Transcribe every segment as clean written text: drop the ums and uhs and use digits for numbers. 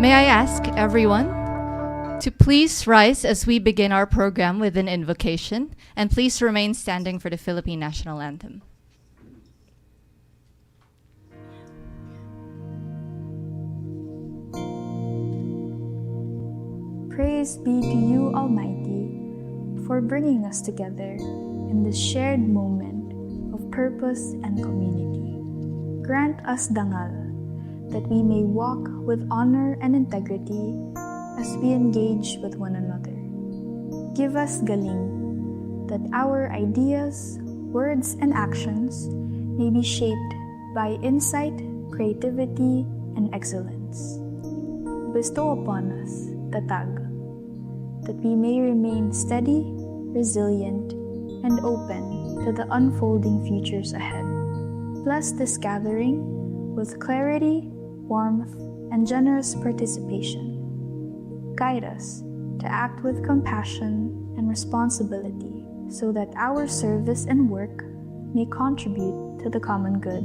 May I ask everyone to please rise as we begin our program with an invocation, and please remain standing for the Philippine National Anthem. Praise be to you, Almighty, for bringing us together in this shared moment of purpose and community. Grant us dangal, that we may walk with honor and integrity as we engage with one another. Give us galing, that our ideas, words, and actions may be shaped by insight, creativity, and excellence. Bestow upon us tatag, that we may remain steady, resilient, and open to the unfolding futures ahead. Bless this gathering with clarity, warmth, and generous participation. Guide us to act with compassion and responsibility so that our service and work may contribute to the common good.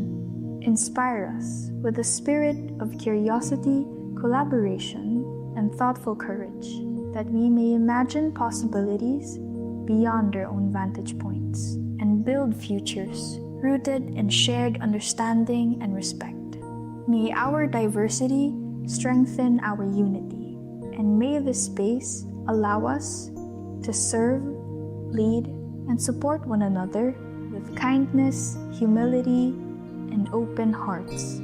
Inspire us with a spirit of curiosity, collaboration, and thoughtful courage, that we may imagine possibilities beyond our own vantage points and build futures rooted in shared understanding and respect. May our diversity strengthen our unity, and may this space allow us to serve, lead, and support one another with kindness, humility, and open hearts.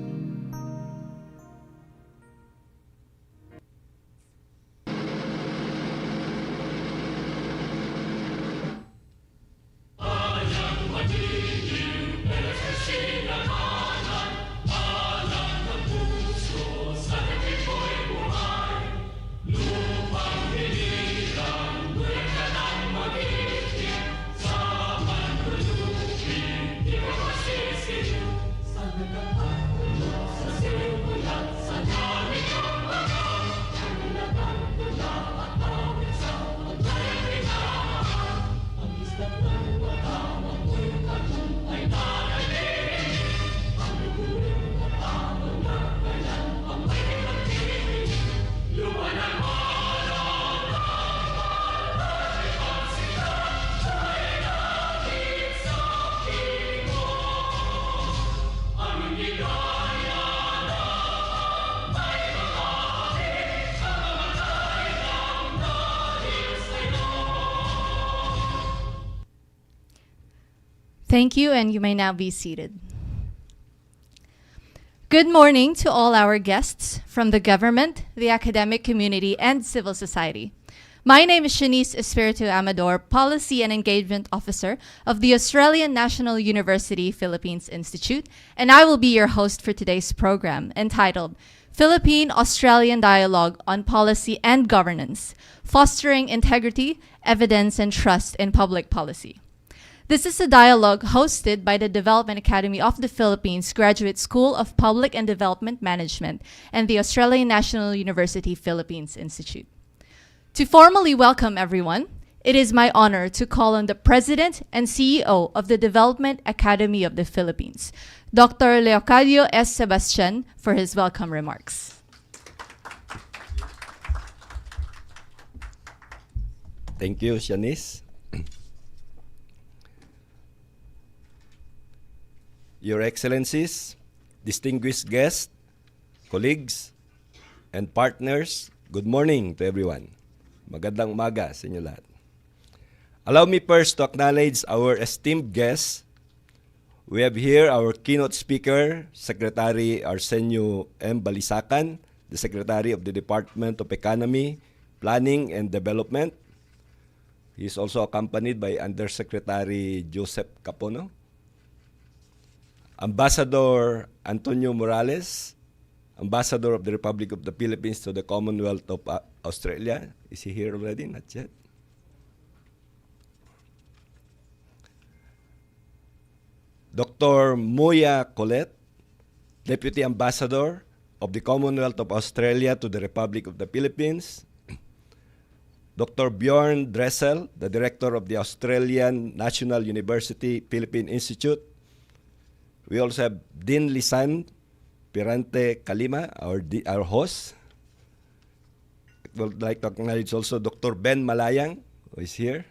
Thank you, and you may now be seated. Good morning to all our guests from the government, the academic community, and civil society. My name is Shanice Espiritu Amador, Policy and Engagement Officer of the Australian National University Philippines Institute, and I will be your host for today's program entitled Philippine-Australian Dialogue on Policy and Governance, Fostering Integrity, Evidence, and Trust in Public Policy. This is a dialogue hosted by the Development Academy of the Philippines Graduate School of Public and Development Management and the Australian National University Philippines Institute. To formally welcome everyone, it is my honor to call on the President and CEO of the Development Academy of the Philippines, Dr. Leocadio S. Sebastian, for his welcome remarks. Thank you, Shanice. Your Excellencies, distinguished guests, colleagues, and partners, good morning to everyone. Magandang umaga sa inyo lahat. Allow me first to acknowledge our esteemed guests. We have here our keynote speaker, Secretary Arsenio M. Balisacan, the Secretary of the Department of Economy, Planning, and Development. He is also accompanied by Undersecretary Joseph Capono, Ambassador Antonio Morales, Ambassador of the Republic of the Philippines to the Commonwealth of Australia. Is he here already? Not yet. Dr. Muya Colette, Deputy Ambassador of the Commonwealth of Australia to the Republic of the Philippines. Dr. Bjorn Dressel, the Director of the Australian National University Philippine Institute. We also have Dean Lisan Pirante Kalima, our host. would like to acknowledge also Dr. Ben Malayang, who is here.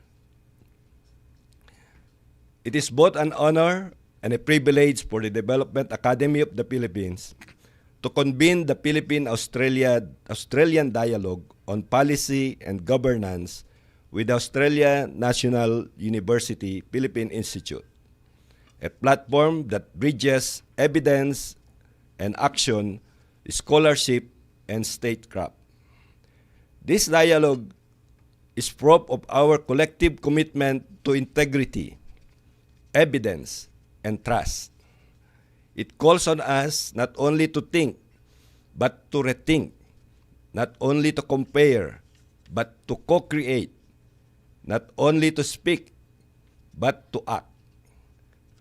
It is both an honor and a privilege for the Development Academy of the Philippines to convene the Philippine-Australian Dialogue on Policy and Governance with the Australia National University Philippine Institute, a platform that bridges evidence and action, scholarship, and statecraft. This dialogue is proof of our collective commitment to integrity, evidence, and trust. It calls on us not only to think, but to rethink, not only to compare, but to co-create, not only to speak, but to act.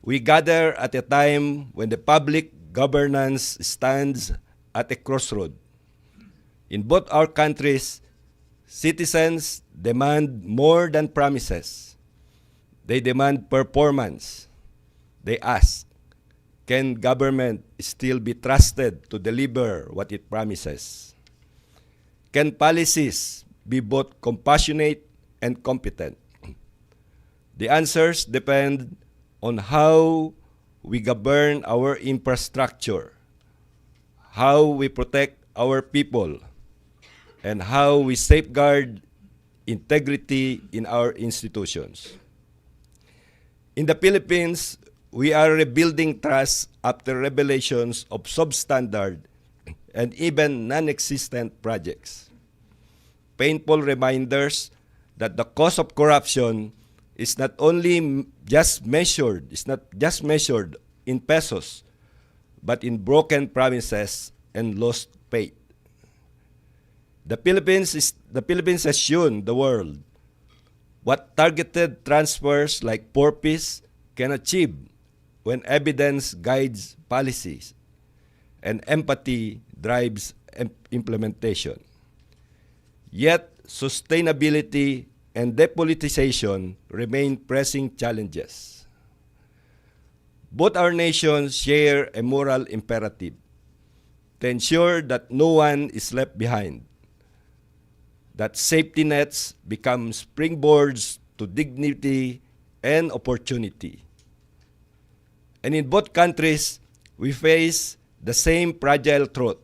We gather at a time when the public governance stands at a crossroad. In both our countries, citizens demand more than promises. They demand performance. They ask, can government still be trusted to deliver what it promises? Can policies be both compassionate and competent? The answers depend on how we govern our infrastructure, how we protect our people, and how we safeguard integrity in our institutions. In the Philippines, we are rebuilding trust after revelations of substandard and even non-existent projects. Painful reminders that the cost of corruption is not just measured in pesos, but in broken promises and lost faith. The Philippines has shown the world what targeted transfers like Porpis can achieve when evidence guides policies and empathy drives implementation. Yet, sustainability and depoliticization remain pressing challenges. Both our nations share a moral imperative to ensure that no one is left behind, that safety nets become springboards to dignity and opportunity. And in both countries, we face the same fragile truth.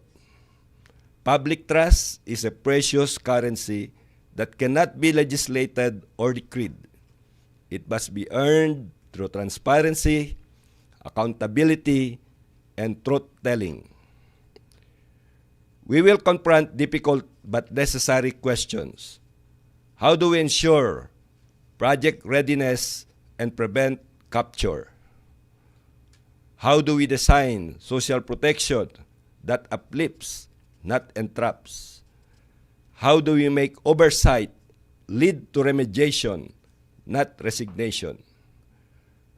Public trust is a precious currency that cannot be legislated or decreed. It must be earned through transparency, accountability, and truth-telling. We will confront difficult but necessary questions. How do we ensure project readiness and prevent capture? How do we design social protection that uplifts, not entraps? How do we make oversight lead to remediation, not resignation?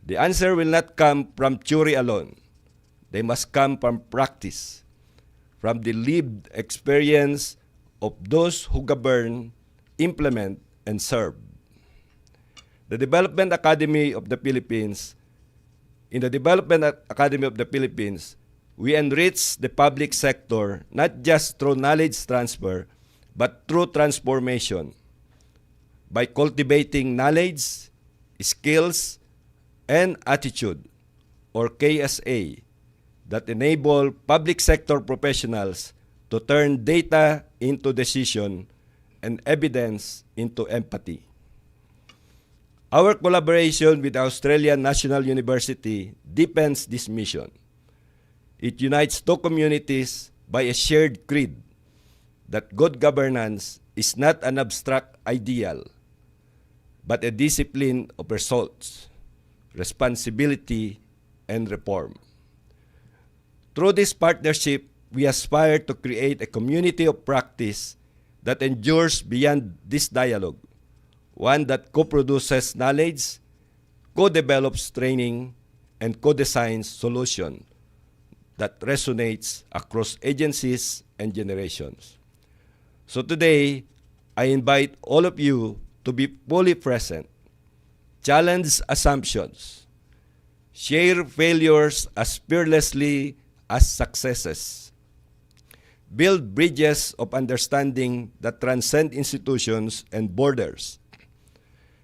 The answer will not come from theory alone. They must come from practice, from the lived experience of those who govern, implement, and serve. The Development Academy of the Philippines, in the Development Academy of the Philippines, we enrich the public sector not just through knowledge transfer, but through transformation by cultivating knowledge, skills, and attitude, or KSA, that enable public sector professionals to turn data into decision and evidence into empathy. Our collaboration with the Australian National University deepens this mission. It unites two communities by a shared creed that good governance is not an abstract ideal, but a discipline of results, responsibility, and reform. Through this partnership, we aspire to create a community of practice that endures beyond this dialogue, one that co-produces knowledge, co-develops training, and co-designs solutions that resonates across agencies and generations. So today, I invite all of you to be fully present, challenge assumptions, share failures as fearlessly as successes, build bridges of understanding that transcend institutions and borders.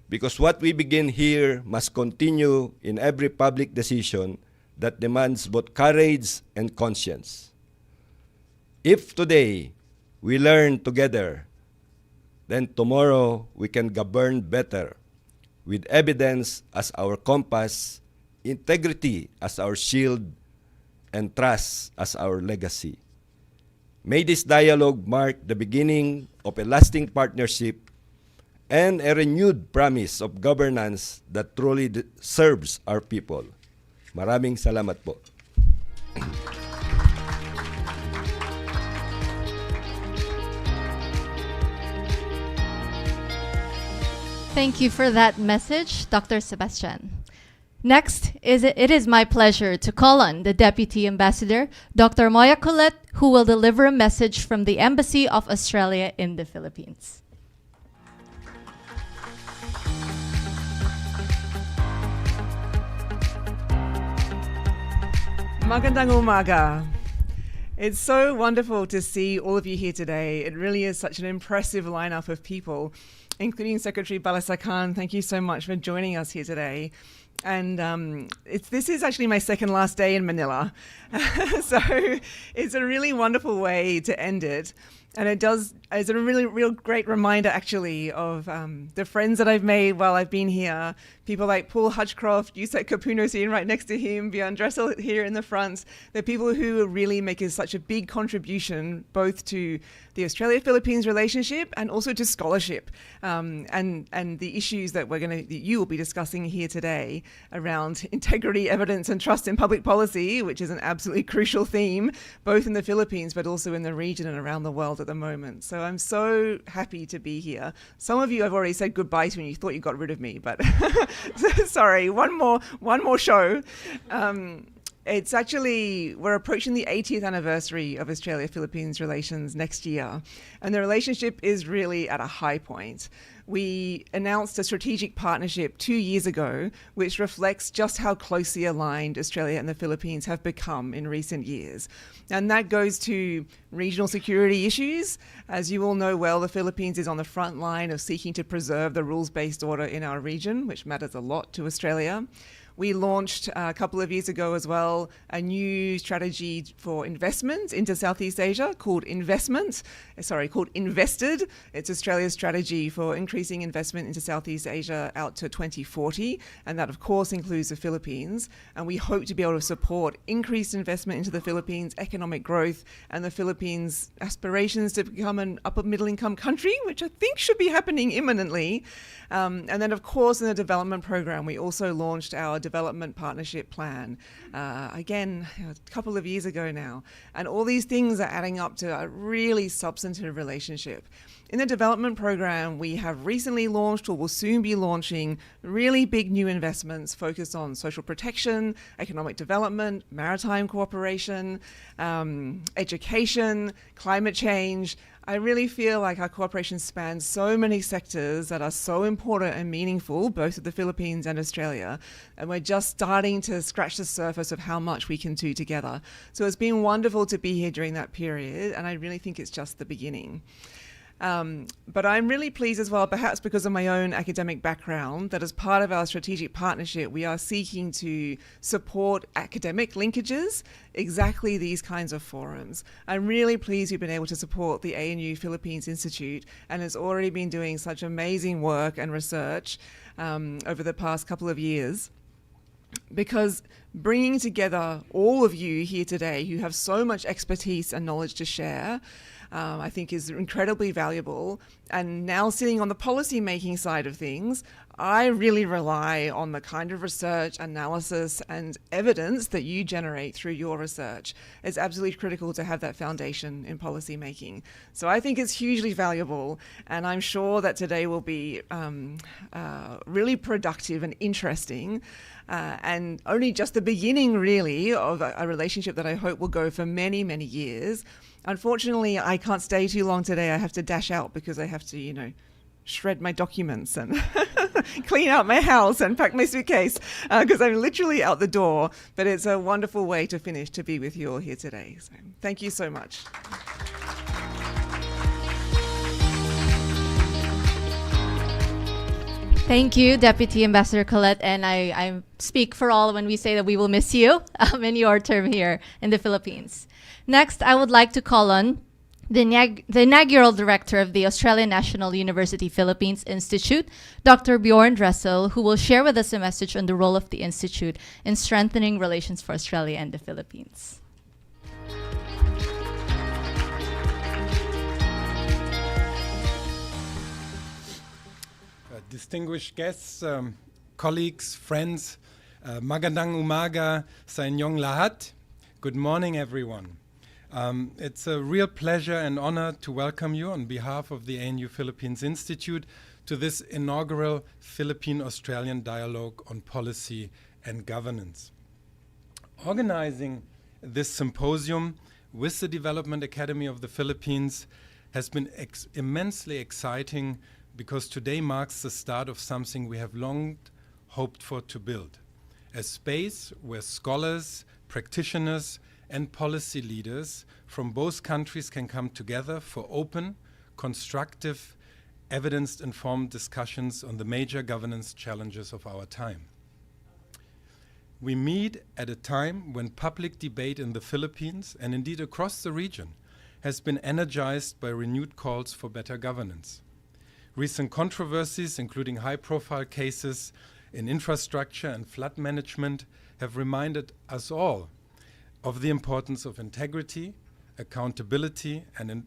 Because what we begin here must continue in every public decision that demands both courage and conscience. If today we learn together, then tomorrow we can govern better, with evidence as our compass, integrity as our shield, and trust as our legacy. May this dialogue mark the beginning of a lasting partnership and a renewed promise of governance that truly serves our people. Maraming salamat po. Thank you for that message, Dr. Sebastian. Next, it is my pleasure to call on the Deputy Ambassador, Dr. Moya Colette, who will deliver a message from the Embassy of Australia in the Philippines. Magandang umaga. It's so wonderful to see all of you here today. It really is such an impressive lineup of people, including Secretary Balasacan. Thank you so much for joining us here today. And this is actually my second last day in Manila. So it's a really wonderful way to end it. And it's a really, real great reminder, actually, of the friends that I've made while I've been here. People like Paul Hutchcroft, Yusek Kapuno sitting right next to him, Bjorn Dressel here in the front. They're people who really make such a big contribution both to the Australia-Philippines relationship and also to scholarship and the issues that you will be discussing here today around integrity, evidence, and trust in public policy, which is an absolutely crucial theme, both in the Philippines but also in the region and around the world at the moment. So I'm so happy to be here. Some of you have already said goodbye to me. You thought you got rid of me, but sorry, one more show. It's actually, we're approaching the 80th anniversary of Australia-Philippines relations next year, and the relationship is really at a high point. We announced a strategic partnership 2 years ago, which reflects just how closely aligned Australia and the Philippines have become in recent years. And that goes to regional security issues. As you all know well, the Philippines is on the front line of seeking to preserve the rules-based order in our region, which matters a lot to Australia. We launched a couple of years ago as well a new strategy for investment into Southeast Asia called Invested. It's Australia's strategy for increasing investment into Southeast Asia out to 2040, and that of course includes the Philippines. And we hope to be able to support increased investment into the Philippines, economic growth, and the Philippines' aspirations to become an upper middle income country, which I think should be happening imminently. And then of course in the development program, we also launched our development partnership plan, again, a couple of years ago now. And all these things are adding up to a really substantive relationship. In the development program, we have recently launched or will soon be launching really big new investments focused on social protection, economic development, maritime cooperation, education, climate change. I really feel like our cooperation spans so many sectors that are so important and meaningful, both of the Philippines and Australia, and we're just starting to scratch the surface of how much we can do together. So it's been wonderful to be here during that period, and I really think it's just the beginning. But I'm really pleased as well, perhaps because of my own academic background, that as part of our strategic partnership, we are seeking to support academic linkages, exactly these kinds of forums. I'm really pleased we've been able to support the ANU Philippines Institute, and it's already been doing such amazing work and research over the past couple of years. Because bringing together all of you here today who have so much expertise and knowledge to share, I think is incredibly valuable. And now sitting on the policy making side of things, I really rely on the kind of research, analysis, and evidence that you generate through your research. It's absolutely critical to have that foundation in policy making. So I think it's hugely valuable, and I'm sure that today will be really productive and interesting, and only just the beginning, really, of a relationship that I hope will go for many, many years. Unfortunately, I can't stay too long today. I have to dash out because I have to, shred my documents and clean out my house and pack my suitcase because I'm literally out the door. But it's a wonderful way to finish to be with you all here today. So thank you so much. Thank you, Deputy Ambassador Colette, and I speak for all when we say that we will miss you in your term here in the Philippines. Next, I would like to call on the inaugural director of the Australian National University Philippines Institute, Dr. Bjorn Dressel, who will share with us a message on the role of the Institute in strengthening relations for Australia and the Philippines. Distinguished guests, colleagues, friends, magandang umaga sa inyong lahat. Good morning, everyone. It's a real pleasure and honor to welcome you on behalf of the ANU Philippines Institute to this inaugural Philippine-Australian Dialogue on Policy and Governance. Organizing this symposium with the Development Academy of the Philippines has been immensely exciting because today marks the start of something we have long hoped for to build, a space where scholars, practitioners, and policy leaders from both countries can come together for open, constructive, evidence-informed discussions on the major governance challenges of our time. We meet at a time when public debate in the Philippines, and indeed across the region, has been energized by renewed calls for better governance. Recent controversies, including high-profile cases in infrastructure and flood management, have reminded us all of the importance of integrity, accountability, and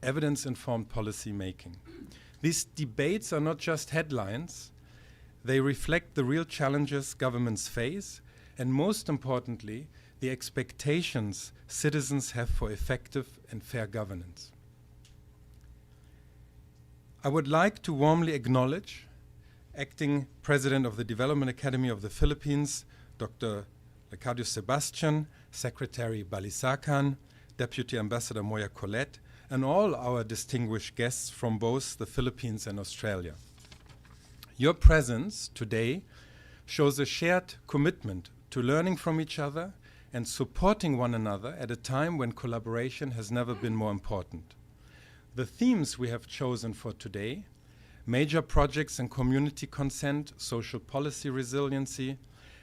evidence-informed policy making. These debates are not just headlines. They reflect the real challenges governments face, and most importantly, the expectations citizens have for effective and fair governance. I would like to warmly acknowledge Acting President of the Development Academy of the Philippines, Dr. Lecadio Sebastian, Secretary Balisacan, Deputy Ambassador Moya Colette, and all our distinguished guests from both the Philippines and Australia. Your presence today shows a shared commitment to learning from each other and supporting one another at a time when collaboration has never been more important. The themes we have chosen for today, major projects and community consent, social policy resiliency,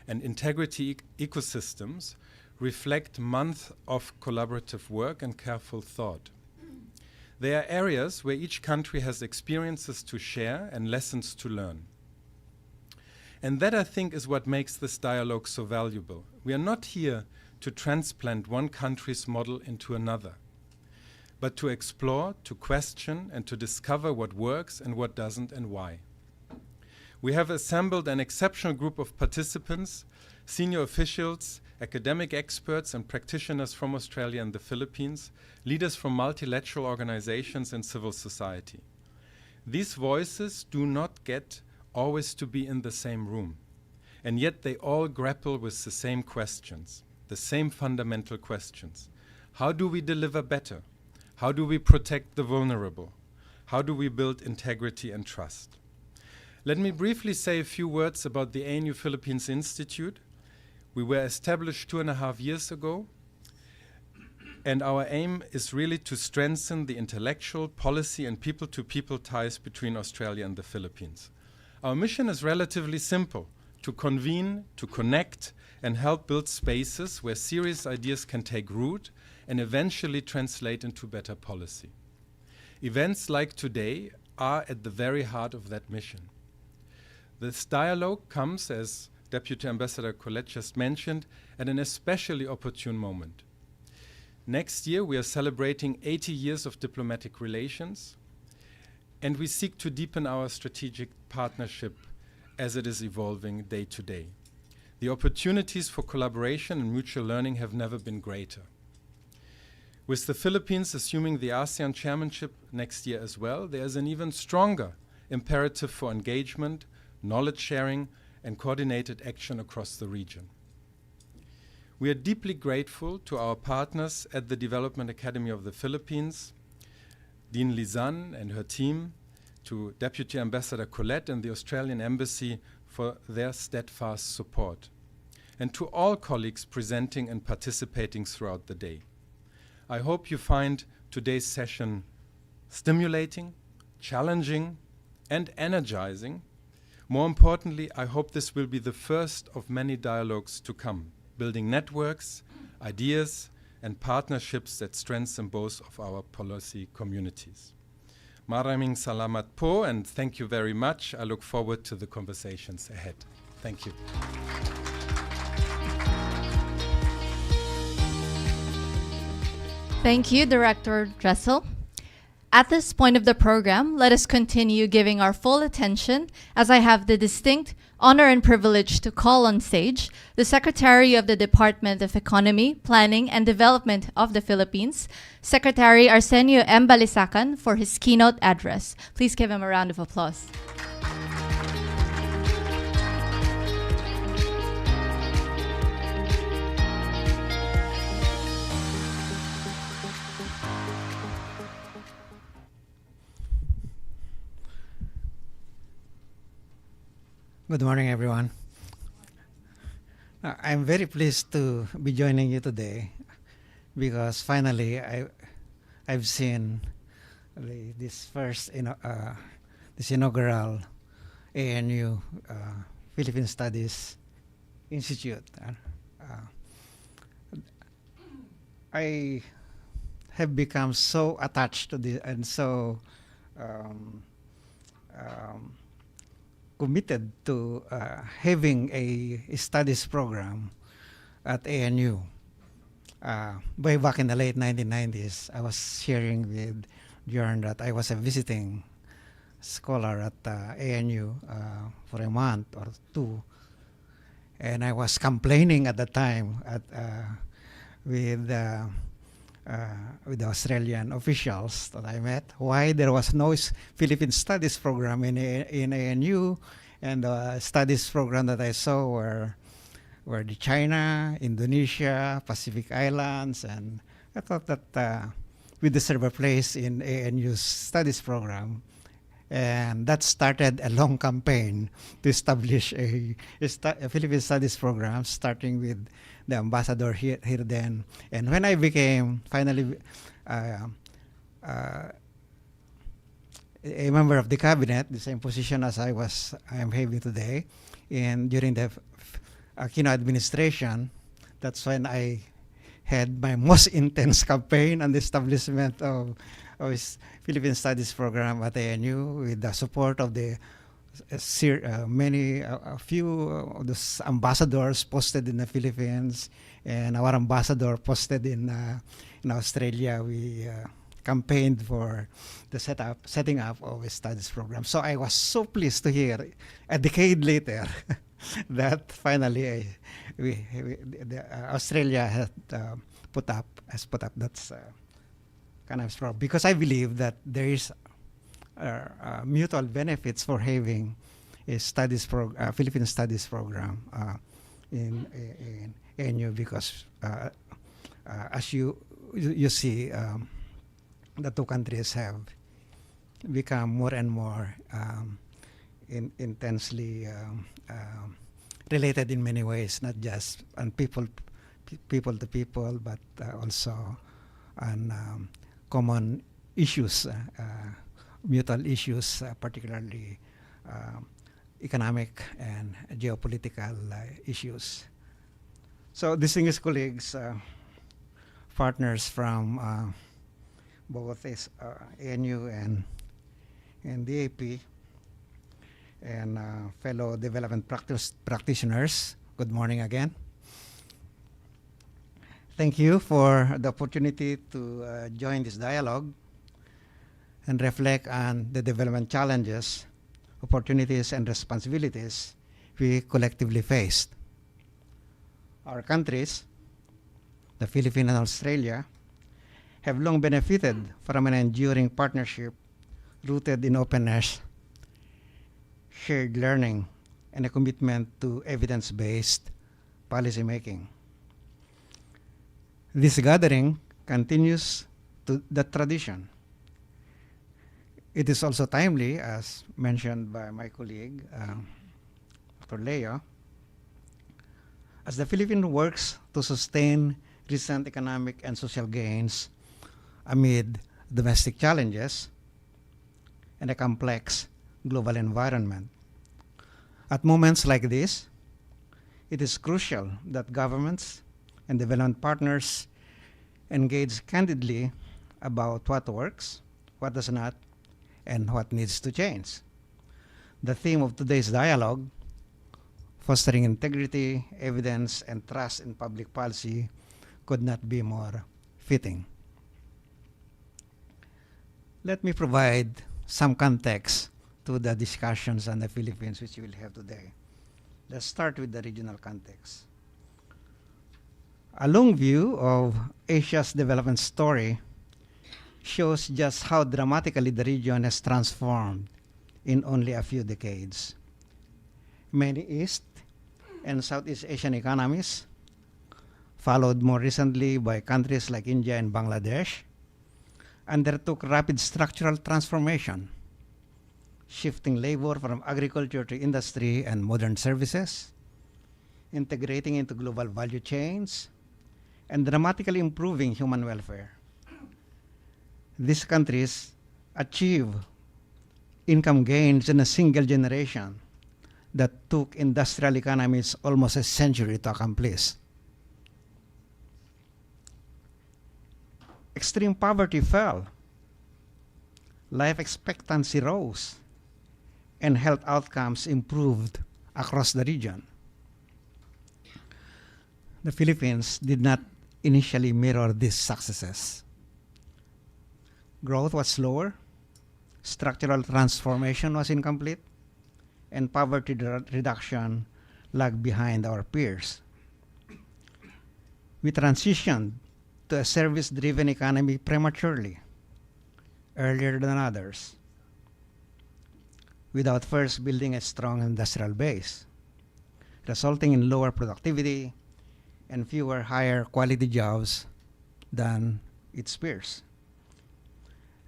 and integrity ecosystems, reflect months of collaborative work and careful thought. They are areas where each country has experiences to share and lessons to learn. And that, I think, is what makes this dialogue so valuable. We are not here to transplant one country's model into another, but to explore, to question, and to discover what works and what doesn't and why. We have assembled an exceptional group of participants, senior officials, academic experts, and practitioners from Australia and the Philippines, leaders from multilateral organizations and civil society. These voices do not get always to be in the same room, and yet they all grapple with the same questions, the same fundamental questions. How do we deliver better? How do we protect the vulnerable? How do we build integrity and trust? Let me briefly say a few words about the ANU Philippines Institute. We were established 2.5 years ago, and our aim is really to strengthen the intellectual, policy, and people-to-people ties between Australia and the Philippines. Our mission is relatively simple: to convene, to connect, and help build spaces where serious ideas can take root and eventually translate into better policy. Events like today are at the very heart of that mission. This dialogue comes, as Deputy Ambassador Colette just mentioned, at an especially opportune moment. Next year, we are celebrating 80 years of diplomatic relations, and we seek to deepen our strategic partnership as it is evolving day to day. The opportunities for collaboration and mutual learning have never been greater. With the Philippines assuming the ASEAN chairmanship next year as well, there is an even stronger imperative for engagement, knowledge sharing, and coordinated action across the region. We are deeply grateful to our partners at the Development Academy of the Philippines, Dean Lizan and her team, to Deputy Ambassador Colette and the Australian Embassy for their steadfast support, and to all colleagues presenting and participating throughout the day. I hope you find today's session stimulating, challenging, and energizing, More importantly, I hope this will be the first of many dialogues to come, building networks, ideas, and partnerships that strengthen both of our policy communities. Maraming salamat po, and thank you very much. I look forward to the conversations ahead. Thank you. Thank you, Director Dressel. At this point of the program, let us continue giving our full attention as I have the distinct honor and privilege to call on stage the Secretary of the Department of Economy, Planning, and Development of the Philippines, Secretary Arsenio M. Balisacan, for his keynote address. Please give him a round of applause. Good morning, everyone. I'm very pleased to be joining you today because finally I've seen this this inaugural ANU Philippine Studies Institute. I have become so attached to this and so committed to having a studies program at ANU. Way back in the late 1990s, I was sharing with Bjorn that I was a visiting scholar at ANU for a month or two, and I was complaining at the time with the Australian officials that I met why there was no Philippine Studies program in ANU, and the studies program that I saw were the China, Indonesia, Pacific Islands, and I thought that we deserve a place in ANU's studies program. And that started a long campaign to establish a Philippine Studies program, starting with the ambassador here then. And when I became finally a member of the cabinet, the same position as I am having today, and during the Aquino administration, that's when I had my most intense campaign on the establishment of his Philippine Studies program at ANU with the support of the a few of the ambassadors posted in the Philippines and our ambassador posted in Australia. We campaigned for the setting up of a studies program. So I was so pleased to hear a decade later that finally Australia has put up that's kind of strong, because I believe that there is mutual benefits for having a Philippine studies program in ANU, because as you see, the two countries have become more and more intensely related in many ways, not just on people to people, but also on common issues, mutual issues, particularly economic and geopolitical issues. So distinguished colleagues, partners from both ANU and DAP, and fellow development practitioners, good morning again. Thank you for the opportunity to join this dialogue and reflect on the development challenges, opportunities, and responsibilities we collectively faced. Our countries, the Philippines and Australia, have long benefited from an enduring partnership rooted in openness, shared learning, and a commitment to evidence-based policymaking. This gathering continues to that tradition. It is also timely, as mentioned by my colleague, Dr. Leo, as the Philippines works to sustain recent economic and social gains amid domestic challenges and a complex global environment. At moments like this, it is crucial that governments and development partners engage candidly about what works, what does not, and what needs to change. The theme of today's dialogue, fostering integrity, evidence, and trust in public policy, could not be more fitting. Let me provide some context to the discussions on the Philippines which we will have today. Let's start with the regional context. A long view of Asia's development story shows just how dramatically the region has transformed in only a few decades. Many East and Southeast Asian economies, followed more recently by countries like India and Bangladesh, undertook rapid structural transformation, shifting labor from agriculture to industry and modern services, integrating into global value chains, and dramatically improving human welfare. These countries achieve income gains in a single generation that took industrial economies almost a century to accomplish. Extreme poverty fell, life expectancy rose, and health outcomes improved across the region. The Philippines did not initially mirror these successes. Growth was slower, structural transformation was incomplete, and poverty reduction lagged behind our peers. We transitioned to a service-driven economy prematurely, earlier than others, without first building a strong industrial base, resulting in lower productivity and fewer higher quality jobs than its peers.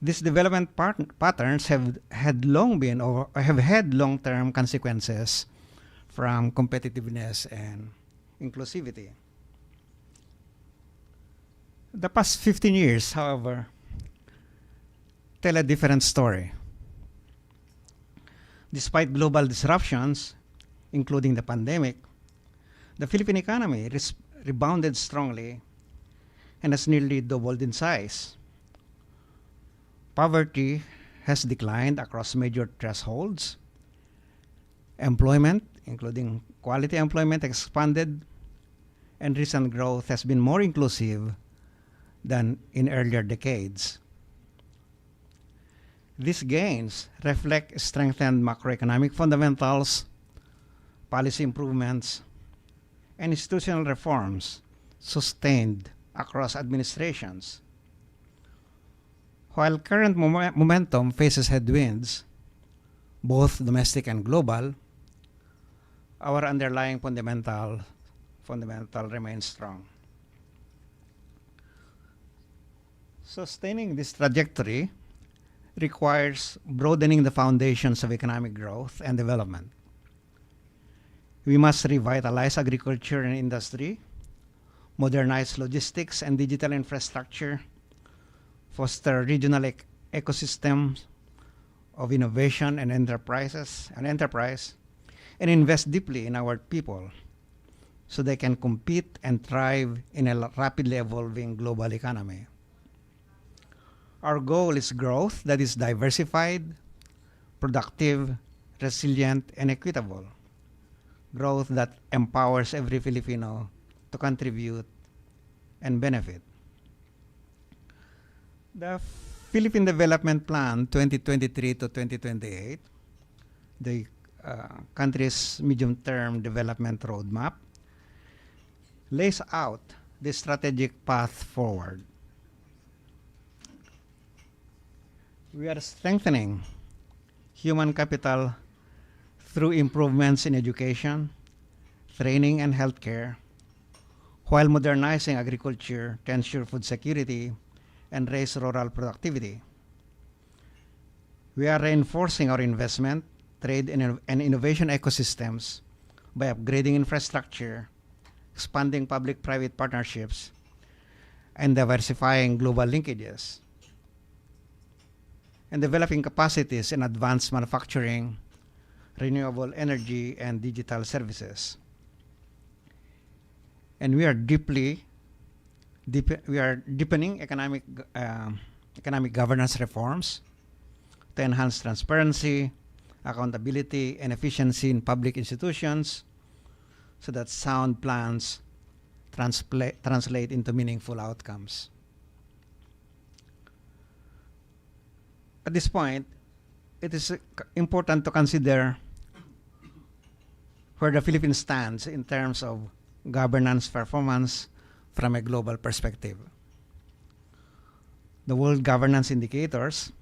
These development patterns have had long-term consequences from competitiveness and inclusivity. The past 15 years, however, tell a different story. Despite global disruptions, including the pandemic, the Philippine economy rebounded strongly and has nearly doubled in size. Poverty has declined across major thresholds. Employment, including quality employment, expanded, and recent growth has been more inclusive than in earlier decades. These gains reflect strengthened macroeconomic fundamentals, policy improvements, and institutional reforms sustained across administrations. While current momentum faces headwinds, both domestic and global, our underlying fundamental remains strong. Sustaining this trajectory requires broadening the foundations of economic growth and development. We must revitalize agriculture and industry, modernize logistics and digital infrastructure, foster regional ecosystems of innovation and enterprise, and invest deeply in our people so they can compete and thrive in a rapidly evolving global economy. Our goal is growth that is diversified, productive, resilient, and equitable. Growth that empowers every Filipino to contribute and benefit. The Philippine Development Plan 2023 to 2028, the country's medium-term development roadmap, lays out the strategic path forward. We are strengthening human capital through improvements in education, training, and healthcare, while modernizing agriculture to ensure food security and raise rural productivity. We are reinforcing our investment, trade, and innovation ecosystems by upgrading infrastructure, expanding public-private partnerships, and diversifying global linkages, and developing capacities in advanced manufacturing, renewable energy, and digital services. And we are deepening economic governance reforms to enhance transparency, accountability, and efficiency in public institutions so that sound plans translate into meaningful outcomes. At this point, it is important to consider where the Philippines stands in terms of governance performance from a global perspective. The World Governance Indicators,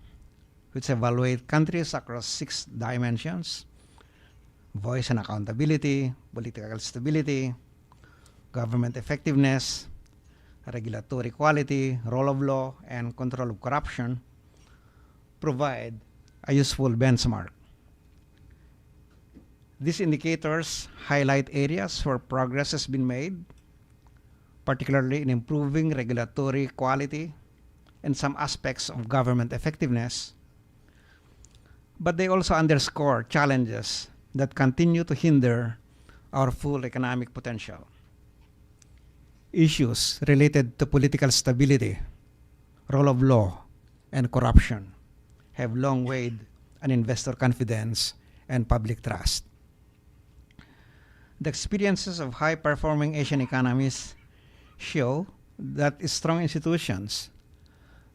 which evaluate countries across 6 dimensions: voice and accountability, political stability, government effectiveness, regulatory quality, rule of law, and control of corruption, provide a useful benchmark. These indicators highlight areas where progress has been made, particularly in improving regulatory quality and some aspects of government effectiveness, but they also underscore challenges that continue to hinder our full economic potential. Issues related to political stability, rule of law, and corruption have long weighed on investor confidence and public trust. The experiences of high-performing Asian economies show that strong institutions,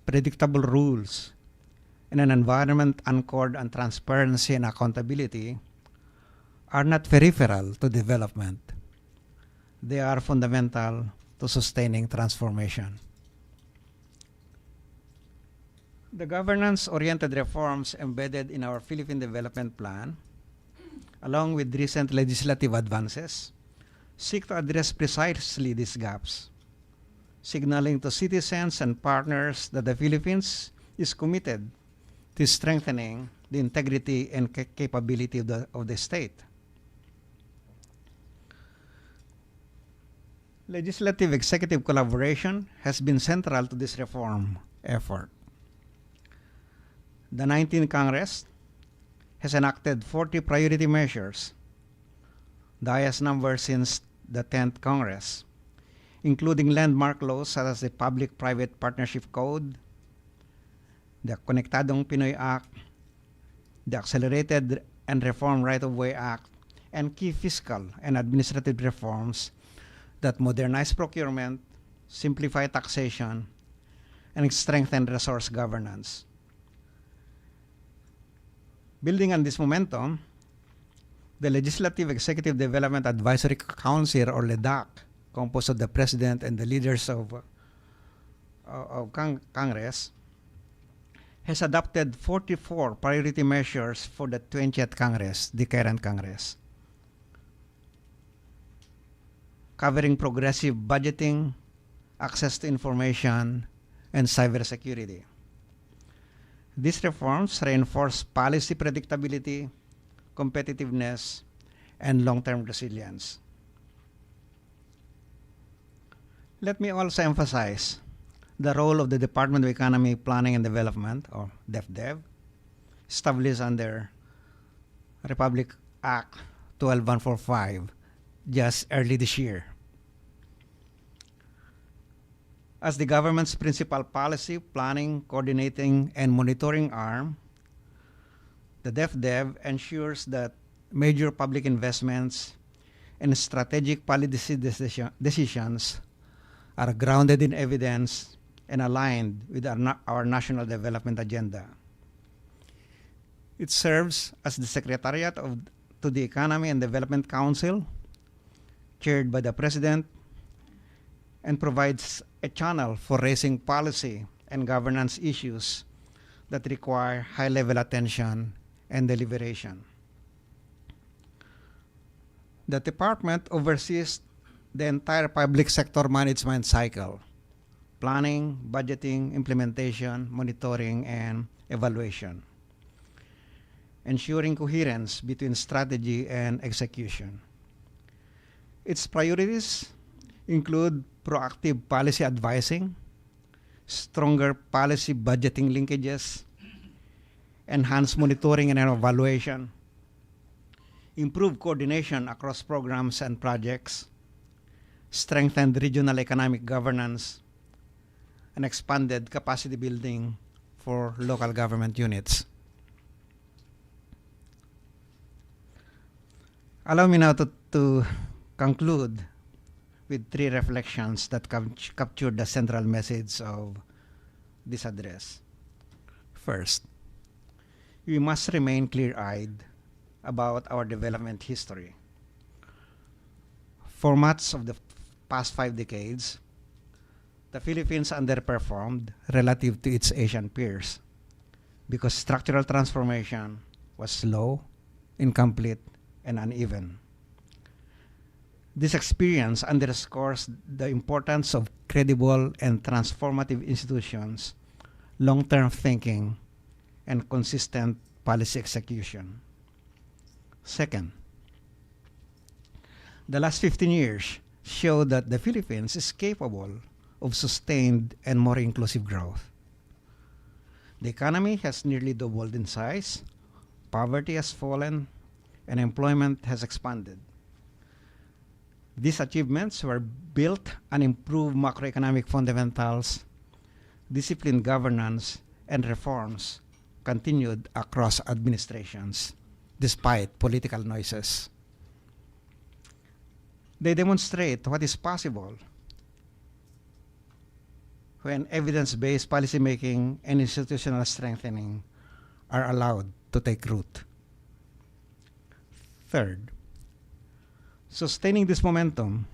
predictable rules, and an environment anchored on transparency and accountability are not peripheral to development. They are fundamental to sustaining transformation. The governance-oriented reforms embedded in our Philippine Development Plan, along with recent legislative advances, seek to address precisely these gaps, signaling to citizens and partners that the Philippines is committed to strengthening the integrity and capability of the state. Legislative-executive collaboration has been central to this reform effort. The 19th Congress has enacted 40 priority measures, the highest number since the 10th Congress, including landmark laws such as the Public-Private Partnership Code, the Konektadong Pinoy Act, the Accelerated and Reform Right-of-Way Act, and key fiscal and administrative reforms that modernize procurement, simplify taxation, and strengthen resource governance. Building on this momentum, the Legislative Executive Development Advisory Council, or LEDAC, composed of the President and the leaders of Congress, has adopted 44 priority measures for the 20th Congress, the current Congress, covering progressive budgeting, access to information, and cybersecurity. These reforms reinforce policy predictability, competitiveness, and long-term resilience. Let me also emphasize the role of the Department of Economy, Planning and Development, or DepDev, established under Republic Act 12145 just early this year. As the government's principal policy, planning, coordinating, and monitoring arm, the DepDev ensures that major public investments and strategic policy decisions are grounded in evidence and aligned with our national development agenda. It serves as the Secretariat to the Economy and Development Council, chaired by the President, and provides a channel for raising policy and governance issues that require high-level attention and deliberation. The department oversees the entire public sector management cycle: planning, budgeting, implementation, monitoring, and evaluation, ensuring coherence between strategy and execution. Its priorities include proactive policy advising, stronger policy budgeting linkages, enhanced monitoring and evaluation, improved coordination across programs and projects, strengthened regional economic governance, and expanded capacity building for local government units. Allow me now to conclude with 3 reflections that capture the central message of this address. First, we must remain clear-eyed about our development history. For much of the past 5 decades, the Philippines underperformed relative to its Asian peers because structural transformation was slow, incomplete, and uneven. This experience underscores the importance of credible and transformative institutions, long-term thinking, and consistent policy execution. Second, the last 15 years show that the Philippines is capable of sustained and more inclusive growth. The economy has nearly doubled in size, poverty has fallen, and employment has expanded. These achievements were built on improved macroeconomic fundamentals, disciplined governance, and reforms continued across administrations, despite political noises. They demonstrate what is possible when evidence-based policymaking and institutional strengthening are allowed to take root. Third, sustaining this momentum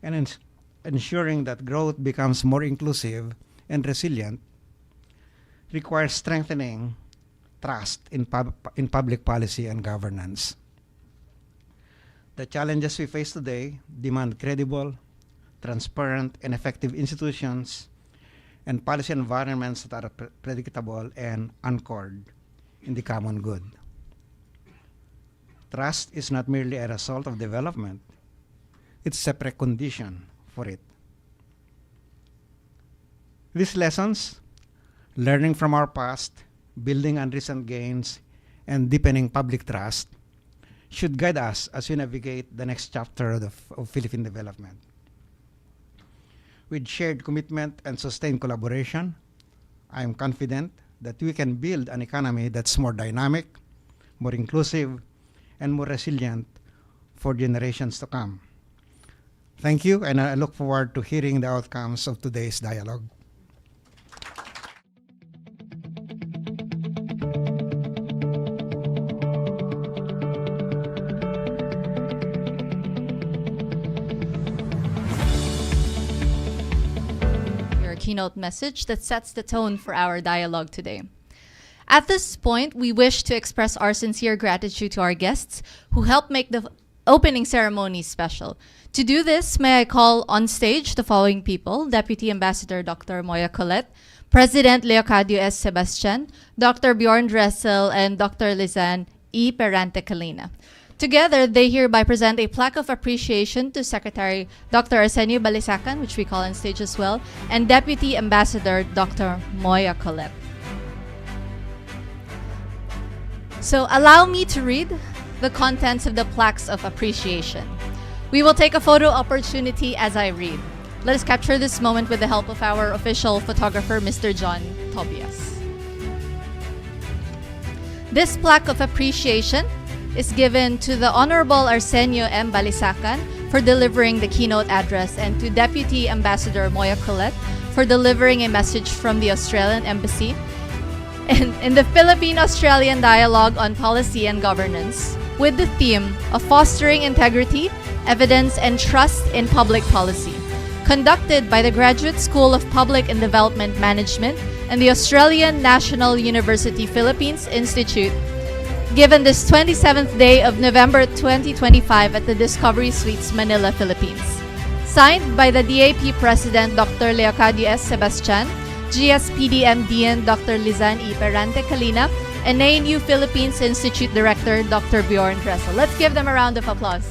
and ensuring that growth becomes more inclusive and resilient requires strengthening trust in public policy and governance. The challenges we face today demand credible, transparent, and effective institutions and policy environments that are predictable and anchored in the common good. Trust is not merely a result of development, it's a precondition for it. These lessons, learning from our past, building on recent gains, and deepening public trust, should guide us as we navigate the next chapter of Philippine development. With shared commitment and sustained collaboration, I am confident that we can build an economy that's more dynamic, more inclusive, and more resilient for generations to come. Thank you, and I look forward to hearing the outcomes of today's dialogue. Your keynote message that sets the tone for our dialogue today. At this point, we wish to express our sincere gratitude to our guests who helped make the opening ceremony special. To do this, may I call on stage the following people: Deputy Ambassador Dr. Moya Colette, President Leocadio S. Sebastian, Dr. Bjorn Dressel, and Dr. Lizanne E. Perante Calina. Together, they hereby present a plaque of appreciation to Secretary Dr. Arsenio Balisacan, which we call on stage as well, and Deputy Ambassador Dr. Moya Colette. So allow me to read the contents of the plaques of appreciation. We will take a photo opportunity as I read. Let us capture this moment with the help of our official photographer, Mr. John Tobias. This plaque of appreciation is given to the Honorable Arsenio M. Balisacan for delivering the keynote address, and to Deputy Ambassador Moya Colette for delivering a message from the Australian Embassy in the Philippine-Australian Dialogue on Policy and Governance, with the theme of fostering integrity, evidence, and trust in public policy, conducted by the Graduate School of Public and Development Management and the Australian National University Philippines Institute, given this 27th day of November 2025 at the Discovery Suites, Manila, Philippines. Signed by the DAP President Dr. Leocadio S. Sebastian, GSPDM Dean Dr. Lizanne E. Perante Calina, and ANU Philippines Institute Director Dr. Bjorn Dressel. Let's give them a round of applause.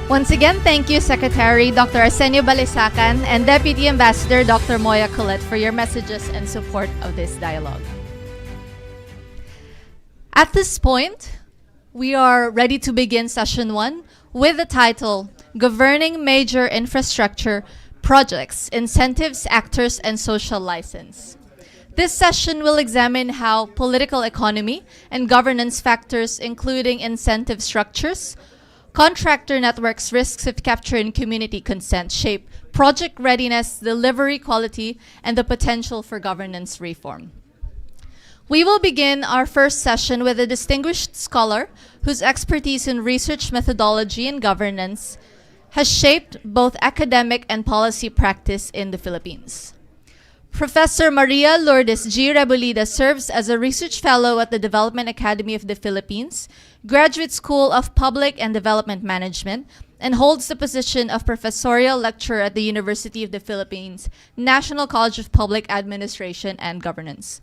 Once again, thank you, Secretary Dr. Arsenio Balisacan and Deputy Ambassador Dr. Moya Colette for your messages and support of this dialogue. At this point, we are ready to begin session 1 with the title, Governing Major Infrastructure Projects, Incentives, Actors, and Social License. This session will examine how political economy and governance factors, including incentive structures, contractor networks, risks of capturing community consent, shape project readiness, delivery quality, and the potential for governance reform. We will begin our first session with a distinguished scholar whose expertise in research methodology and governance has shaped both academic and policy practice in the Philippines. Professor Maria Lourdes G. Rebolida serves as a research fellow at the Development Academy of the Philippines, Graduate School of Public and Development Management, and holds the position of professorial lecturer at the University of the Philippines, National College of Public Administration and Governance.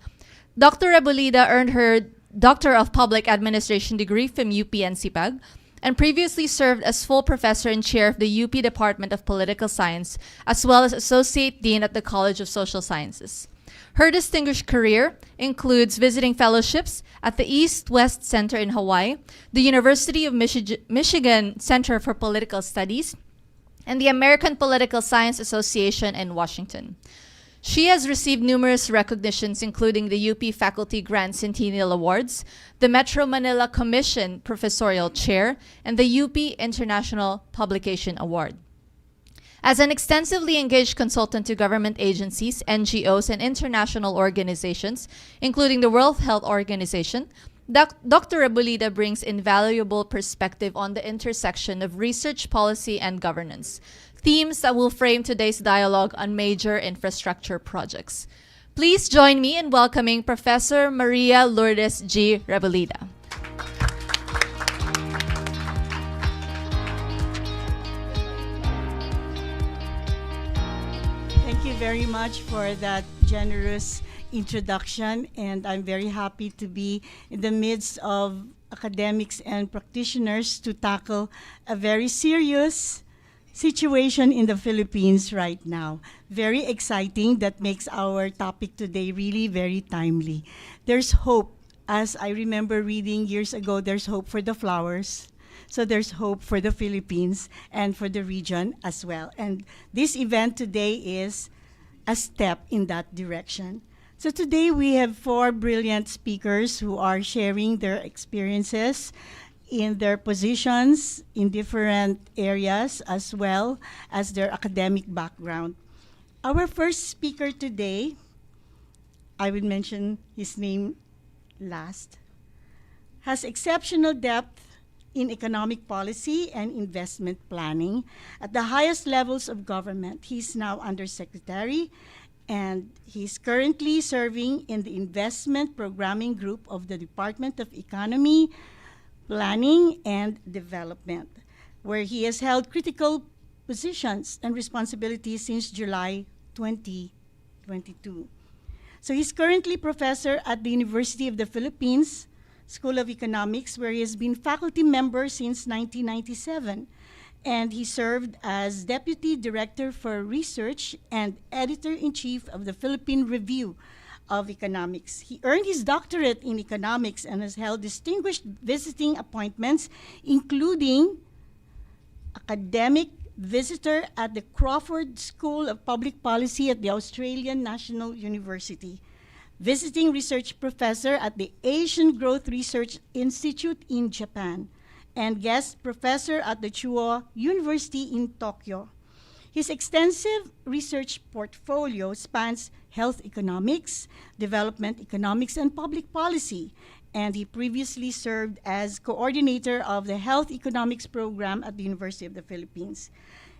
Dr. Rebolida earned her Doctor of Public Administration degree from UP-NCPAG and previously served as full professor and chair of the UP Department of Political Science, as well as associate dean at the College of Social Sciences. Her distinguished career includes visiting fellowships at the East-West Center in Hawaii, the University of Michigan Center for Political Studies, and the American Political Science Association in Washington. She has received numerous recognitions, including the UP Faculty Grand Centennial Awards, the Metro Manila Commission Professorial Chair, and the UP International Publication Award. As an extensively engaged consultant to government agencies, NGOs, and international organizations, including the World Health Organization, Dr. Rebolida brings invaluable perspective on the intersection of research, policy, and governance, themes that will frame today's dialogue on major infrastructure projects. Please join me in welcoming Professor Maria Lourdes G. Rebolida. Thank you very much for that generous introduction, and I'm very happy to be in the midst of academics and practitioners to tackle a very serious situation in the Philippines right now. Very exciting. That makes our topic today really very timely. There's hope. As I remember reading years ago, there's hope for the flowers. So there's hope for the Philippines and for the region as well. And this event today is a step in that direction. So today we have 4 brilliant speakers who are sharing their experiences in their positions in different areas as well as their academic background. Our first speaker today, I will mention his name last, has exceptional depth in economic policy and investment planning at the highest levels of government. He's now undersecretary, and he's currently serving in the investment programming group of the Department of Economy, Planning and Development, where he has held critical positions and responsibilities since July 2022. So he's currently professor at the University of the Philippines School of Economics, where he has been faculty member since 1997. And he served as Deputy Director for Research and Editor-in-Chief of the Philippine Review of Economics. He earned his doctorate in economics and has held distinguished visiting appointments, including academic visitor at the Crawford School of Public Policy at the Australian National University, visiting research professor at the Asian Growth Research Institute in Japan, and guest professor at the Chuo University in Tokyo. His extensive research portfolio spans health economics, development economics, and public policy, and he previously served as coordinator of the Health Economics Program at the University of the Philippines.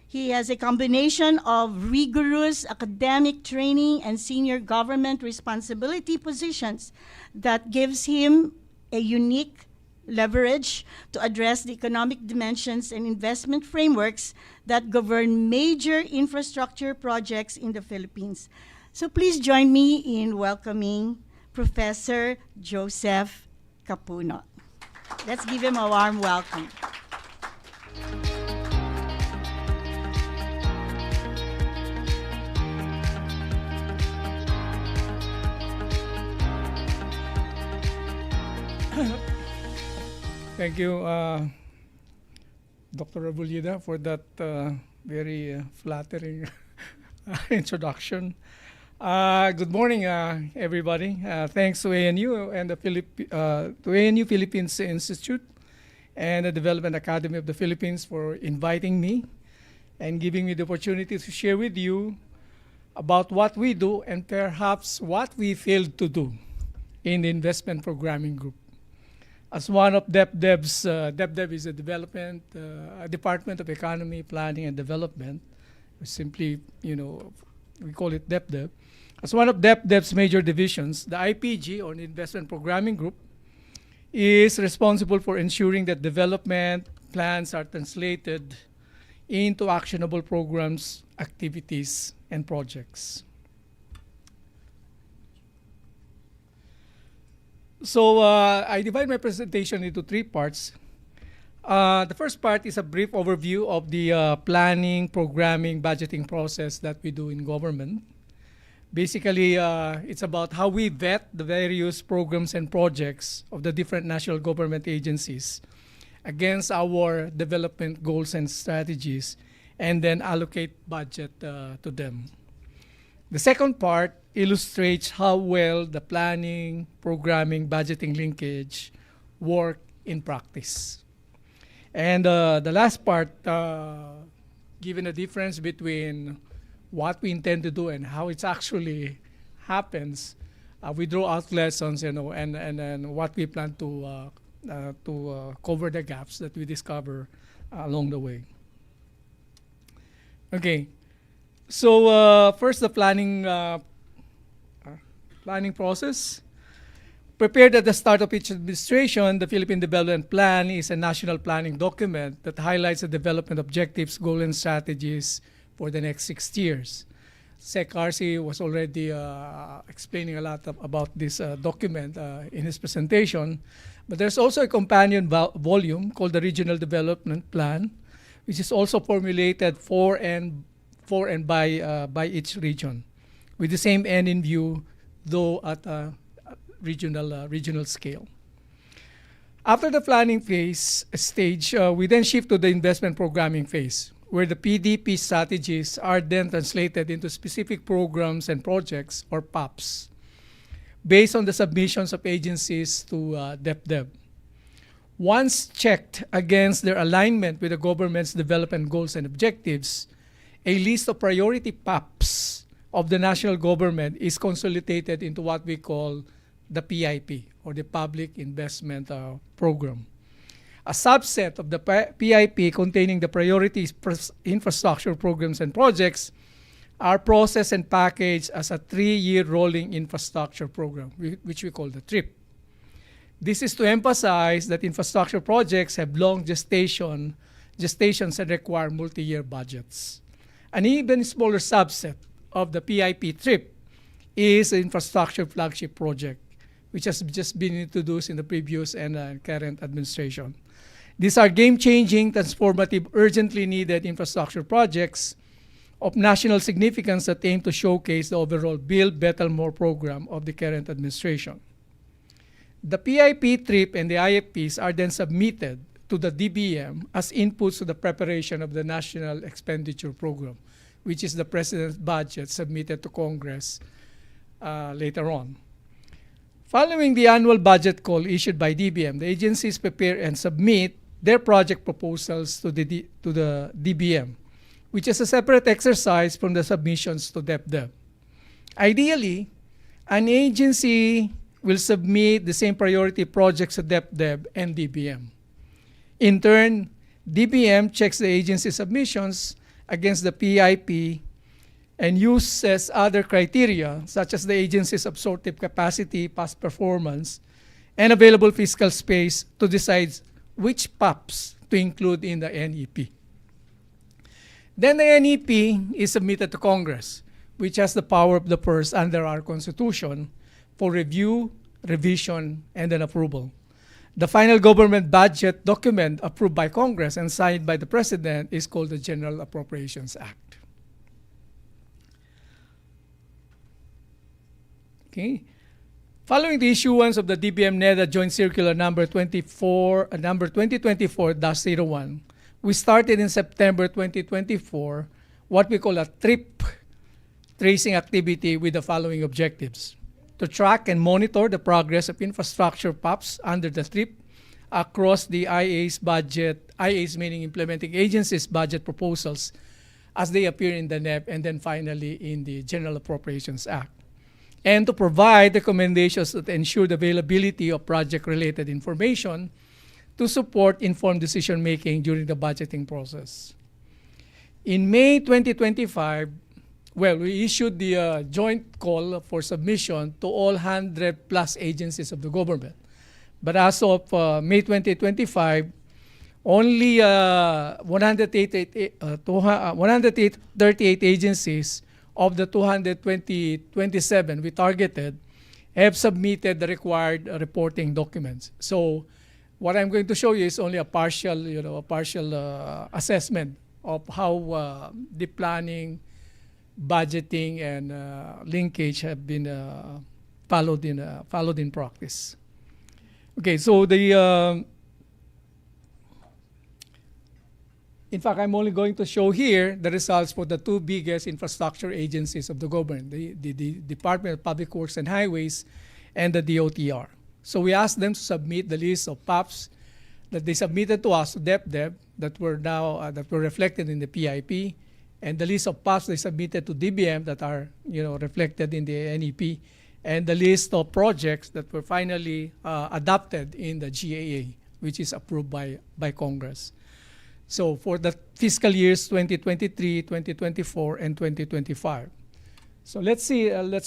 He has a combination of rigorous academic training and senior government responsibility positions that gives him a unique leverage to address the economic dimensions and investment frameworks that govern major infrastructure projects in the Philippines. So please join me in welcoming Professor Joseph Capuno. Let's give him a warm welcome. Thank you, Dr. Abulida, for that very flattering introduction. Good morning, everybody. Thanks to ANU and to ANU Philippines Institute and the Development Academy of the Philippines for inviting me and giving me the opportunity to share with you about what we do and perhaps what we failed to do in the investment programming group. As one of DepDev's, DepDev is a Department of Economy, Planning and Development. Simply, we call it DepDev. As one of DepDev's major divisions, the IPG, or the Investment Programming Group, is responsible for ensuring that development plans are translated into actionable programs, activities, and projects. So I divide my presentation into three parts. The first part is a brief overview of the planning, programming, budgeting process that we do in government. Basically, it's about how we vet the various programs and projects of the different national government agencies against our development goals and strategies, and then allocate budget to them. The second part illustrates how well the planning, programming, budgeting linkage work in practice. And the last part, given the difference between what we intend to do and how it actually happens, we draw out lessons, and what we plan to cover the gaps that we discover along the way. Okay, so first the planning process. Prepared at the start of each administration, the Philippine Development Plan is a national planning document that highlights the development objectives, goals, and strategies for the next 6 years. Sec RC was already explaining a lot about this document in his presentation, but there's also a companion volume called the Regional Development Plan, which is also formulated for and by each region, with the same end in view, though at a regional scale. After the planning phase stage, we then shift to the investment programming phase, where the PDP strategies are then translated into specific programs and projects, or PAPs, based on the submissions of agencies to DepDev. Once checked against their alignment with the government's development goals and objectives, a list of priority PAPs of the national government is consolidated into what we call the PIP, or the Public Investment Program. A subset of the PIP containing the priority infrastructure programs and projects are processed and packaged as a 3-year rolling infrastructure program, which we call the TRIP. This is to emphasize that infrastructure projects have long gestations and require multi-year budgets. An even smaller subset of the PIP TRIP is the infrastructure flagship project, which has just been introduced in the previous and current administration. These are game-changing, transformative, urgently needed infrastructure projects of national significance that aim to showcase the overall Build Better More program of the current administration. The PIP, TRIP, and the IFPs are then submitted to the DBM as inputs to the preparation of the National Expenditure Program, which is the President's budget submitted to Congress later on. Following the annual budget call issued by DBM, the agencies prepare and submit their project proposals to the DBM, which is a separate exercise from the submissions to DepDev. Ideally, an agency will submit the same priority projects to DepDev and DBM. In turn, DBM checks the agency submissions against the PIP and uses other criteria, such as the agency's absorptive capacity, past performance, and available fiscal space to decide which PAPs to include in the NEP. Then the NEP is submitted to Congress, which has the power of the purse under our Constitution for review, revision, and then approval. The final government budget document approved by Congress and signed by the President is called the General Appropriations Act. Okay. Following the issuance of the DBM NEDA Joint Circular number 2024-01, we started in September 2024 what we call a trip tracing activity with the following objectives: to track and monitor the progress of infrastructure POPs under the TRIP across the IA's budget, IA's meaning implementing agencies' budget proposals as they appear in the NEP and then finally in the General Appropriations Act, and to provide recommendations that ensure the availability of project-related information to support informed decision-making during the budgeting process. In May 2025, we issued the joint call for submission to all 100+ agencies of the government. But as of May 2025, only 138 agencies of the 227 we targeted have submitted the required reporting documents. So what I'm going to show you is only a partial, assessment of how the planning, budgeting, and linkage have been followed in practice. Okay, so in fact, I'm only going to show here the results for the two biggest infrastructure agencies of the government, the Department of Public Works and Highways and the DOTR. So we asked them to submit the list of POPs that they submitted to us, to DepDev, that were now that were reflected in the PIP, and the list of POPs they submitted to DBM that are reflected in the NEP, and the list of projects that were finally adopted in the GAA, which is approved by Congress. So for the fiscal years 2023, 2024, and 2025. So let's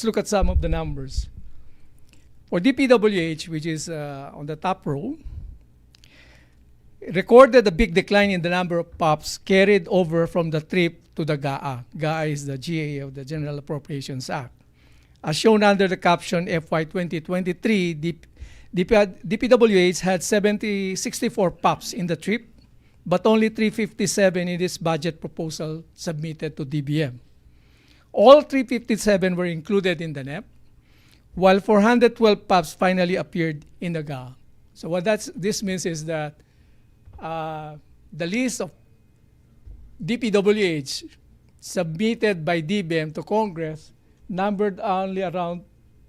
look at some of the numbers. For DPWH, which is on the top row, recorded a big decline in the number of POPs carried over from the TRIP to the GAA. GAA is the GAA of the General Appropriations Act. As shown under the caption FY 2023, DPWH had 64 POPs in the TRIP, but only 357 in its budget proposal submitted to DBM. All 357 were included in the NEP, while 412 POPs finally appeared in the GAA. So what this means is that the list of DPWH submitted by DBM to Congress numbered only around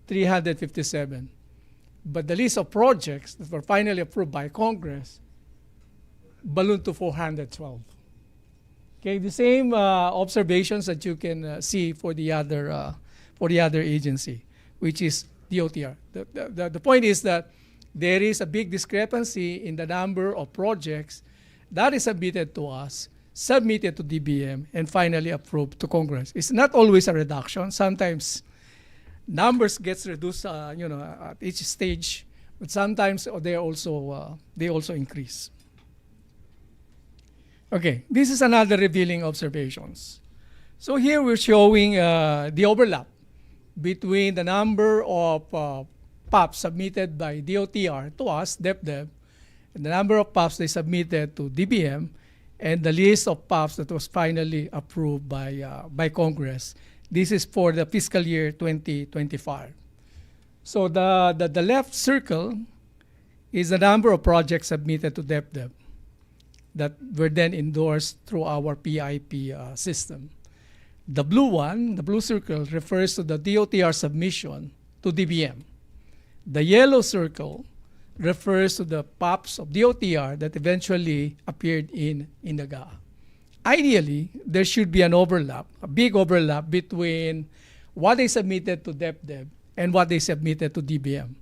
357. But the list of projects that were finally approved by Congress ballooned to 412. Okay, the same observations that you can see for the other agency, which is DOTR. The point is that there is a big discrepancy in the number of projects that is submitted to us, submitted to DBM, and finally approved to Congress. It's not always a reduction. Sometimes numbers gets reduced, at each stage, but sometimes they also increase. Okay, this is another revealing observations. So here we're showing the overlap between the number of POPs submitted by DOTR to us, DepDev, and the number of POPs they submitted to DBM, and the list of POPs that was finally approved by Congress. This is for the fiscal year 2025. So the left circle is the number of projects submitted to DepDev that were then endorsed through our PIP system. The blue one, the blue circle, refers to the DOTR submission to DBM. The yellow circle refers to the POPs of DOTR that eventually appeared in the GAA. Ideally, there should be an overlap, a big overlap between what they submitted to DepDev and what they submitted to DBM.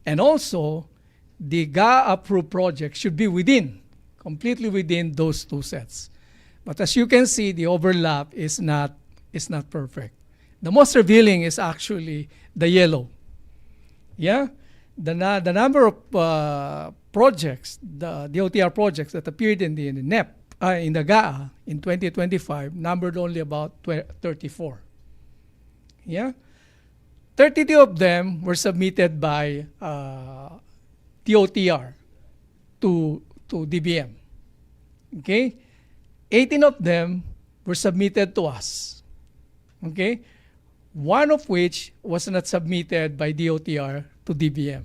And also, the GAA-approved project should be completely within those two sets. But as you can see, the overlap is not perfect. The most revealing is actually the yellow. Yeah? The number of projects, the OTR projects that appeared in the NEP, in the GAA in 2025, numbered only about 34. Yeah? 32 of them were submitted by DOTR to DBM. Okay? 18 of them were submitted to us. Okay? one of which was not submitted by DOTR to DBM.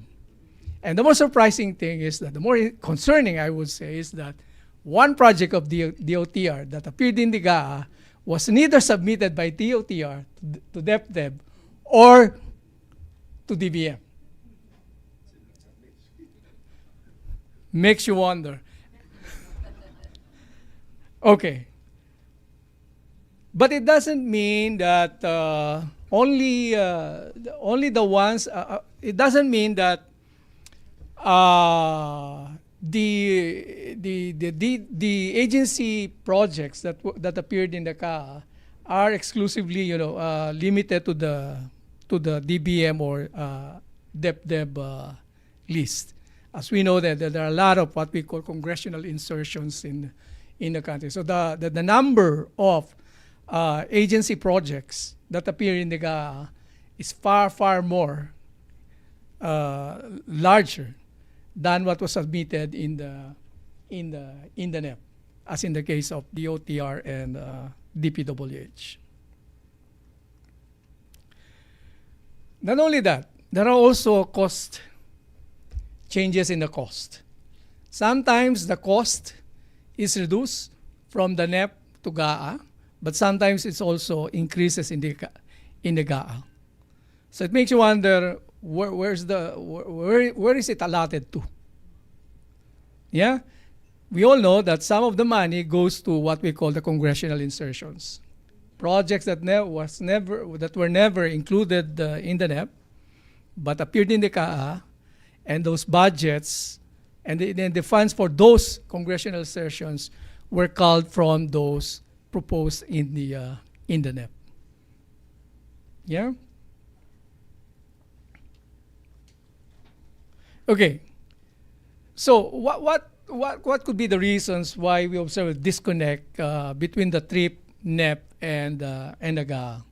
And the most surprising thing is that, the more concerning I would say, is that one project of DOTR that appeared in the GAA was neither submitted by DOTR to DepDeb or to DBM. Makes you wonder. Okay. But it doesn't mean that only the ones. It doesn't mean that the agency projects that appeared in the CAA are exclusively limited to the DBM or DepDeb list. As we know that there are a lot of what we call congressional insertions in the country. So the number of agency projects that appear in the GAA is far more larger than what was submitted in the NEP, as in the case of the OTR and DPWH. Not only that, there are also cost changes in the cost. Sometimes the cost is reduced from the NEP to GAA, but sometimes it's also increases in the GAA. So it makes you wonder, where is it allotted to? Yeah, we all know that some of the money goes to what we call the congressional insertions, projects that were never included in the NEP, but appeared in the GAA, and those budgets and the funds for those congressional insertions were culled from those proposed in the NEP. Yeah. Okay. So what could be the reasons why we observe a disconnect between the TRIP, NEP, and the GAA?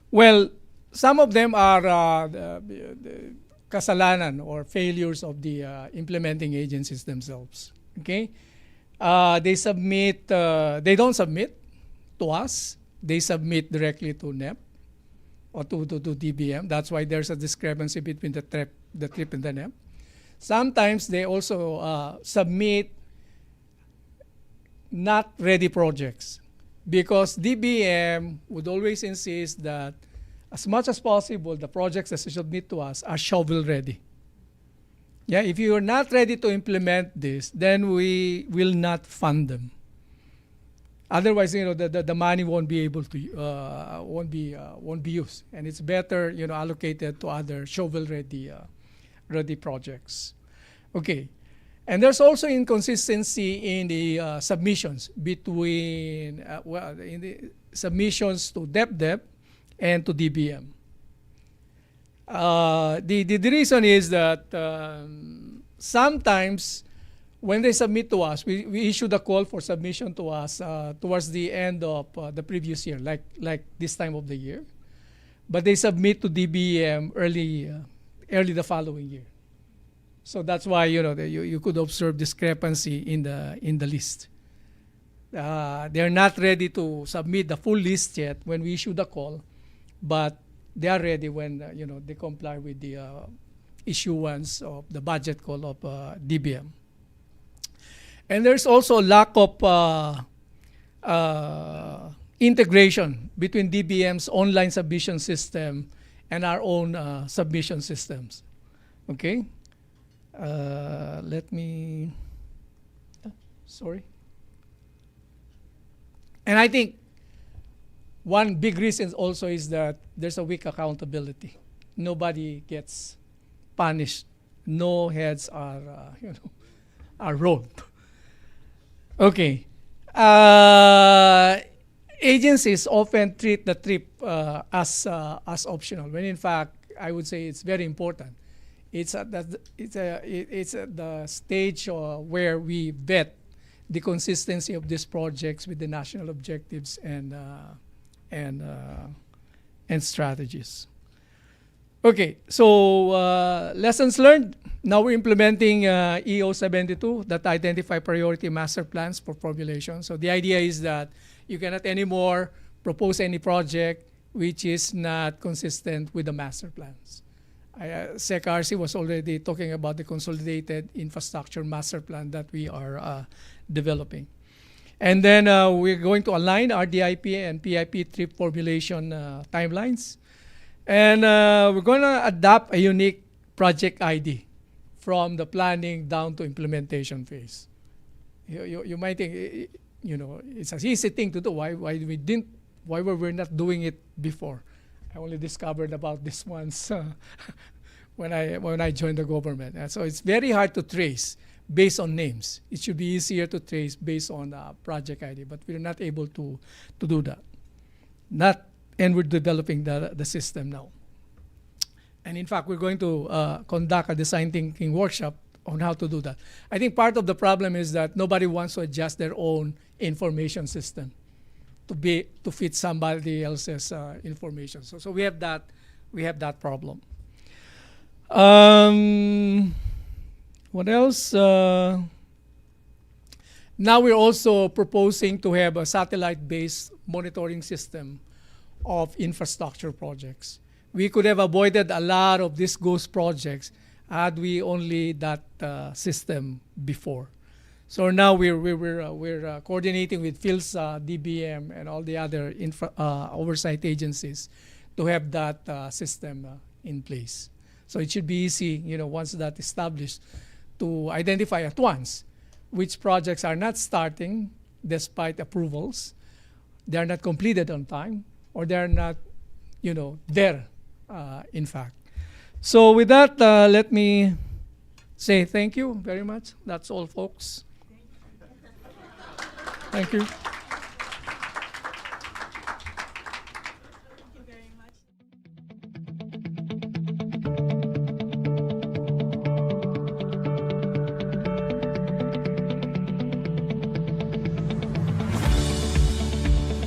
Well, some of them are the kasalanan or failures of the implementing agencies themselves. Okay. They don't submit to us. They submit directly to NEP or to DBM. That's why there's a discrepancy between the TRIP and the NEP. Sometimes they also submit not ready projects, because DBM would always insist that as much as possible, the projects that you submit to us are shovel ready. Yeah, if you are not ready to implement this, then we will not fund them. Otherwise, the money won't be able to won't be used, and it's better allocated to other shovel ready projects. Okay, and there's also inconsistency in the submissions between in the submissions to DepDeb and to DBM. The reason is that sometimes when they submit to us, we issue the call for submission to us towards the end of the previous year, like this time of the year. But they submit to DBM early the following year. So that's why you could observe discrepancy in the list. They're not ready to submit the full list yet when we issue the call, but they are ready when they comply with the issuance of the budget call of DBM. And there's also a lack of integration between DBM's online submission system and our own submission systems. Okay? Let me... sorry. And I think one big reason also is that there's a weak accountability. Nobody gets punished. No heads are rolled. Okay. Agencies often treat the TRIP as optional, when in fact I would say it's very important. It's at the stage where we vet the consistency of these projects with the national objectives and strategies. Okay, so lessons learned. Now we're implementing EO 72 that identify priority master plans for formulation. So the idea is that you cannot anymore propose any project which is not consistent with the master plans. SEC-RC was already talking about the consolidated infrastructure master plan that we are developing. And then we're going to align our DIP and PIP trip formulation timelines. And we're going to adopt a unique project ID from the planning down to implementation phase. You might think, it's an easy thing to do. Why were we not doing it before? I only discovered about this once when I joined the government. And so it's very hard to trace based on names. It should be easier to trace based on project ID, but we're not able to do that. And we're developing the system now. And in fact, we're going to conduct a design thinking workshop on how to do that. I think part of the problem is that nobody wants to adjust their own information system to fit somebody else's information. So we have that problem. What else? Now we're also proposing to have a satellite-based monitoring system of infrastructure projects. We could have avoided a lot of these ghost projects had we only that system before. So now we're coordinating with PhilSA, DBM, and all the other oversight agencies to have that system in place. So it should be easy, once that's established, to identify at once which projects are not starting despite approvals, they are not completed on time, or they are not, there, in fact. So with that, let me say thank you very much. That's all, folks. Thank you.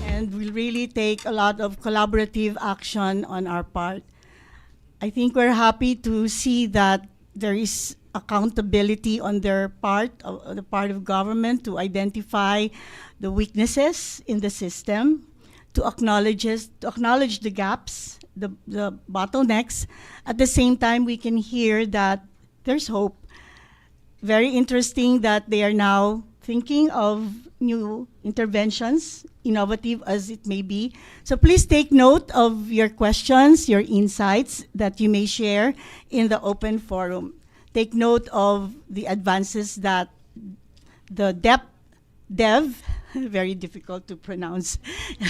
And we'll really take a lot of collaborative action on our part. I think we're happy to see that there is accountability on their part, the part of government, to identify the weaknesses in the system, to acknowledge the gaps, the bottlenecks. At the same time, we can hear that there's hope. Very interesting that they are now thinking of new interventions, innovative as it may be. So please take note of your questions, your insights that you may share in the open forum. Take note of the advances that the DEV, very difficult to pronounce,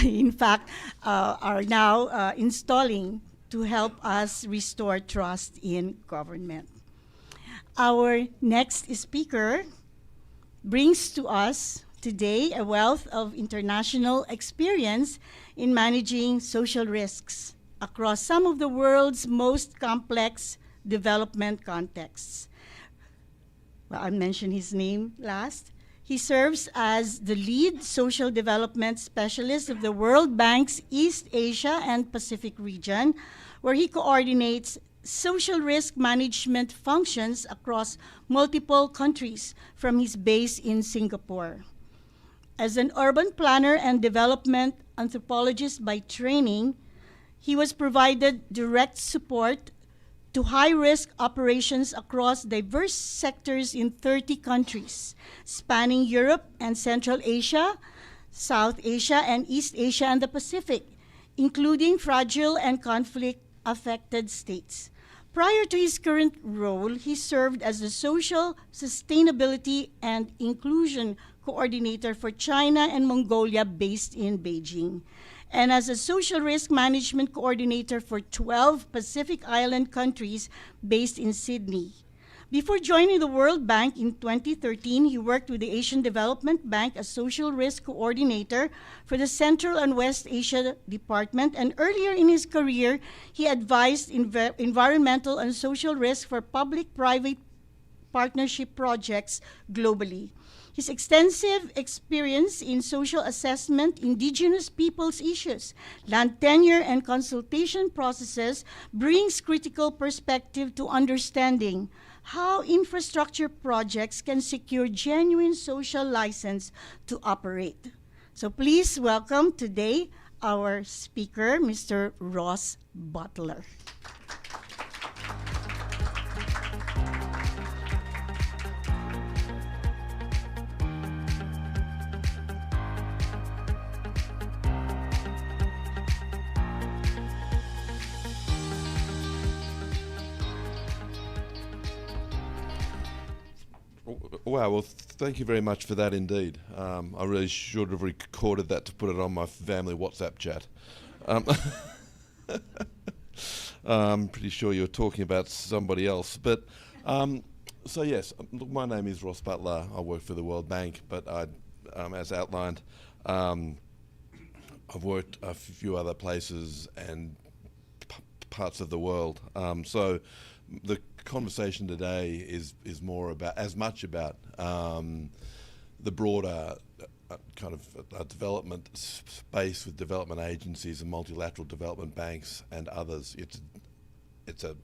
in fact, are now installing to help us restore trust in government. Our next speaker brings to us today a wealth of international experience in managing social risks across some of the world's most complex development contexts. Well, I'll mention his name last. He serves as the lead social development specialist of the World Bank's East Asia and Pacific region, where he coordinates social risk management functions across multiple countries from his base in Singapore. As an urban planner and development anthropologist by training, he was provided direct support to high-risk operations across diverse sectors in 30 countries, spanning Europe and Central Asia, South Asia, and East Asia and the Pacific, including fragile and conflict-affected states. Prior to his current role, he served as the Social Sustainability and Inclusion Coordinator for China and Mongolia based in Beijing, and as a Social Risk Management Coordinator for 12 Pacific Island countries based in Sydney. Before joining the World Bank in 2013, he worked with the Asian Development Bank as Social Risk Coordinator for the Central and West Asia Department, and earlier in his career, he advised environmental and social risk for public-private partnership projects globally. His extensive experience in social assessment, indigenous peoples' issues, land tenure, and consultation processes brings critical perspective to understanding how infrastructure projects can secure genuine social license to operate. So please welcome today our speaker, Mr. Ross Butler. Wow, well, thank you very much for that indeed. I really should have recorded that to put it on my family WhatsApp chat. I'm pretty sure you're talking about somebody else. But so yes, look, my name is Ross Butler. I work for the World Bank, but as outlined, I've worked a few other places and parts of the world. So the conversation today is more about, as much about the broader kind of development space with development agencies and multilateral development banks and others. It's a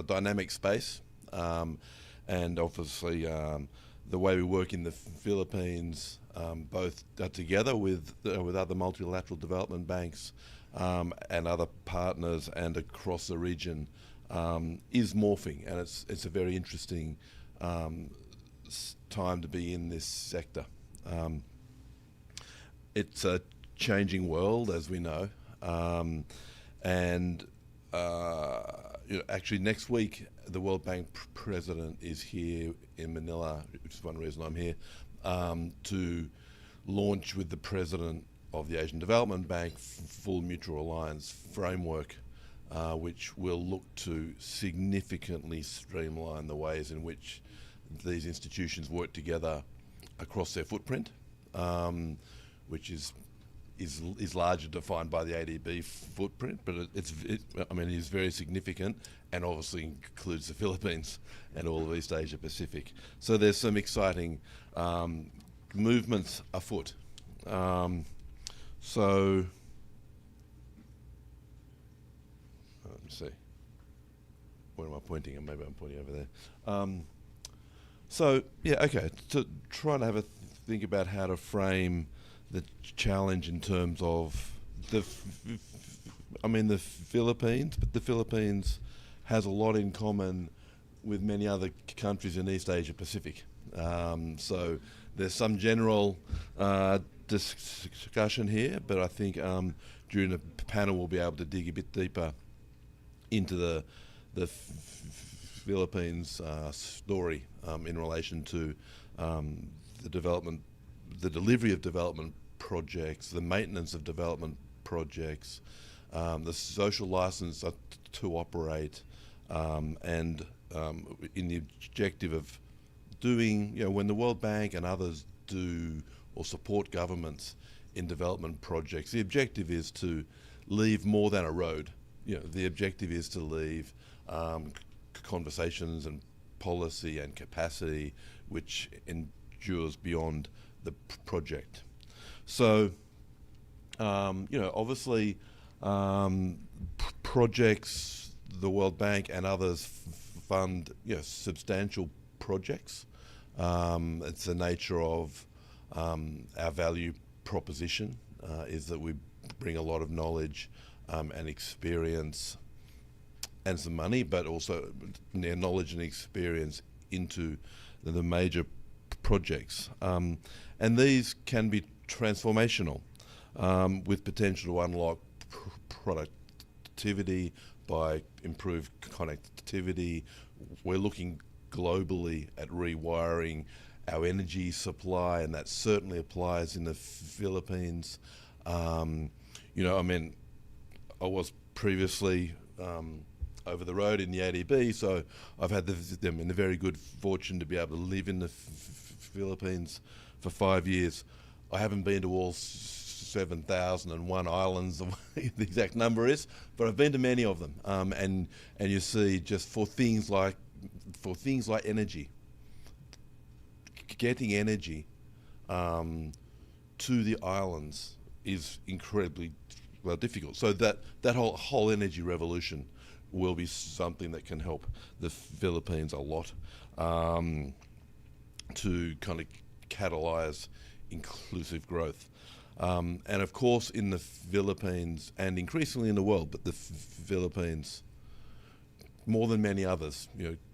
dynamic space, and obviously the way we work in the Philippines, both together with other multilateral development banks and other partners and across the region, is morphing, and it's a very interesting time to be in this sector. It's a changing world, as we know, and actually next week the World Bank president is here in Manila, which is one reason I'm here, to launch with the president of the Asian Development Bank full mutual alliance framework, which will look to significantly streamline the ways in which these institutions work together across their footprint, which is largely defined by the ADB footprint, but it is very significant and obviously includes the Philippines and all of East Asia Pacific. So there's some exciting movements afoot. So let me see. Where am I pointing? And maybe I'm pointing over there. So yeah, okay. To try and have a think about how to frame the challenge in terms of the Philippines, but the Philippines has a lot in common with many other countries in East Asia Pacific. So there's some general discussion here, but I think during the panel we'll be able to dig a bit deeper into the Philippines story in relation to the delivery of development projects, the maintenance of development projects, the social license to operate, and in the objective of doing, when the World Bank and others do or support governments in development projects, the objective is to leave more than a road. The objective is to leave conversations and policy and capacity which endures beyond the project. So, obviously, projects, the World Bank and others fund, substantial projects. It's the nature of our value proposition is that we bring a lot of knowledge and experience and some money, but also knowledge and experience into the major projects. And these can be transformational with potential to unlock productivity by improved connectivity. We're looking globally at rewiring our energy supply, and that certainly applies in the Philippines. I was previously over the road in the ADB, so I've had the very good fortune to be able to live in the Philippines for 5 years. I haven't been to all 7,001 islands, the exact number is, but I've been to many of them. And you see, just for things like energy, getting energy to the islands is incredibly difficult. So that whole energy revolution will be something that can help the Philippines a lot to kind of catalyze inclusive growth. And of course, in the Philippines, and increasingly in the world, but the Philippines, more than many others,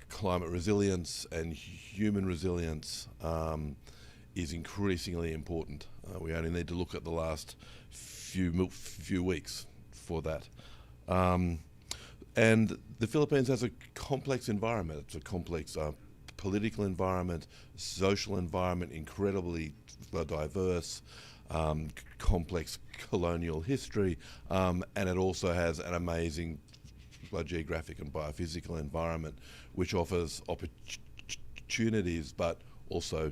climate resilience and human resilience is increasingly important. We only need to look at the last few weeks for that. And the Philippines has a complex environment. It's a complex political environment, social environment, incredibly diverse, complex colonial history, and it also has an amazing geographic and biophysical environment which offers opportunities but also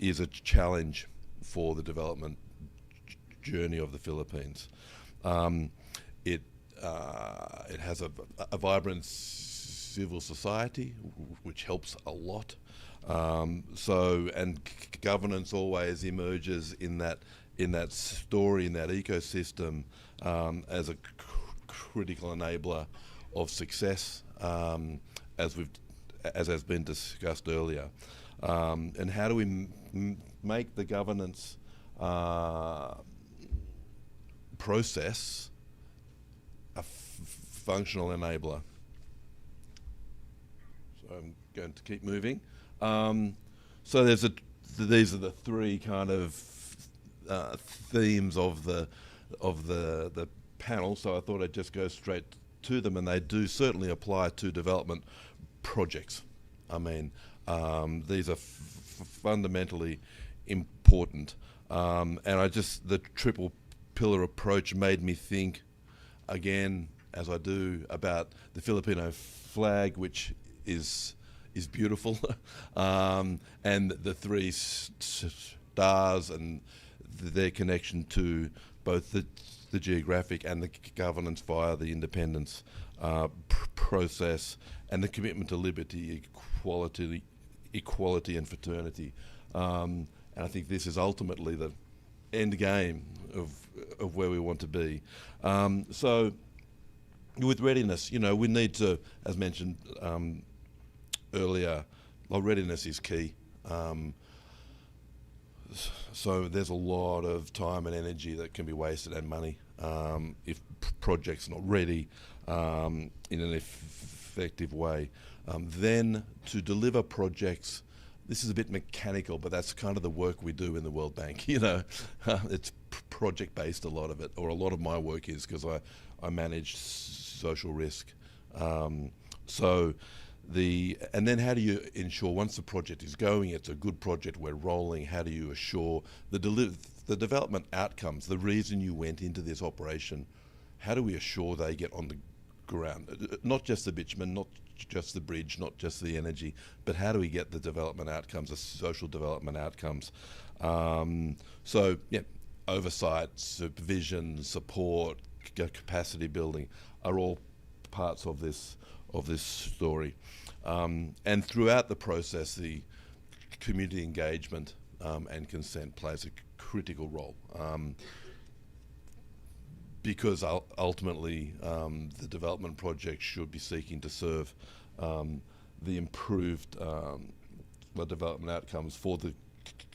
is a challenge for the development journey of the Philippines. It has a vibrant civil society which helps a lot. And governance always emerges in that story, in that ecosystem, as a critical enabler of success, as has been discussed earlier. And how do we make the governance process a functional enabler? So I'm going to keep moving. So these are the three kind of themes of the panel. So I thought I'd just go straight to them, and they do certainly apply to development projects. I mean, these are fundamentally important, and the triple pillar approach made me think again, as I do, about the Filipino flag, which is beautiful, and the three stars and their connection to both the geographic and the governance via the independence process, and the commitment to liberty, equality and fraternity. And I think this is ultimately the end game of where we want to be. So with readiness, we need to, as mentioned earlier, readiness is key. So there's a lot of time and energy that can be wasted, and money, if projects not ready in an effective way. Then to deliver projects, this is a bit mechanical, but that's kind of the work we do in the World Bank. It's project-based, a lot of it, or a lot of my work is, because I manage social risk. And then how do you ensure once the project is going, it's a good project, we're rolling, how do you assure the development outcomes, the reason you went into this operation, how do we assure they get on the ground? Not just the bitumen, not just the bridge, not just the energy, but how do we get the development outcomes, the social development outcomes? Oversight, supervision, support, capacity building are all parts of this story. And throughout the process, the community engagement and consent plays a critical role, because ultimately the development project should be seeking to serve the improved development outcomes for the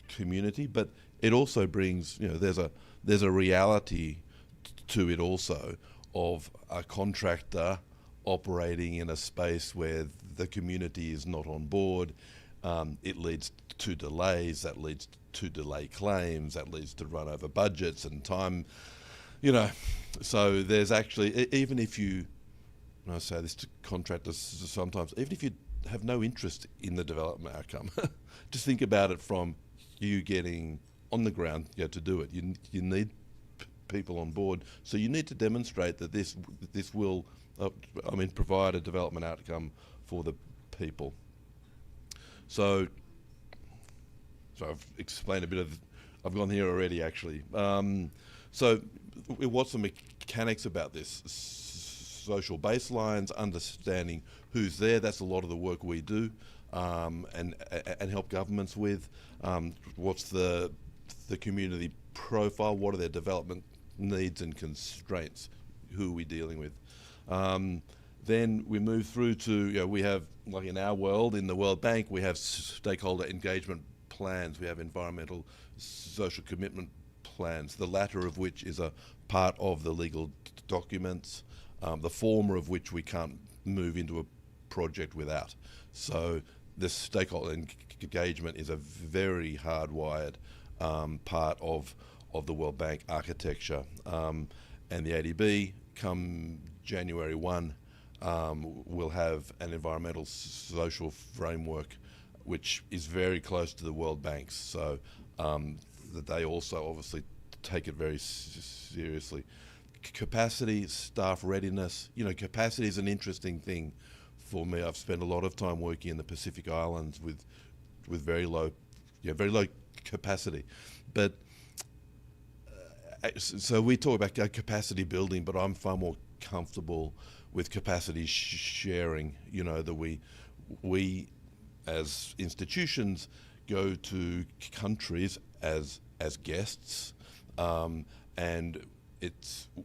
community, but it also brings, there's a reality to it also of a contractor operating in a space where the community is not on board. It leads to delays, that leads to delay claims, that leads to run over budgets and time, so there's actually, even if you, and I say this to contractors sometimes, even if you have no interest in the development outcome, just think about it from you getting on the ground to do it. You need people on board, so you need to demonstrate that this will provide a development outcome for the people. So I've explained a bit of, I've gone here already actually. So what's the mechanics about this? Social baselines, understanding who's there, that's a lot of the work we do, and help governments with. What's the community profile, what are their development needs and constraints, who are we dealing with? Then we move through to, we have, like in our world, in the World Bank, we have stakeholder engagement plans. We have environmental social commitment plans, the latter of which is a part of the legal documents, the former of which we can't move into a project without. So the stakeholder engagement is a very hardwired part of the World Bank architecture. And the ADB, come January 1, will have an environmental social framework which is very close to the World Bank's. So that they also obviously take it very seriously. Capacity, staff readiness. You know, capacity is an interesting thing for me. I've spent a lot of time working in the Pacific Islands with very low capacity. But so we talk about capacity building, but I'm far more comfortable with capacity sharing. You know, that we as institutions go to countries as guests, and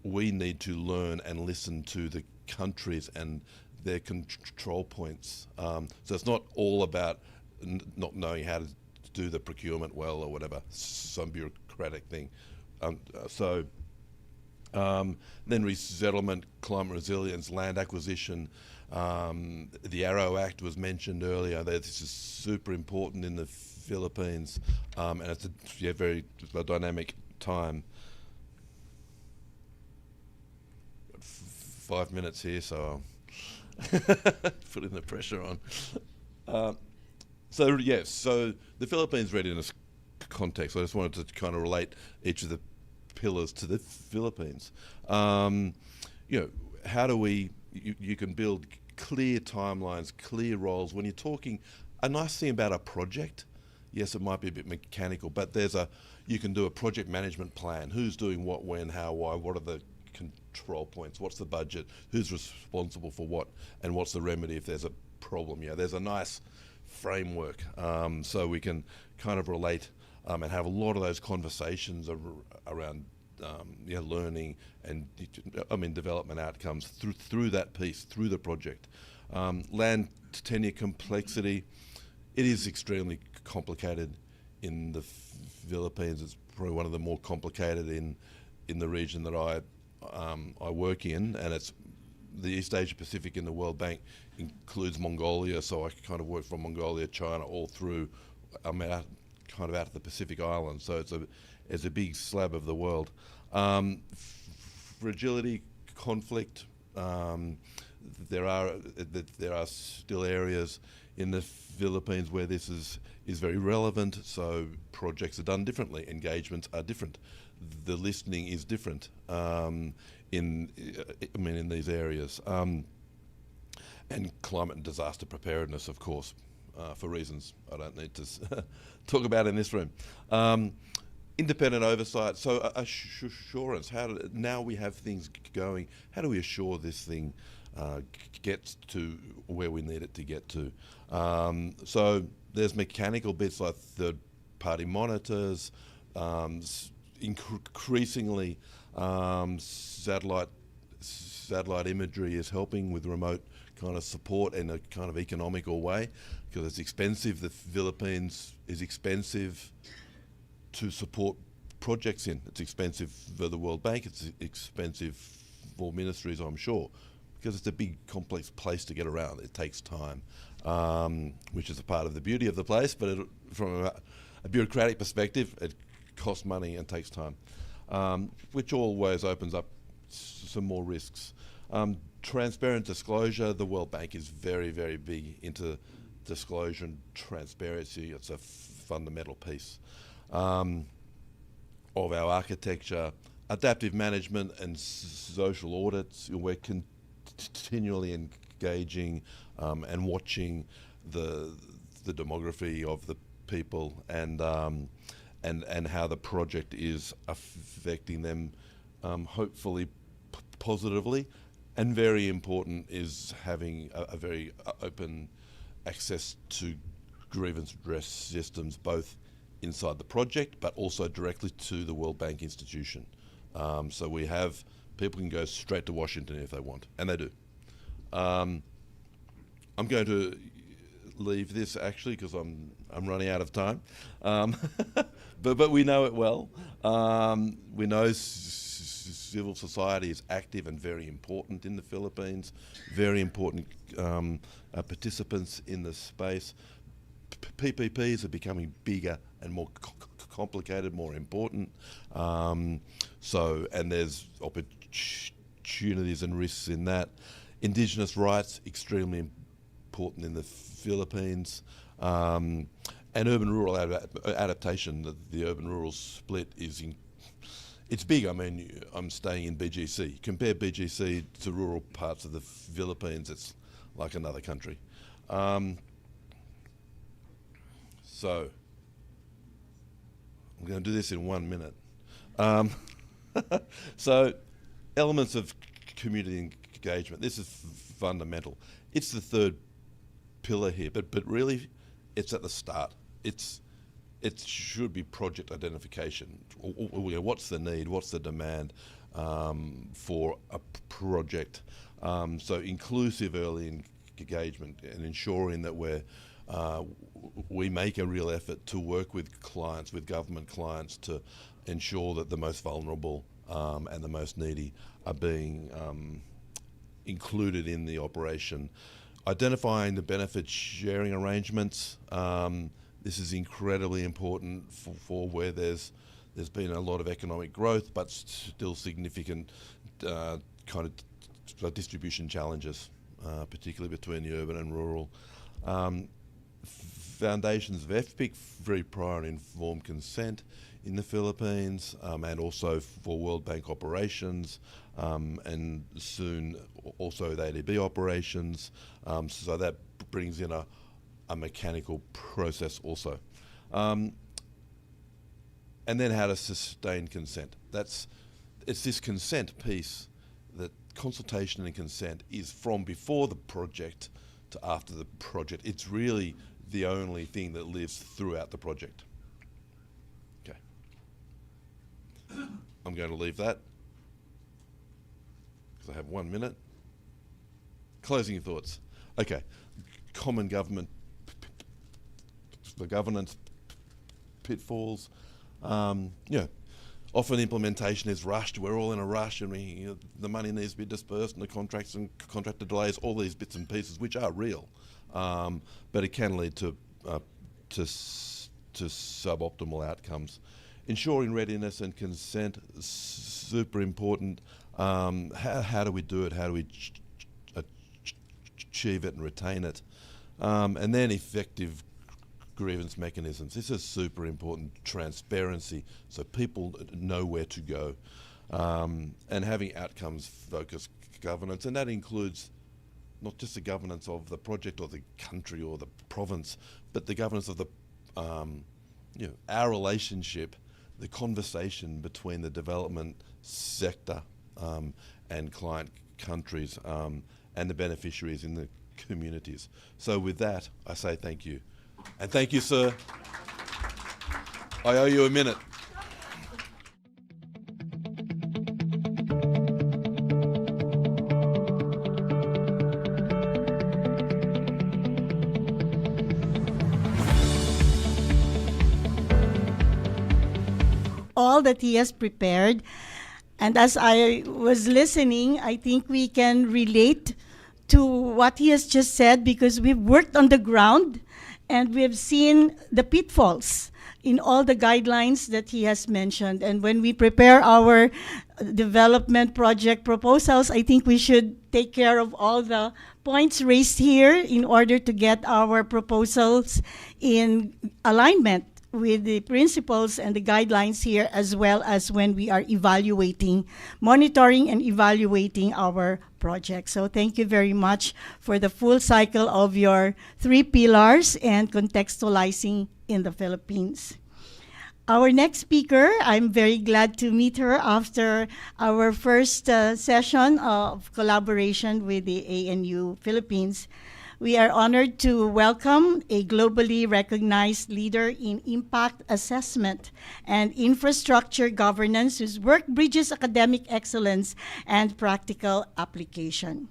we need to learn and listen to the countries and their control points. So it's not all about not knowing how to do the procurement well or whatever, some bureaucratic thing. Then resettlement, climate resilience, land acquisition. The Arrow Act was mentioned earlier. This is super important in the Philippines, and it's a very dynamic time. 5 minutes here, so I'll putting the pressure on. So the Philippines readiness context. I just wanted to kind of relate each of the pillars to the Philippines. You know, how do you can build clear timelines, clear roles. When you're talking, a nice thing about a project, yes, it might be a bit mechanical, but you can do a project management plan. Who's doing what, when, how, why, what are the control points, what's the budget, who's responsible for what, and what's the remedy if there's a problem. Yeah, there's a nice framework, so we can kind of relate and have a lot of those conversations around learning and development outcomes through that piece, through the project. Land tenure complexity, it is extremely complicated in the Philippines. It's probably one of the more complicated in the region that I work in, and it's the East Asia Pacific in the World Bank includes Mongolia, so I kind of work from Mongolia, China, all through. I'm out of the Pacific Islands, so it's a big slab of the world. Fragility, conflict. There are still areas in the Philippines where this is very relevant. So projects are done differently, engagements are different, the listening is different in these areas, and climate and disaster preparedness, of course, for reasons I don't need to talk about in this room. Independent oversight, so assurance. Now we have things going, how do we assure this thing gets to where we need it to get to? So there's mechanical bits like third-party monitors, increasingly satellite imagery is helping with remote kind of support in a kind of economical way, because it's expensive. The Philippines is expensive to support projects in. It's expensive for the World Bank, it's expensive for ministries, I'm sure, because it's a big, complex place to get around. It takes time, which is a part of the beauty of the place, but from a bureaucratic perspective, it costs money and takes time, which always opens up some more risks. Transparent disclosure, the World Bank is very, very big into disclosure and transparency. It's a fundamental piece of our architecture. Adaptive management and social audits, we're continually engaging and watching the demography of the people and how the project is affecting them, hopefully positively. And very important is having a very open access to grievance redress systems, both inside the project but also directly to the World Bank institution. So people can go straight to Washington if they want, and they do. I'm going to leave this actually because I'm running out of time, but we know it well. We know civil society is active and very important in the Philippines, very important participants in the space. PPPs are becoming bigger and more complicated, more important. And there's opportunities and risks in that. Indigenous rights, extremely important in the Philippines. And urban-rural adaptation, the urban-rural split is it's big. I mean, I'm staying in BGC. Compare BGC to rural parts of the Philippines, it's like another country. So, I'm going to do this in 1 minute. So, elements of community engagement. This is fundamental. It's the third pillar here, but really, it's at the start. It should be project identification. What's the need? What's the demand for a project? So inclusive early engagement and ensuring that we make a real effort to work with clients, with government clients, to ensure that the most vulnerable and the most needy are being included in the operation. Identifying the benefit sharing arrangements. This is incredibly important for where there's been a lot of economic growth, but still significant kind of distribution challenges, particularly between the urban and rural. Foundations of FPIC, very prior and informed consent in the Philippines, and also for World Bank operations, and soon also the ADB operations. So that brings in a mechanical process also. And then how to sustain consent. It's this consent piece, that consultation and consent is from before the project to after the project. It's really the only thing that lives throughout the project. Okay. I'm going to leave that because I have 1 minute. Closing thoughts. Okay. Common government, the governance pitfalls. Often implementation is rushed. We're all in a rush, and the money needs to be dispersed, and the contracts and contractor delays, all these bits and pieces, which are real, but it can lead to suboptimal outcomes. Ensuring readiness and consent, super important. How do we do it? How do we achieve it and retain it? And then effective grievance mechanisms. This is super important. Transparency, so people know where to go, and having outcomes-focused governance, and that includes not just the governance of the project or the country or the province, but the governance of the our relationship, the conversation between the development sector and client countries and the beneficiaries in the communities. So with that, I say thank you. And thank you, sir. I owe you a minute. All that he has prepared. And as I was listening, I think we can relate to what he has just said, because we've worked on the ground and we've seen the pitfalls in all the guidelines that he has mentioned. And when we prepare our development project proposals, I think we should take care of all the points raised here in order to get our proposals in alignment with the principles and the guidelines here, as well as when we are monitoring and evaluating our project. So thank you very much for the full cycle of your 3 pillars and contextualizing in the Philippines. Our next speaker, I'm very glad to meet her after our first session of collaboration with the ANU Philippines. We are honored to welcome a globally recognized leader in impact assessment and infrastructure governance whose work bridges academic excellence and practical application.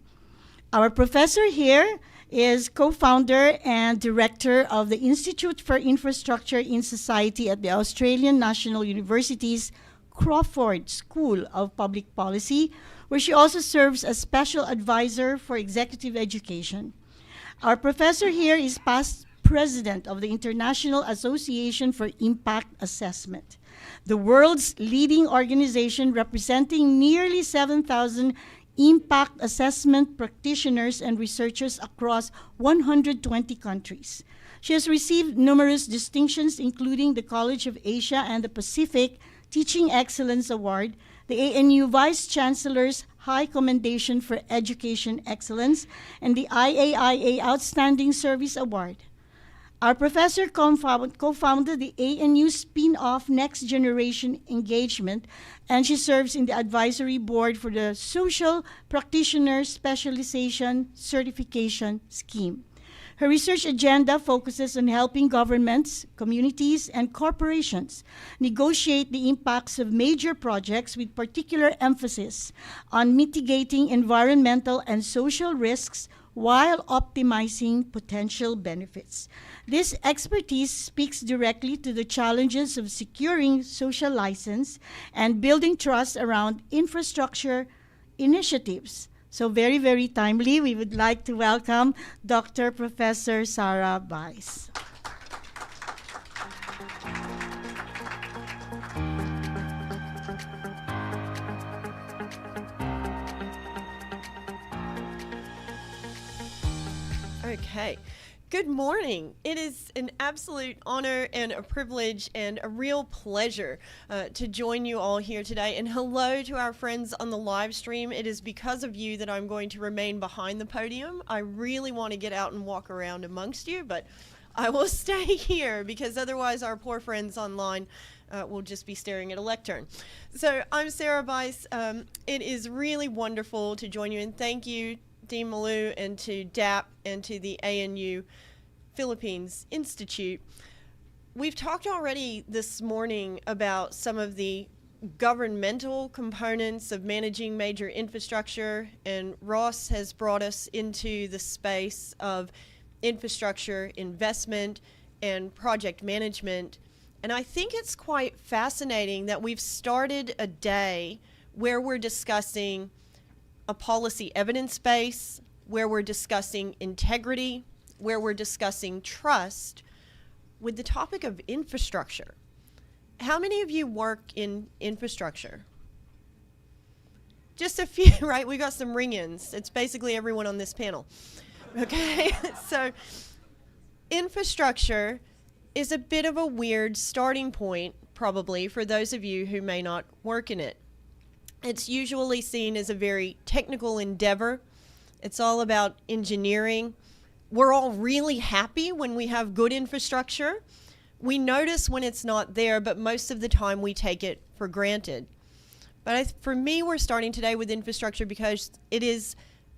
Our professor here is co-founder and director of the Institute for Infrastructure in Society at the Australian National University's Crawford School of Public Policy, where she also serves as special advisor for executive education. Our professor here is past president of the International Association for Impact Assessment, the world's leading organization representing nearly 7,000 impact assessment practitioners and researchers across 120 countries. She has received numerous distinctions, including the College of Asia and the Pacific Teaching Excellence Award, the ANU Vice Chancellor's High Commendation for Education Excellence, and the IAIA Outstanding Service Award. Our professor co-founded the ANU spin-off Next Generation Engagement, and she serves in the advisory board for the Social Practitioner Specialization Certification Scheme. Her research agenda focuses on helping governments, communities, and corporations negotiate the impacts of major projects with particular emphasis on mitigating environmental and social risks while optimizing potential benefits. This expertise speaks directly to the challenges of securing social license and building trust around infrastructure initiatives. So very, very timely, we would like to welcome Dr. Professor Sarah Weiss. Okay. Good morning. It is an absolute honor and a privilege and a real pleasure to join you all here today. And hello to our friends on the live stream. It is because of you that I'm going to remain behind the podium. I really want to get out and walk around amongst you, but I will stay here because otherwise our poor friends online will just be staring at a lectern. So I'm Sarah Weiss. It is really wonderful to join you, and thank you, Dean Malou, and to DAP and to the ANU Philippines Institute. We've talked already this morning about some of the governmental components of managing major infrastructure, and Ross has brought us into the space of infrastructure investment and project management. And I think it's quite fascinating that we've started a day where we're discussing a policy evidence base, where we're discussing integrity, where we're discussing trust, with the topic of infrastructure. How many of you work in infrastructure? Just a few, right? We got some ring-ins. It's basically everyone on this panel. Okay, so infrastructure is a bit of a weird starting point, probably, for those of you who may not work in it. It's usually seen as a very technical endeavor. It's all about engineering. We're all really happy when we have good infrastructure. We notice when it's not there, but most of the time we take it for granted. But for me, we're starting today with infrastructure because it is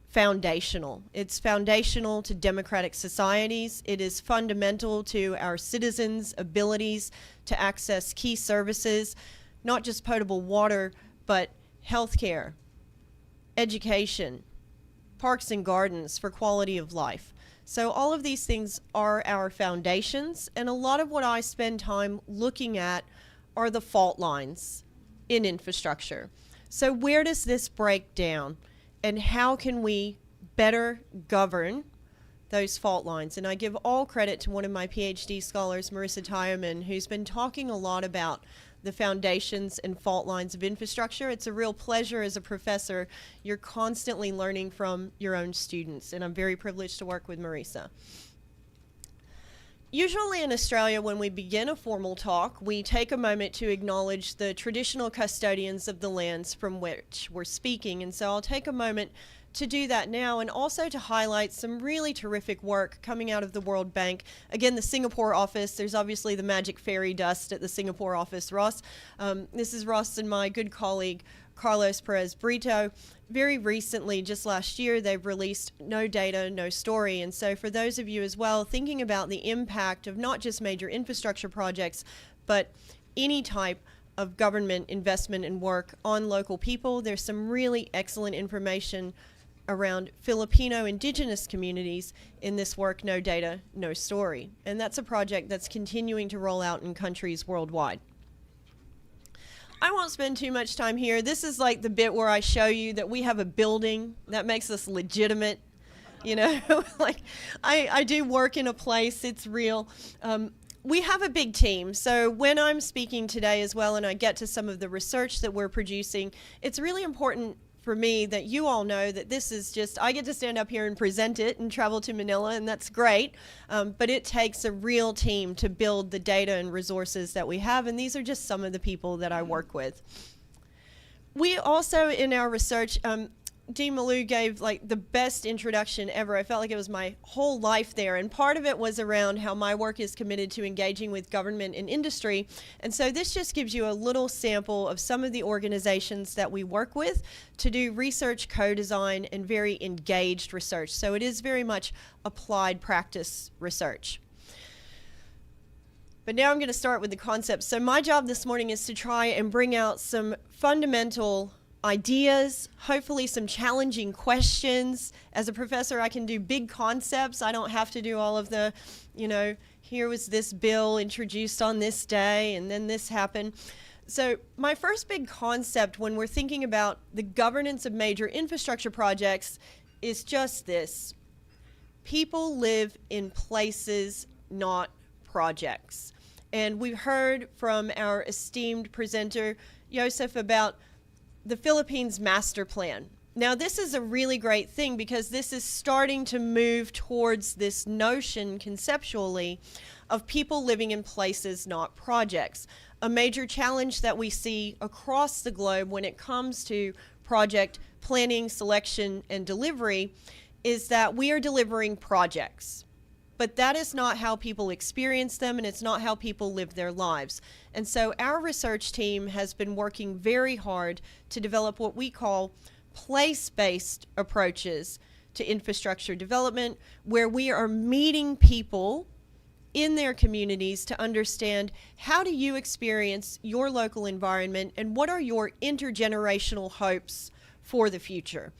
foundational. It's foundational to democratic societies. It is fundamental to our citizens' abilities to access key services, not just potable water, but healthcare, education, parks and gardens for quality of life. So all of these things are our foundations, and a lot of what I spend time looking at are the fault lines in infrastructure. So where does this break down, and how can we better govern those fault lines? And I give all credit to one of my PhD scholars, Marissa Tyerman, who's been talking a lot about the foundations and fault lines of infrastructure. It's a real pleasure as a professor. You're constantly learning from your own students, and I'm very privileged to work with Marissa. Usually in Australia, when we begin a formal talk, we take a moment to acknowledge the traditional custodians of the lands from which we're speaking. And so I'll take a moment to do that now, and also to highlight some really terrific work coming out of the World Bank. Again, the Singapore office, there's obviously the magic fairy dust at the Singapore office, Ross. This is Ross and my good colleague, Carlos Perez Brito. Very recently, just last year, they've released No Data, No Story. And so for those of you as well, thinking about the impact of not just major infrastructure projects, but any type of government investment and work on local people, there's some really excellent information around Filipino indigenous communities in this work, No Data, No Story. And that's a project that's continuing to roll out in countries worldwide. I won't spend too much time here. This is like the bit where I show you that we have a building that makes us legitimate. You know, like I do work in a place, it's real. We have a big team. So when I'm speaking today as well, and I get to some of the research that we're producing, it's really important for me that you all know that this is just, I get to stand up here and present it and travel to Manila, and that's great. But it takes a real team to build the data and resources that we have, and these are just some of the people that I work with. We also, in our research, Dean Malou gave like the best introduction ever. I felt like it was my whole life there, and part of it was around how my work is committed to engaging with government and industry. And so this just gives you a little sample of some of the organizations that we work with to do research, co-design, and very engaged research. So it is very much applied practice research. But now I'm going to start with the concepts. So my job this morning is to try and bring out some fundamental ideas, hopefully some challenging questions. As a professor, I can do big concepts. I don't have to do all of the, you know, here was this bill introduced on this day and then this happened. So my first big concept when we're thinking about the governance of major infrastructure projects is just this. People live in places, not projects. And we've heard from our esteemed presenter, Joseph, about the Philippines Master Plan. Now, this is a really great thing because this is starting to move towards this notion conceptually of people living in places, not projects. A major challenge that we see across the globe when it comes to project planning, selection, and delivery is that we are delivering projects. But that is not how people experience them, and it's not how people live their lives. And so our research team has been working very hard to develop what we call place-based approaches to infrastructure development, where we are meeting people in their communities to understand how do you experience your local environment and what are your intergenerational hopes for the future.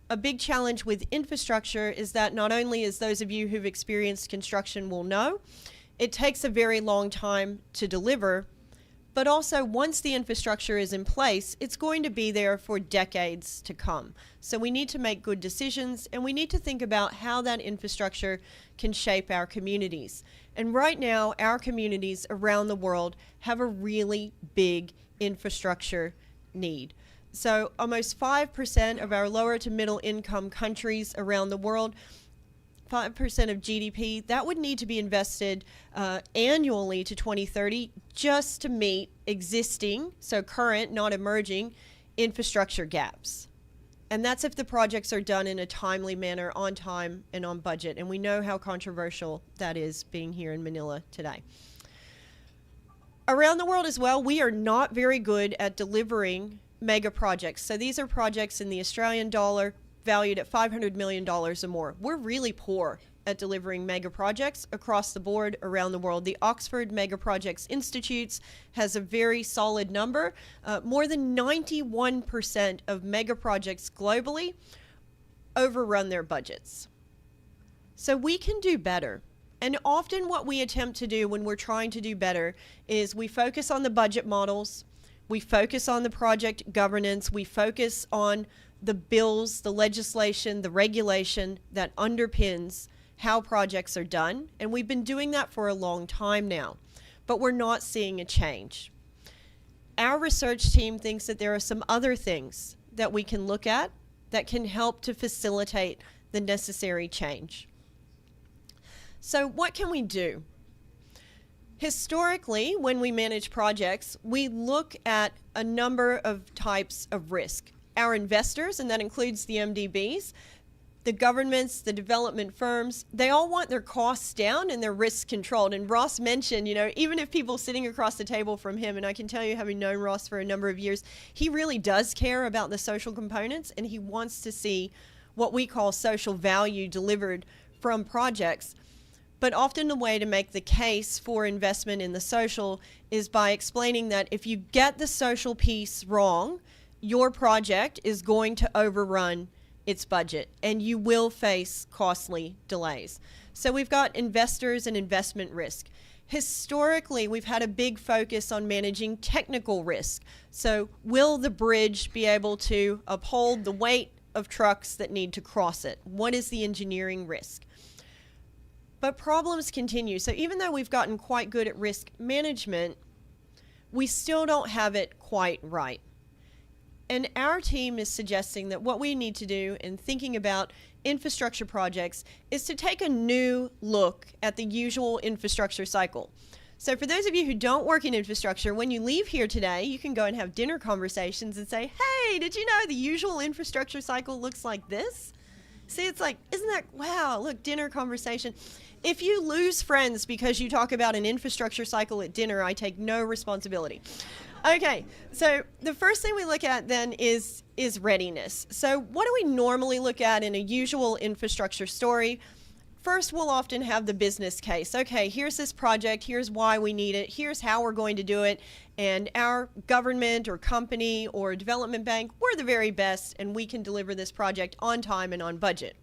A big challenge with infrastructure is that not only, as those of you who've experienced construction will know, it takes a very long time to deliver, but also once the infrastructure is in place, it's going to be there for decades to come. So we need to make good decisions, and we need to think about how that infrastructure can shape our communities. And right now, our communities around the world have a really big infrastructure need. So almost 5% of our lower to middle income countries around the world, 5% of GDP, that would need to be invested annually to 2030 just to meet existing, so current, not emerging, infrastructure gaps. And that's if the projects are done in a timely manner, on time and on budget. And we know how controversial that is being here in Manila today. Around the world as well, we are not very good at delivering mega projects. So these are projects in the Australian dollar valued at $500 million or more. We're really poor at delivering mega projects across the board around the world. The Oxford Mega Projects Institutes has a very solid number. More than 91% of mega projects globally overrun their budgets. So we can do better. And often what we attempt to do when we're trying to do better is we focus on the budget models, we focus on the project governance, we focus on the bills, the legislation, the regulation that underpins how projects are done. And we've been doing that for a long time now, but we're not seeing a change. Our research team thinks that there are some other things that we can look at that can help to facilitate the necessary change. So what can we do? Historically, when we manage projects, we look at a number of types of risk. Our investors, and that includes the MDBs, the governments, the development firms, they all want their costs down and their risks controlled. And Ross mentioned, you know, even if people sitting across the table from him, and I can tell you, having known Ross for a number of years, he really does care about the social components, and he wants to see what we call social value delivered from projects. But often the way to make the case for investment in the social is by explaining that if you get the social piece wrong, your project is going to overrun its budget, and you will face costly delays. So we've got investors and investment risk. Historically, we've had a big focus on managing technical risk. So will the bridge be able to uphold the weight of trucks that need to cross it? What is the engineering risk? But problems continue. So even though we've gotten quite good at risk management, we still don't have it quite right. And our team is suggesting that what we need to do in thinking about infrastructure projects is to take a new look at the usual infrastructure cycle. So for those of you who don't work in infrastructure, when you leave here today, you can go and have dinner conversations and say, hey, did you know the usual infrastructure cycle looks like this? See, it's like, isn't that, wow, look, dinner conversation. If you lose friends because you talk about an infrastructure cycle at dinner, I take no responsibility. Okay, so the first thing we look at then is readiness. So what do we normally look at in a usual infrastructure story? First, we'll often have the business case. Okay, here's this project, here's why we need it, here's how we're going to do it, and our government or company or development bank, we're the very best, and we can deliver this project on time and on budget.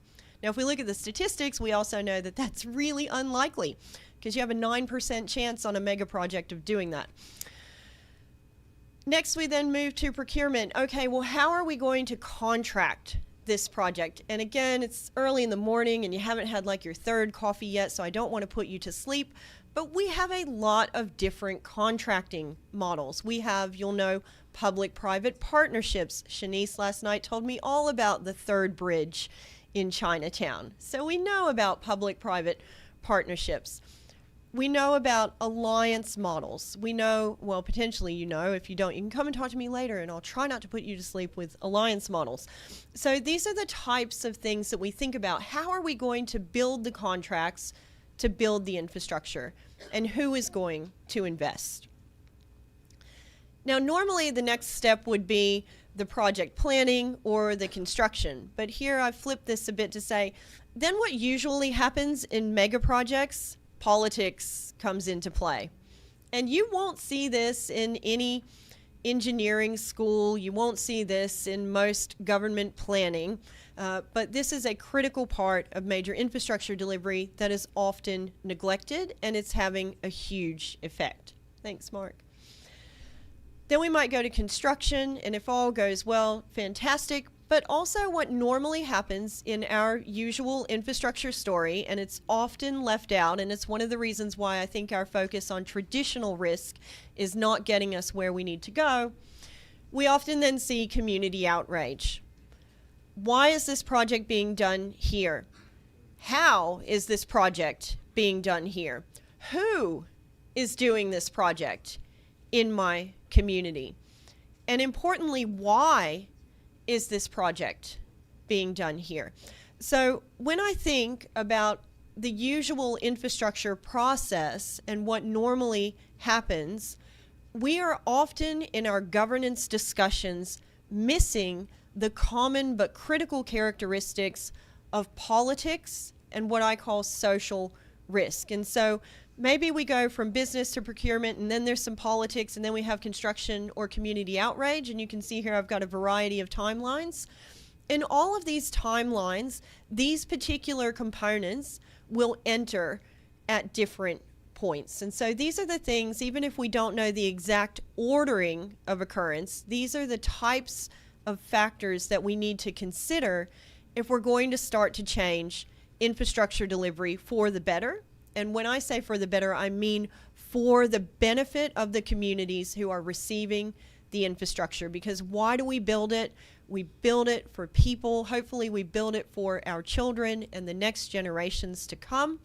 Now, if we look at the statistics, we also know that that's really unlikely, because you have a 9% chance on a mega project of doing that. Next, we then move to procurement. Okay, well, how are we going to contract this project? And again, it's early in the morning and you haven't had like your third coffee yet, so I don't want to put you to sleep, but we have a lot of different contracting models. We have, you'll know, public-private partnerships. Shanice last night told me all about the third bridge in Chinatown. So we know about public-private partnerships. We know about alliance models. We know, well, potentially you know. If you don't, you can come and talk to me later and I'll try not to put you to sleep with alliance models. So these are the types of things that we think about. How are we going to build the contracts to build the infrastructure? And who is going to invest? Now, normally the next step would be the project planning or the construction. But here I've flipped this a bit to say, then what usually happens in mega projects? Politics comes into play. And you won't see this in any engineering school. You won't see this in most government planning. But this is a critical part of major infrastructure delivery that is often neglected, and it's having a huge effect. Thanks, Mark. Then we might go to construction, and if all goes well, fantastic. But also what normally happens in our usual infrastructure story, and it's often left out, and it's one of the reasons why I think our focus on traditional risk is not getting us where we need to go, we often then see community outrage. Why is this project being done here? How is this project being done here? Who is doing this project in my community? And importantly, why is this project being done here? So when I think about the usual infrastructure process and what normally happens, we are often in our governance discussions missing the common but critical characteristics of politics and what I call social risk. And so maybe we go from business to procurement, and then there's some politics, and then we have construction or community outrage. And you can see here I've got a variety of timelines. In all of these timelines, these particular components will enter at different points. And so these are the things, even if we don't know the exact ordering of occurrence, these are the types of factors that we need to consider if we're going to start to change infrastructure delivery for the better. And when I say for the better, I mean for the benefit of the communities who are receiving the infrastructure. Because why do we build it? We build it for people. Hopefully we build it for our children and the next generations to come.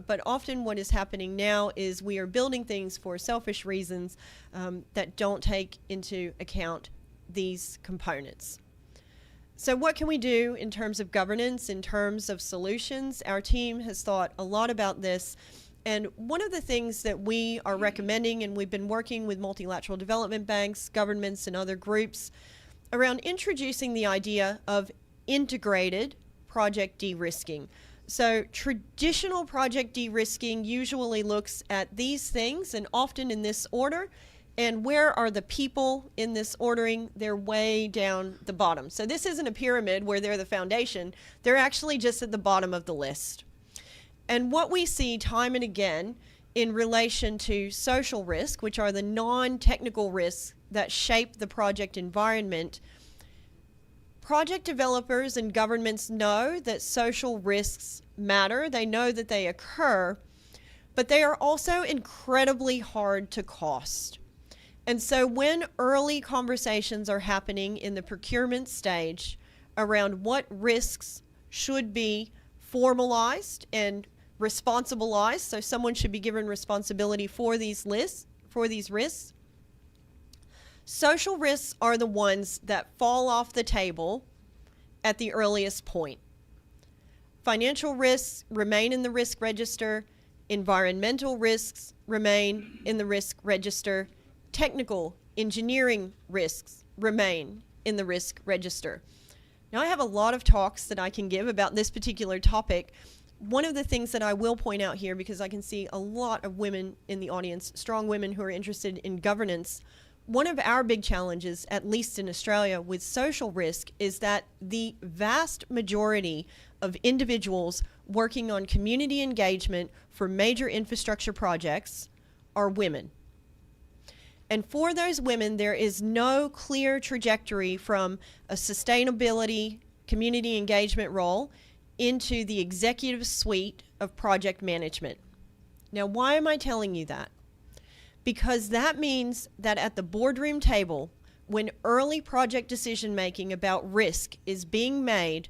But often what is happening now is we are building things for selfish reasons that don't take into account these components. So what can we do in terms of governance, in terms of solutions? Our team has thought a lot about this. And one of the things that we are recommending, and we've been working with multilateral development banks, governments, and other groups around introducing the idea of integrated project de-risking. So traditional project de-risking usually looks at these things, and often in this order, And where are the people in this ordering? They're way down the bottom. So this isn't a pyramid where they're the foundation. They're actually just at the bottom of the list. And what we see time and again in relation to social risk, which are the non-technical risks that shape the project environment, project developers and governments know that social risks matter. They know that they occur, but they are also incredibly hard to cost. And so when early conversations are happening in the procurement stage around what risks should be formalized and responsibilized, so someone should be given responsibility for these risks, social risks are the ones that fall off the table at the earliest point. Financial risks remain in the risk register. Environmental risks remain in the risk register. Technical engineering risks remain in the risk register. Now, I have a lot of talks that I can give about this particular topic. One of the things that I will point out here, because I can see a lot of women in the audience, strong women who are interested in governance, one of our big challenges, at least in Australia, with social risk is that the vast majority of individuals working on community engagement for major infrastructure projects are women. And for those women, there is no clear trajectory from a sustainability community engagement role into the executive suite of project management. Now, why am I telling you that? Because that means that at the boardroom table, when early project decision making about risk is being made,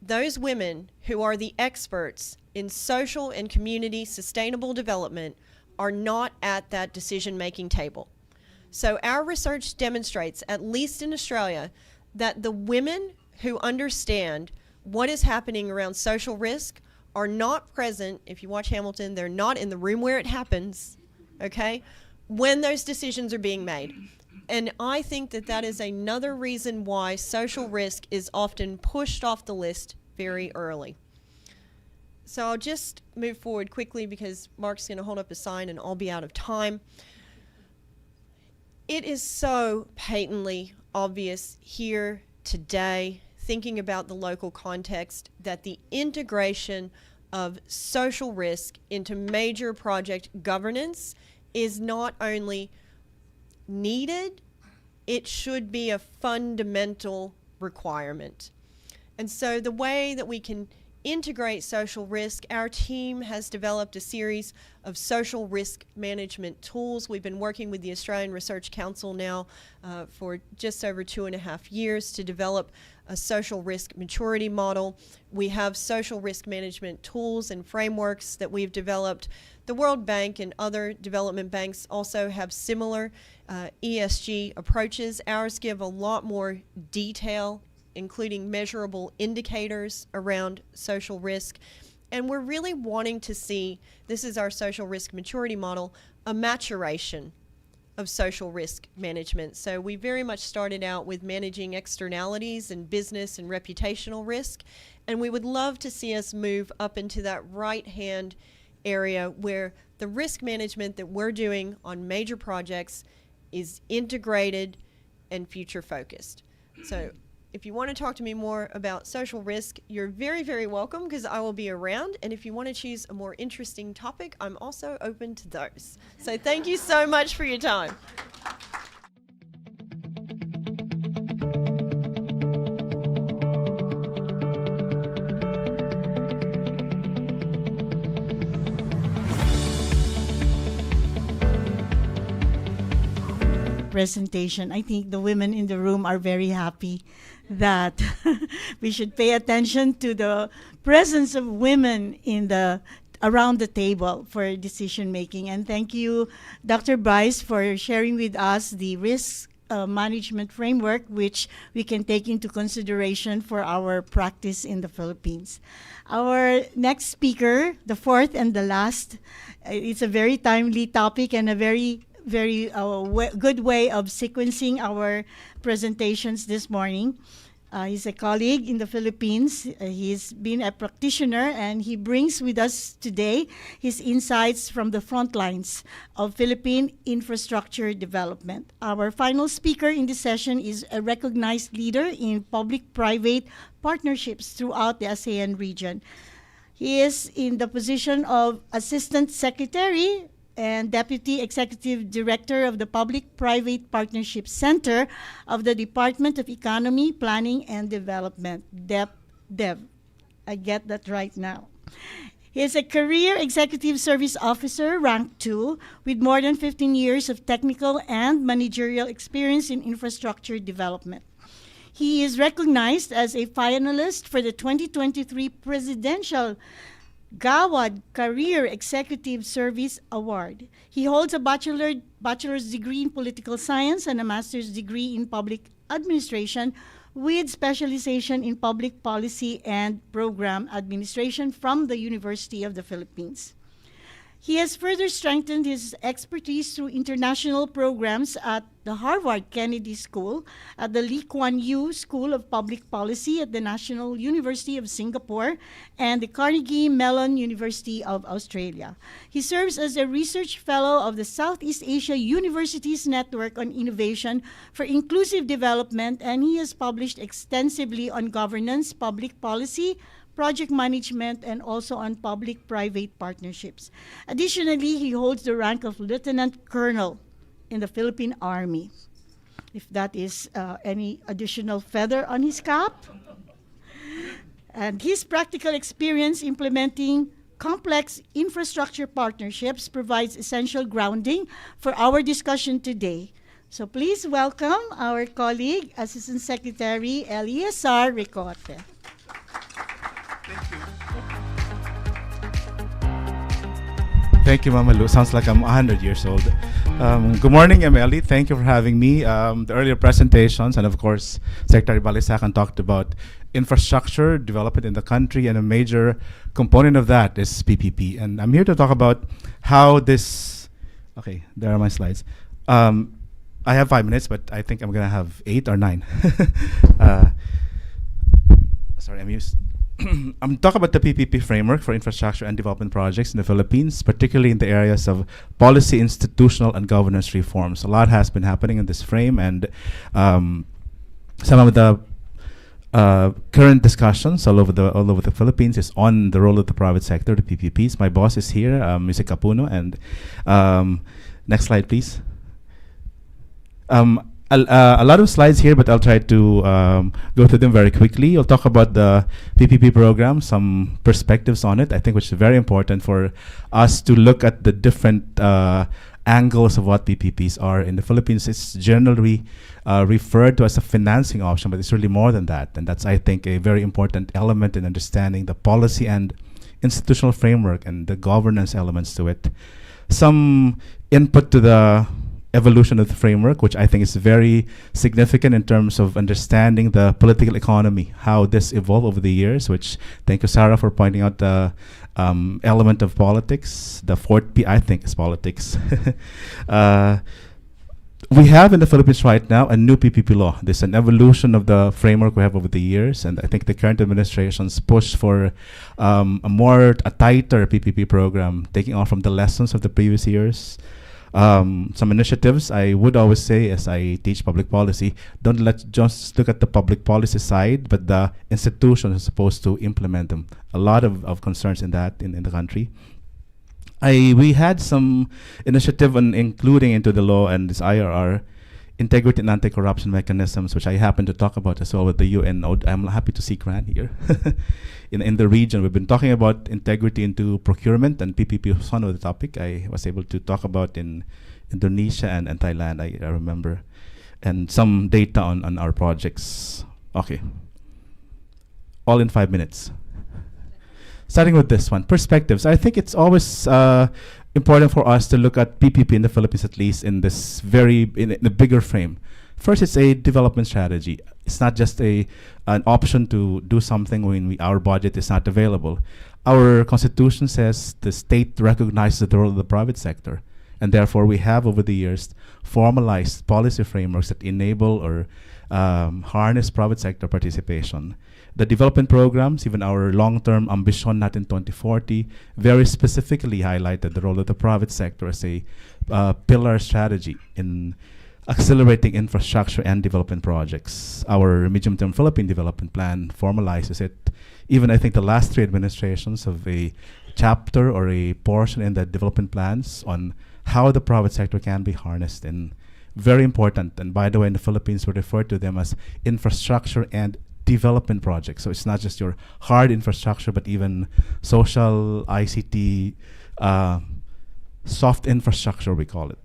those women who are the experts in social and community sustainable development are not at that decision-making table. So our research demonstrates, at least in Australia, that the women who understand what is happening around social risk are not present. If you watch Hamilton, they're not in the room where it happens, okay, when those decisions are being made. And I think that that is another reason why social risk is often pushed off the list very early. So I'll just move forward quickly because Mark's going to hold up a sign and I'll be out of time. It is so patently obvious here today, thinking about the local context, that the integration of social risk into major project governance is not only needed, it should be a fundamental requirement. And so the way that we can integrate social risk, our team has developed a series of social risk management tools. We've been working with the Australian Research Council now for just over 2.5 years to develop a social risk maturity model. We have social risk management tools and frameworks that we've developed. The World Bank and other development banks also have similar ESG approaches. Ours give a lot more detail, including measurable indicators around social risk. And we're really wanting to see, this is our social risk maturity model, a maturation of social risk management. So we very much started out with managing externalities and business and reputational risk. And we would love to see us move up into that right-hand area where the risk management that we're doing on major projects is integrated and future-focused. So if you want to talk to me more about social risk, you're very, very welcome because I will be around. And if you want to choose a more interesting topic, I'm also open to those. So thank you so much for your time. Presentation. I think the women in the room are very happy that we should pay attention to the presence of women in the around the table for decision making. And thank you, Dr. Bryce, for sharing with us the risk management framework, which we can take into consideration for our practice in the Philippines. Our next speaker, the fourth and the last, it's a very timely topic and a very good way of sequencing our presentations this morning. He's a colleague in the Philippines. He's been a practitioner, and he brings with us today his insights from the front lines of Philippine infrastructure development. Our final speaker in this session is a recognized leader in public-private partnerships throughout the ASEAN region. He is in the position of Assistant Secretary and Deputy Executive Director of the Public-Private Partnership Center of the Department of Economy, Planning and Development, DEP-DEV. I get that right now. He is a career executive service officer, rank 2, with more than 15 years of technical and managerial experience in infrastructure development. He is recognized as a finalist for the 2023 Presidential Gawad Career Executive Service Award. He holds a bachelor's degree in political science and a master's degree in public administration with specialization in public policy and program administration from the University of the Philippines. He has further strengthened his expertise through international programs at the Harvard Kennedy School, at the Lee Kuan Yew School of Public Policy at the National University of Singapore, and the Carnegie Mellon University of Australia. He serves as a research fellow of the Southeast Asia Universities Network on Innovation for Inclusive Development, and he has published extensively on governance, public policy, project management, and also on public-private partnerships. Additionally, he holds the rank of Lieutenant Colonel in the Philippine Army, if that is any additional feather on his cap. And his practical experience implementing complex infrastructure partnerships provides essential grounding for our discussion today. So please welcome our colleague, Assistant Secretary Eleazar Ricote. Thank you, Mama Lu. Sounds like I'm 100 years old. Good morning, Emily. Thank you for having me. The earlier presentations, and of course, Secretary Balisacan talked about infrastructure development in the country, and a major component of that is PPP. And I'm here to talk about how this, okay, there are my slides. I have 5 minutes, but I think I'm gonna have 8 or 9. Sorry, I'm talking about the PPP framework for infrastructure and development projects in the Philippines, particularly in the areas of policy, institutional, and governance reforms. A lot has been happening in this frame, and some of the current discussions all over the Philippines is on the role of the private sector, the PPPs. My boss is here, Mr. Capuno, and next slide, please. A lot of slides here, but I'll try to go through them very quickly. I'll talk about the PPP program, some perspectives on it, I think, which is very important for us to look at the different angles of what PPPs are. In the Philippines, it's generally referred to as a financing option, but it's really more than that. And that's, I think, a very important element in understanding the policy and institutional framework and the governance elements to it. Some input to the evolution of the framework, which I think is very significant in terms of understanding the political economy, how this evolved over the years, which thank you, Sarah, for pointing out the element of politics. The fourth P, I think, is politics. We have in the Philippines right now a new PPP law. There's an evolution of the framework we have over the years, and I think the current administration's push for a tighter PPP program, taking off from the lessons of the previous years. Some initiatives I would always say as I teach public policy, don't just look at the public policy side, but the institutions are supposed to implement them. A lot of concerns in that in the country. We had some initiative on including into the law and this IRR integrity and anti-corruption mechanisms, which I happen to talk about as well with the UN. I'm happy to see Grant here. In the region, we've been talking about integrity into procurement, and PPP was one of the topic I was able to talk about in Indonesia and Thailand, I remember, and some data on our projects. Okay. All in 5 minutes. Starting with this one, perspectives. I think it's always important for us to look at PPP in the Philippines, at least in this in a bigger frame. First, it's a development strategy. It's not just an option to do something when our budget is not available. Our constitution says the state recognizes the role of the private sector, and therefore we have over the years formalized policy frameworks that enable or harness private sector participation. The development programs, even our long-term ambition natin 2040, very specifically highlighted the role of the private sector as a pillar strategy in accelerating infrastructure and development projects. Our medium-term Philippine Development Plan formalizes it. Even I think the last 3 administrations have a chapter or a portion in the development plans on how the private sector can be harnessed, and very important. And by the way, in the Philippines, we refer to them as infrastructure and development projects. So it's not just your hard infrastructure, but even social, ICT, soft infrastructure, we call it.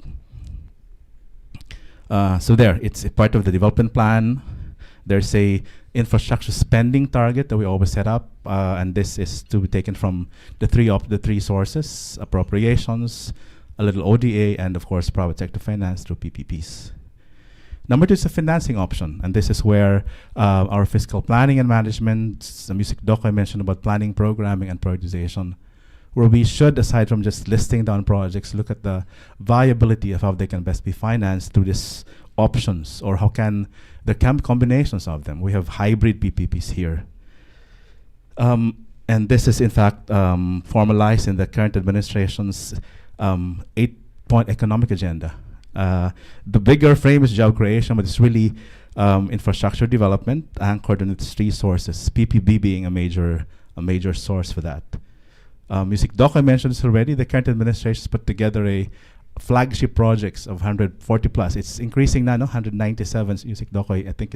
So there, it's a part of the development plan. There's a infrastructure spending target that we always set up, and this is to be taken from the three sources: appropriations, a little ODA, and of course private sector finance through PPPs. Number 2 is a financing option, and this is where our fiscal planning and management, the music doc I mentioned about planning, programming, and prioritization, where we should, aside from just listing down projects, look at the viability of how they can best be financed through these options, or how can there can be combinations of them. We have hybrid PPPs here. And this is in fact formalized in the current administration's 8-point economic agenda. The bigger frame is job creation, but it's really infrastructure development anchored on its 3 sources, PPB being a major source for that. Music doc, I mentioned this already. The current administration has put together a flagship projects of 140 plus. It's increasing now, no? 197 music doc. I think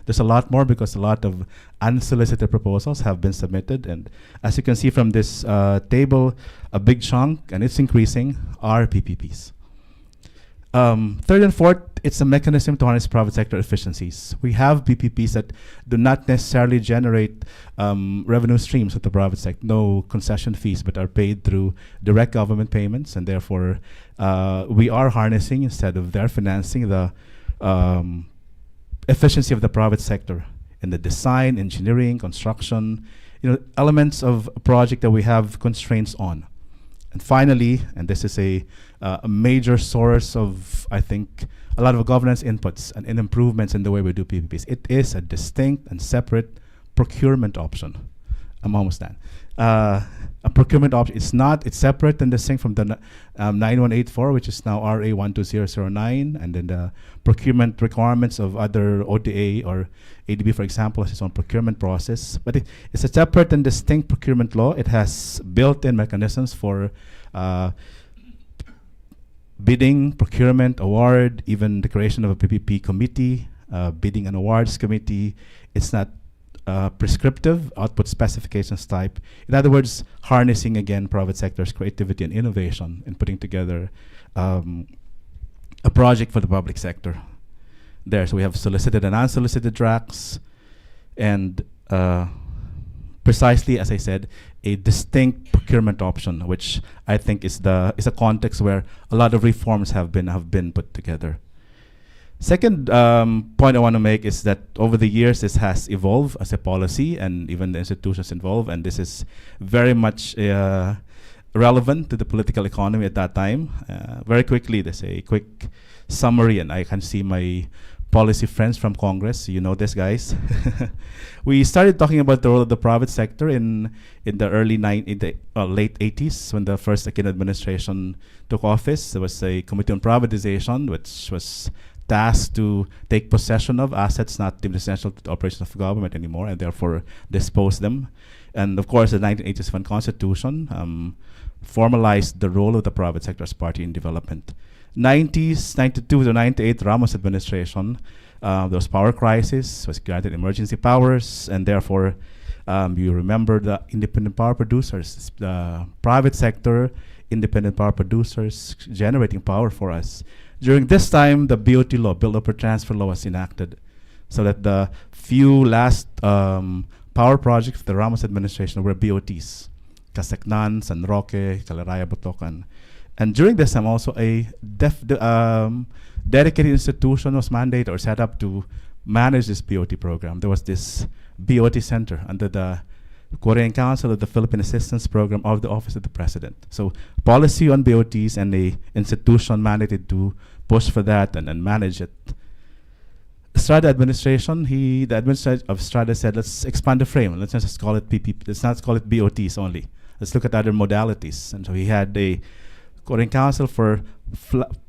there's a lot more because a lot of unsolicited proposals have been submitted. And as you can see from this table, a big chunk, and it's increasing, are PPPs. Third and fourth, it's a mechanism to harness private sector efficiencies. We have PPPs that do not necessarily generate revenue streams with the private sector, no concession fees, but are paid through direct government payments, and therefore we are harnessing, instead of their financing, the efficiency of the private sector in the design, engineering, construction, elements of a project that we have constraints on. And finally, and this is a major source of, I think, a lot of governance inputs and improvements in the way we do PPPs. It is a distinct and separate procurement option. I'm almost done. A procurement option, it's separate and distinct from the 9184, which is now RA 12009, and then the procurement requirements of other ODA or ADB, for example, has its own procurement process. But it's a separate and distinct procurement law. It has built-in mechanisms for bidding, procurement, award, even the creation of a PPP committee, bidding and awards committee. It's not prescriptive, output specifications type. In other words, harnessing again private sector's creativity and innovation in putting together a project for the public sector. There, so we have solicited and unsolicited tracks, and precisely as I said, a distinct procurement option, which I think is a context where a lot of reforms have been put together. Second point I want to make is that over the years this has evolved as a policy, and even the institutions involved, and this is very much relevant to the political economy at that time. Very quickly, there's a quick summary, and I can see my policy friends from Congress, you know this, guys. We started talking about the role of the private sector in the late 80s, when the first Aquino administration took office. There was a committee on privatization, which was tasked to take possession of assets not deemed essential to the operation of government anymore, and therefore dispose them. And of course, the 1987 Constitution formalized the role of the private sector as party in development. 90s, 92 to 98, Ramos administration, there was power crisis, was granted emergency powers, and therefore you remember the independent power producers, the private sector, independent power producers generating power for us. During this time, the BOT law, Bill of Transfer Law, was enacted, so that the few last power projects of the Ramos administration were BOTs, Casacnan, San Roque, Calaraya, Botocan. And during this time, also a dedicated institution was mandated or set up to manage this BOT program. There was this BOT center under the Korean Council of the Philippine Assistance Program of the Office of the President. So policy on BOTs and a institution mandated to push for that and manage it. Strada administration, the administrator of Strada said, let's expand the frame. Let's not just call it PPP. Let's not call it BOTs only. Let's look at other modalities. And so he had a Coding Council for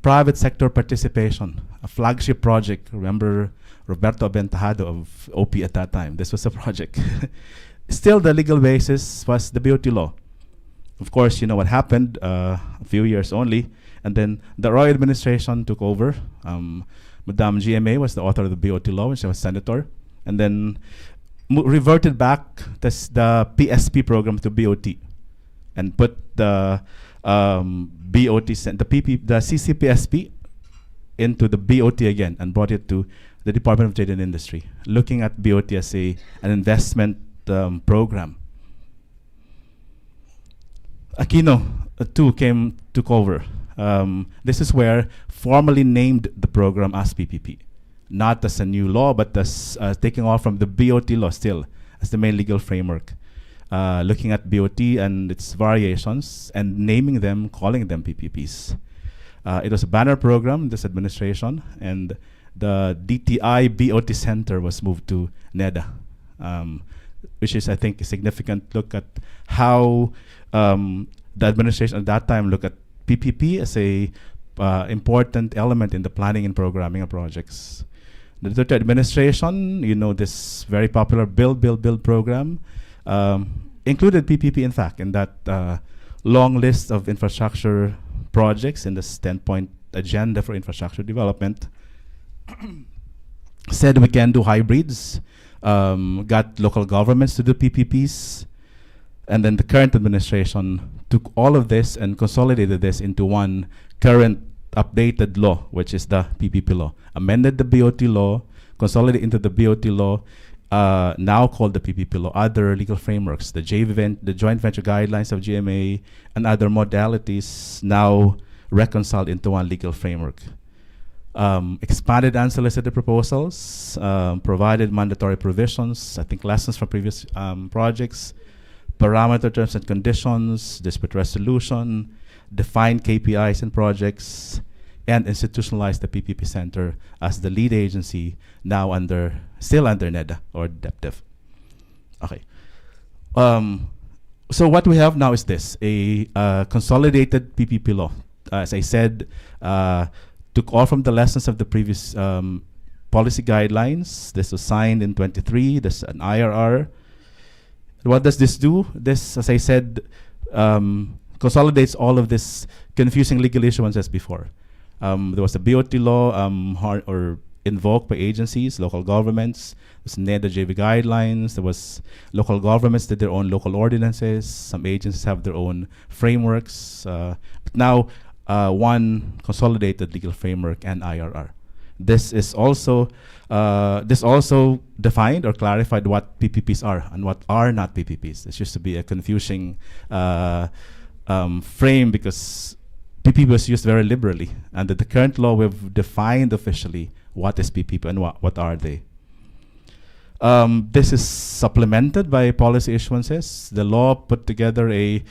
private sector participation, a flagship project. Remember Roberto Aventajado of OP at that time. This was a project. Still, the legal basis was the BOT law. Of course, you know what happened, a few years only. And then the Roy administration took over. Madame GMA was the author of the BOT law when she was senator. And then reverted back the PSP program to BOT and put the BOT, the CCPSP into the BOT again and brought it to the Department of Trade and Industry, looking at BOT as an investment program. Aquino too took over. This is where formally named the program as PPP, not as a new law, but as taking off from the BOT law still as the main legal framework, looking at BOT and its variations and naming them, calling them PPPs. It was a banner program in this administration, and the DTI BOT Center was moved to NEDA, which is, I think, a significant look at how the administration at that time looked at PPP as a important element in the planning and programming of projects. The Duterte administration, you know, this very popular Build program, included PPP, in fact, in that long list of infrastructure projects in this 10-point agenda for infrastructure development. Said we can do hybrids, got local governments to do PPPs, and then the current administration took all of this and consolidated this into one current updated law, which is the PPP law. Amended the BOT law, consolidated into the BOT law, now called the PPP law. Other legal frameworks, the joint venture guidelines of GMA, and other modalities now reconciled into one legal framework. Expanded unsolicited proposals, provided mandatory provisions, I think lessons from previous projects, parameter terms and conditions, dispute resolution, defined KPIs in projects, and institutionalized the PPP Center as the lead agency, now still under NEDA or DepDev. Okay. So what we have now is this, a consolidated PPP law. As I said, took all from the lessons of the previous policy guidelines. This was signed in 23. There's an IRR. What does this do? This, as I said, consolidates all of this confusing legal issuances before. There was a BOT law or invoked by agencies, local governments. There was NEDA JV guidelines. There was local governments did their own local ordinances. Some agencies have their own frameworks. But now, one consolidated legal framework and IRR. This is also defined or clarified what PPPs are and what are not PPPs. This used to be a confusing frame because PPP was used very liberally, and that the current law we've defined officially what is PPP and what are they. This is supplemented by policy issuances. The law put together a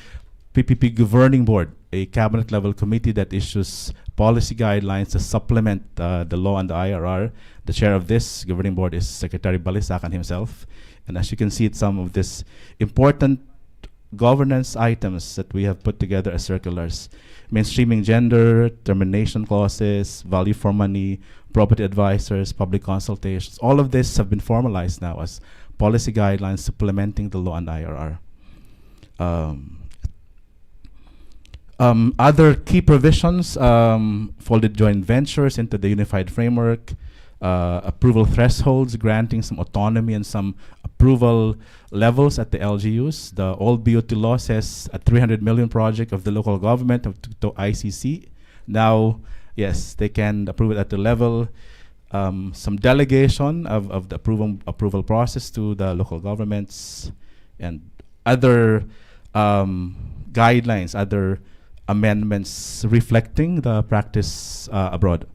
PPP governing board, a cabinet level committee that issues policy guidelines to supplement the law and the IRR. The chair of this governing board is Secretary Balisacan himself. And as you can see, it's some of this important governance items that we have put together as circulars. Mainstreaming gender, termination clauses, value for money, property advisors, public consultations. All of this have been formalized now as policy guidelines supplementing the law and IRR. Other key provisions folded joint ventures into the unified framework, approval thresholds, granting some autonomy and some approval levels at the LGUs. The old BOT law says a 300 million project of the local government to ICC. Now, yes, they can approve it at the level. Some delegation of the approval process to the local governments, and other guidelines, other amendments reflecting the practice abroad.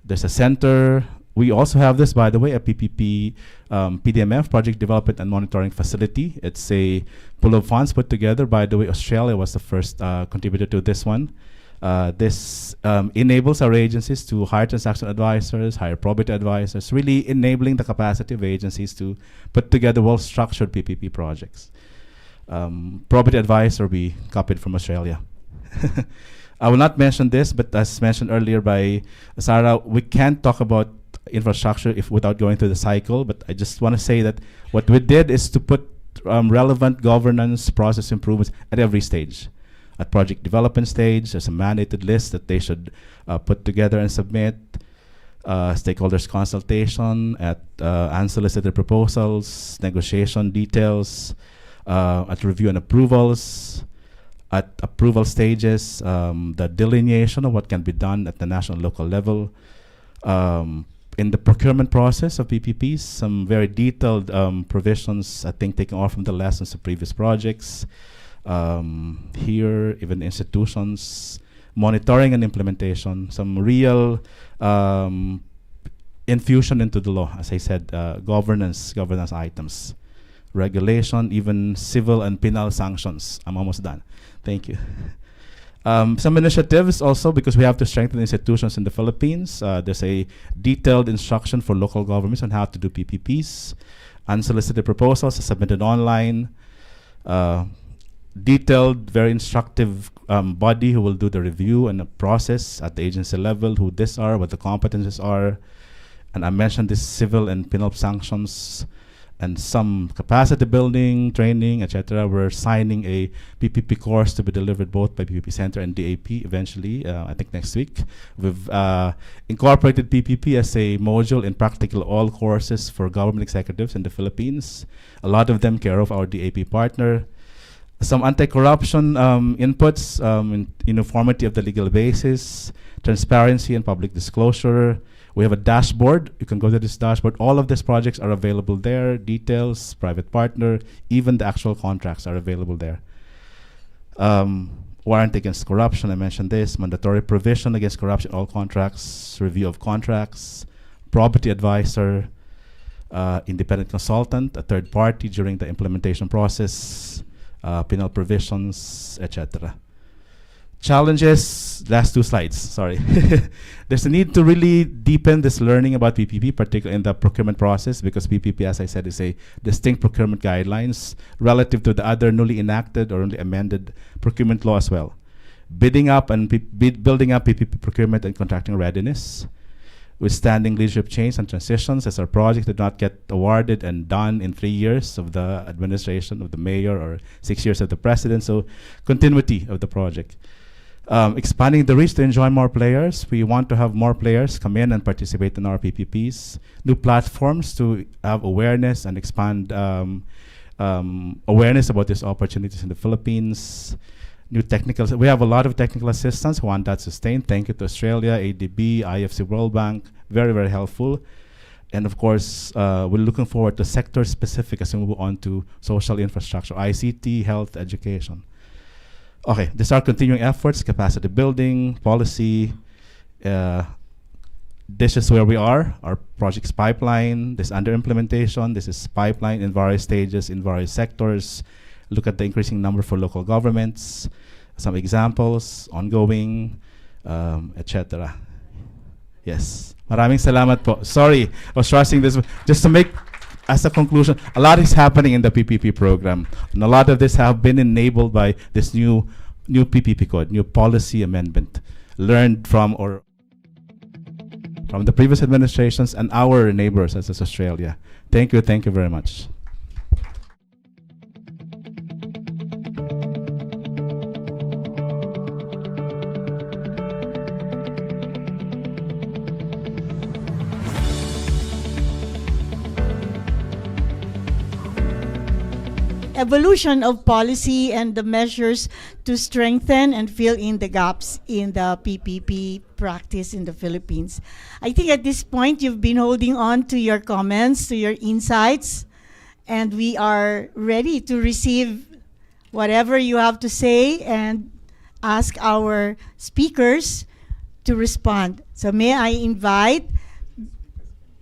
There's a center. We also have this, by the way, a PPP PDMF, Project Development and Monitoring Facility. It's a pool of funds put together. By the way, Australia was the first contributor to this one. This enables our agencies to hire transaction advisors, hire probate advisors, really enabling the capacity of agencies to put together well-structured PPP projects. Probate advisor we copied from Australia. I will not mention this, but as mentioned earlier by Sarah, we can't talk about infrastructure without going through the cycle, but I just want to say that what we did is to put relevant governance process improvements at every stage. At project development stage, there's a mandated list that they should put together and submit. Stakeholders consultation, at unsolicited proposals, negotiation details, at review and approvals, at approval stages, the delineation of what can be done at the national and local level. In the procurement process of PPPs, some very detailed provisions, I think, taken off from the lessons of previous projects. Here, even institutions, monitoring and implementation, some real infusion into the law, as I said, governance items, regulation, even civil and penal sanctions. I'm almost done. Thank you. Some initiatives also, because we have to strengthen institutions in the Philippines. There's a detailed instruction for local governments on how to do PPPs. Unsolicited proposals are submitted online. Detailed, very instructive body who will do the review and the process at the agency level, who these are, what the competencies are. And I mentioned this civil and penal sanctions and some capacity building, training, etc. We're signing a PPP course to be delivered both by PPP Center and DAP eventually, I think next week. We've incorporated PPP as a module in practically all courses for government executives in the Philippines. A lot of them care of our DAP partner. Some anti-corruption inputs, uniformity of the legal basis, transparency and public disclosure. We have a dashboard. You can go to this dashboard. All of these projects are available there. Details, private partner, even the actual contracts are available there. Warrant against corruption, I mentioned this. Mandatory provision against corruption, all contracts. Review of contracts. Property advisor. Independent consultant, a third party during the implementation process. Penal provisions, etc. Challenges, last two slides, sorry. There's a need to really deepen this learning about PPP, particularly in the procurement process, because PPP, as I said, is a distinct procurement guidelines relative to the other newly enacted or newly amended procurement law as well. Building up PPP procurement and contracting readiness, withstanding leadership change and transitions as our project did not get awarded and done in 3 years of the administration of the mayor or 6 years of the president, so continuity of the project. Expanding the reach to enjoin more players. We want to have more players come in and participate in our PPPs. New platforms to have awareness and expand awareness about these opportunities in the Philippines. New technical, we have a lot of technical assistance who want that sustained. Thank you to Australia, ADB, IFC World Bank, very, very helpful. And of course, we're looking forward to sector specific as we move on to social infrastructure, ICT, health, education. Okay, these are continuing efforts, capacity building, policy. This is where we are, our project's pipeline. This under implementation, this is pipeline in various stages, in various sectors. Look at the increasing number for local governments, some examples, ongoing, etc. Yes. Maraming salamat po. Sorry, I was rushing this. Just to make, as a conclusion, a lot is happening in the PPP program. And a lot of this have been enabled by this new PPP code, new policy amendment, learned from the previous administrations and our neighbors as is Australia. Thank you very much. Evolution of policy and the measures to strengthen and fill in the gaps in the PPP practice in the Philippines. I think at this point you've been holding on to your comments, to your insights, and we are ready to receive whatever you have to say and ask our speakers to respond. So may I invite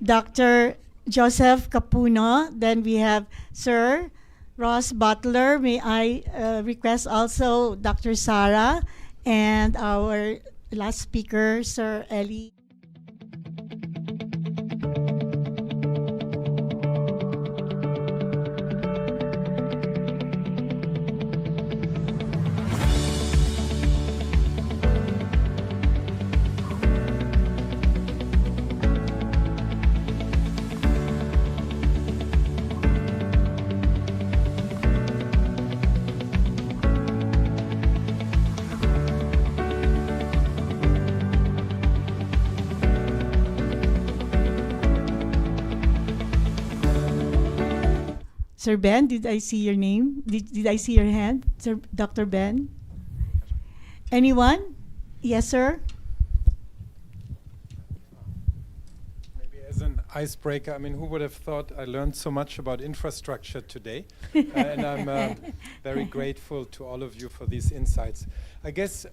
Dr. Joseph Capuno, then we have Sir Ross Butler. May I request also Dr. Sarah And our last speaker, Sir Eli. Sir Ben, did I see your name? Did I see your hand? Sir Dr. Ben? Anyone? Yes, sir? Maybe as an icebreaker, I mean, who would have thought I learned so much about infrastructure today? And I'm very grateful to all of you for these insights. I guess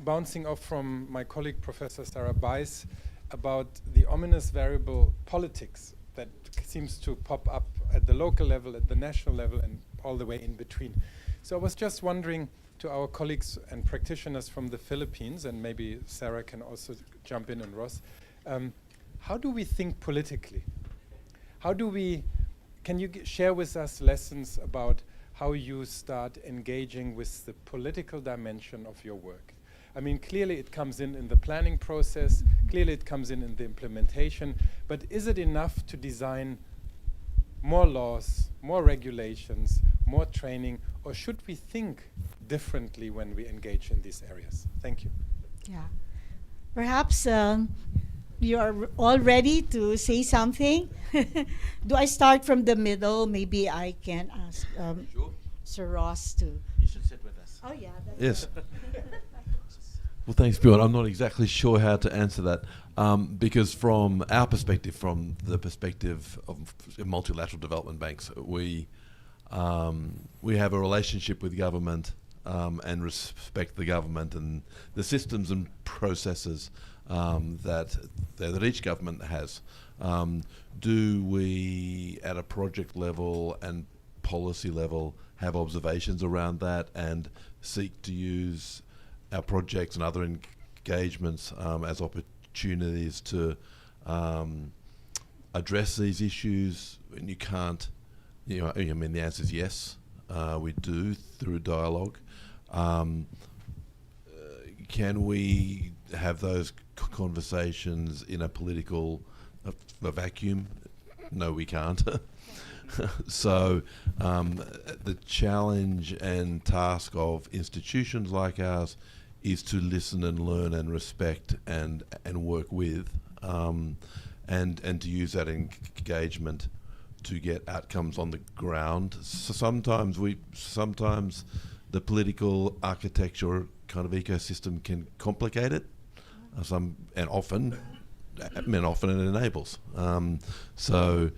bouncing off from my colleague, Professor Sarah Bice, about the ominous variable politics that seems to pop up at the local level, at the national level, and all the way in between. So I was just wondering to our colleagues and practitioners from the Philippines, and maybe Sarah can also jump in, and Ross, how do we think politically? Can you share with us lessons about how you start engaging with the political dimension of your work? I mean, clearly it comes in the planning process, clearly it comes in the implementation, but is it enough to design more laws, more regulations, more training, or should we think differently when we engage in these areas? Thank you. Yeah. Perhaps you are all ready to say something. Do I start from the middle? Maybe I can ask Sure. Sir Ross to... You should sit with us. Oh, yeah. Yes. Well, thanks, Bjorn. I'm not exactly sure how to answer that because from our perspective, from the perspective of multilateral development banks, we have a relationship with government and respect the government and the systems and processes that each government has. Do we, at a project level and policy level, have observations around that and seek to use our projects and other engagements as opportunities to address these issues? And you can't, I mean, the answer is yes, we do through dialogue. Can we have those conversations in a political a vacuum? No, we can't. So the challenge and task of institutions like ours is to listen and learn and respect and work with and to use that engagement to get outcomes on the ground. So sometimes the political architecture kind of ecosystem can complicate it, and often it enables. So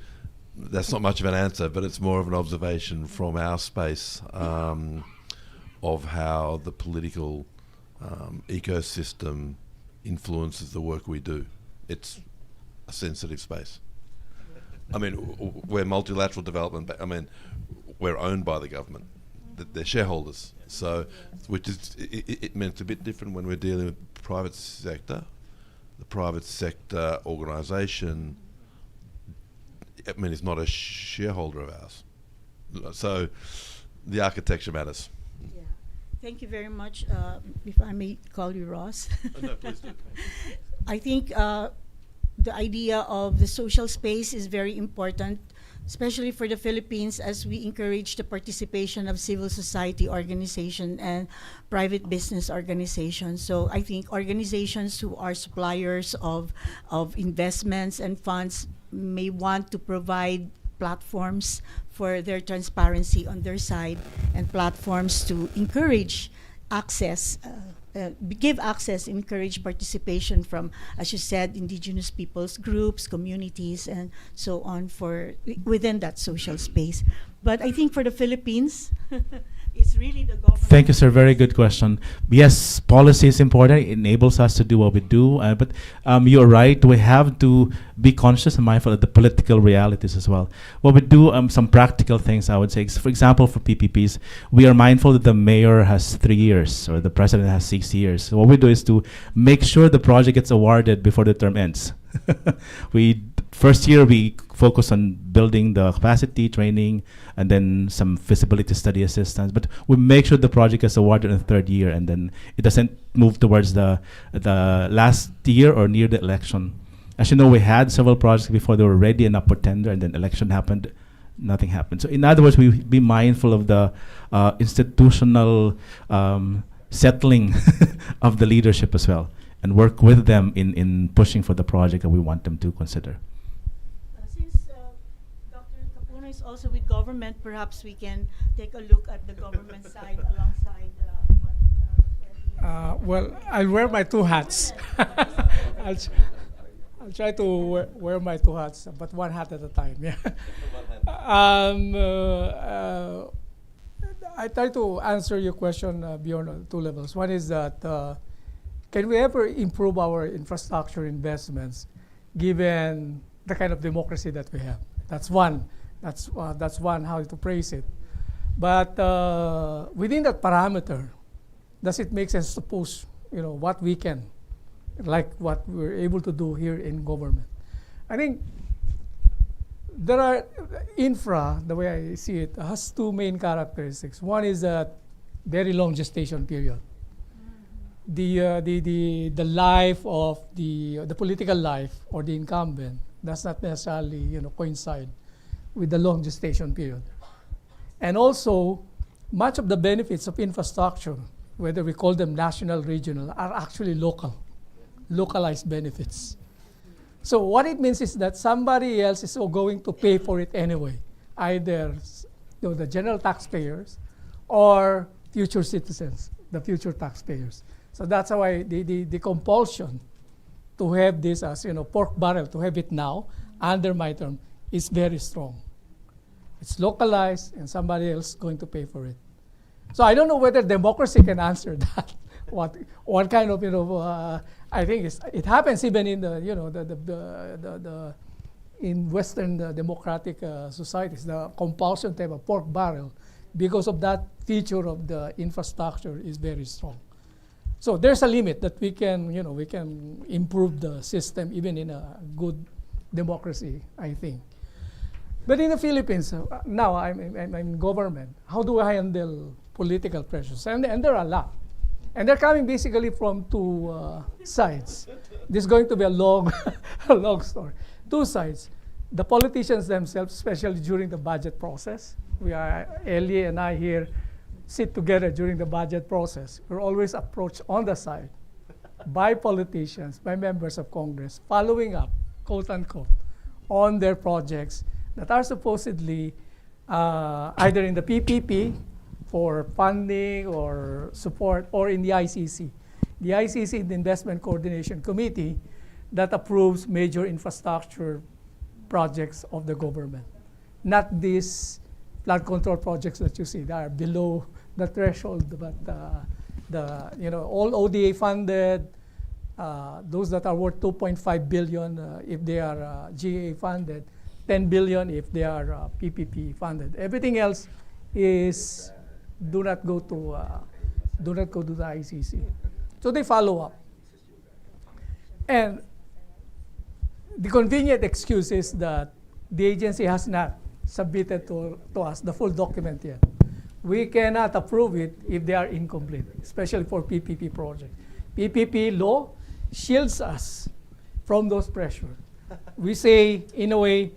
that's not much of an answer, but it's more of an observation from our space of how the political ecosystem influences the work we do. It's a sensitive space. I mean, we're multilateral development, but I mean, we're owned by the government. They're shareholders. So, which is, it means a bit different when we're dealing with private sector. The private sector organisation, I mean, is not a shareholder of ours. So, the architecture matters. Yeah. Thank you very much. If I may call you Ross. No, please do. I think the idea of the social space is very important, especially for the Philippines, as we encourage the participation of civil society organization and private business organizations. So I think organizations who are suppliers of investments and funds may want to provide platforms for their transparency on their side and platforms to encourage access, give access, encourage participation from, as you said, indigenous peoples groups, communities, and so on for within that social space. But I think for the Philippines, it's it's really the government. Thank you, sir. Very good question. Yes, policy is important. It enables us to do what we do. But you're right. We have to be conscious and mindful of the political realities as well. What we do, some practical things I would say. For example, for PPPs, we are mindful that the mayor has 3 years or the president has 6 years. So what we do is to make sure the project gets awarded before the term ends. First year, we focus on building the capacity, training, and then some feasibility study assistance. But we make sure the project is awarded in the third year, and then it doesn't move towards the last year or near the election. As you know, we had several projects before they were ready and up for tender, and then election happened, nothing happened. So in other words, we be mindful of the institutional settling of the leadership as well, and work with them in pushing for the project that we want them to consider. Since Dr. Capuna is also with government, perhaps we can take a look at the government side alongside what Well, I'll wear my two hats. I'll try to wear my two hats, but one hat at a time. Yeah. I try to answer your question beyond two levels. One is that can we ever improve our infrastructure investments given the kind of democracy that we have? That's one. That's one how to phrase it. But within that parameter, does it make sense to push, what we can, like what we're able to do here in government? I think there are infra, the way I see it, has two main characteristics. One is that very long gestation period. The life of the political life or the incumbent does not necessarily coincide with the long gestation period. And also, much of the benefits of infrastructure, whether we call them national, regional, are actually localized benefits. So what it means is that somebody else is going to pay for it anyway, either the general taxpayers or future citizens, the future taxpayers. So that's why the compulsion to have this as pork barrel, to have it now, under my term, is very strong. It's localized and somebody else is going to pay for it. So I don't know whether democracy can answer that. What kind of I think it happens even in the in Western democratic societies, the compulsion to have a pork barrel because of that feature of the infrastructure is very strong. So there's a limit that we can improve the system even in a good democracy, I think. But in the Philippines, now I'm in government. How do I handle political pressures? And there are a lot. And they're coming basically from two sides. This is going to be a long, a long story. Two sides. The politicians themselves, especially during the budget process. Ellie and I here sit together during the budget process. We're always approached on the side by politicians, by members of Congress, following up, quote unquote, on their projects that are supposedly either in the PPP for funding or support, or in the ICC. The ICC, the Investment Coordination Committee, that approves major infrastructure projects of the government. Not these flood control projects that you see that are below the threshold, but all ODA funded, those that are worth 2.5 billion if they are GA funded, 10 billion if they are PPP funded. Everything else is do not go to the ICC. So they follow up. And the convenient excuse is that the agency has not submitted to us the full document yet. We cannot approve it if they are incomplete, especially for PPP projects. PPP law shields us from those pressures. We say, in a way,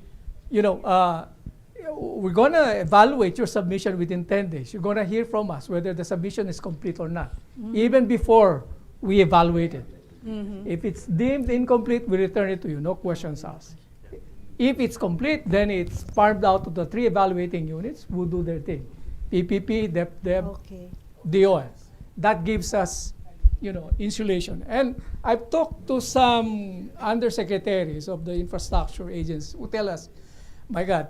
we're going to evaluate your submission within 10 days. You're going to hear from us whether the submission is complete or not, even before we evaluate it. If it's deemed incomplete, we return it to you, no questions asked. If it's complete, then it's farmed out to the 3 evaluating units who do their thing. PPP, DEP, DOS. That gives us, insulation. And I've talked to some undersecretaries of the infrastructure agents who tell us, my God,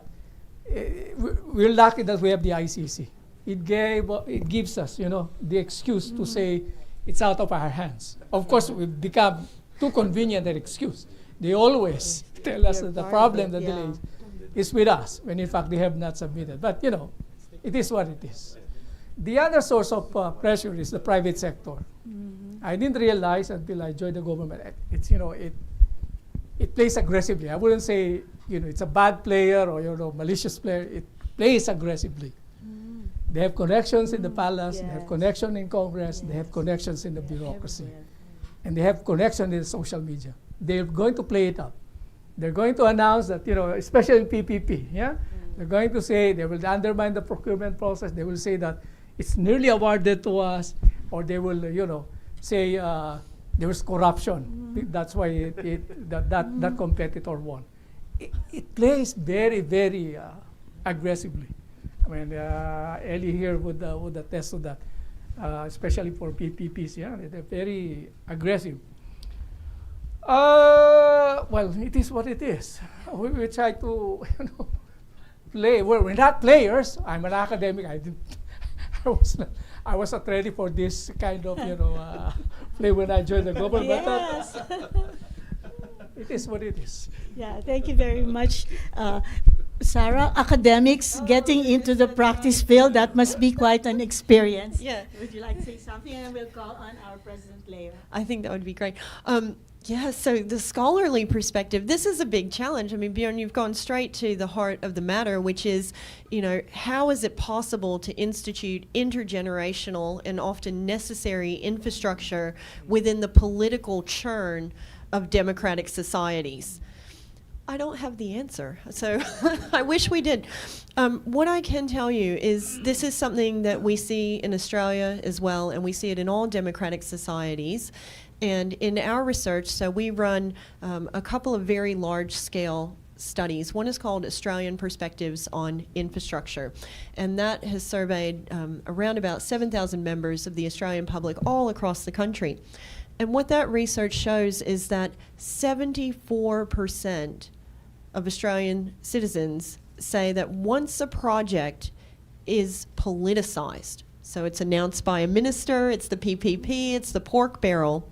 we're lucky that we have the ICC. it gives us, the excuse to say it's out of our hands. Of course, we've become too convenient an excuse. They always tell us that the problem, the delay, is with us, when in fact they have not submitted. But, it is what it is. The other source of pressure is the private sector. I didn't realize until I joined the government, it's, it plays aggressively. I wouldn't say, it's a bad player or, malicious player. It plays aggressively. They have connections in the palace, they have connection in Congress, they have connections in the bureaucracy, and they have connection in the social media. They're going to play it up. They're going to announce that, especially in PPP, they're going to say they will undermine the procurement process. They will say that it's nearly awarded to us, or they will, say there was corruption. That's why that competitor won. It plays very, very aggressively. I mean, Ellie here would attest to that, especially for PPPs. They're very aggressive. Well, it is what it is. We try to, play. We're not players. I'm an academic. I was not ready for this kind of, play when I joined the government. Yes. But it is what it is. Yeah, thank you very much. Sarah, academics getting into the practice field, that must be quite an experience. Yeah. Would you like to say something? And we'll call on our President Leo. I think that would be great. Yeah, so the scholarly perspective, this is a big challenge. I mean, Bjorn, you've gone straight to the heart of the matter, which is, how is it possible to institute intergenerational and often necessary infrastructure within the political churn of democratic societies? I don't have the answer, so I wish we did. What I can tell you is this is something that we see in Australia as well, and we see it in all democratic societies. And in our research, so we run a couple of very large-scale studies. One is called Australian Perspectives on Infrastructure, and that has surveyed around about 7,000 members of the Australian public all across the country. And what that research shows is that 74% of Australian citizens say that once a project is politicized, so it's announced by a minister, it's the PPP, it's the pork barrel,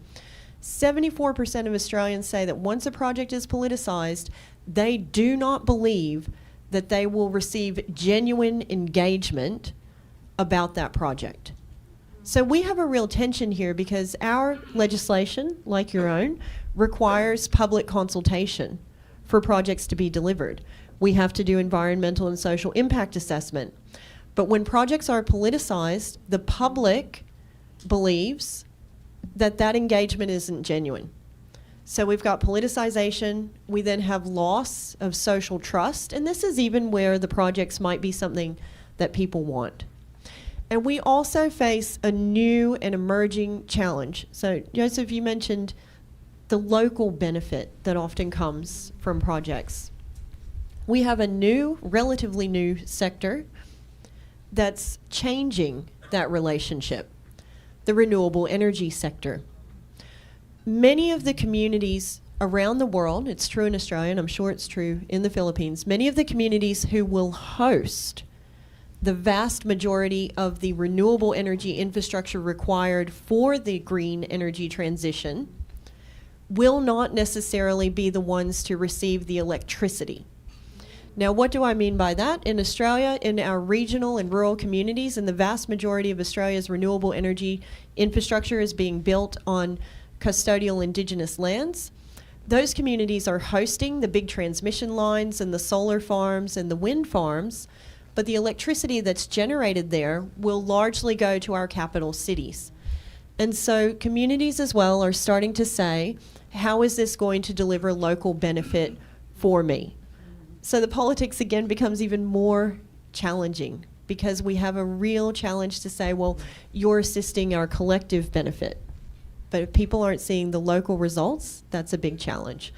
74% of Australians say that once a project is politicized, they do not believe that they will receive genuine engagement about that project. So we have a real tension here because our legislation, like your own, requires public consultation for projects to be delivered. We have to do environmental and social impact assessment. But when projects are politicized, the public believes that that engagement isn't genuine. So we've got politicization, we then have loss of social trust, and this is even where the projects might be something that people want. And we also face a new and emerging challenge. So Joseph, you mentioned the local benefit that often comes from projects. We have a new, relatively new sector that's changing that relationship, the renewable energy sector. Many of the communities around the world, it's true in Australia, and I'm sure it's true in the Philippines, many of the communities who will host the vast majority of the renewable energy infrastructure required for the green energy transition will not necessarily be the ones to receive the electricity. Now, what do I mean by that? In Australia, in our regional and rural communities, and the vast majority of Australia's renewable energy infrastructure is being built on custodial indigenous lands. Those communities are hosting the big transmission lines and the solar farms and the wind farms, but the electricity that's generated there will largely go to our capital cities. And so communities as well are starting to say, how is this going to deliver local benefit for me? So the politics again becomes even more challenging because we have a real challenge to say, well, you're assisting our collective benefit. But if people aren't seeing the local results, that's a big challenge.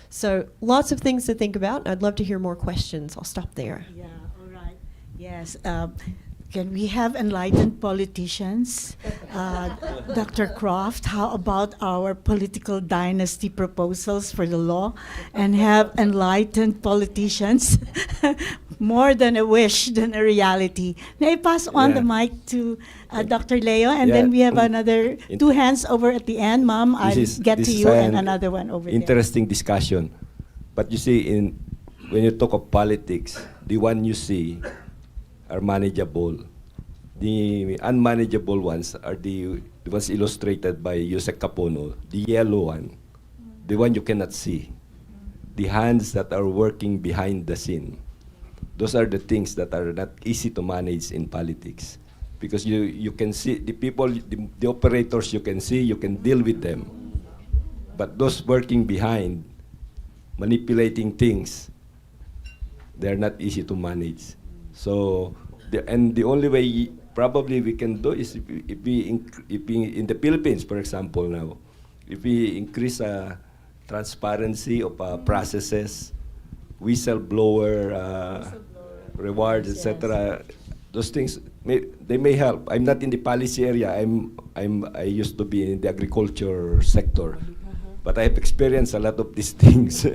So lots of things to think about. I'd love to hear more questions. I'll stop there. Yeah, all right. Yes. Can we have enlightened politicians? Dr. Croft, how about our political dynasty proposals for the law and have enlightened politicians more than a wish than a reality. May I pass on the Yeah. mic to Dr. Leo, and Yeah. then we have another In- two hands over at the end. Ma'am, I'll get to this is you, and an another one over there. interesting discussion. But you see, when you talk of politics, the one you see are manageable. The unmanageable ones are the ones illustrated by Yusek Capono, the yellow one, the one you cannot see, the hands that are working behind the scene. Those are the things that are not easy to manage in politics, because you can see the people, the operators you can see, you can deal with them, but those working behind, manipulating things, they're not easy to manage. So, the only way probably we can do is if we in the Philippines, for example, now, if we increase transparency of processes, whistleblower rewards, etc. Those things they may help. I'm not in the policy area. I used to be in the agriculture sector, but I have experienced a lot of these things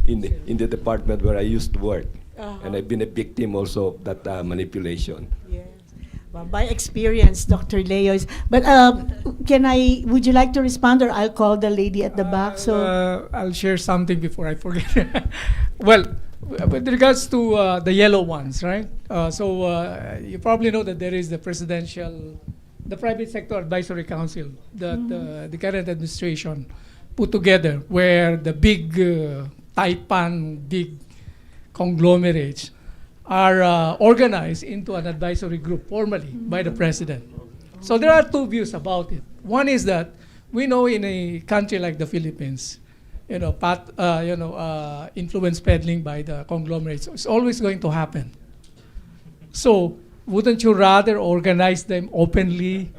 in the department where I used to work, and I've been a victim also of that manipulation. Yes. Well, by experience, Dr. Leo is. But would you like to respond, or I'll call the lady at the back? So I'll share something before I forget. Well, with regards to the yellow ones, right? You probably know that there is the Private Sector Advisory Council that the current administration put together, where the big Taipan, big conglomerates are organized into an advisory group formally by the president. So there are two views about it. One is that we know in a country like the Philippines, influence peddling by the conglomerates is always going to happen. So wouldn't you rather organize them openly,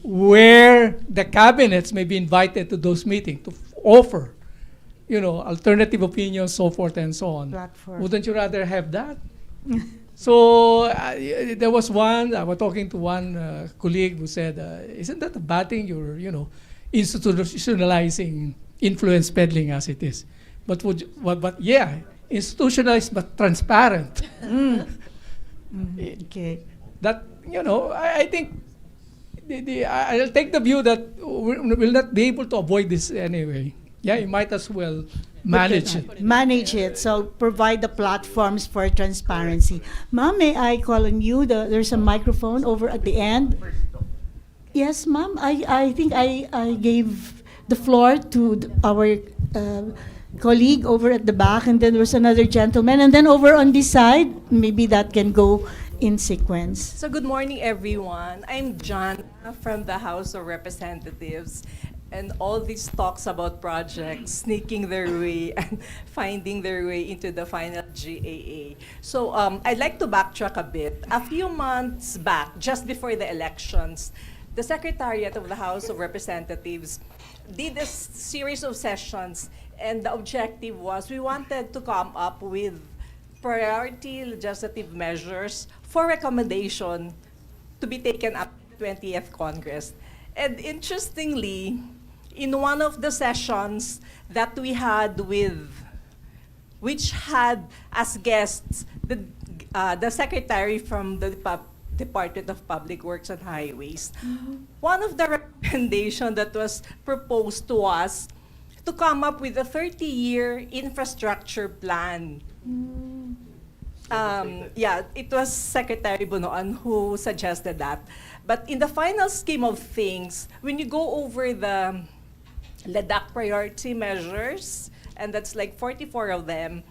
where the cabinets may be invited to those meetings to offer alternative opinions, so forth and so on. Platform. Wouldn't you rather have that? So there was I was talking to one colleague who said, isn't that a bad thing? You're, institutionalizing influence peddling as it is. But yeah, institutionalized but transparent. Okay. That, I think I'll take the view that we'll not be able to avoid this anyway. Yeah, you might as well manage it. Manage it. So provide the platforms for transparency. Ma'am, may I call on you? There's a microphone over at the end. Yes, ma'am. I think I gave the floor to our colleague over at the back, and then there's another gentleman, and then over on this side, maybe that can go in sequence. So good morning, everyone. I'm John from the House of Representatives. And all these talks about projects sneaking their way and finding their way into the final GAA. So I'd like to backtrack a bit. A few months back, just before the elections, the Secretariat of the House of Representatives did a series of sessions, and the objective was we wanted to come up with priority legislative measures for recommendation to be taken up at the 20th Congress. And interestingly, in one of the sessions that we had which had as guests the secretary from the Department of Public Works and Highways, one of the recommendations that was proposed to us to come up with a 30-year infrastructure plan. It was Secretary Bunoan who suggested that. But in the final scheme of things, when you go over the LEDAC priority measures, and that's like 44 of them,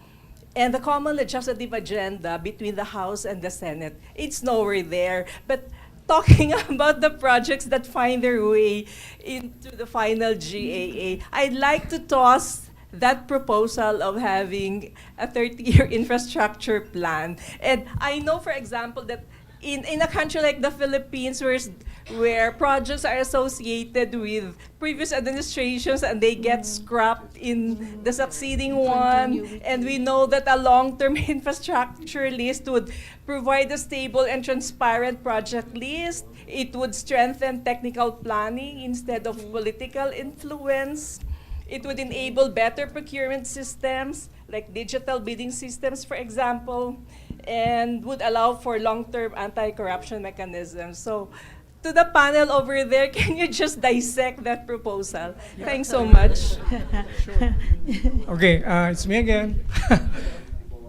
and the common legislative agenda between the House and the Senate, it's nowhere there. But talking about the projects that find their way into the final GAA, I'd like to toss that proposal of having a 30-year infrastructure plan. And I know, for example, that in a country like the Philippines, where projects are associated with previous administrations and they get scrapped in the succeeding one, and we know that a long-term infrastructure list would provide a stable and transparent project list. It would strengthen technical planning instead of political influence. It would enable better procurement systems like digital bidding systems, for example, and would allow for long-term anti-corruption mechanisms. So, to the panel over there, can you just dissect that proposal? Thanks so much. Okay, it's me again.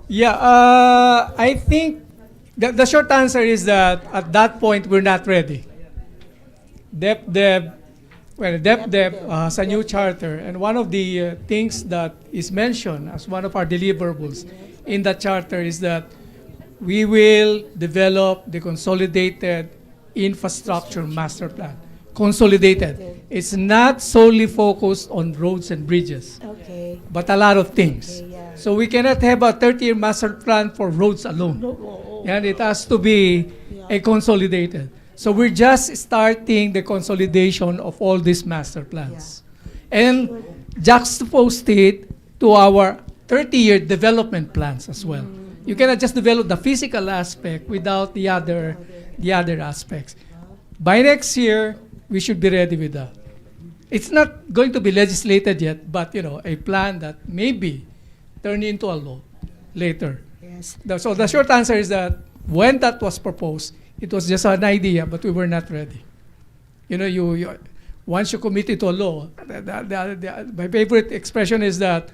Yeah, I think the short answer is that at that point we're not ready. DepDev has a new charter, and one of the things that is mentioned as one of our deliverables in the charter is that we will develop the consolidated infrastructure master plan. Consolidated. It's not solely focused on roads and bridges, Okay. but a lot of things. Okay, yeah. So we cannot have a 30-year master plan for roads alone. And it has to be a consolidated. So we're just starting the consolidation of all these master plans. And juxtaposed it to our 30-year development plans as well. You cannot just develop the physical aspect without the other aspects. By next year, we should be ready with that. It's not going to be legislated yet, but a plan that maybe turn into a law later. Yes. So the short answer is that when that was proposed, it was just an idea, but we were not ready. You once you commit it to a law, my favorite expression is that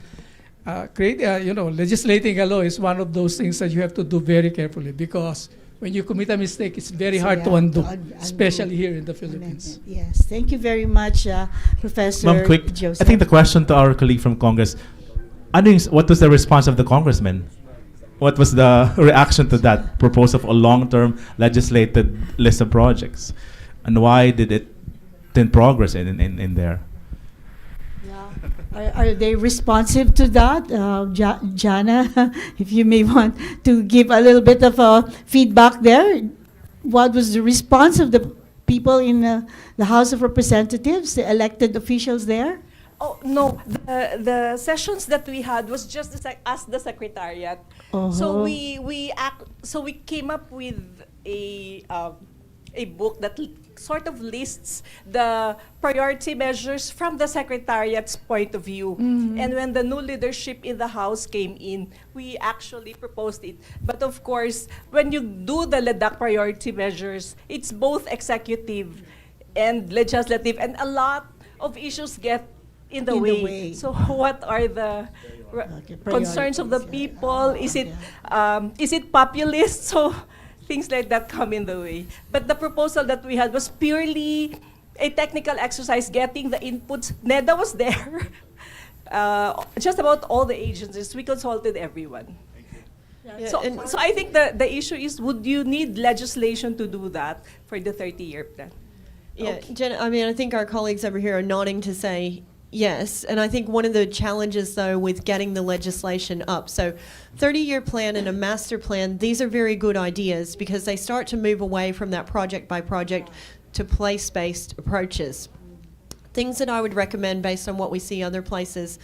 legislating a law is one of those things that you have to do very carefully, because when you commit a mistake, it's very hard to undo, especially here in the Philippines. Yes, thank you very much, Professor Ma'am, quick. Joseph. I think the question to our colleague from Congress, what was the response of the congressman? What was the reaction to that proposal of a long-term legislated list of projects? And why did it didn't progress in there? Are they responsive to that? Jana, if you may want to give a little bit of feedback there. What was the response of the people in the House of Representatives, the elected officials there? Oh, no, the sessions that we had was just as the secretariat. So we came up with a book that sort of lists the priority measures from the secretariat's point of view. And when the new leadership in the House came in, we actually proposed it. But of course, when you do the LEDAC priority measures, it's both executive and legislative, and a lot of issues get in the way. So what are the concerns of the people? Is it populist? So things like that come in the way. But the proposal that we had was purely a technical exercise, getting the inputs. NEDA was there. Just about all the agencies, we consulted everyone. So I think the issue is, would you need legislation to do that for the 30-year plan? Yeah, Jen, I think our colleagues over here are nodding to say yes, and I think one of the challenges, though, with getting the legislation up, so 30-year plan and a master plan, these are very good ideas because they start to move away from that project-by-project to place-based approaches. Things that I would recommend based on what we see other places,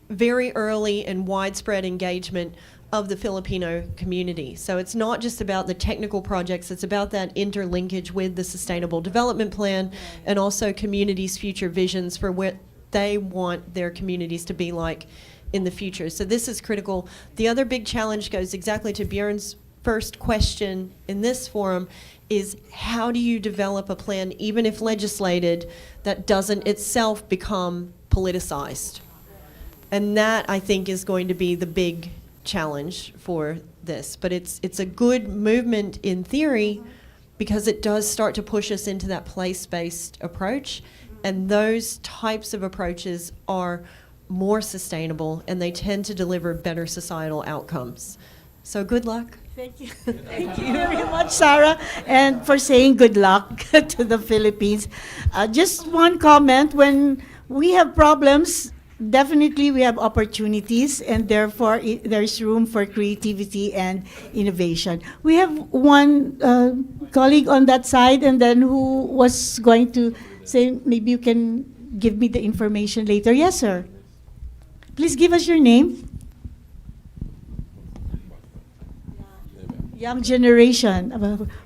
very early and widespread engagement of the Filipino community. So it's not just about the technical projects, it's about that interlinkage with the Sustainable Development Plan and also communities' future visions for what they want their communities to be like in the future. So this is critical. The other big challenge goes exactly to Bjorn's first question in this forum, is how do you develop a plan, even if legislated, that doesn't itself become politicized? And that, I think, is going to be the big challenge for this. But it's a good movement in theory because it does start to push us into that place-based approach. And those types of approaches are more sustainable and they tend to deliver better societal outcomes. So good luck. Thank you. Thank you very much, Sarah, and for saying good luck to the Philippines. Just one comment, when we have problems, definitely we have opportunities, and therefore there's room for creativity and innovation. We have one colleague on that side, and then who was going to say, maybe you can give me the information later. Yes, sir. Please give us your name. Young generation.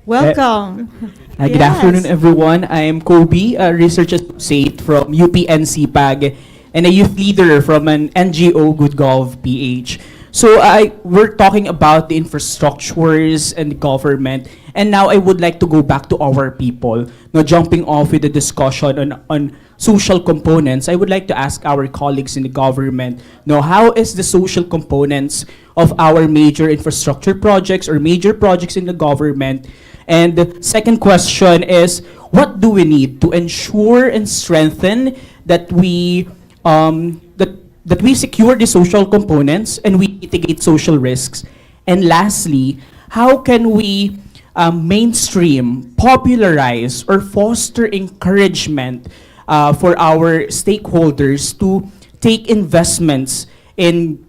Welcome. Good afternoon, everyone. I am Kobe, a research associate from UPNC PAG and a youth leader from an NGO, Good Gov PH. So we're talking about the infrastructures and the government, and now I would like to go back to our people. Now, jumping off with the discussion on social components, I would like to ask our colleagues in the government, now, how is the social components of our major infrastructure projects or major projects in the government? And the second question is, what do we need to ensure and strengthen that we that we secure the social components and we mitigate social risks? And lastly, how can we mainstream, popularize, or foster encouragement for our stakeholders to take investments in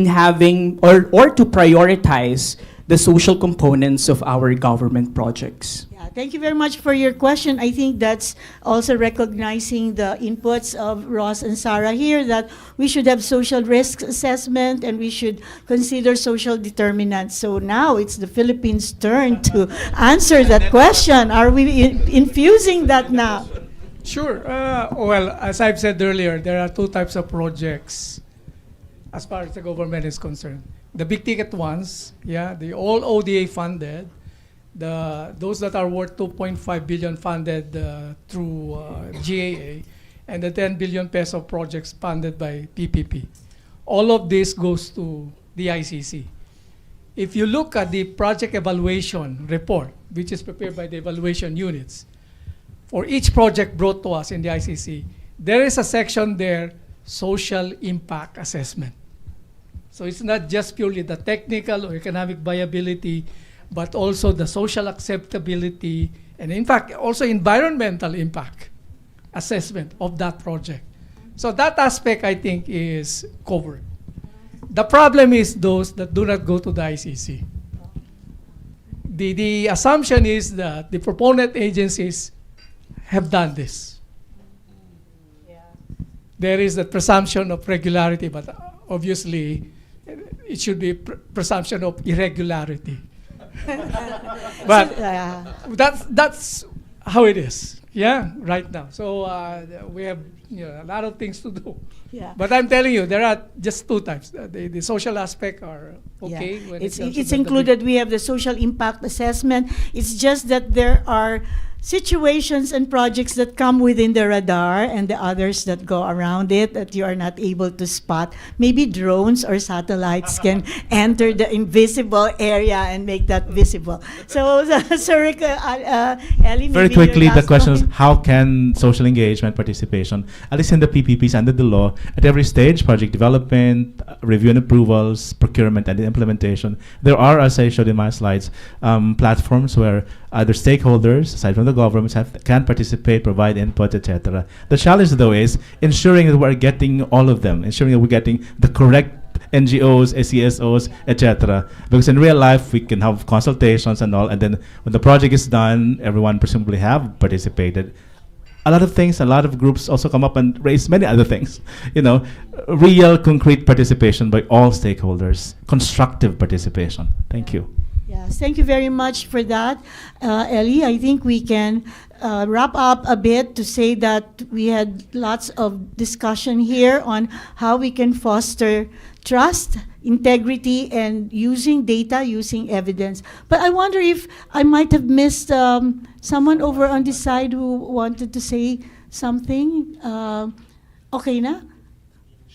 having or to prioritize the social components of our government projects? Yeah, thank you very much for your question. I think that's also recognizing the inputs of Ross and Sarah here, that we should have social risk assessment and we should consider social determinants. So now it's the Philippines' turn to answer that question. Are we infusing that now? Sure. Well, as I've said earlier, there are two types of projects as far as the government is concerned. The big ticket ones, yeah, the all ODA funded, those that are worth 2.5 billion funded through GAA, and the 10 billion peso projects funded by PPP. All of this goes to the ICC. If you look at the project evaluation report, which is prepared by the evaluation units, for each project brought to us in the ICC, there is a section there, social impact assessment. So it's not just purely the technical or economic viability, but also the social acceptability, and in fact, also environmental impact assessment of that project. So that aspect, I think, is covered. The problem is those that do not go to the ICC. The assumption is that the proponent agencies have done this. Yeah. There is a presumption of regularity, but obviously, it should be presumption of irregularity. But that's how it is, yeah, right now. So we have a lot of things to do. Yeah. But I'm telling you, there are just two types. The social aspect are okay. Yeah. When It's the included. We have the social impact assessment. It's just that there are situations and projects that come within the radar and the others that go around it that you are not able to spot. Maybe drones or satellites can enter the invisible area and make that visible. So, sorry, Ellie, Very maybe quickly, your the last question is, point. how can social engagement participation, at least in the PPPs under the law, at every stage, project development, review and approvals, procurement, and implementation, there are, as I showed in my slides, platforms where other stakeholders, aside from the governments, can participate, provide input, etc. The challenge, though, is ensuring that we're getting all of them, ensuring that we're getting the correct NGOs, ACSOs, etc. Because in real life, we can have consultations and all, and then when the project is done, everyone presumably have participated. A lot of things, a lot of groups also come up and raise many other things. Real, concrete participation by all stakeholders, constructive participation. Thank you. Yes, thank you very much for that, Ellie. I think we can wrap up a bit to say that we had lots of discussion here on how we can foster trust, integrity, and using data, using evidence. But I wonder if I might have missed someone over on this side who wanted to say something. Okay na?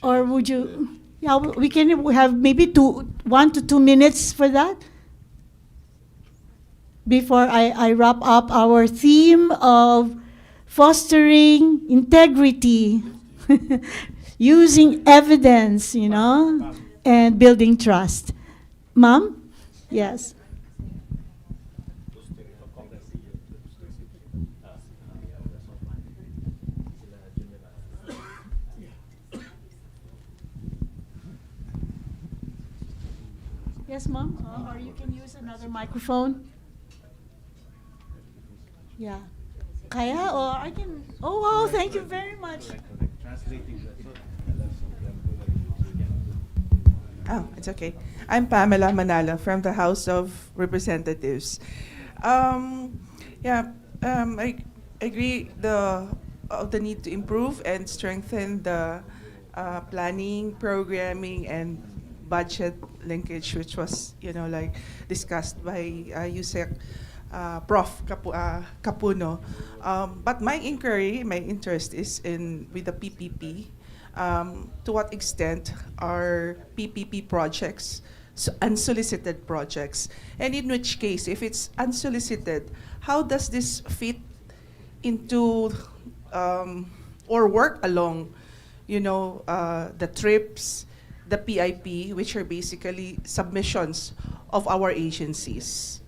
Or would you? Yeah, we can have maybe 1 to 2 minutes for that before I wrap up our theme of fostering integrity, using evidence, and building trust. Ma'am? Yes. Yes, Ma'am? Or you can use another microphone. Yeah. Kaya? Or I can... Oh, wow, thank you very much. Oh, it's okay. I'm Pamela Manala from the House of Representatives. I agree of the need to improve and strengthen the planning, programming, and budget linkage, which was, like discussed by USEC Prof. Capuno. But my inquiry, my interest is in with the PPP. To what extent are PPP projects unsolicited projects? And in which case, if it's unsolicited, how does this fit into or work along, the TRIPS, the PIP, which are basically submissions of our agencies?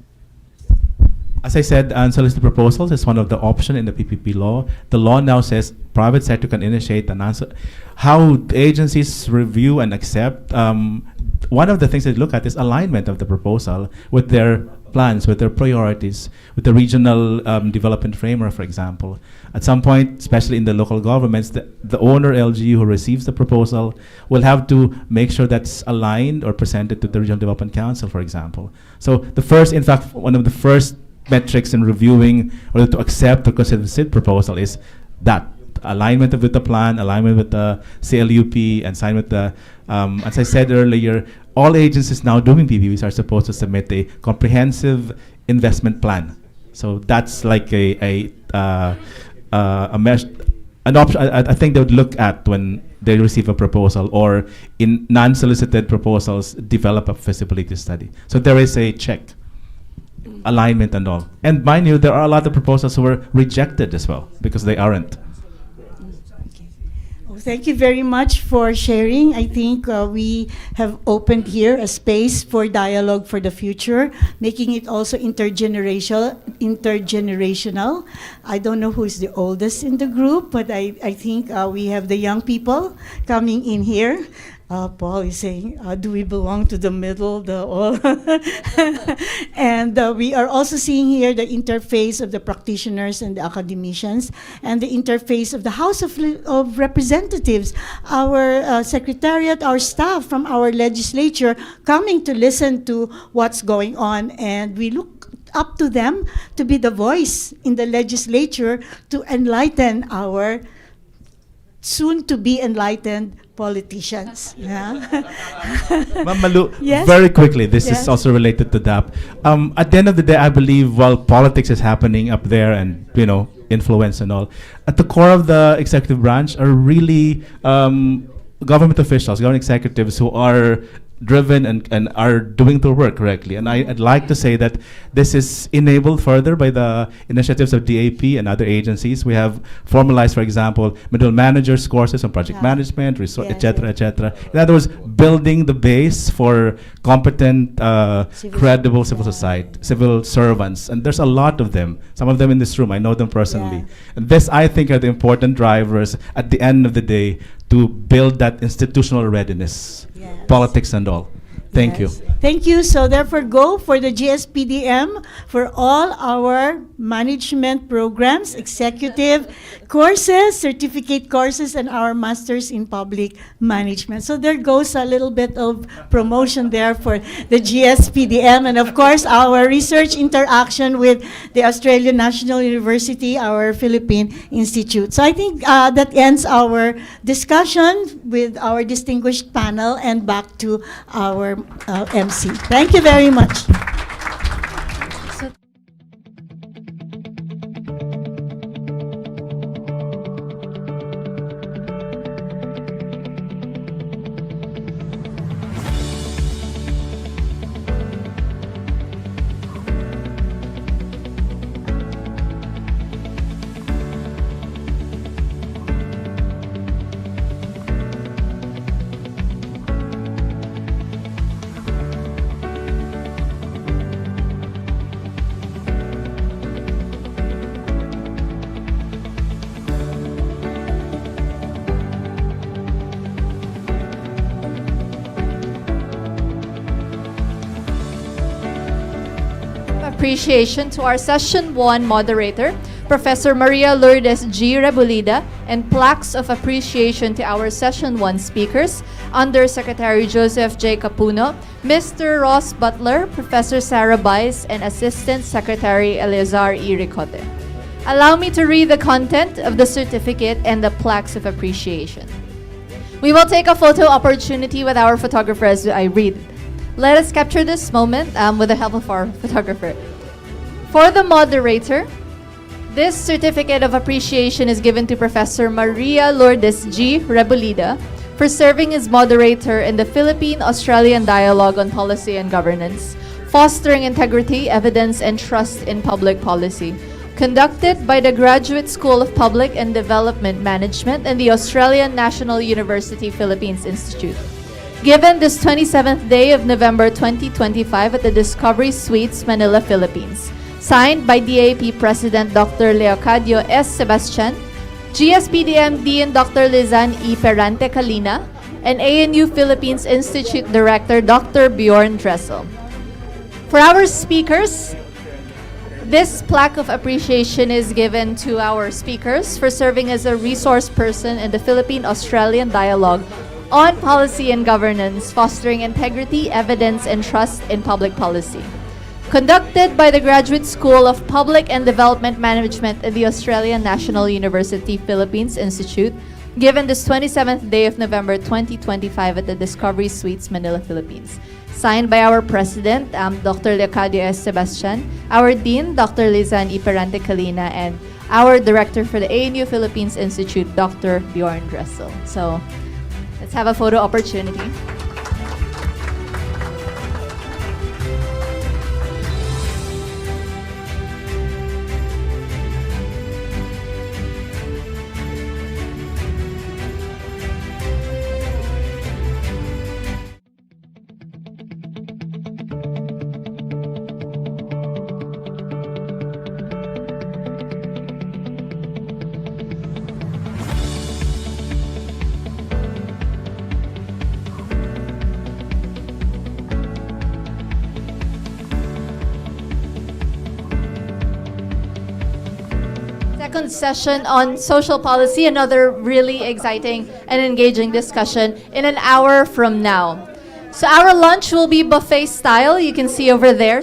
As I said, unsolicited proposals is one of the options in the PPP law. The law now says private sector can initiate an answer. How the agencies review and accept, one of the things they look at is alignment of the proposal with their plans, with their priorities, with the regional development framework, for example. At some point, especially in the local governments, the owner LGU who receives the proposal will have to make sure that's aligned or presented to the Regional Development Council, for example. So the first, in fact, one of the first metrics in reviewing whether to accept or consider the SID proposal is that alignment with the plan, alignment with the CLUP, and sign with the, as I said earlier, all agencies now doing PPPs are supposed to submit a comprehensive investment plan. So that's like an option I think they would look at when they receive a proposal, or in non-solicited proposals, develop a feasibility study. So there is a check. Alignment and all. And mind you, there are a lot of proposals who were rejected as well because they aren't. Thank you very much for sharing. I think we have opened here a space for dialogue for the future, making it also intergenerational. I don't know who is the oldest in the group, but I think we have the young people coming in here. Paul is saying, do we belong to the middle, the all? And we are also seeing here the interface of the practitioners and the academicians, and the interface of the House of Representatives, our secretariat, our staff from our legislature coming to listen to what's going on. And we look up to them to be the voice in the legislature to enlighten our soon-to-be enlightened politicians. Yeah. Ma'am Malu, Yes? very quickly, this Yes. is also related to that. At the end of the day, I believe while politics is happening up there and, influence and all, at the core of the executive branch are really government officials, government executives who are driven and are doing their work correctly. And I'd like to say that this is enabled further by the initiatives of DAP and other agencies. We have formalized, for example, middle managers courses on project management, et cetera, et cetera. In other words, building the base for competent, credible civil society, civil servants. And there's a lot of them. Some of them in this room, I know them personally. And this, I think, are the important drivers at the end of the day to build that institutional readiness, politics and all. Thank you. Thank you. So therefore, go for the GSPDM for all our management programs, executive courses, certificate courses, and our masters in public management. So there goes a little bit of promotion there for the GSPDM, and of course our research interaction with the Australian National University, our Philippine Institute. So I think that ends our discussion with our distinguished panel, and back to our MC. Thank you very much. Appreciation to our Session 1 moderator, Professor Maria Lourdes G. Rebolida, and plaques of appreciation to our Session 1 speakers, Undersecretary Joseph J. Capuno, Mr. Ross Butler, Professor Sarah Bice, and Assistant Secretary Eleazar E. Ricote. Allow me to read the content of the certificate and the plaques of appreciation. We will take a photo opportunity with our photographer as I read. Let us capture this moment with the help of our photographer. For the moderator, this certificate of appreciation is given to Professor Maria Lourdes G. Rebolida for serving as moderator in the Philippine-Australian Dialogue on Policy and Governance, Fostering Integrity, Evidence, and Trust in Public Policy, conducted by the Graduate School of Public and Development Management and the Australian National University Philippines Institute. Given this 27th day of November 2025 at the Discovery Suites, Manila, Philippines. Signed by DAP President Dr. Leocadio S. Sebastian, GSPDM Dean Dr. Lizan E. Perante Calina, and ANU Philippines Institute Director Dr. Bjorn Dressel. For our speakers, this plaque of appreciation is given to our speakers for serving as a resource person in the Philippine-Australian Dialogue on Policy and Governance, Fostering Integrity, Evidence, and Trust in Public Policy. Conducted by the Graduate School of Public and Development Management at the Australian National University Philippines Institute, given this 27th day of November 2025 at the Discovery Suites, Manila, Philippines. Signed by our President, Dr. Leocadio S. Sebastian, our Dean, Dr. Lizan E. Perante Calina, and our Director for the ANU Philippines Institute, Dr. Bjorn Dressel. So, let's have a photo opportunity. Second session on social policy, another really exciting and engaging discussion in an hour from now. So our lunch will be buffet style, you can see over there.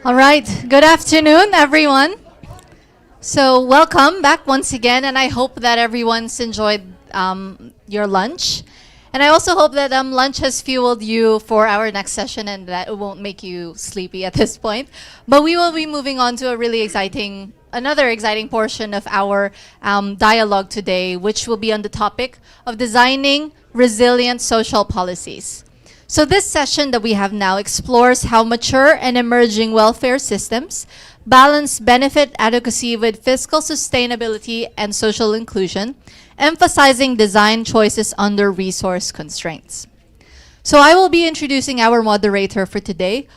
All right. Good afternoon, everyone. So welcome back once again, and I hope that everyone's enjoyed your lunch. And I also hope that lunch has fueled you for our next session and that it won't make you sleepy at this point. But we will be moving on to a really another exciting portion of our dialogue today, which will be on the topic of designing resilient social policies. So this session that we have now explores how mature and emerging welfare systems balance benefit adequacy with fiscal sustainability and social inclusion, emphasizing design choices under resource constraints. So I will be introducing our moderator for today,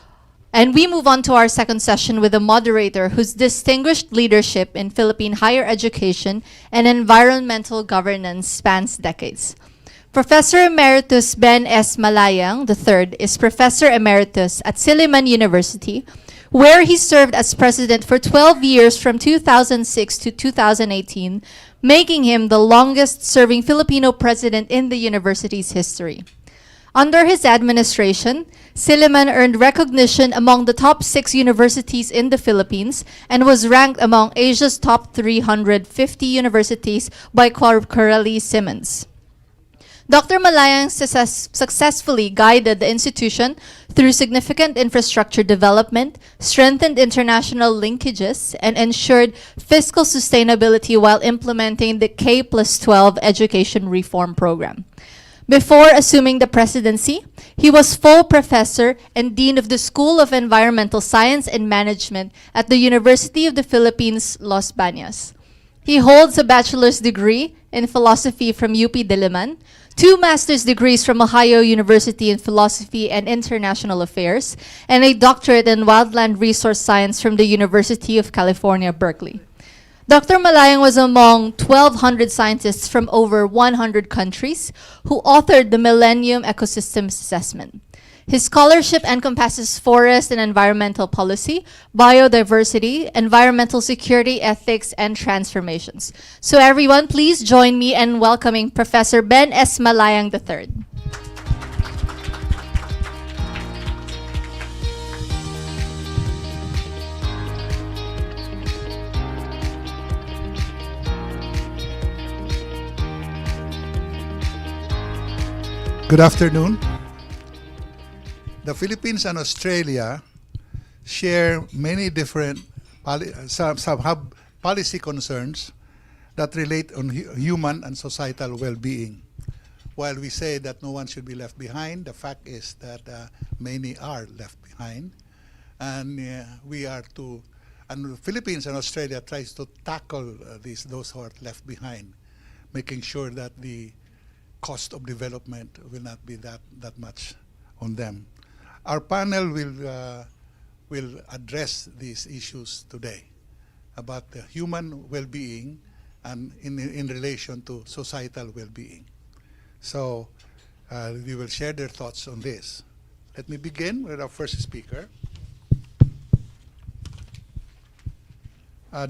and we move on to our second session with a moderator whose distinguished leadership in Philippine higher education and environmental governance spans decades. Professor Emeritus Ben S. Malayang III is Professor Emeritus at Silliman University, where he served as president for 12 years from 2006 to 2018, making him the longest-serving Filipino president in the university's history. Under his administration, Silliman earned recognition among the top 6 universities in the Philippines and was ranked among Asia's top 350 universities by Corelli-Simmons. Dr. Malayang successfully guided the institution through significant infrastructure development, strengthened international linkages, and ensured fiscal sustainability while implementing the K+12 education reform program. Before assuming the presidency, he was full professor and dean of the School of Environmental Science and Management at the University of the Philippines, Los Baños. He holds a bachelor's degree in philosophy from UP Diliman, 2 master's degrees from Ohio University in Philosophy and International Affairs, and a doctorate in Wildland Resource Science from the University of California, Berkeley. Dr. Malayang was among 1,200 scientists from over 100 countries who authored the Millennium Ecosystems Assessment. His scholarship encompasses forest and environmental policy, biodiversity, environmental security, ethics, and transformations. So everyone, please join me in welcoming Professor Ben S. Malayang III. Good afternoon. The Philippines and Australia share many different some have policy concerns that relate on human and societal well-being. While we say that no one should be left behind, the fact is that many are left behind, and the Philippines and Australia tries to tackle those who are left behind, making sure that the cost of development will not be that much on them. Our panel will address these issues today about the human well-being and in relation to societal well-being. So we will share their thoughts on this. Let me begin with our first speaker.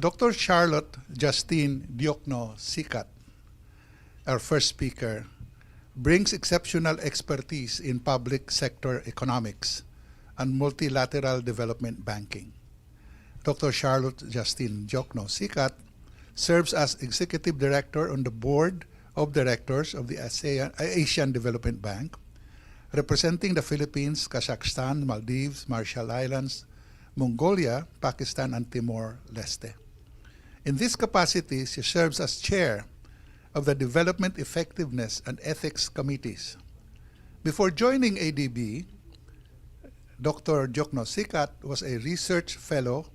Dr. Charlotte Justine Diokno Sikat, our first speaker, brings exceptional expertise in public sector economics and multilateral development banking. Dr. Charlotte Justine Diokno Sikat serves as Executive Director on the Board of Directors of the Asian Development Bank, representing the Philippines, Kazakhstan, Maldives, Marshall Islands, Mongolia, Pakistan, and Timor-Leste. In this capacity, she serves as Chair of the Development Effectiveness and Ethics Committees. Before joining ADB, Dr. Diokno Sikat was a research fellow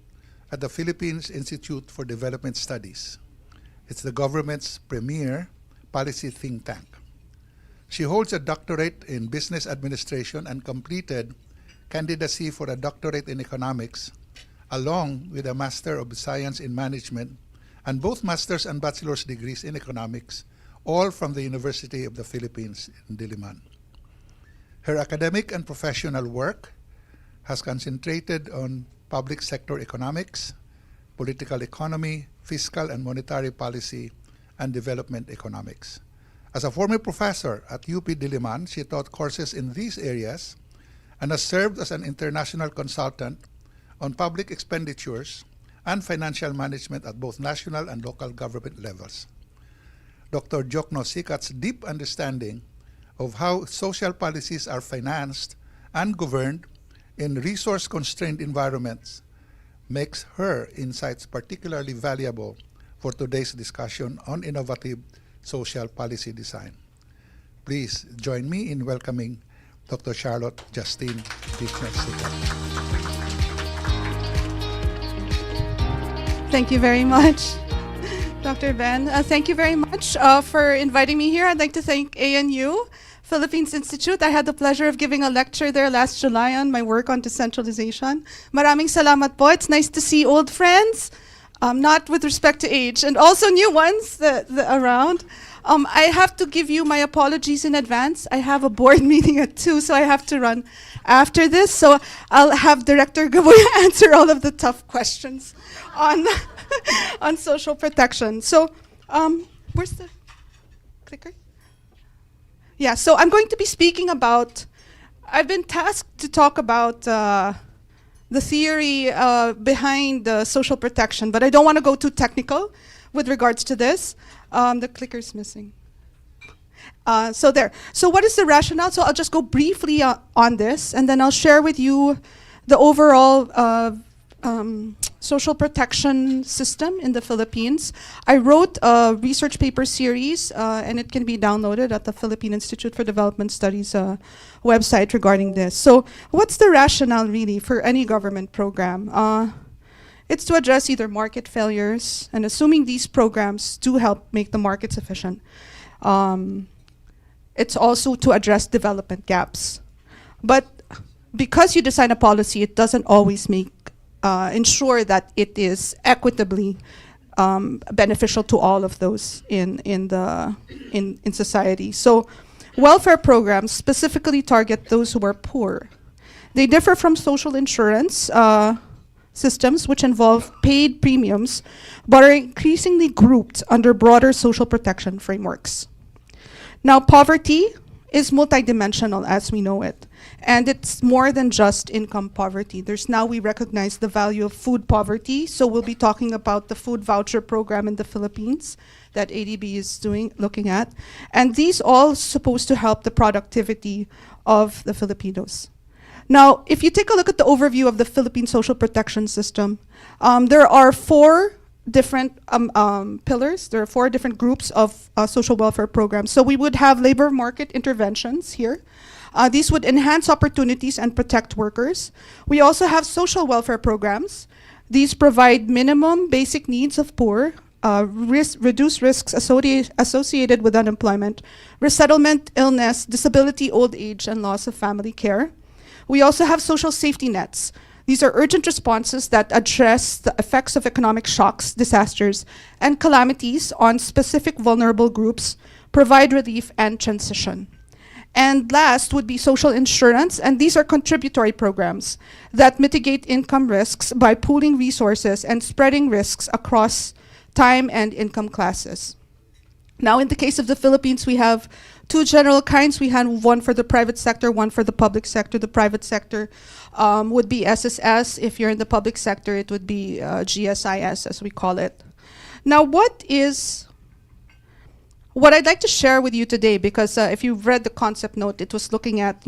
at the Philippines Institute for Development Studies. It's the government's premier policy think tank. She holds a doctorate in business administration and completed candidacy for a doctorate in economics, along with a Master of Science in Management and both master's and bachelor's degrees in economics, all from the University of the Philippines in Diliman. Her academic and professional work has concentrated on public sector economics, political economy, fiscal and monetary policy, and development economics. As a former professor at UP Diliman, she taught courses in these areas and has served as an international consultant on public expenditures and financial management at both national and local government levels. Dr. Diokno Sikat's deep understanding of how social policies are financed and governed in resource-constrained environments makes her insights particularly valuable for today's discussion on innovative social policy design. Please join me in welcoming Dr. Charlotte Justine Diokno Sikat. Thank you very much, Dr. Ben. Thank you very much for inviting me here. I'd like to thank ANU, Philippines Institute. I had the pleasure of giving a lecture there last July on my work on decentralization. Maraming salamat po. It's nice to see old friends, not with respect to age, and also new ones around. I have to give you my apologies in advance. I have a board meeting at 2, so I have to run after this. So I'll have Director Gaboy answer all of the tough questions on on social protection. So where's the clicker? Yeah, so I'm going to be speaking about, I've been tasked to talk about the theory behind social protection, but I don't want to go too technical with regards to this. The clicker's missing. So there. So what is the rationale? So I'll just go briefly on this, and then I'll share with you the overall social protection system in the Philippines. I wrote a research paper series, and it can be downloaded at the Philippine Institute for Development Studies website regarding this. So what's the rationale really for any government program? It's to address either market failures, and assuming these programs do help make the markets efficient, it's also to address development gaps. But because you design a policy, it doesn't always ensure that it is equitably beneficial to all of those in society. So welfare programs specifically target those who are poor. They differ from social insurance systems, which involve paid premiums, but are increasingly grouped under broader social protection frameworks. Now, poverty is multidimensional as we know it, and it's more than just income poverty. We recognize the value of food poverty, so we'll be talking about the food voucher program in the Philippines that ADB is looking at, and these all supposed to help the productivity of the Filipinos. Now, if you take a look at the overview of the Philippine social protection system, there are 4 different pillars. There are 4 different groups of social welfare programs. So we would have labor market interventions here. These would enhance opportunities and protect workers. We also have social welfare programs. These provide minimum basic needs of poor, reduce risks associated with unemployment, resettlement, illness, disability, old age, and loss of family care. We also have social safety nets. These are urgent responses that address the effects of economic shocks, disasters, and calamities on specific vulnerable groups, provide relief and transition. And last would be social insurance, and these are contributory programs that mitigate income risks by pooling resources and spreading risks across time and income classes. Now, in the case of the Philippines, we have 2 general kinds. We have one for the private sector, one for the public sector. The private sector would be SSS. If you're in the public sector, it would be GSIS, as we call it. Now, what I'd like to share with you today, because if you've read the concept note, it was looking at,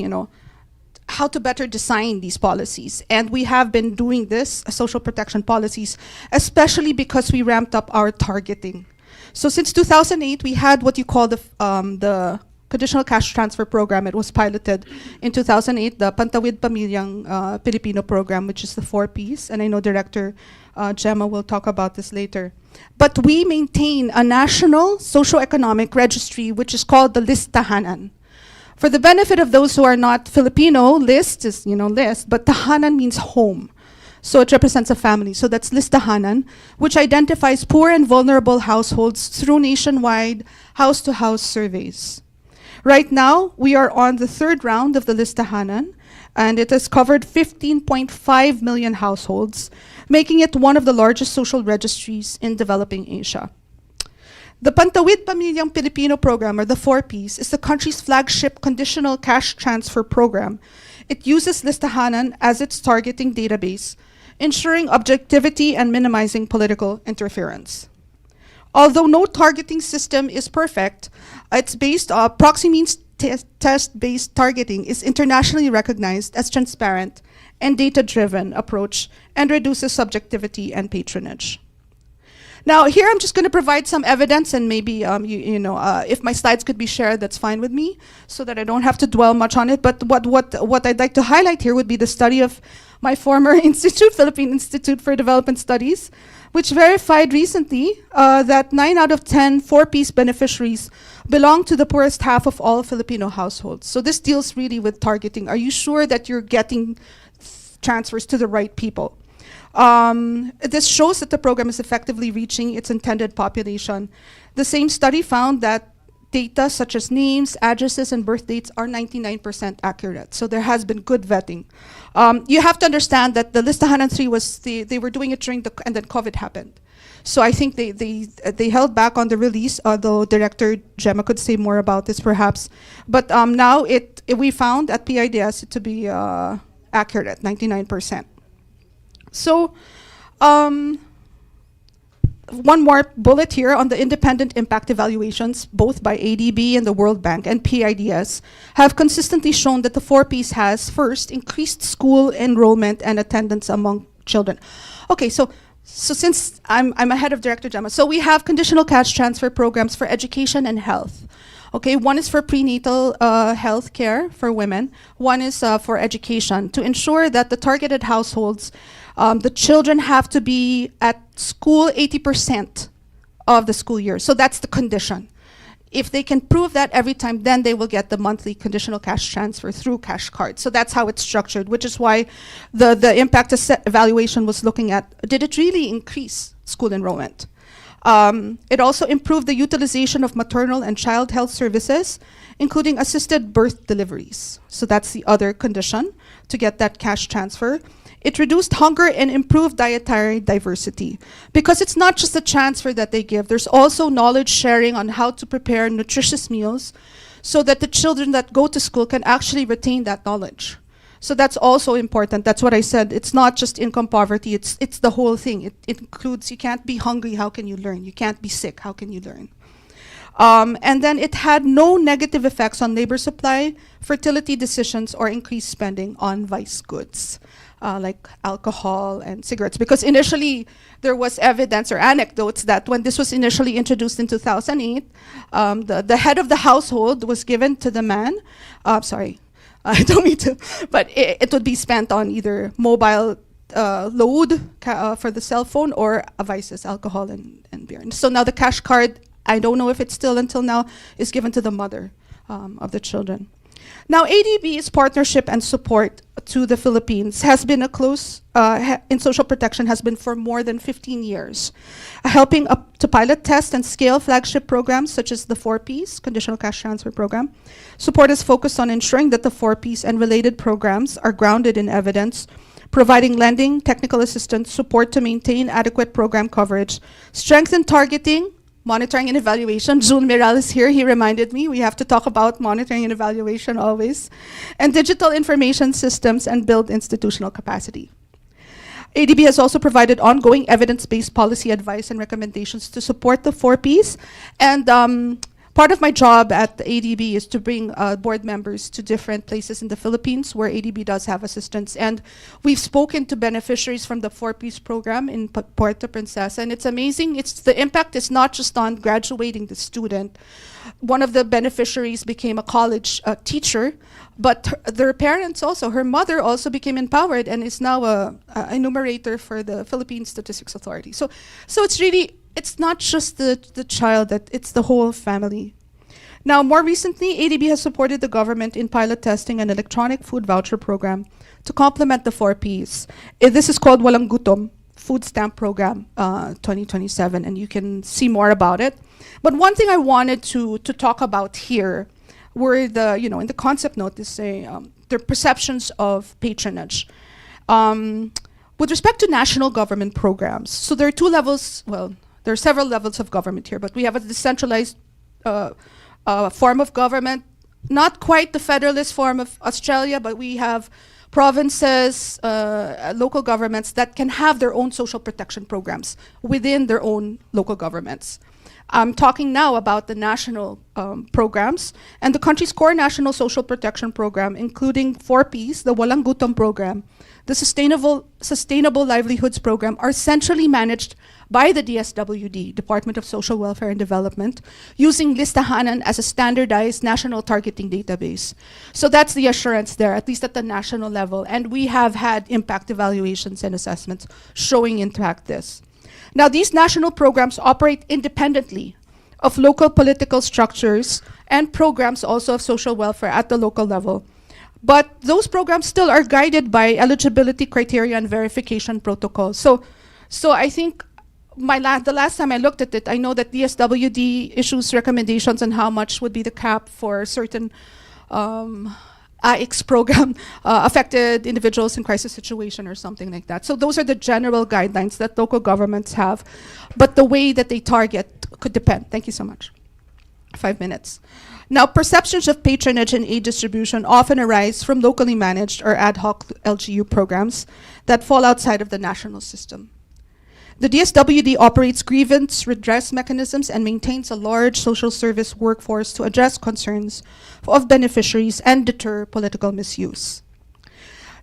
how to better design these policies. And we have been doing this, social protection policies, especially because we ramped up our targeting. So since 2008, we had what you call the Conditional Cash Transfer Program. It was piloted in 2008, the Pantawid Pamilyang Pilipino program, which is the 4 Ps. And I know Director Gemma will talk about this later. But we maintain a national socioeconomic registry, which is called the Listahanan. For the benefit of those who are not Filipino, list is, list, but tahanan means home. So it represents a family. So that's Listahanan, which identifies poor and vulnerable households through nationwide house-to-house surveys. Right now, we are on the 3rd round of the Listahanan, and it has covered 15.5 million households, making it one of the largest social registries in developing Asia. The Pantawid Pamilyang Pilipino program, or the 4 Ps, is the country's flagship conditional cash transfer program. It uses Listahanan as its targeting database. ensuring objectivity and minimizing political interference. Although no targeting system is perfect, it's based on proxy means test-based targeting is internationally recognized as transparent and data-driven approach and reduces subjectivity and patronage. Now here I'm just going to provide some evidence, and maybe if my slides could be shared, that's fine with me, so that I don't have to dwell much on it. But what I'd like to highlight here would be the study of my former institute, Philippine Institute for Development Studies, which verified recently that 9 out of 10 4-piece beneficiaries belong to the poorest half of all Filipino households. So this deals really with targeting. Are you sure that you're getting transfers to the right people? This shows that the program is effectively reaching its intended population. The same study found that data such as names, addresses, and birth dates are 99% accurate. So there has been good vetting. You have to understand that the Listahanan 3 was, they were doing it during and then COVID happened. So I think they held back on the release, although Director Gemma could say more about this perhaps. But now we found at PIDS it to be accurate, 99%. So one more bullet here on the independent impact evaluations, both by ADB and the World Bank and PIDS, have consistently shown that the 4Ps has, first, increased school enrollment and attendance among children. Okay, so since I'm ahead of Director Gemma, so we have conditional cash transfer programs for education and health. Okay, one is for prenatal health care for women. One is for education, to ensure that the targeted households, the children have to be at school 80% of the school year. So that's the condition. If they can prove that every time, then they will get the monthly conditional cash transfer through cash card. So that's how it's structured, which is why the impact evaluation was looking at, did it really increase school enrollment? It also improved the utilization of maternal and child health services, including assisted birth deliveries. So that's the other condition to get that cash transfer. It reduced hunger and improved dietary diversity. Because it's not just the transfer that they give, there's also knowledge sharing on how to prepare nutritious meals so that the children that go to school can actually retain that knowledge. So that's also important. That's what I said. It's not just income poverty, it's the whole thing. It includes, you can't be hungry, how can you learn? You can't be sick, how can you learn? And then it had no negative effects on labor supply, fertility decisions, or increased spending on vice goods, like alcohol and cigarettes. Because initially, there was evidence or anecdotes that when this was initially introduced in 2008, the head of the household was given to the man. Sorry, I don't mean to, but it would be spent on either mobile load for the cell phone or vices, alcohol and beer. And so now the cash card, I don't know if it's still until now, is given to the mother of the children. Now, ADB's partnership and support to the Philippines has been a close, in social protection, has been for more than 15 years, helping up to pilot test and scale flagship programs such as the 4Ps, Conditional Cash Transfer Program. Support is focused on ensuring that the 4Ps and related programs are grounded in evidence, providing lending, technical assistance, support to maintain adequate program coverage, strengthen targeting, monitoring and evaluation. June Miral is here. He reminded me we have to talk about monitoring and evaluation always. And digital information systems and build institutional capacity. ADB has also provided ongoing evidence-based policy advice and recommendations to support the 4Ps. And part of my job at the ADB is to bring board members to different places in the Philippines where ADB does have assistance. And we've spoken to beneficiaries from the 4Ps program in Puerto Princesa, and it's amazing. The impact is not just on graduating the student. One of the beneficiaries became a college teacher, but their parents also, her mother also became empowered and is now a enumerator for the Philippine Statistics Authority. So it's really, it's not just the child, it's the whole family. Now, more recently, ADB has supported the government in pilot testing an electronic food voucher program to complement the 4Ps. This is called Walang Gutom Food Stamp Program 2027, and you can see more about it. But one thing I wanted to talk about here were in the concept note, the perceptions of patronage. With respect to national government programs, so there are two levels, well, there are several levels of government here, but we have a decentralized form of government, not quite the federalist form of Australia, but we have provinces, local governments that can have their own social protection programs within their own local governments. I'm talking now about the national programs and the country's core national social protection program, including 4Ps, the Walang Gutom program, the Sustainable Livelihoods program, are centrally managed by the DSWD, Department of Social Welfare and Development, using listahanan as a standardized national targeting database. So that's the assurance there, at least at the national level. And we have had impact evaluations and assessments showing in fact this. Now, these national programs operate independently of local political structures and programs also of social welfare at the local level. But those programs still are guided by eligibility criteria and verification protocols. So I think the last time I looked at it, I know that DSWD issues recommendations on how much would be the cap for certain AIX program affected individuals in crisis situation or something like that. So those are the general guidelines that local governments have, but the way that they target could depend. Thank you so much. 5 minutes. Now, perceptions of patronage and aid distribution often arise from locally managed or ad hoc LGU programs that fall outside of the national system. The DSWD operates grievance redress mechanisms and maintains a large social service workforce to address concerns of beneficiaries and deter political misuse.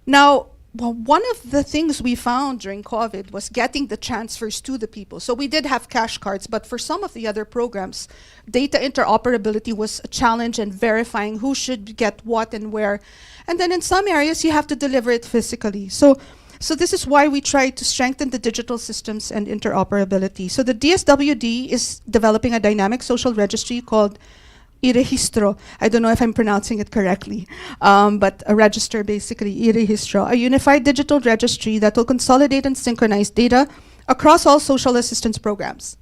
Now, one of the things we found during COVID was getting the transfers to the people. So we did have cash cards, but for some of the other programs, data interoperability was a challenge in verifying who should get what and where. And then in some areas, you have to deliver it physically. So this is why we try to strengthen the digital systems and interoperability. So the DSWD is developing a dynamic social registry called iRehistro. I don't know if I'm pronouncing it correctly, but a register basically, iRehistro, a unified digital registry that will consolidate and synchronize data across all social assistance programs.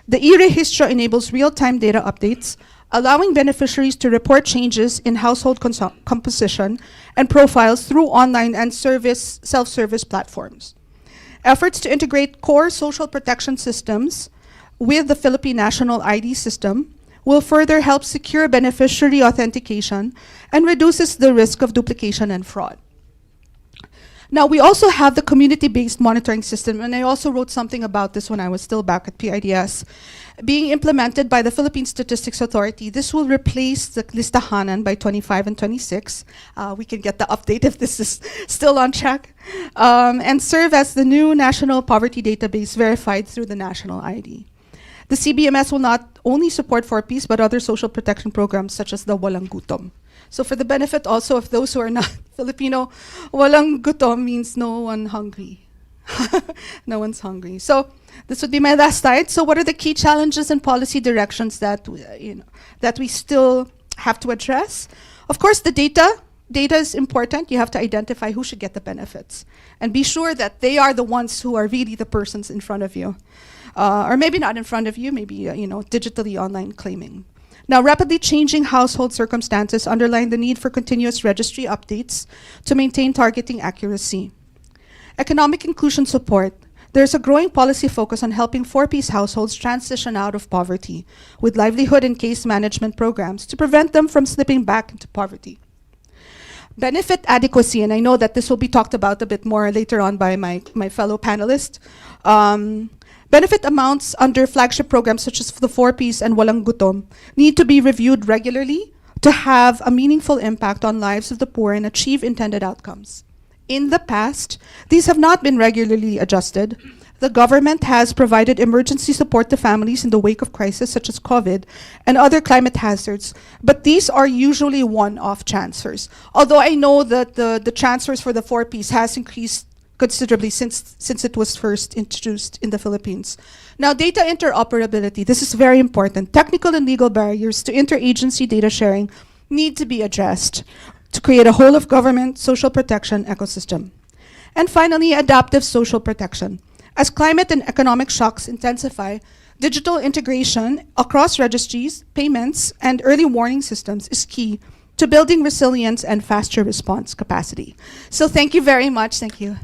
The iRehistro enables real-time data updates, allowing beneficiaries to report changes in household composition and profiles through online and self-service platforms. Efforts to integrate core social protection systems with the Philippine National ID system will further help secure beneficiary authentication and reduces the risk of duplication and fraud. Now, we also have the community-based monitoring system, and I also wrote something about this when I was still back at PIDS, being implemented by the Philippine Statistics Authority. This will replace the listahanan by 25 and 26. We can get the update if this is still on track, and serve as the new national poverty database verified through the national ID. The CBMS will not only support 4Ps, but other social protection programs such as the Walang Gutom. So for the benefit also of those who are not Filipino, Walang Gutom means no one hungry. No one's hungry. So this would be my last slide. So what are the key challenges and policy directions that we still have to address? Of course, the data is important. You have to identify who should get the benefits and be sure that they are the ones who are really the persons in front of you. Or maybe not in front of you, maybe digitally online claiming. Now, rapidly changing household circumstances underline the need for continuous registry updates to maintain targeting accuracy. Economic inclusion support. There's a growing policy focus on helping 4Ps households transition out of poverty with livelihood and case management programs to prevent them from slipping back into poverty. Benefit adequacy, and I know that this will be talked about a bit more later on by my fellow panelists. Benefit amounts under flagship programs such as the 4Ps and Walang Gutom need to be reviewed regularly to have a meaningful impact on lives of the poor and achieve intended outcomes. In the past, these have not been regularly adjusted. The government has provided emergency support to families in the wake of crises such as COVID and other climate hazards, but these are usually one-off transfers. Although I know that the transfers for the 4Ps has increased considerably since it was first introduced in the Philippines. Now, data interoperability, this is very important. Technical and legal barriers to interagency data sharing need to be addressed to create a whole-of-government social protection ecosystem. And finally, adaptive social protection. As climate and economic shocks intensify, digital integration across registries, payments, and early warning systems is key to building resilience and faster response capacity. So thank you very much. Thank you.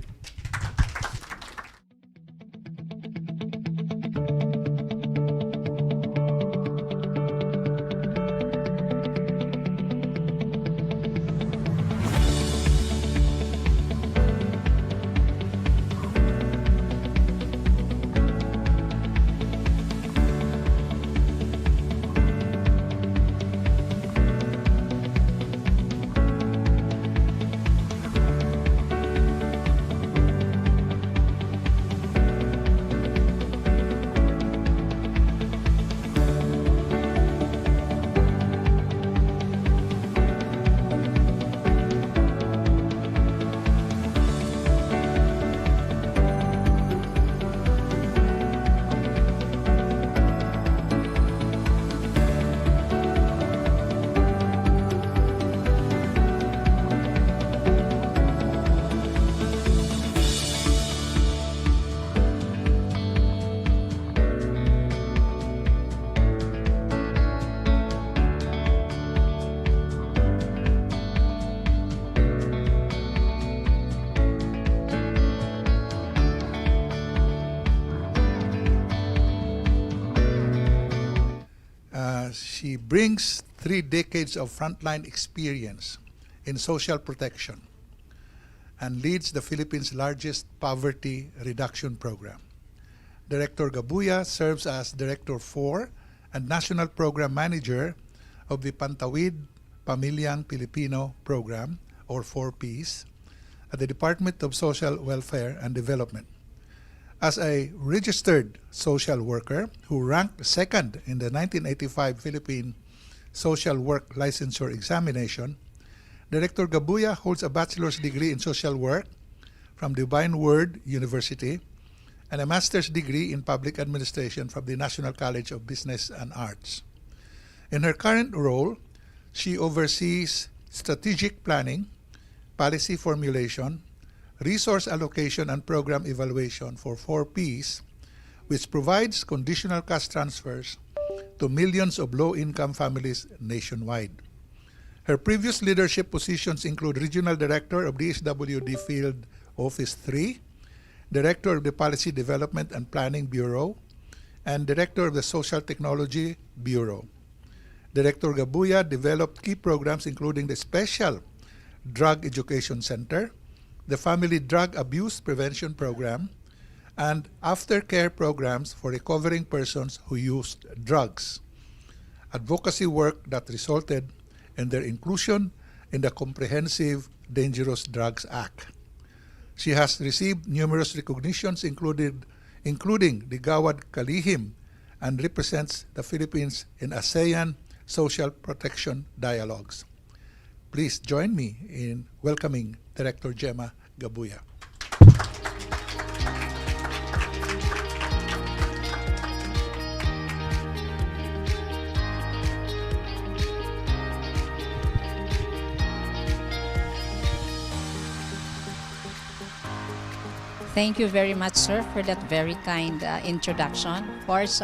brings 3 decades of frontline experience in social protection and leads the Philippines' largest poverty reduction program. Director Gabuya serves as Director 4 and National Program Manager of the Pantawid Pamilyang Pilipino Program, or 4Ps, at the Department of Social Welfare and Development. As a registered social worker who ranked second in the 1985 Philippine Social Work Licensure Examination, Director Gabuya holds a bachelor's degree in social work from Divine Word University and a master's degree in public administration from the National College of Business and Arts. In her current role, she oversees strategic planning, policy formulation, resource allocation, and program evaluation for 4Ps, which provides conditional cash transfers to millions of low-income families nationwide. Her previous leadership positions include Regional Director of DSWD Field Office 3, Director of the Policy Development and Planning Bureau, and Director of the Social Technology Bureau. Director Gabuya developed key programs including the Special Drug Education Center, the Family Drug Abuse Prevention Program, and aftercare programs for recovering persons who used drugs. Advocacy work that resulted in their inclusion in the Comprehensive Dangerous Drugs Act. She has received numerous recognitions, including the Gawad Kalihim, and represents the Philippines in ASEAN Social Protection Dialogues. Please join me in welcoming Director Gemma Gabuya. Thank you very much, sir, for that very kind introduction. Of course,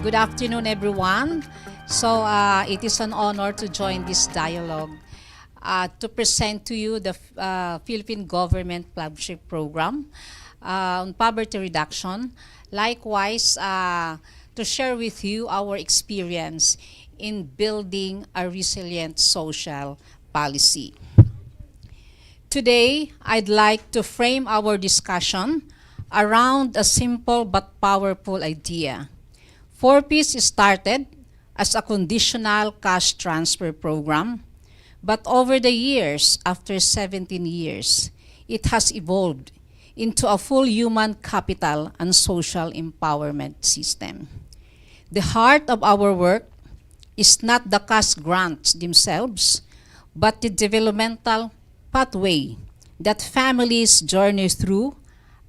good afternoon, everyone. So it is an honor to join this dialogue to present to you the Philippine government flagship program on poverty reduction. Likewise, to share with you our experience in building a resilient social policy. Today, I'd like to frame our discussion around a simple but powerful idea. 4Ps started as a conditional cash transfer program, but over the years, after 17 years, it has evolved into a full human capital and social empowerment system. The heart of our work is not the cash grants themselves, but the developmental pathway that families journey through,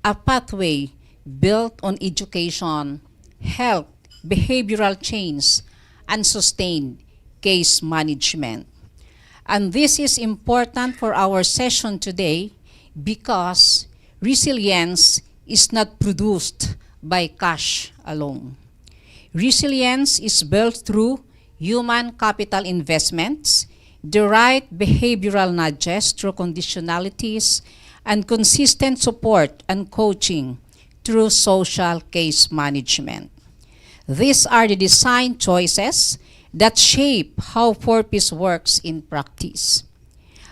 a pathway built on education, health, behavioral change, and sustained case management. And this is important for our session today because resilience is not produced by cash alone. Resilience is built through human capital investments, the right behavioral nudges through conditionalities, and consistent support and coaching through social case management. These are the design choices that shape how 4Ps works in practice.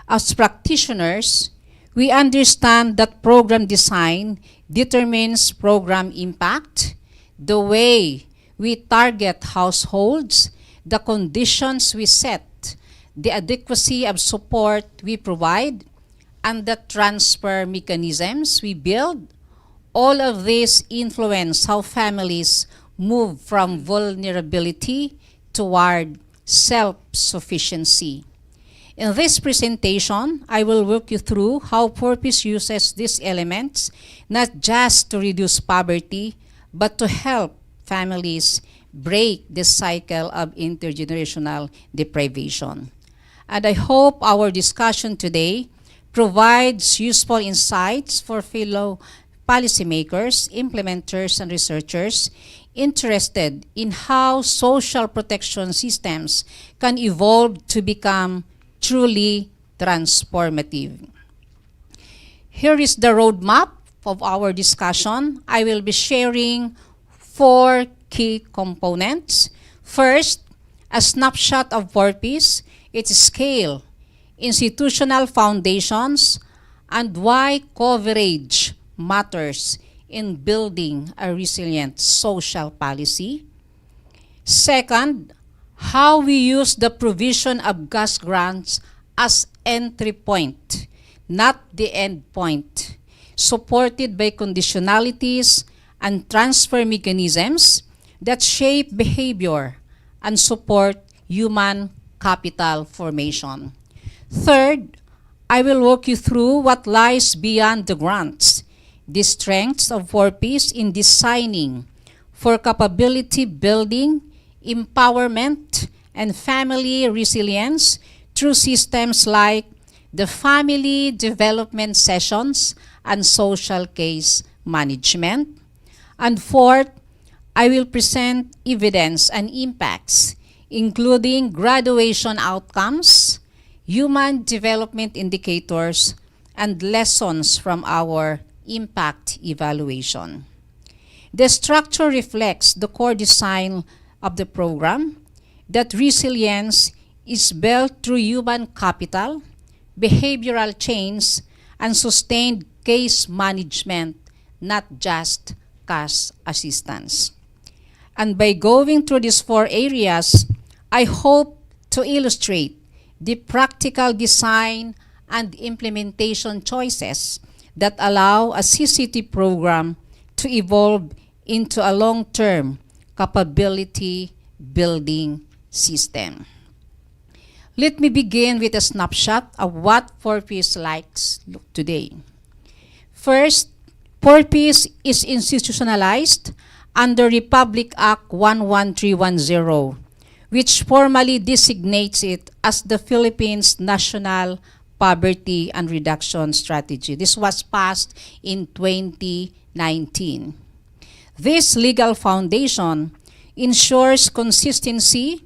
As practitioners, we understand that program design determines program impact, the way we target households, the conditions we set, the adequacy of support we provide, and the transfer mechanisms we build. All of these influence how families move from vulnerability toward self-sufficiency. In this presentation, I will walk you through how 4Ps uses these elements not just to reduce poverty, but to help families break the cycle of intergenerational deprivation. And I hope our discussion today provides useful insights for fellow policymakers, implementers, and researchers interested in how social protection systems can evolve to become truly transformative. Here is the roadmap of our discussion. I will be sharing 4 key components. First, a snapshot of 4Ps, its scale, institutional foundations, and why coverage matters in building a resilient social policy. Second, how we use the provision of gas grants as entry point, not the end point, supported by conditionalities and transfer mechanisms that shape behavior and support human capital formation. Third, I will walk you through what lies beyond the grants, the strengths of 4Ps in designing for capability building, empowerment, and family resilience through systems like the family development sessions and social case management. And fourth, I will present evidence and impacts, including graduation outcomes, human development indicators, and lessons from our impact evaluation. The structure reflects the core design of the program, that resilience is built through human capital, behavioral change, and sustained case management, not just cash assistance. And by going through these 4 areas, I hope to illustrate the practical design and implementation choices that allow a CCT program to evolve into a long-term capability building system. Let me begin with a snapshot of what 4Ps likes today. First, 4Ps is institutionalized under Republic Act 11310, which formally designates it as the Philippines National Poverty and Reduction Strategy. This was passed in 2019. This legal foundation ensures consistency,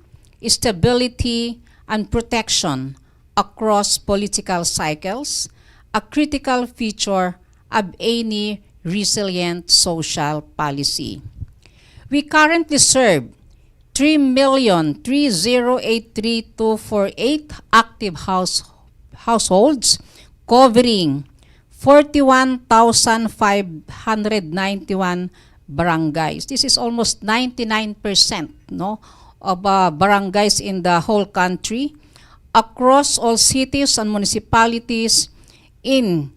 stability, and protection across political cycles, a critical feature of any resilient social policy. We currently serve 3,308,3248 active households, covering 41,591 barangays. This is almost 99%, of barangays in the whole country, across all cities and municipalities in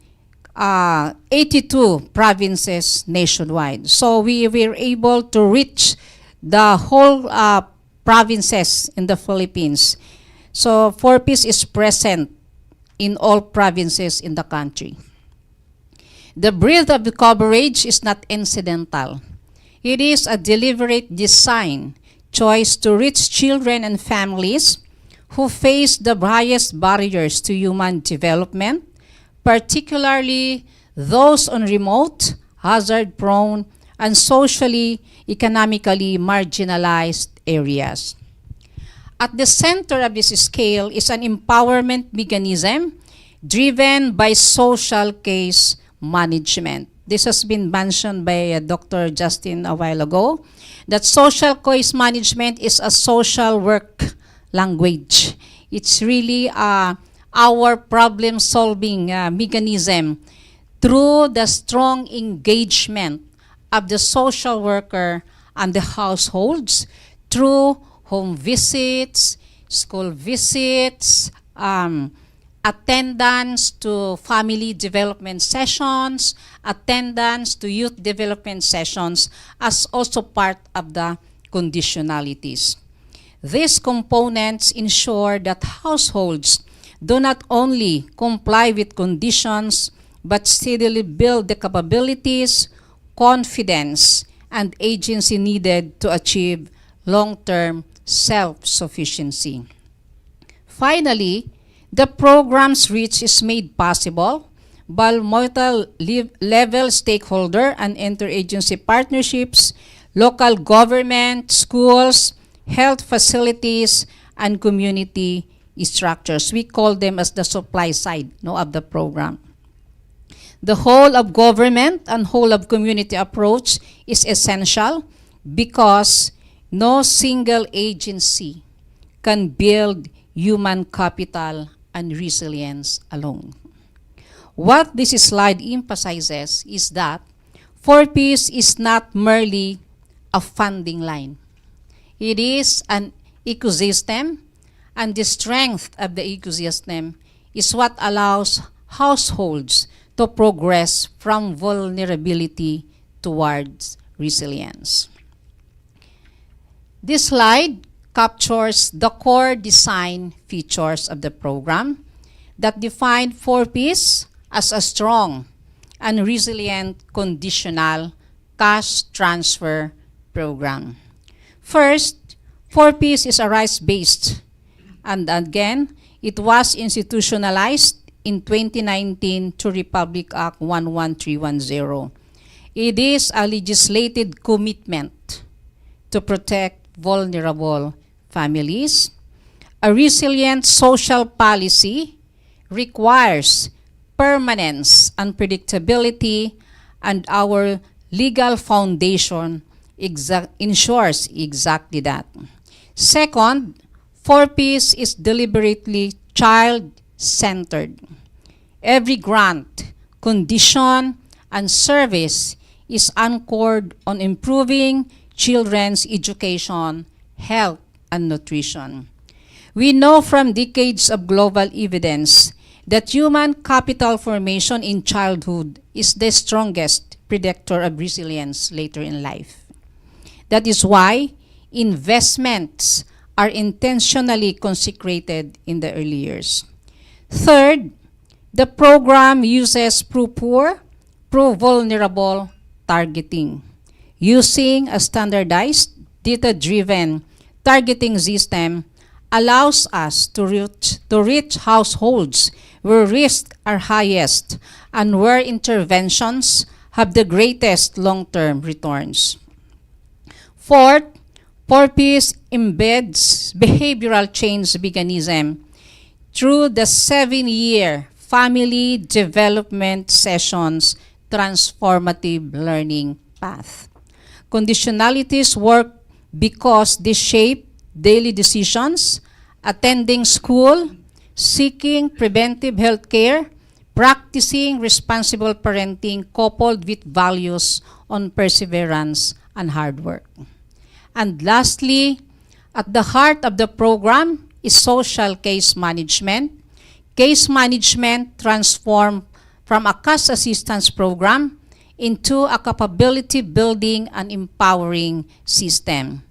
82 provinces nationwide. So we were able to reach the whole provinces in the Philippines. So 4Ps is present in all provinces in the country. The breadth of the coverage is not incidental. It is a deliberate design choice to reach children and families who face the highest barriers to human development, particularly those on remote, hazard-prone, and socially, economically marginalized areas. At the center of this scale is an empowerment mechanism driven by social case management. This has been mentioned by Dr. Justin a while ago, that social case management is a social work language. It's really our problem-solving mechanism through the strong engagement of the social worker and the households through home visits, school visits, attendance to family development sessions, attendance to youth development sessions as also part of the conditionalities. These components ensure that households do not only comply with conditions, but steadily build the capabilities, confidence, and agency needed to achieve long-term self-sufficiency. Finally, the program's reach is made possible by multi-level stakeholder and interagency partnerships, local government, schools, health facilities, and community structures. We call them as the supply side of the program. The whole of government and whole of community approach is essential because no single agency can build human capital and resilience alone. What this slide emphasizes is that 4Ps is not merely a funding line. It is an ecosystem, and the strength of the ecosystem is what allows households to progress from vulnerability towards resilience. This slide captures the core design features of the program that define 4Ps as a strong and resilient conditional cash transfer program. First, 4Ps is a rights-based, and again, it was institutionalized in 2019 through Republic Act 11310. It is a legislated commitment to protect vulnerable families. A resilient social policy requires permanence and predictability, and our legal foundation ensures exactly that. Second, 4Ps is deliberately child-centered. Every grant, condition, and service is anchored on improving children's education, health, and nutrition. We know from decades of global evidence that human capital formation in childhood is the strongest predictor of resilience later in life. That is why investments are intentionally consecrated in the early years. Third, the program uses pro-poor, pro-vulnerable targeting. Using a standardized, data-driven targeting system allows us to reach households where risks are highest and where interventions have the greatest long-term returns. Fourth, 4Ps embeds behavioral change mechanism through the 7-year Family Development Sessions Transformative Learning Path. Conditionalities work because they shape daily decisions, attending school, seeking preventive health care, practicing responsible parenting coupled with values on perseverance and hard work. And lastly, at the heart of the program is social case management. Case management transformed from a cash assistance program into a capability building and empowering system.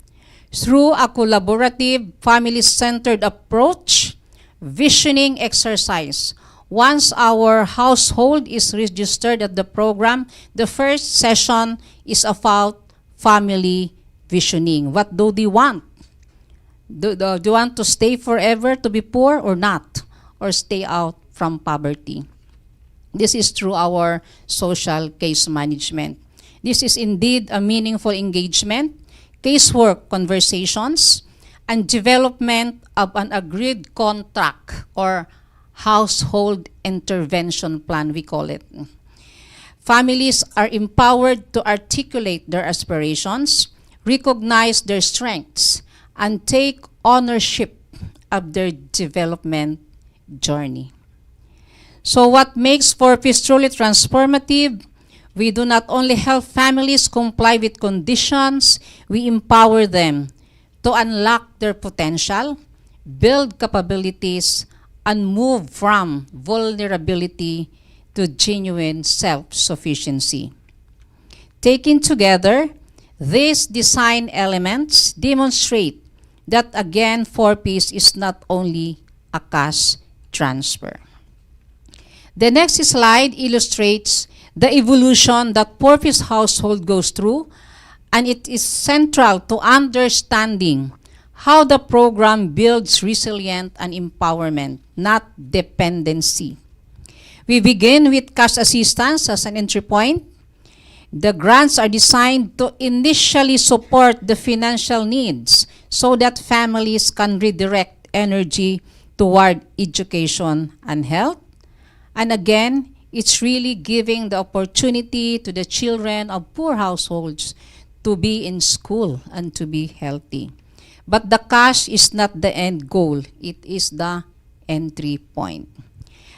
Through a collaborative, family-centered approach, visioning exercise. Once our household is registered at the program, the first session is about family visioning. What do they want? Do they want to stay forever to be poor or not? Or stay out from poverty? This is through our social case management. This is indeed a meaningful engagement, casework conversations, and development of an agreed contract or household intervention plan, we call it. Families are empowered to articulate their aspirations, recognize their strengths, and take ownership of their development journey. So what makes 4Ps truly transformative? We do not only help families comply with conditions, we empower them to unlock their potential, build capabilities, and move from vulnerability to genuine self-sufficiency. Taken together, these design elements demonstrate that, again, 4Ps is not only a cash transfer. The next slide illustrates the evolution that 4Ps household goes through, and it is central to understanding how the program builds resilience and empowerment, not dependency. We begin with cash assistance as an entry point. The grants are designed to initially support the financial needs so that families can redirect energy toward education and health. And again, it's really giving the opportunity to the children of poor households to be in school and to be healthy. But the cash is not the end goal. It is the entry point.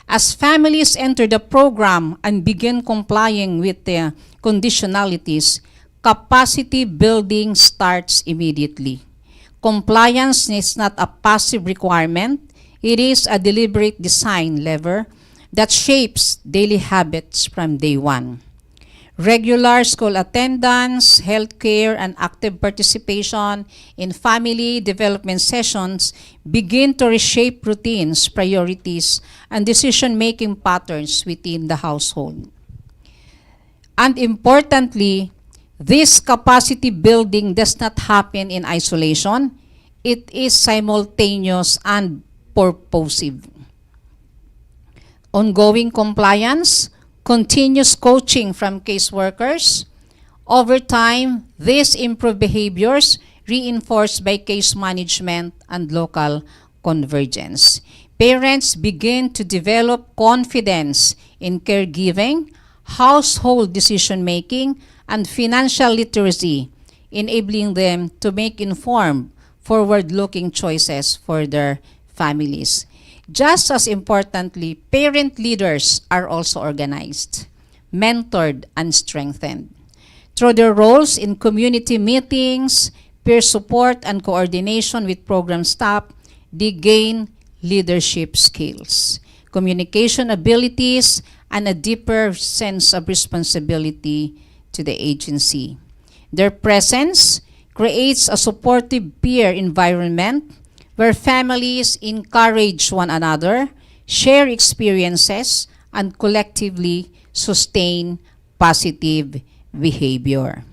As families enter the program and begin complying with the conditionalities, capacity building starts immediately. Compliance is not a passive requirement. It is a deliberate design lever that shapes daily habits from day one. Regular school attendance, healthcare, and active participation in family development sessions begin to reshape routines, priorities, and decision-making patterns within the household. And importantly, this capacity building does not happen in isolation. It is simultaneous and purposive. Ongoing compliance, continuous coaching from caseworkers. Over time, these improved behaviors reinforced by case management and local convergence. Parents begin to develop confidence in caregiving, household decision-making, and financial literacy, enabling them to make informed, forward-looking choices for their families. Just as importantly, parent leaders are also organized, mentored, and strengthened. Through their roles in community meetings, peer support, and coordination with program staff, they gain leadership skills, communication abilities, and a deeper sense of responsibility to the agency. Their presence creates a supportive peer environment where families encourage one another, share experiences, and collectively sustain positive behavior.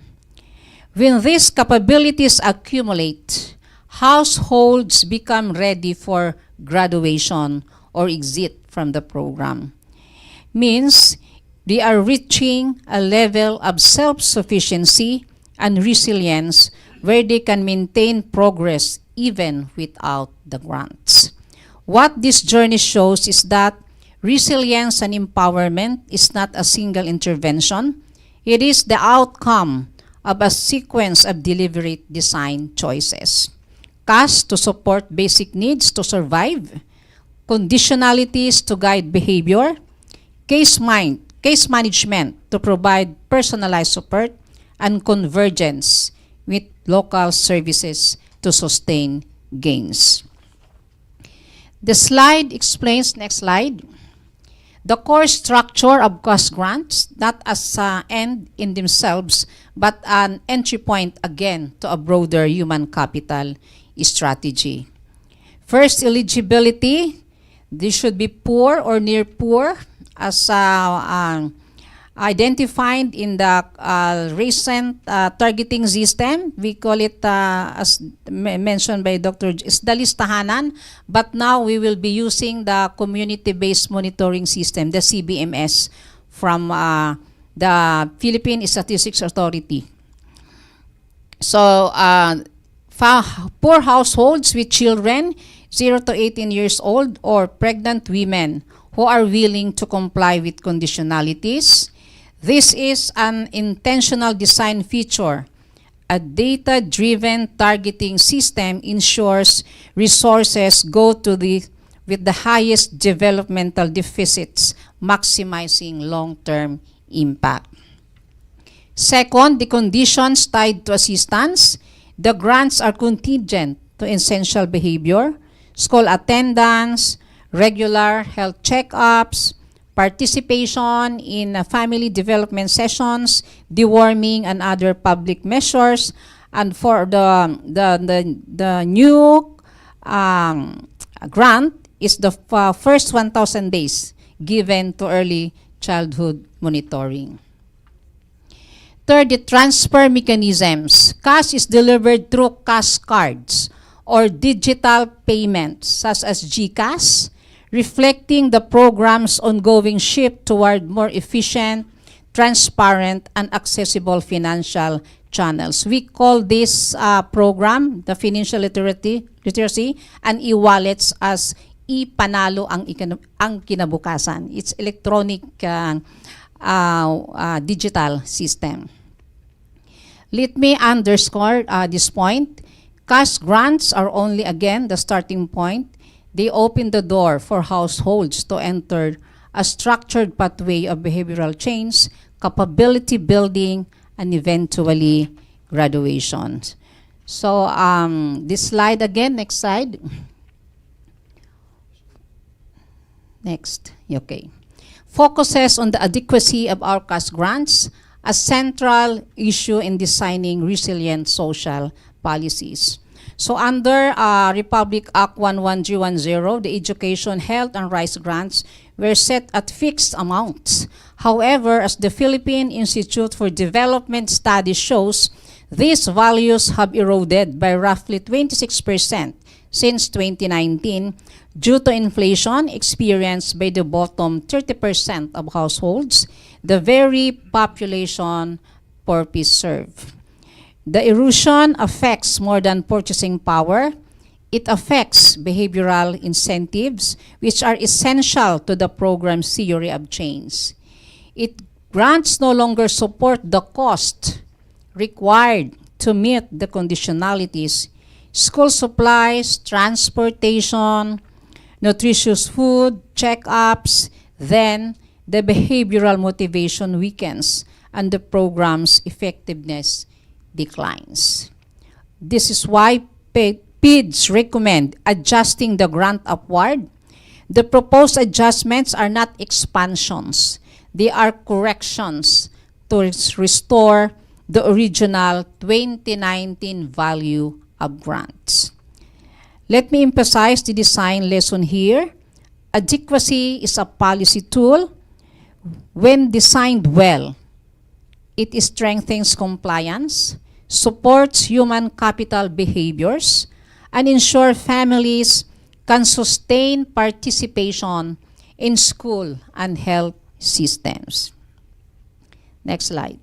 When these capabilities accumulate, households become ready for graduation or exit from the program. Means they are reaching a level of self-sufficiency and resilience where they can maintain progress even without the grants. What this journey shows is that resilience and empowerment is not a single intervention. It is the outcome of a sequence of deliberate design choices. Cash to support basic needs to survive, conditionalities to guide behavior, case management to provide personalized support, and convergence with local services to sustain gains. The slide explains, next slide, the core structure of cost grants, not as an end in themselves, but an entry point again to a broader human capital strategy. First, eligibility. They should be poor or near poor as identified in the recent targeting system. We call it, as mentioned by Dr. is the listahanan, but now we will be using the community-based monitoring system, the CBMS, from the Philippine Statistics Authority. So, poor households with children 0 to 18 years old or pregnant women who are willing to comply with conditionalities. This is an intentional design feature. A data-driven targeting system ensures resources go to with the highest developmental deficits, maximizing long-term impact. Second, the conditions tied to assistance. The grants are contingent to essential behavior, school attendance, regular health checkups, participation in family development sessions, deworming, and other public measures. And for the new grant is the first 1,000 days given to early childhood monitoring. Third, the transfer mechanisms. Cash is delivered through cash cards or digital payments such as GCash, reflecting the program's ongoing shift toward more efficient, transparent, and accessible financial channels. We call this program, the financial literacy, and e-wallets as ipanalo ang kinabukasan. It's electronic digital system. Let me underscore this point. Cash grants are only, again, the starting point. They open the door for households to enter a structured pathway of behavioral change, capability building, and eventually graduation. So this slide again, next slide. Next, okay. Focuses on the adequacy of our cash grants, a central issue in designing resilient social policies. So under Republic Act 11310, the education, health, and rice grants were set at fixed amounts. However, as the Philippine Institute for Development Studies shows, these values have eroded by roughly 26% since 2019 due to inflation experienced by the bottom 30% of households, the very population purpose served. The erosion affects more than purchasing power. It affects behavioral incentives, which are essential to the program's theory of change. It grants no longer support the cost required to meet the conditionalities: school supplies, transportation, nutritious food, checkups. Then the behavioral motivation weakens and the program's effectiveness declines. This is why PIDs recommend adjusting the grant upward. The proposed adjustments are not expansions. They are corrections to restore the original 2019 value of grants. Let me emphasize the design lesson here. Adequacy is a policy tool. When designed well, it strengthens compliance, supports human capital behaviors, and ensures families can sustain participation in school and health systems. Next slide.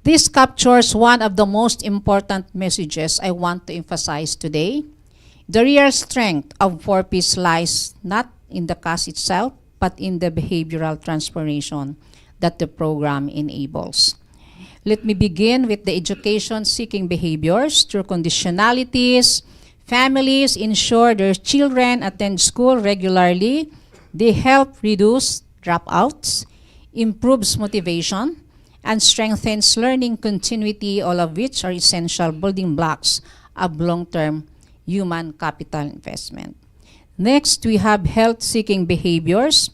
This captures one of the most important messages I want to emphasize today. The real strength of 4Ps lies not in the cash itself, but in the behavioral transformation that the program enables. Let me begin with the education-seeking behaviors. Through conditionalities, families ensure their children attend school regularly. They help reduce dropouts, improves motivation, and strengthens learning continuity, all of which are essential building blocks of long-term human capital investment. Next, we have health-seeking behaviors,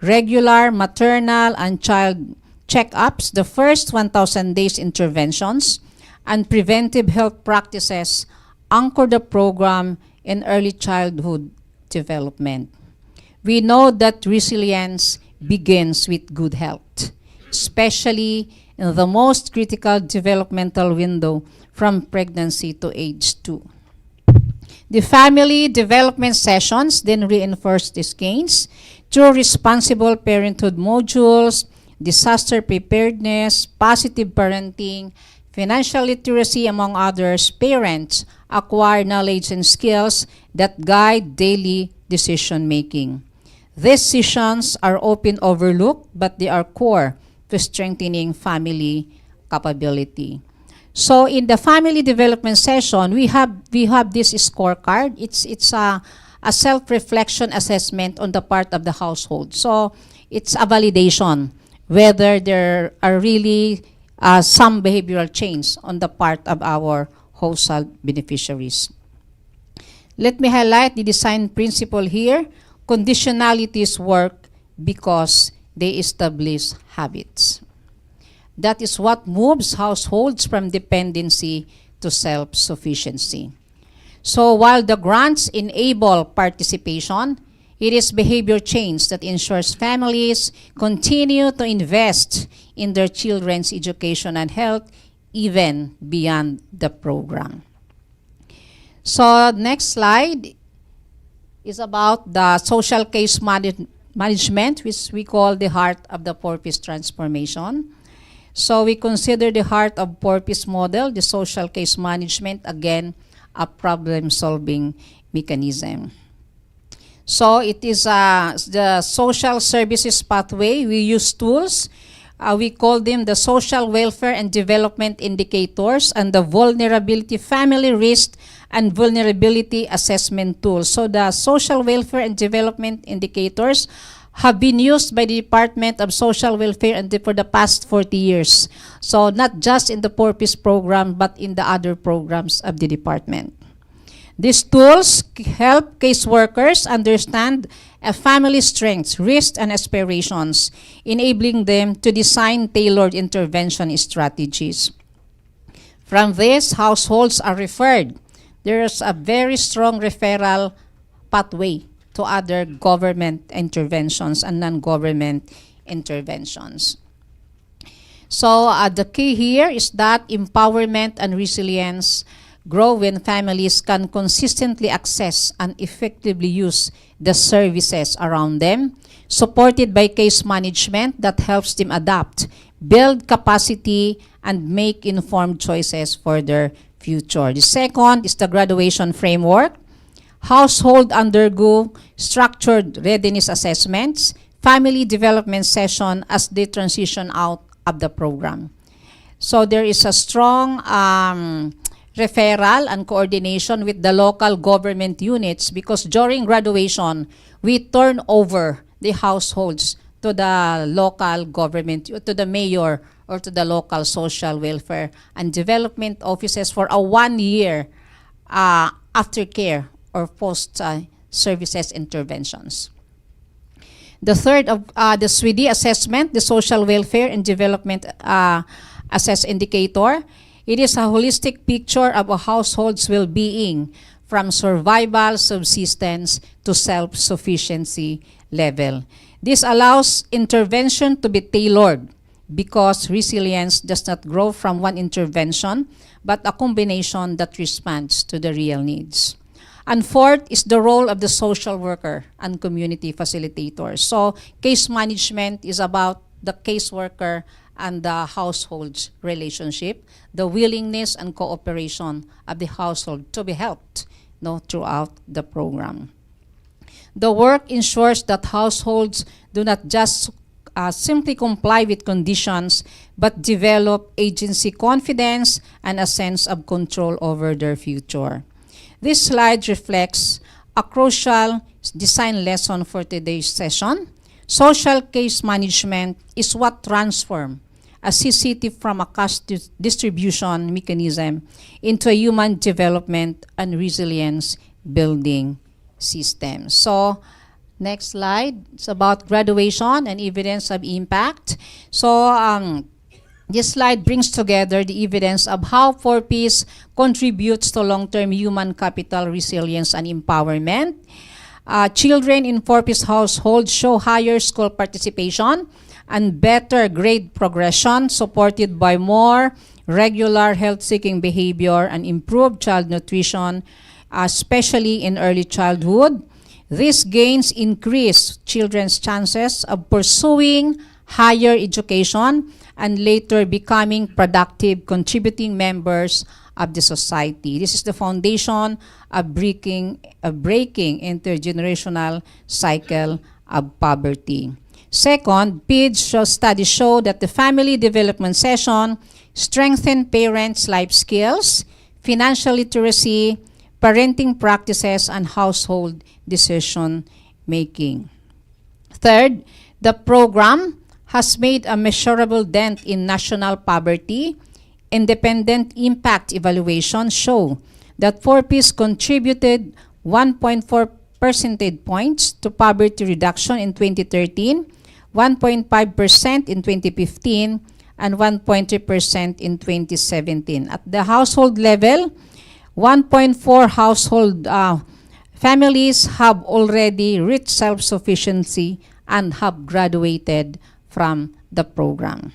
regular maternal and child checkups, the first 1,000 days interventions, and preventive health practices anchor the program in early childhood development. We know that resilience begins with good health, especially in the most critical developmental window from pregnancy to age 2. The family development sessions then reinforce these gains through responsible parenthood modules, disaster preparedness, positive parenting, financial literacy, among others. Parents acquire knowledge and skills that guide daily decision-making. These sessions are often overlooked, but they are core to strengthening family capability. So in the family development session, we have this scorecard. It's a self-reflection assessment on the part of the household. So it's a validation whether there are really some behavioral change on the part of our household beneficiaries. Let me highlight the design principle here. Conditionalities work because they establish habits. That is what moves households from dependency to self-sufficiency. So while the grants enable participation, it is behavior change that ensures families continue to invest in their children's education and health even beyond the program. So next slide is about the social case management, which we call the heart of the 4Ps transformation. So we consider the heart of 4Ps model, the social case management, again, a problem-solving mechanism. So it is the social services pathway. We use tools We call them the social welfare and development indicators and the vulnerability family risk and vulnerability assessment tools. So the social welfare and development indicators have been used by the Department of Social Welfare and for the past 40 years. So not just in the 4Ps program, but in the other programs of the department. These tools help caseworkers understand a family's strengths, risks, and aspirations, enabling them to design tailored intervention strategies. From this, households are referred. There's a very strong referral pathway to other government interventions and non-government interventions. So the key here is that empowerment and resilience grow when families can consistently access and effectively use the services around them, supported by case management that helps them adapt, build capacity, and make informed choices for their future. The second is the graduation framework. Household undergo structured readiness assessments, family development session as they transition out of the program. So there is a strong referral and coordination with the local government units, because during graduation, we turn over the households to the local government, to the mayor or to the local social welfare and development offices for a 1 year aftercare or post-services interventions. The third of the SWIDI assessment, the social welfare and development assess indicator. It is a holistic picture of a household's well-being from survival, subsistence, to self-sufficiency level. This allows intervention to be tailored because resilience does not grow from one intervention, but a combination that responds to the real needs. And fourth is the role of the social worker and community facilitators. So case management is about the caseworker and the household's relationship, the willingness and cooperation of the household to be helped throughout the program. The work ensures that households do not just simply comply with conditions, but develop agency confidence and a sense of control over their future. This slide reflects a crucial design lesson for today's session. Social case management is what transforms a CCT from a cost distribution mechanism into a human development and resilience building system. So, next slide. It's about graduation and evidence of impact. So, this slide brings together the evidence of how 4Ps contributes to long-term human capital resilience and empowerment. Children in 4Ps households show higher school participation and better grade progression, supported by more regular health-seeking behavior and improved child nutrition, especially in early childhood. These gains increase children's chances of pursuing higher education and later becoming productive, contributing members of the society. This is the foundation of breaking intergenerational cycle of poverty. Second, PIDS studies show that the family development session strengthen parents' life skills, financial literacy, parenting practices, and household decision making. Third, the program has made a measurable dent in national poverty. Independent impact evaluations show that 4Ps contributed 1.4 percentage points to poverty reduction in 2013, 1.5% in 2015, and 1.3% in 2017. At the household level, 1.4 household families have already reached self-sufficiency and have graduated from the program.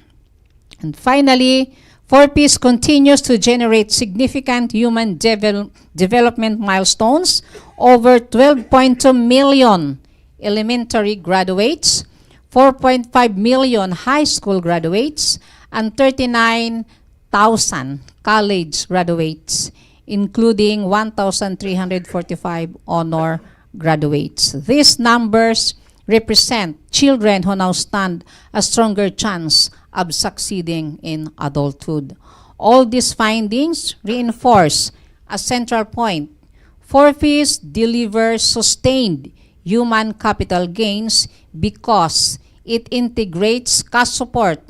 And finally, 4Ps continues to generate significant human development milestones. Over 12.2 million elementary graduates, 4.5 million high school graduates, and 39,000 college graduates, including 1,345 honor graduates. These numbers represent children who now stand a stronger chance of succeeding in adulthood. All these findings reinforce a central point. 4Ps deliver sustained human capital gains because it integrates cash support,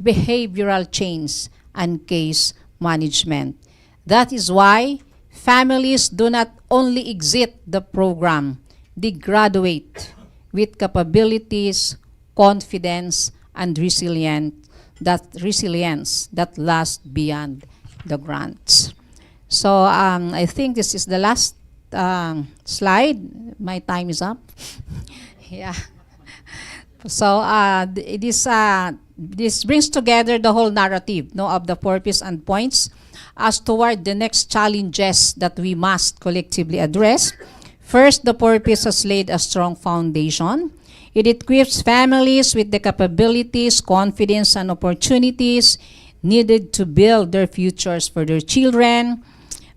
behavioral change, and case management. That is why families do not only exit the program, they graduate with capabilities, confidence, and resilience that lasts beyond the grants. So I think this is the last slide. My time is up. Yeah. So this brings together the whole narrative, no, of the 4Ps and points as toward the next challenges that we must collectively address. First, the 4Ps has laid a strong foundation. It equips families with the capabilities, confidence, and opportunities needed to build their futures for their children.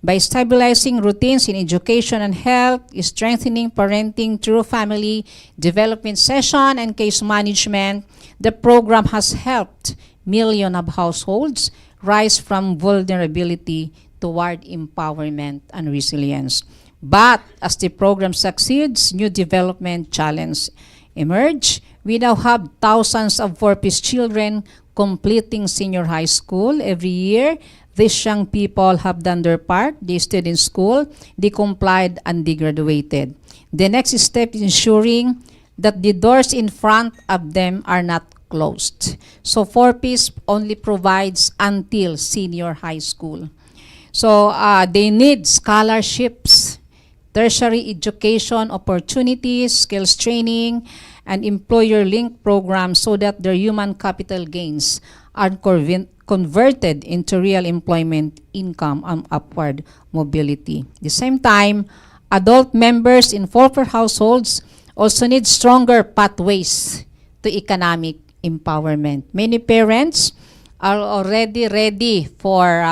By stabilizing routines in education and health, strengthening parenting through family development session and case management, the program has helped millions of households rise from vulnerability toward empowerment and resilience. But as the program succeeds, new development challenges emerge. We now have thousands of 4Ps children completing senior high school every year. These young people have done their part. They stayed in school, they complied, and they graduated. The next step is ensuring that the doors in front of them are not closed. So 4Ps only provides until senior high school. So they need scholarships, tertiary education opportunities, skills training, and employer-linked programs so that their human capital gains are converted into real employment, income, and upward mobility. At the same time, adult members in 4P households also need stronger pathways to economic empowerment. Many parents are already ready for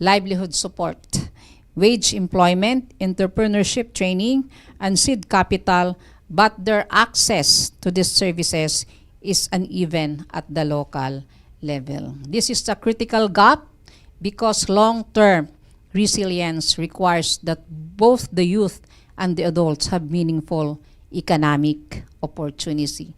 livelihood support, wage employment, entrepreneurship training, and seed capital, but their access to these services is uneven at the local level. This is a critical gap because long-term resilience requires that both the youth and the adults have meaningful economic opportunity.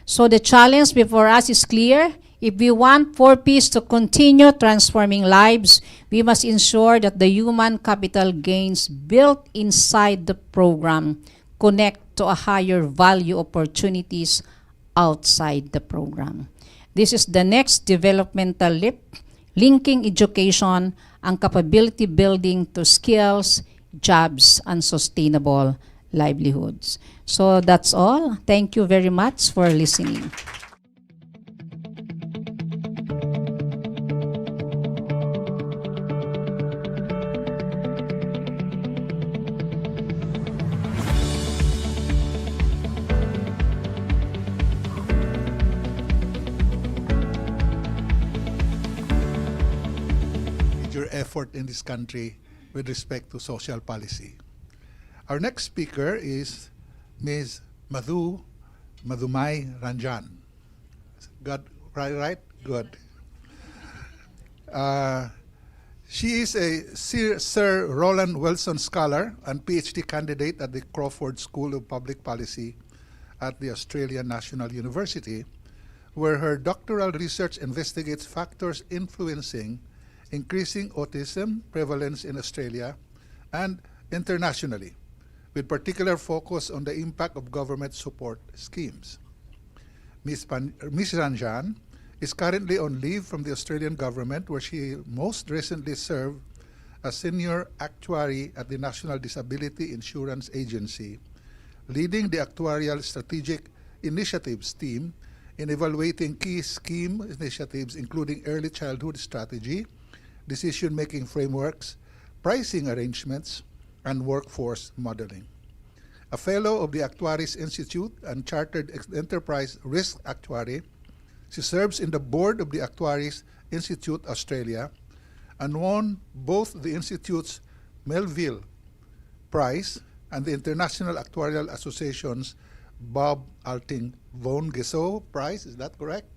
So the challenge before us is clear. If we want 4Ps to continue transforming lives, we must ensure that the human capital gains built inside the program connect to a higher value opportunities outside the program. This is the next developmental leap, linking education and capability building to skills, jobs, and sustainable livelihoods. So that's all. Thank you very much for listening. Effort in this country with respect to social policy. Our next speaker is Ms. Madhumay Ranjan. Got right? Good. She is a Sir Roland Wilson Scholar and PhD candidate at the Crawford School of Public Policy at the Australian National University, where her doctoral research investigates factors influencing increasing autism prevalence in Australia and internationally, with particular focus on the impact of government support schemes. Ms. Ranjan is currently on leave from the Australian government, where she most recently served as senior actuary at the National Disability Insurance Agency, leading the actuarial strategic initiatives team in evaluating key scheme initiatives including early childhood strategy, decision-making frameworks, pricing arrangements, and workforce modeling. A fellow of the Actuaries Institute and Chartered Enterprise Risk Actuary, she serves in the board of the Actuaries Institute Australia and won both the Institute's Melville Prize and the International Actuarial Association's Bob Alting von Gesso Prize, is that correct?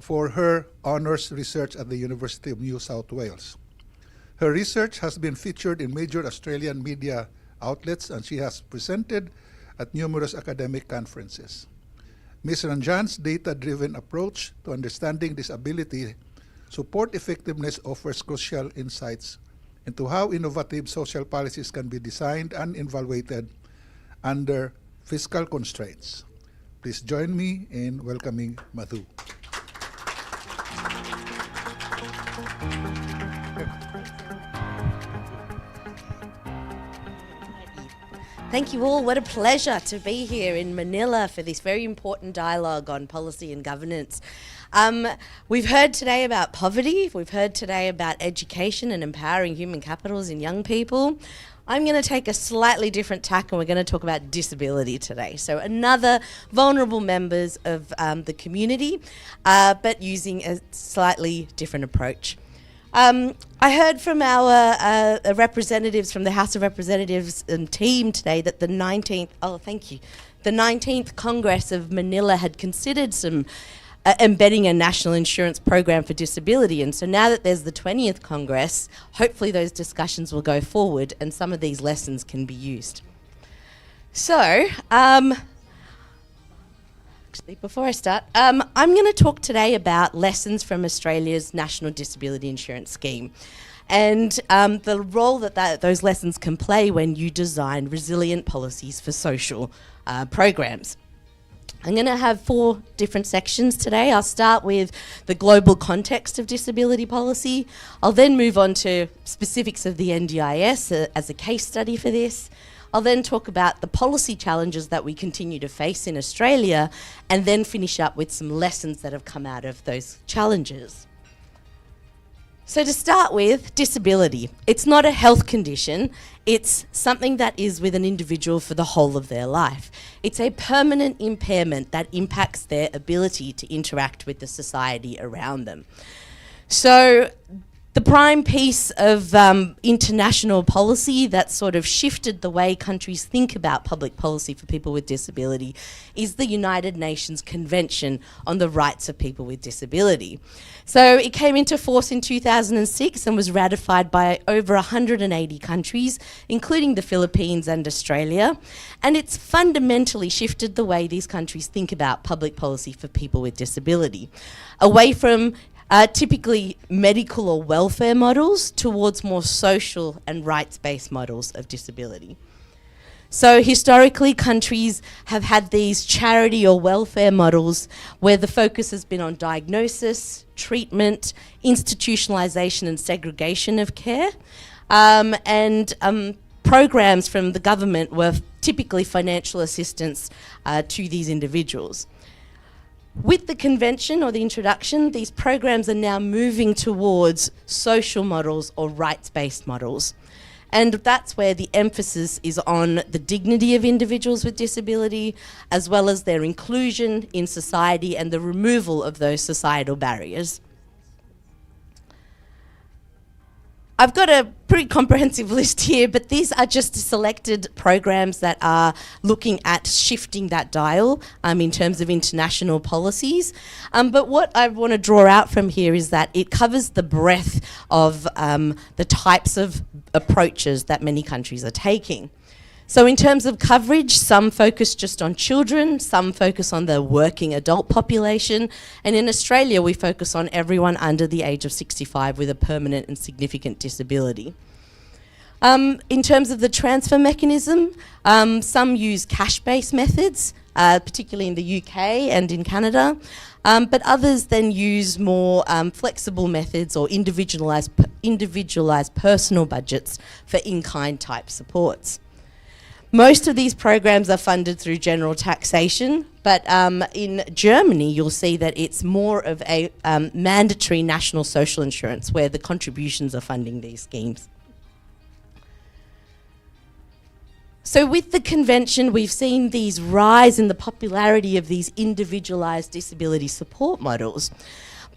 for her honors research at the University of New South Wales. Her research has been featured in major Australian media outlets, and she has presented at numerous academic conferences. Ms. Ranjan's data-driven approach to understanding disability support effectiveness offers crucial insights into how innovative social policies can be designed and evaluated under fiscal constraints. Please join me in welcoming Madhu. Thank you all. What a pleasure to be here in Manila for this very important dialogue on policy and governance. We've heard today about poverty. We've heard today about education and empowering human capitals in young people. I'm going to take a slightly different tack, and we're going to talk about disability today. So another vulnerable members of the community, but using a slightly different approach. I heard from our representatives from the House of Representatives team today that the 19th Congress of Manila had considered some embedding a national insurance program for disability. And so now that there's the 20th Congress, hopefully those discussions will go forward and some of these lessons can be used. So, actually, before I start, I'm going to talk today about lessons from Australia's National Disability Insurance Scheme and the role that those lessons can play when you design resilient policies for social programs. I'm going to have 4 different sections today. I'll start with the global context of disability policy. I'll then move on to specifics of the NDIS as a case study for this. I'll then talk about the policy challenges that we continue to face in Australia, and then finish up with some lessons that have come out of those challenges. So to start with, disability. It's not a health condition. It's something that is with an individual for the whole of their life. It's a permanent impairment that impacts their ability to interact with the society around them. So the prime piece of international policy that sort of shifted the way countries think about public policy for people with disability is the United Nations Convention on the Rights of People with Disability. So it came into force in 2006 and was ratified by over 180 countries, including the Philippines and Australia. And it's fundamentally shifted the way these countries think about public policy for people with disability, away from typically medical or welfare models towards more social and rights-based models of disability. So historically, countries have had these charity or welfare models where the focus has been on diagnosis, treatment, institutionalization and segregation of care, and programs from the government were typically financial assistance to these individuals. With the convention or the introduction, these programs are now moving towards social models or rights-based models. And that's where the emphasis is on the dignity of individuals with disability, as well as their inclusion in society and the removal of those societal barriers. I've got a pretty comprehensive list here, but these are just selected programs that are looking at shifting that dial in terms of international policies. But what I want to draw out from here is that it covers the breadth of the types of approaches that many countries are taking. So in terms of coverage, some focus just on children, some focus on the working adult population, and in Australia we focus on everyone under the age of 65 with a permanent and significant disability. In terms of the transfer mechanism, some use cash-based methods, particularly in the UK and in Canada, but others then use more flexible methods or individualised personal budgets for in-kind type supports. Most of these programs are funded through general taxation, but in Germany you'll see that it's more of a mandatory national social insurance where the contributions are funding these schemes. So with the convention, we've seen these rise in the popularity of these individualised disability support models.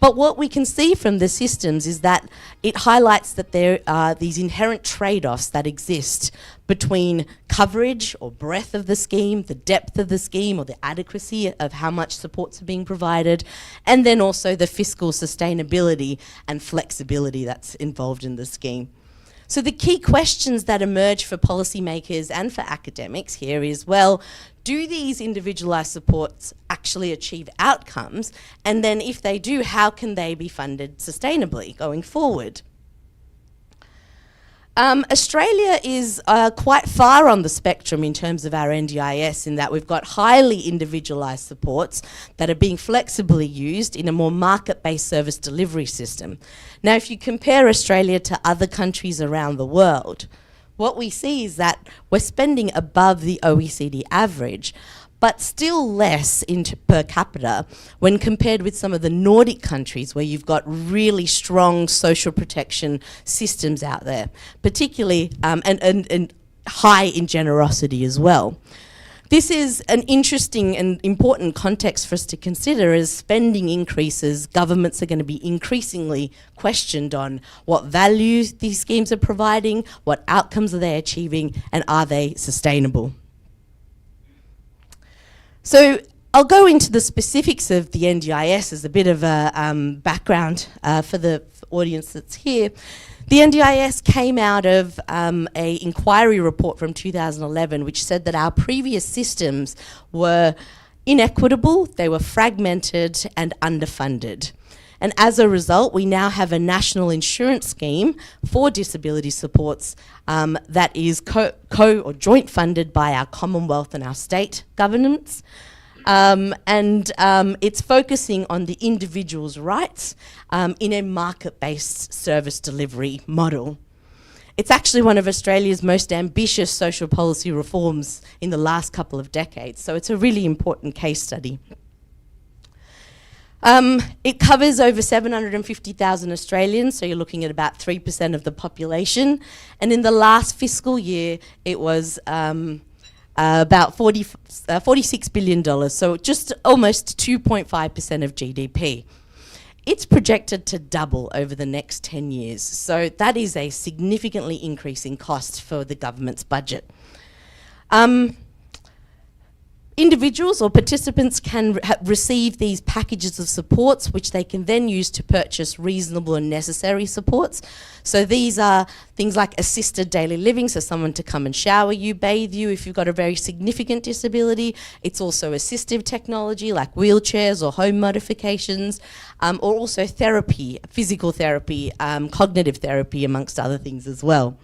But what we can see from the systems is that it highlights that there are these inherent trade-offs that exist between coverage or breadth of the scheme, the depth of the scheme, or the adequacy of how much supports are being provided, and then also the fiscal sustainability and flexibility that's involved in the scheme. So the key questions that emerge for policymakers and for academics here is, well, do these individualised supports actually achieve outcomes? And then if they do, how can they be funded sustainably going forward? Australia is quite far on the spectrum in terms of our NDIS, in that we've got highly individualised supports that are being flexibly used in a more market-based service delivery system. Now, if you compare Australia to other countries around the world, what we see is that we're spending above the OECD average, but still less per capita when compared with some of the Nordic countries where you've got really strong social protection systems out there, particularly and high in generosity as well. This is an interesting and important context for us to consider. As spending increases, governments are going to be increasingly questioned on what value these schemes are providing, what outcomes are they achieving, and are they sustainable? So I'll go into the specifics of the NDIS as a bit of a background for the audience that's here. The NDIS came out of an inquiry report from 2011 which said that our previous systems were inequitable, they were fragmented and underfunded. And as a result, we now have a national insurance scheme for disability supports that is co- or joint funded by our Commonwealth and our state governments. It's focusing on the individual's rights in a market-based service delivery model. It's actually one of Australia's most ambitious social policy reforms in the last couple of decades, so it's a really important case study. It covers over 750,000 Australians, so you're looking at about 3% of the population. And in the last fiscal year, it was about $46 billion, so just almost 2.5% of GDP. It's projected to double over the next 10 years, so that is a significantly increasing cost for the government's budget. Individuals or participants can receive these packages of supports which they can then use to purchase reasonable and necessary supports. So these are things like assisted daily living, so someone to come and shower you, bathe you if you've got a very significant disability. It's also assistive technology like wheelchairs or home modifications, or also therapy, physical therapy, cognitive therapy, amongst other things as well.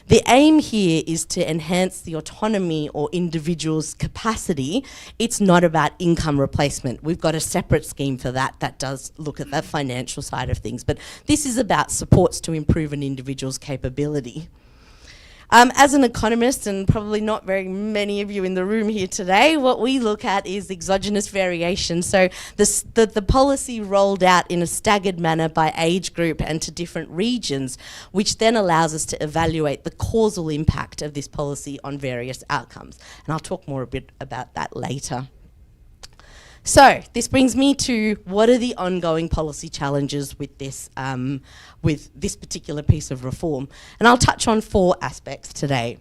The aim here is to enhance the autonomy or individual's capacity. It's not about income replacement. We've got a separate scheme for that does look at the financial side of things, but this is about supports to improve an individual's capability. As an economist, and probably not very many of you in the room here today, what we look at is exogenous variation. So the policy rolled out in a staggered manner by age group and to different regions, which then allows us to evaluate the causal impact of this policy on various outcomes. And I'll talk more a bit about that later. So this brings me to what are the ongoing policy challenges with this particular piece of reform. And I'll touch on 4 aspects today.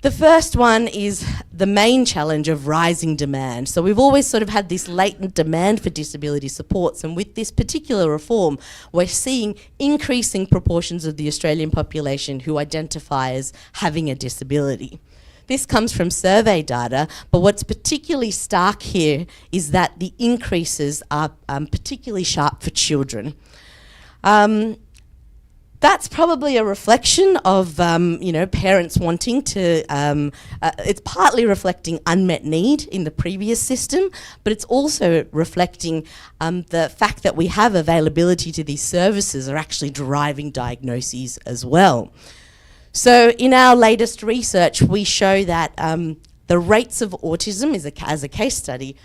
The first one is the main challenge of rising demand. So we've always sort of had this latent demand for disability supports, and with this particular reform, we're seeing increasing proportions of the Australian population who identify as having a disability. This comes from survey data, but what's particularly stark here is that the increases are particularly sharp for children. That's probably a reflection of parents wanting to, it's partly reflecting unmet need in the previous system, but it's also reflecting the fact that we have availability to these services are actually driving diagnoses as well. So in our latest research, we show that the rates of autism as a case study,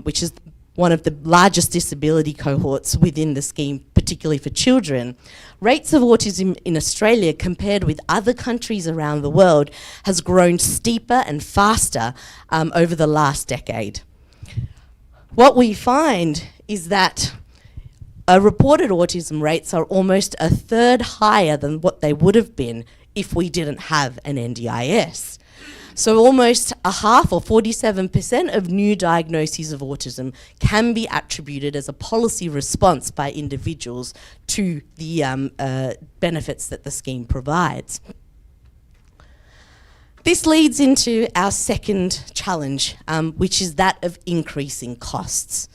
which is one of the largest disability cohorts within the scheme, particularly for children. Rates of autism in Australia compared with other countries around the world has grown steeper and faster over the last decade. What we find is that reported autism rates are almost a third higher than what they would have been if we didn't have an NDIS. So almost a half, or 47% of new diagnoses of autism can be attributed as a policy response by individuals to the benefits that the scheme provides. This leads into our second challenge, which is that of increasing costs.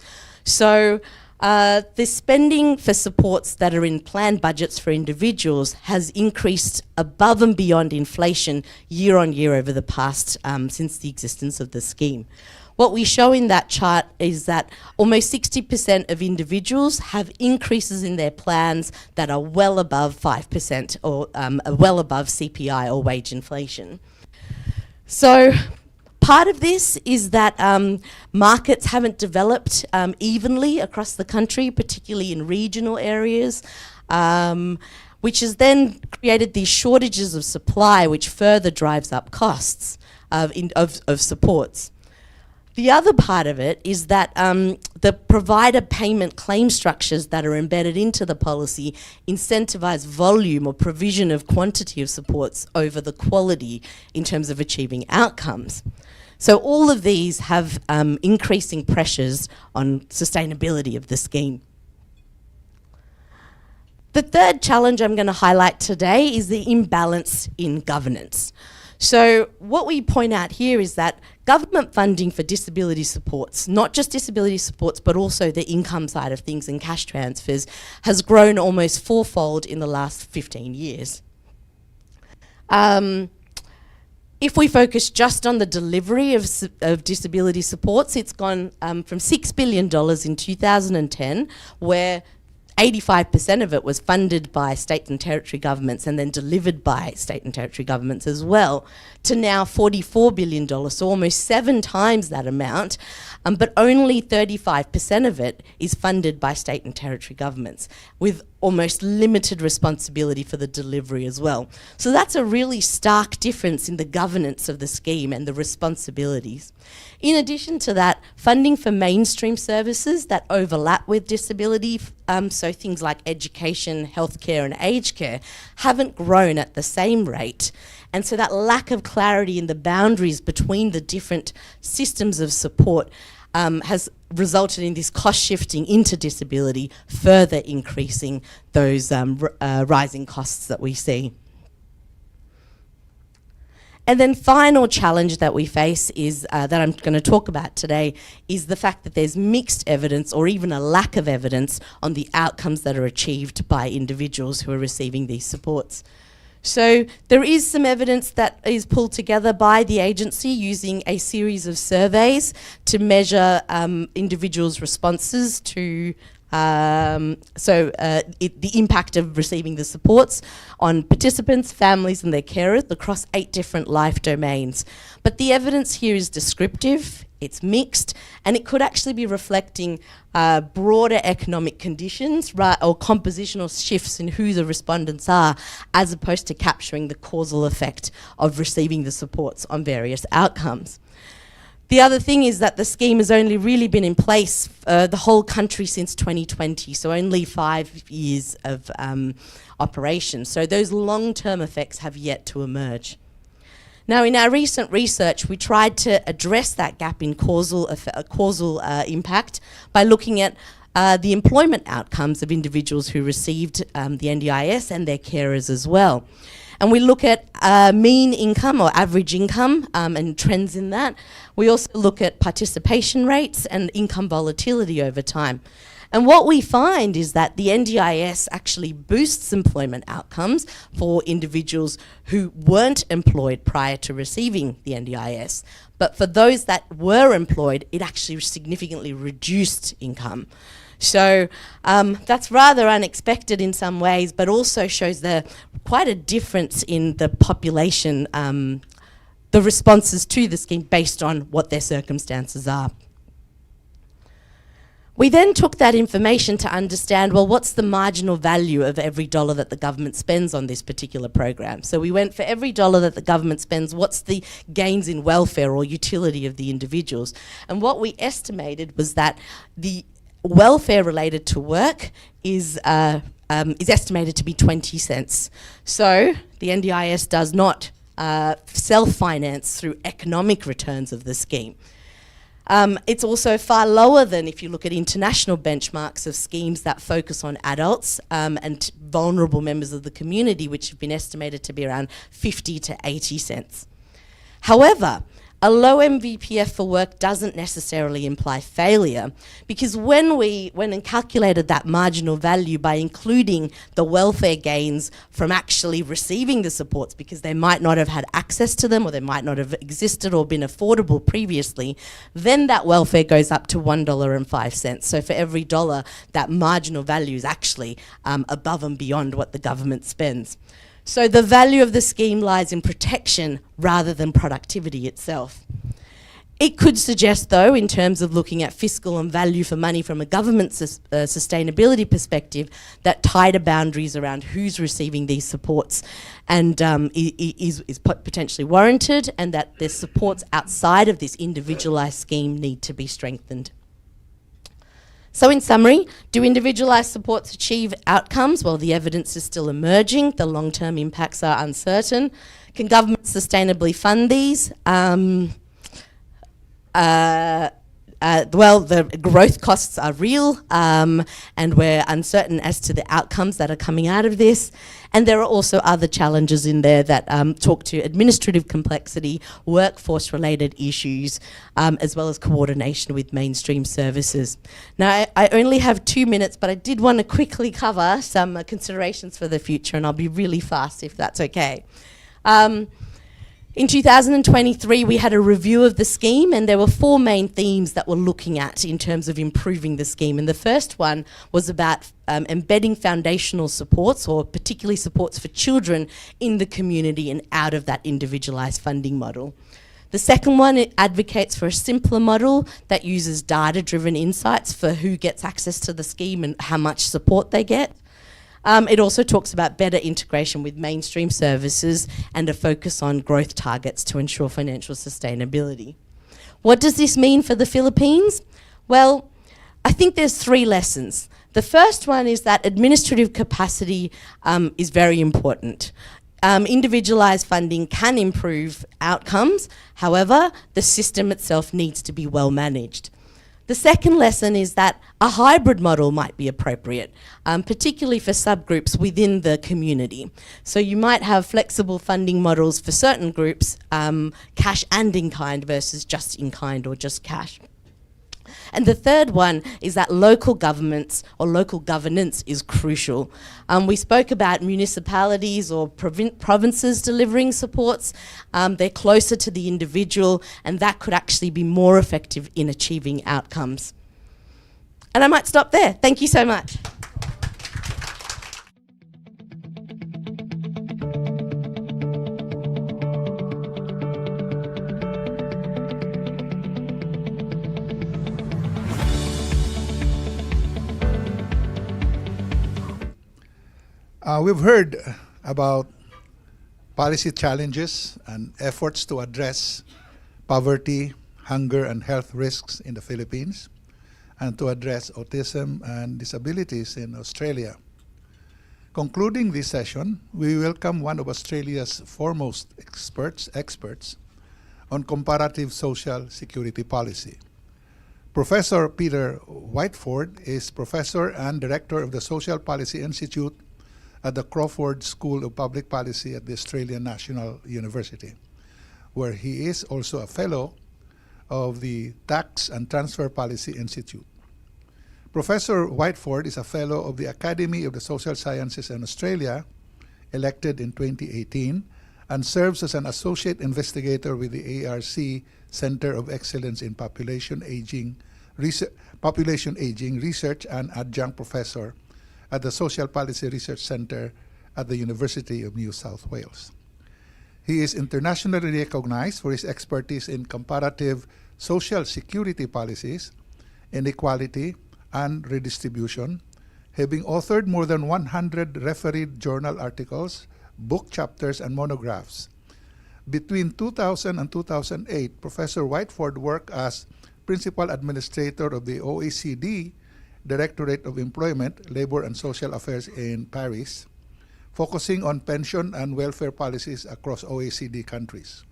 So the spending for supports that are in planned budgets for individuals has increased above and beyond inflation year on year over the past, since the existence of the scheme. What we show in that chart is that almost 60% of individuals have increases in their plans that are well above 5% or well above CPI or wage inflation. So part of this is that markets haven't developed evenly across the country, particularly in regional areas, which has then created these shortages of supply, which further drives up costs of supports. The other part of it is that the provider payment claim structures that are embedded into the policy incentivize volume or provision of quantity of supports over the quality in terms of achieving outcomes. So all of these have increasing pressures on sustainability of the scheme. The third challenge I'm going to highlight today is the imbalance in governance. So what we point out here is that government funding for disability supports, not just disability supports, but also the income side of things and cash transfers, has grown almost fourfold in the last 15 years. If we focus just on the delivery of disability supports, it's gone from $6 billion in 2010, where 85% of it was funded by state and territory governments and then delivered by state and territory governments as well, to now $44 billion, so almost 7 times that amount, but only 35% of it is funded by state and territory governments, with almost limited responsibility for the delivery as well. So that's a really stark difference in the governance of the scheme and the responsibilities. In addition to that, funding for mainstream services that overlap with disability, so things like education, healthcare and aged care, haven't grown at the same rate. And so that lack of clarity in the boundaries between the different systems of support has resulted in this cost shifting into disability, further increasing those rising costs that we see. And then final challenge that we face is, that I'm going to talk about today, is the fact that there's mixed evidence or even a lack of evidence on the outcomes that are achieved by individuals who are receiving these supports. So there is some evidence that is pulled together by the agency using a series of surveys to measure individuals' responses to the impact of receiving the supports on participants, families and their carers across 8 different life domains. But the evidence here is descriptive, it's mixed, and it could actually be reflecting broader economic conditions or compositional shifts in who the respondents are, as opposed to capturing the causal effect of receiving the supports on various outcomes. The other thing is that the scheme has only really been in place the whole country since 2020, so only 5 years of operation. So those long-term effects have yet to emerge. Now, in our recent research, we tried to address that gap in causal impact by looking at the employment outcomes of individuals who received the NDIS and their carers as well. And we look at mean income or average income and trends in that. We also look at participation rates and income volatility over time. And what we find is that the NDIS actually boosts employment outcomes for individuals who weren't employed prior to receiving the NDIS. But for those that were employed, it actually significantly reduced income. So that's rather unexpected in some ways, but also shows quite a difference in the population, the responses to the scheme based on what their circumstances are. We then took that information to understand, well, what's the marginal value of every dollar that the government spends on this particular program? So we went for every dollar that the government spends, what's the gains in welfare or utility of the individuals? And what we estimated was that the welfare related to work is estimated to be 20 cents. So the NDIS does not self-finance through economic returns of the scheme. It's also far lower than if you look at international benchmarks of schemes that focus on adults and vulnerable members of the community, which have been estimated to be around 50 to 80 cents. However, a low MVPF for work doesn't necessarily imply failure, because when calculated that marginal value by including the welfare gains from actually receiving the supports, because they might not have had access to them or they might not have existed or been affordable previously, then that welfare goes up to $1.05. So for every dollar, that marginal value is actually above and beyond what the government spends. So the value of the scheme lies in protection rather than productivity itself. It could suggest, though, in terms of looking at fiscal and value for money from a government sustainability perspective, that tighter boundaries around who's receiving these supports and is potentially warranted, and that the supports outside of this individualised scheme need to be strengthened. So in summary, do individualised supports achieve outcomes? Well, the evidence is still emerging. The long-term impacts are uncertain. Can governments sustainably fund these? Well, the growth costs are real, and we're uncertain as to the outcomes that are coming out of this. And there are also other challenges in there that talk to administrative complexity, workforce-related issues, as well as coordination with mainstream services. Now, I only have 2 minutes, but I did want to quickly cover some considerations for the future, and I'll be really fast if that's okay. In 2023, we had a review of the scheme, and there were 4 main themes that we're looking at in terms of improving the scheme. And the first one was about embedding foundational supports, or particularly supports for children, in the community and out of that individualised funding model. The second one, it advocates for a simpler model that uses data-driven insights for who gets access to the scheme and how much support they get. It also talks about better integration with mainstream services and a focus on growth targets to ensure financial sustainability. What does this mean for the Philippines? Well, I think there's 3 lessons. The first one is that administrative capacity is very important. Individualised funding can improve outcomes. However, the system itself needs to be well managed. The second lesson is that a hybrid model might be appropriate, particularly for subgroups within the community. So you might have flexible funding models for certain groups, cash and in-kind versus just in-kind or just cash. And the third one is that local governments or local governance is crucial. We spoke about municipalities or provinces delivering supports. They're closer to the individual, and that could actually be more effective in achieving outcomes. And I might stop there. Thank you so much. We've heard about policy challenges and efforts to address poverty, hunger, and health risks in the Philippines, and to address autism and disabilities in Australia. Concluding this session, we welcome one of Australia's foremost experts on comparative social security policy. Professor Peter Whiteford is professor and director of the Social Policy Institute at the Crawford School of Public Policy at the Australian National University, where he is also a fellow of the Tax and Transfer Policy Institute. Professor Whiteford is a fellow of the Academy of the Social Sciences in Australia, elected in 2018, and serves as an associate investigator with the ARC Center of Excellence in Population Aging Research and adjunct professor at the Social Policy Research Center at the University of New South Wales. He is internationally recognized for his expertise in comparative social security policies, inequality, and redistribution, having authored more than 100 refereed journal articles, book chapters, and monographs. Between 2000 and 2008, Professor Whiteford worked as principal administrator of the OECD Directorate of Employment, Labor and Social Affairs in Paris, focusing on pension and welfare policies across OECD countries,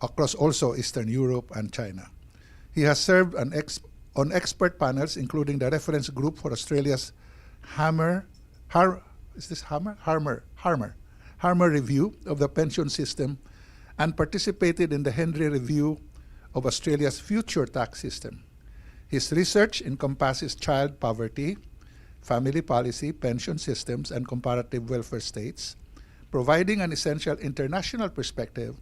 across also Eastern Europe and China. He has served on expert panels, including the reference group for Australia's Harmer review of the pension system, and participated in the Henry review of Australia's future tax system. His research encompasses child poverty, family policy, pension systems, and comparative welfare states, providing an essential international perspective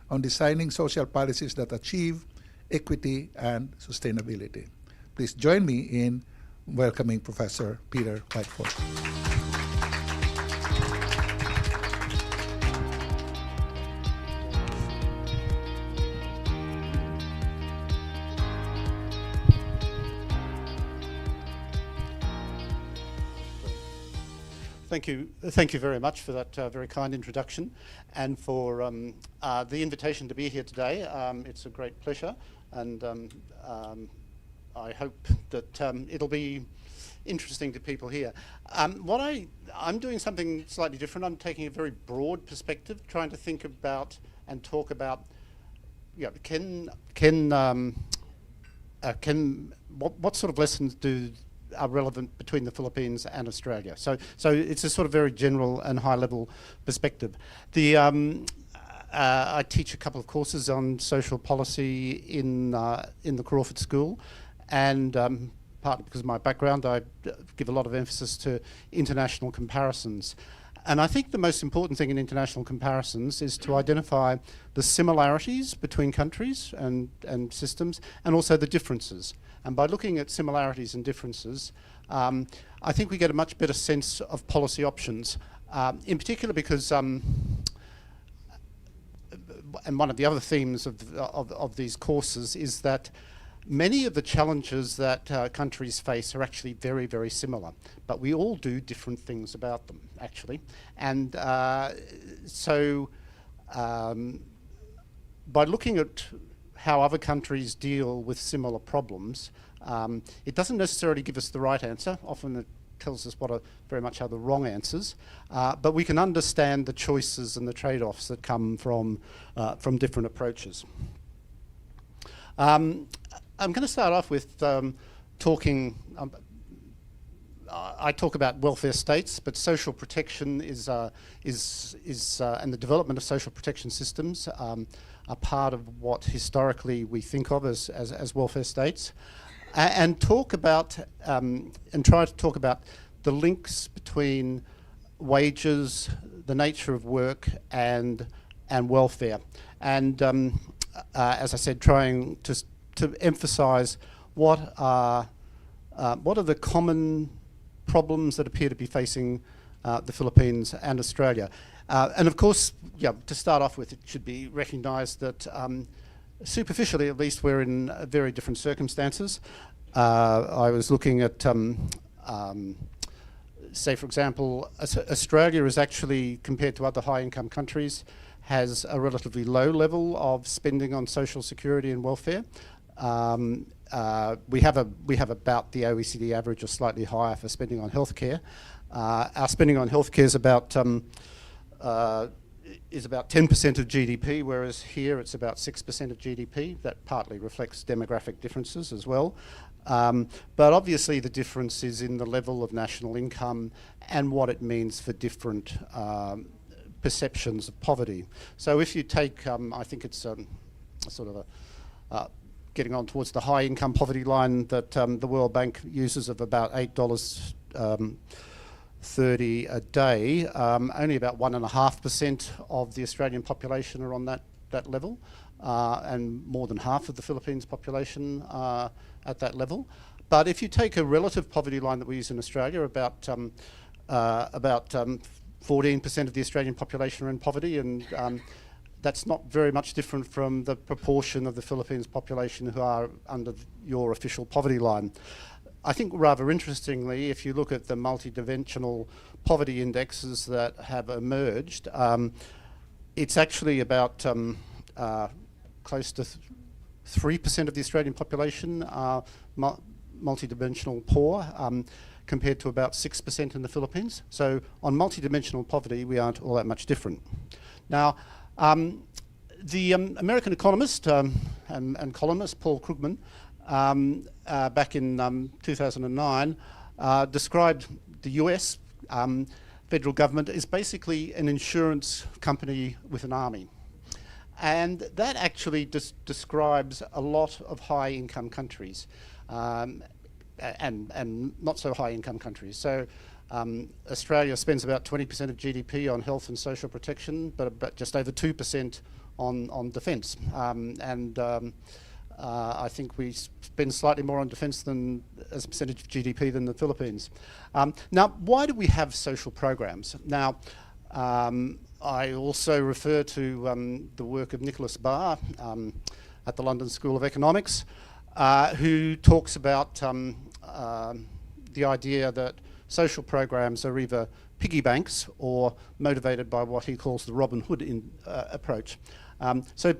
on designing social policies that achieve equity and sustainability. Please join me in welcoming Professor Peter Whiteford. Thank you very much for that very kind introduction, and for the invitation to be here today. It's a great pleasure, and I hope that it'll be interesting to people here. I'm doing something slightly different. I'm taking a very broad perspective, trying to think about and talk about, what sort of lessons are relevant between the Philippines and Australia. So it's a sort of very general and high-level perspective. I teach a couple of courses on social policy in the Crawford School, and partly because of my background, I give a lot of emphasis to international comparisons. And I think the most important thing in international comparisons is to identify the similarities between countries and systems, and also the differences. And by looking at similarities and differences, I think we get a much better sense of policy options, in particular because, and one of the other themes of these courses is that many of the challenges that countries face are actually very, very similar, but we all do different things about them, actually. And so by looking at how other countries deal with similar problems, it doesn't necessarily give us the right answer. Often it tells us what very much are the wrong answers, but we can understand the choices and the trade-offs that come from different approaches. I'm going to start off with talking. I talk about welfare states, but social protection is and the development of social protection systems are part of what historically we think of as welfare states, and talk about and try to talk about the links between wages, the nature of work, and welfare, and as I said, trying to emphasise what are the common problems that appear to be facing the Philippines and Australia. And of course, to start off with, it should be recognised that superficially, at least, we're in very different circumstances. I was looking at, say, for example, Australia is actually, compared to other high-income countries, has a relatively low level of spending on social security and welfare. We have about the OECD average, or slightly higher, for spending on healthcare. Our spending on healthcare is about 10% of GDP, whereas here it's about 6% of GDP. That partly reflects demographic differences as well. But obviously the difference is in the level of national income and what it means for different perceptions of poverty. So if you take, I think it's sort of getting on towards the high income poverty line that the World Bank uses of about $8.30 a day, only about 1.5% of the Australian population are on that level, and more than half of the Philippines population are at that level. But if you take a relative poverty line that we use in Australia, about 14% of the Australian population are in poverty, and that's not very much different from the proportion of the Philippines population who are under your official poverty line. I think rather interestingly, if you look at the multidimensional poverty indexes that have emerged, it's actually about close to 3% of the Australian population are multidimensional poor, compared to about 6% in the Philippines. So on multidimensional poverty, we aren't all that much different. Now, the American economist and columnist Paul Krugman, back in 2009, described the US federal government as basically an insurance company with an army. And that actually describes a lot of high-income countries and not so high-income countries. So Australia spends about 20% of GDP on health and social protection, but just over 2% on defence. I think we spend slightly more on defence than as a percentage of GDP than the Philippines. Now, why do we have social programs? Now, I also refer to the work of Nicholas Barr at the London School of Economics, who talks about the idea that social programs are either piggy banks or motivated by what he calls the Robin Hood approach. So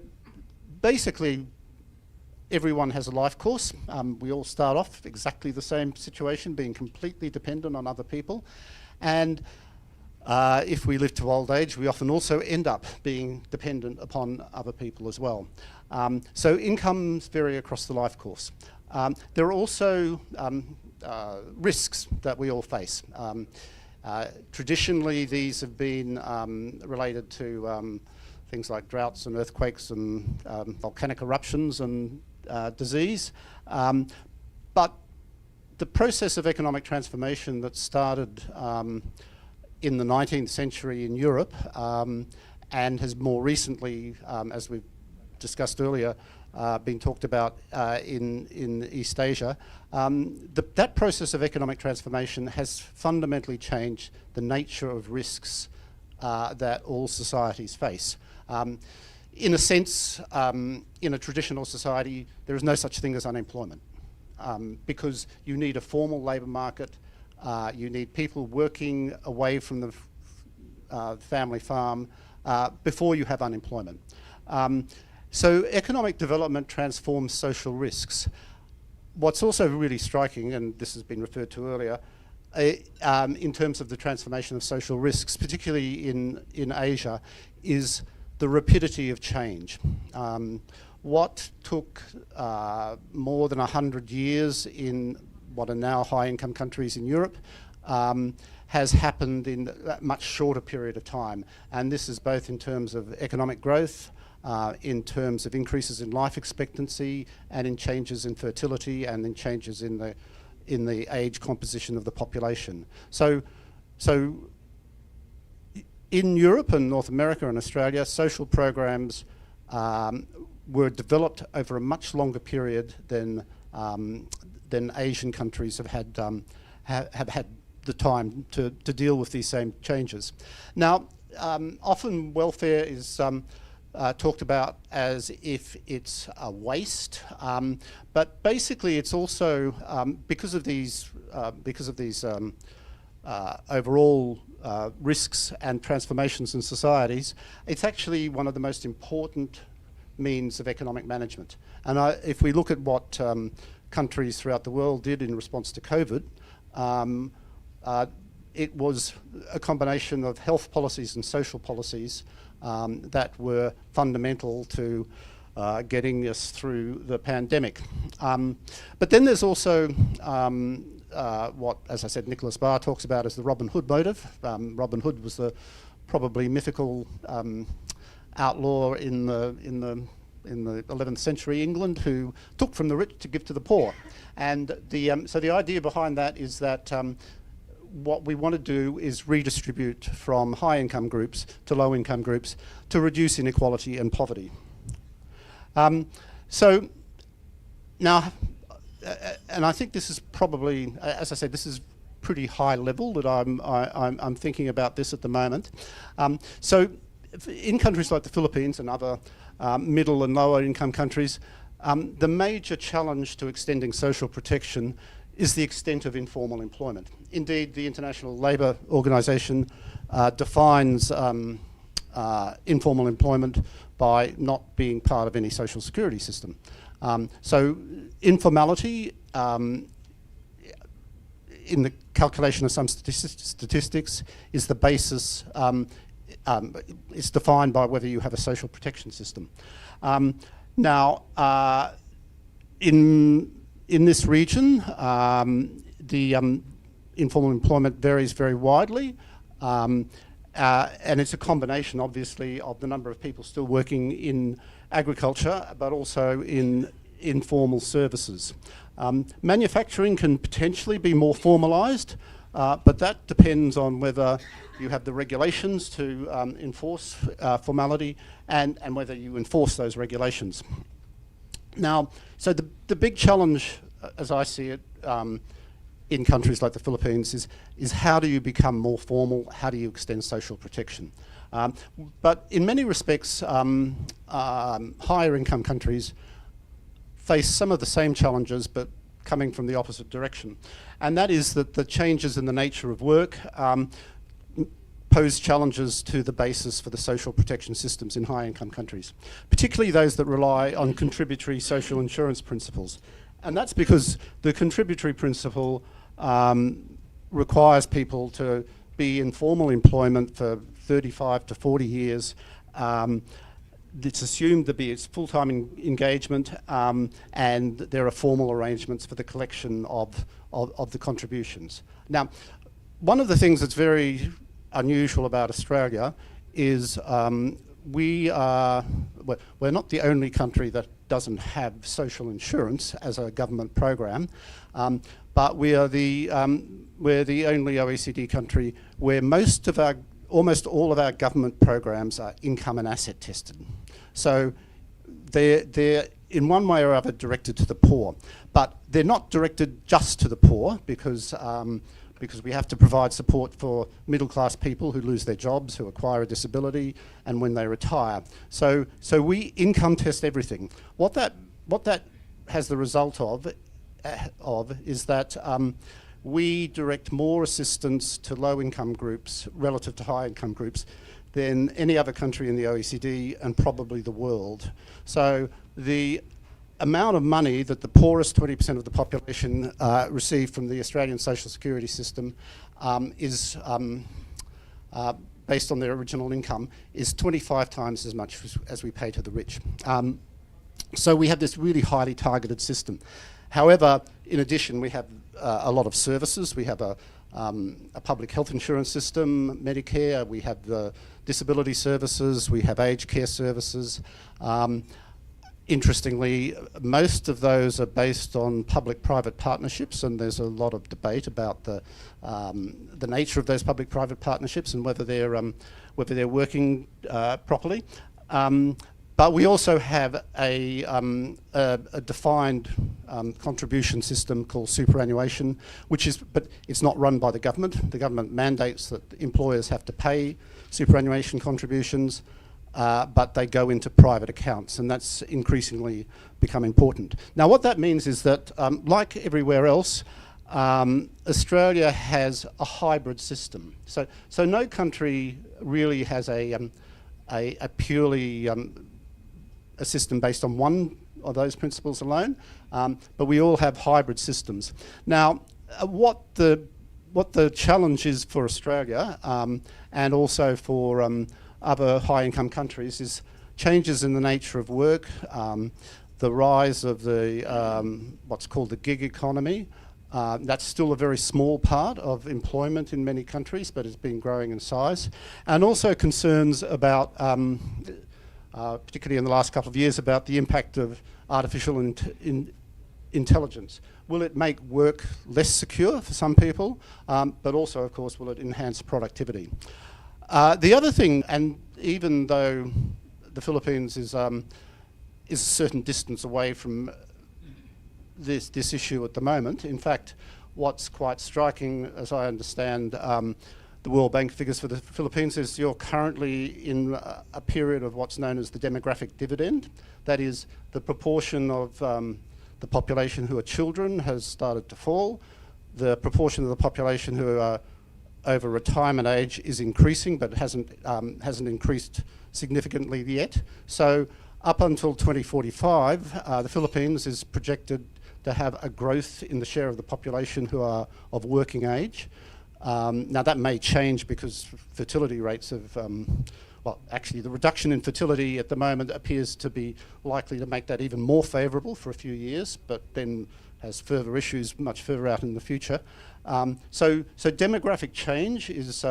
basically, everyone has a life course. We all start off exactly the same situation, being completely dependent on other people. And if we live to old age, we often also end up being dependent upon other people as well. So incomes vary across the life course. There are also risks that we all face. Traditionally, these have been related to things like droughts and earthquakes and volcanic eruptions and disease. But the process of economic transformation that started in the 19th century in Europe and has more recently, as we've discussed earlier, been talked about in East Asia, that process of economic transformation has fundamentally changed the nature of risks that all societies face. In a sense, in a traditional society, there is no such thing as unemployment because you need a formal labour market, you need people working away from the family farm before you have unemployment. So economic development transforms social risks. What's also really striking, and this has been referred to earlier, in terms of the transformation of social risks, particularly in Asia, is the rapidity of change. What took more than 100 years in what are now high-income countries in Europe has happened in a much shorter period of time. And this is both in terms of economic growth, in terms of increases in life expectancy, and in changes in fertility, and in changes in the age composition of the population. So in Europe and North America and Australia, social programs were developed over a much longer period than Asian countries have had the time to deal with these same changes. Now, often welfare is talked about as if it's a waste, but basically it's also because of these overall risks and transformations in societies, it's actually one of the most important means of economic management. And if we look at what countries throughout the world did in response to COVID, it was a combination of health policies and social policies that were fundamental to getting us through the pandemic. But then there's also what, as I said, Nicholas Barr talks about as the Robin Hood motive. Robin Hood was the probably mythical outlaw in the 11th century England who took from the rich to give to the poor. And so the idea behind that is that what we want to do is redistribute from high-income groups to low-income groups to reduce inequality and poverty. So now, and I think this is probably, as I said, this is pretty high level that I'm thinking about this at the moment. So in countries like the Philippines and other middle and lower income countries, the major challenge to extending social protection is the extent of informal employment. Indeed, the International Labour Organization defines informal employment by not being part of any social security system. So informality in the calculation of some statistics is the basis. It's defined by whether you have a social protection system. Now, in this region, the informal employment varies very widely, and it's a combination, obviously, of the number of people still working in agriculture, but also in informal services. Manufacturing can potentially be more formalised, but that depends on whether you have the regulations to enforce formality and whether you enforce those regulations. Now, so the big challenge, as I see it, in countries like the Philippines is how do you become more formal, how do you extend social protection? But in many respects, higher income countries face some of the same challenges, but coming from the opposite direction. And that is that the changes in the nature of work pose challenges to the basis for the social protection systems in high income countries, particularly those that rely on contributory social insurance principles. And that's because the contributory principle requires people to be in formal employment for 35 to 40 years. It's assumed to be its full-time engagement, and there are formal arrangements for the collection of the contributions. Now, one of the things that's very unusual about Australia is we're not the only country that doesn't have social insurance as a government program, but we're the only OECD country where almost all of our government programs are income and asset tested. So they're in one way or other directed to the poor, but they're not directed just to the poor because we have to provide support for middle-class people who lose their jobs, who acquire a disability, and when they retire. So we income test everything. What that has the result of is that we direct more assistance to low-income groups relative to high-income groups than any other country in the OECD and probably the world. So the amount of money that the poorest 20% of the population receive from the Australian social security system is, based on their original income, is 25 times as much as we pay to the rich. So we have this really highly targeted system. However, in addition, we have a lot of services. We have a public health insurance system, Medicare, we have the disability services, we have aged care services. Interestingly, most of those are based on public-private partnerships, and there's a lot of debate about the nature of those public-private partnerships and whether they're working properly. But we also have a defined contribution system called superannuation, but it's not run by the government. The government mandates that employers have to pay superannuation contributions, but they go into private accounts, and that's increasingly become important. Now, what that means is that, like everywhere else, Australia has a hybrid system. So no country really has a purely a system based on one of those principles alone, but we all have hybrid systems. Now, what the challenge is for Australia and also for other high-income countries is changes in the nature of work, the rise of the what's called the gig economy. That's still a very small part of employment in many countries, but it's been growing in size. And also concerns about particularly in the last couple of years, about the impact of artificial intelligence. Will it make work less secure for some people? But also, of course, will it enhance productivity? The other thing, and even though the Philippines is a certain distance away from this issue at the moment, in fact, what's quite striking, as I understand, the World Bank figures for the Philippines is you're currently in a period of what's known as the demographic dividend. That is, the proportion of the population who are children has started to fall. The proportion of the population who are over retirement age is increasing, but hasn't increased significantly yet. So up until 2045, the Philippines is projected to have a growth in the share of the population who are of working age. Now that may change because fertility rates have, well, actually the reduction in fertility at the moment appears to be likely to make that even more favourable for a few years, but then has further issues much further out in the future. So demographic change is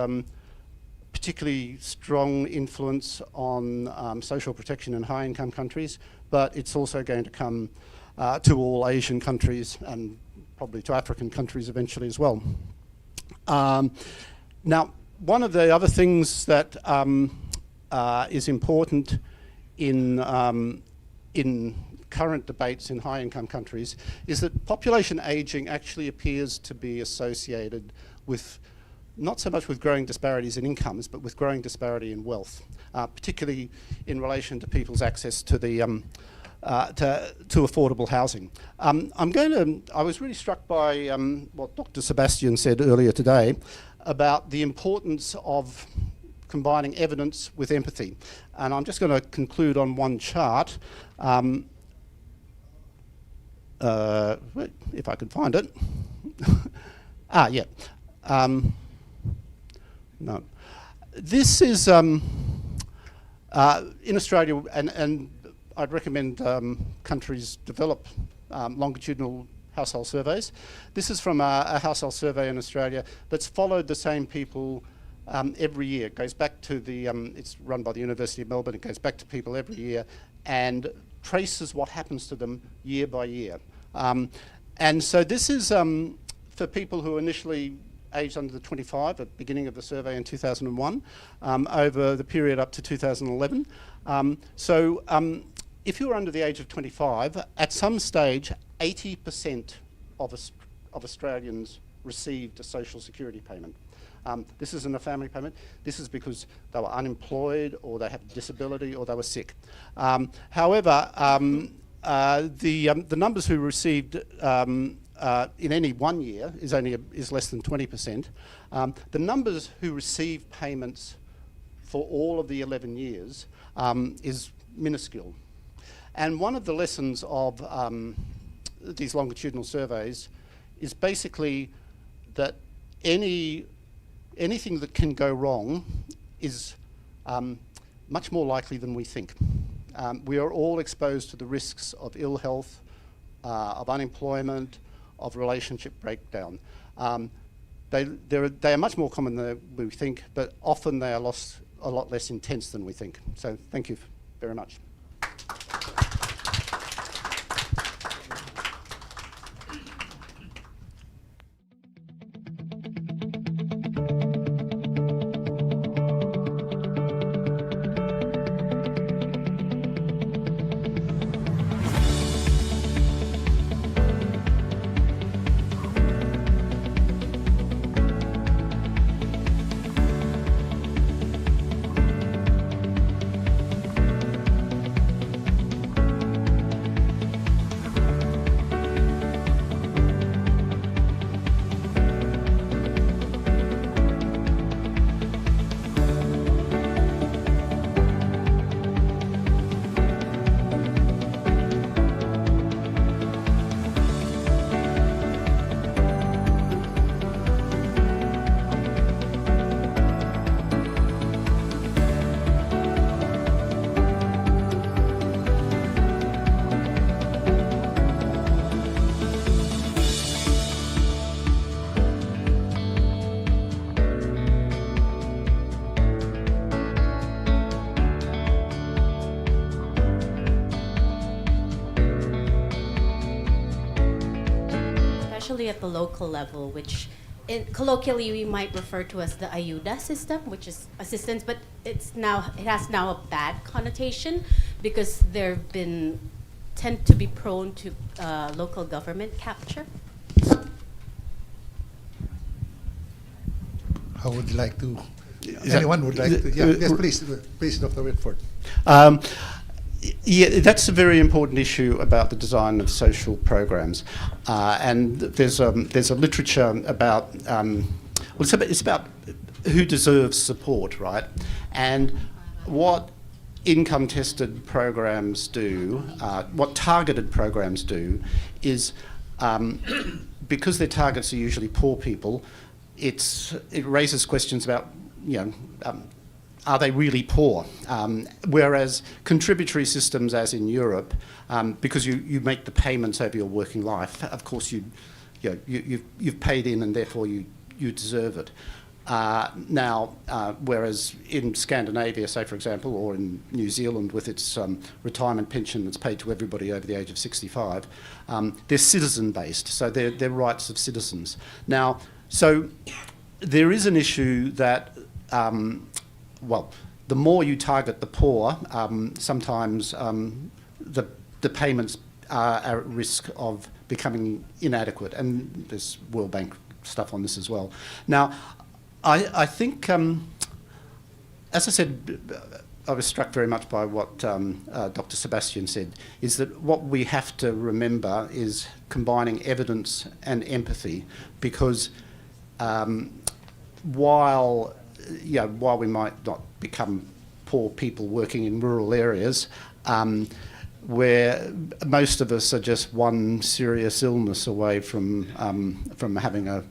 particularly strong influence on social protection in high-income countries, but it's also going to come to all Asian countries and probably to African countries eventually as well. Now, one of the other things that is important in current debates in high-income countries is that population ageing actually appears to be associated with not so much with growing disparities in incomes, but with growing disparity in wealth, particularly in relation to people's access to the to affordable housing. I was really struck by what Dr. Sebastian said earlier today about the importance of combining evidence with empathy. And I'm just going to conclude on one chart. If I can find it. Yeah. No. This is in Australia, and I'd recommend countries develop longitudinal household surveys. This is from a household survey in Australia that's followed the same people every year. It goes back to the, it's run by the University of Melbourne, it goes back to people every year and traces what happens to them year by year. And so this is for people who initially aged under the 25 at the beginning of the survey in 2001, over the period up to 2011. If you're under the age of 25, at some stage, 80% of Australians received a social security payment. This isn't a family payment. This is because they were unemployed or they have a disability or they were sick. However, the numbers who received in any 1 year is less than 20%. The numbers who received payments for all of the 11 years is minuscule. And one of the lessons of these longitudinal surveys is basically that anything that can go wrong is much more likely than we think. We are all exposed to the risks of ill health, of unemployment, of relationship breakdown. They are much more common than we think, but often they are a lot less intense than we think. So thank you very much. At the local level, which colloquially we might refer to as the ayuda system, which is assistance, but it has now a bad connotation because tend to be prone to local government capture. How would you like to? Anyone would like to? Yeah, yes, please, Dr. Whitford. Yeah, that's a very important issue about the design of social programs, and there's a literature about it's about who deserves support, right? And what income-tested programs do, what targeted programs do, is because their targets are usually poor people, it raises questions about, are they really poor? Whereas contributory systems, as in Europe, because you make the payments over your working life, of course you've paid in and therefore you deserve it. Whereas in Scandinavia, say for example, or in New Zealand with its retirement pension that's paid to everybody over the age of 65, they're citizen-based, so they're rights of citizens. Now, so there is an issue that, the more you target the poor, sometimes the payments are at risk of becoming inadequate, and there's World Bank stuff on this as well. Now, I think, as I said, I was struck very much by what Dr. Sebastian said, is that what we have to remember is combining evidence and empathy, because while we might not become poor people working in rural areas, where most of us are just one serious illness away from having a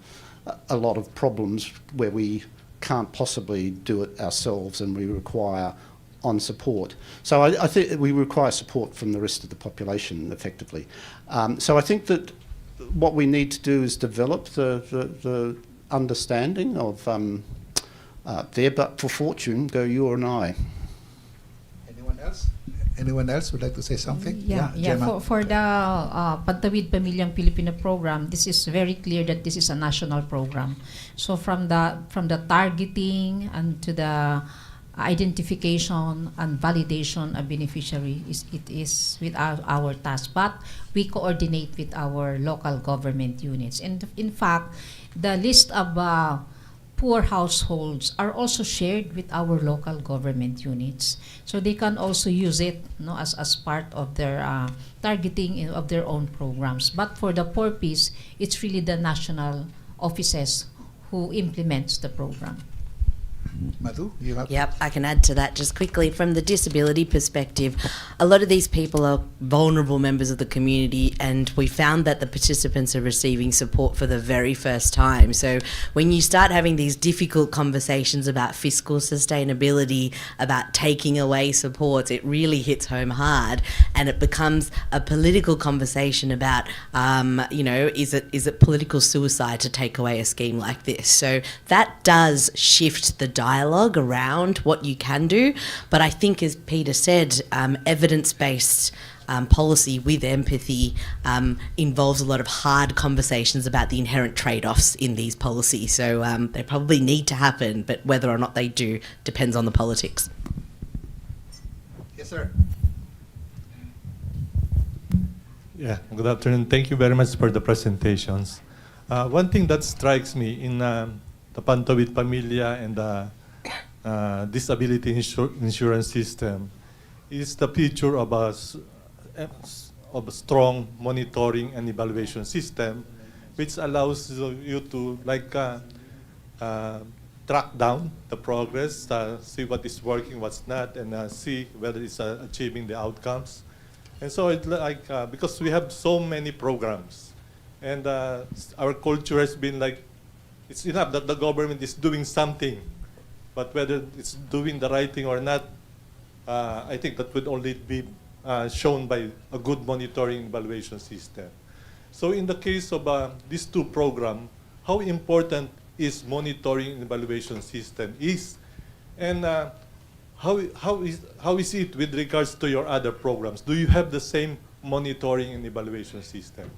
lot of problems where we can't possibly do it ourselves and we require on support. So I think we require support from the rest of the population effectively. So I think that what we need to do is develop the understanding of there but for fortune go you and I. Anyone else? Anyone else would like to say something? Yeah. For the Pantawid Pamilyang Pilipino program, this is very clear that this is a national program. So from the targeting and to the identification and validation of beneficiary, it is with our task. But we coordinate with our local government units. And in fact, the list of poor households are also shared with our local government units. So they can also use it as part of their targeting of their own programs. But for the poor piece, it's really the national offices who implements the program. Madhu, you have... Yep, I can add to that just quickly. From the disability perspective, a lot of these people are vulnerable members of the community, and we found that the participants are receiving support for the very first time. So when you start having these difficult conversations about fiscal sustainability, about taking away supports, it really hits home hard, and it becomes a political conversation about, is it political suicide to take away a scheme like this? So that does shift the dialogue around what you can do, but I think, as Peter said, evidence-based policy with empathy involves a lot of hard conversations about the inherent trade-offs in these policies. So they probably need to happen, but whether or not they do depends on the politics. Yes, sir. Yeah, good afternoon. Thank you very much for the presentations. One thing that strikes me in the Pantawid Pamilya and the disability insurance system is the picture of a strong monitoring and evaluation system, which allows you to track down the progress, see what is working, what's not, and see whether it's achieving the outcomes. And so it's because we have so many programs, and our culture has been it's enough that the government is doing something, but whether it's doing the right thing or not, I think that would only be shown by a good monitoring evaluation system. So in the case of these two programs, how important is monitoring and evaluation system is, and how is it with regards to your other programs? Do you have the same monitoring and evaluation system?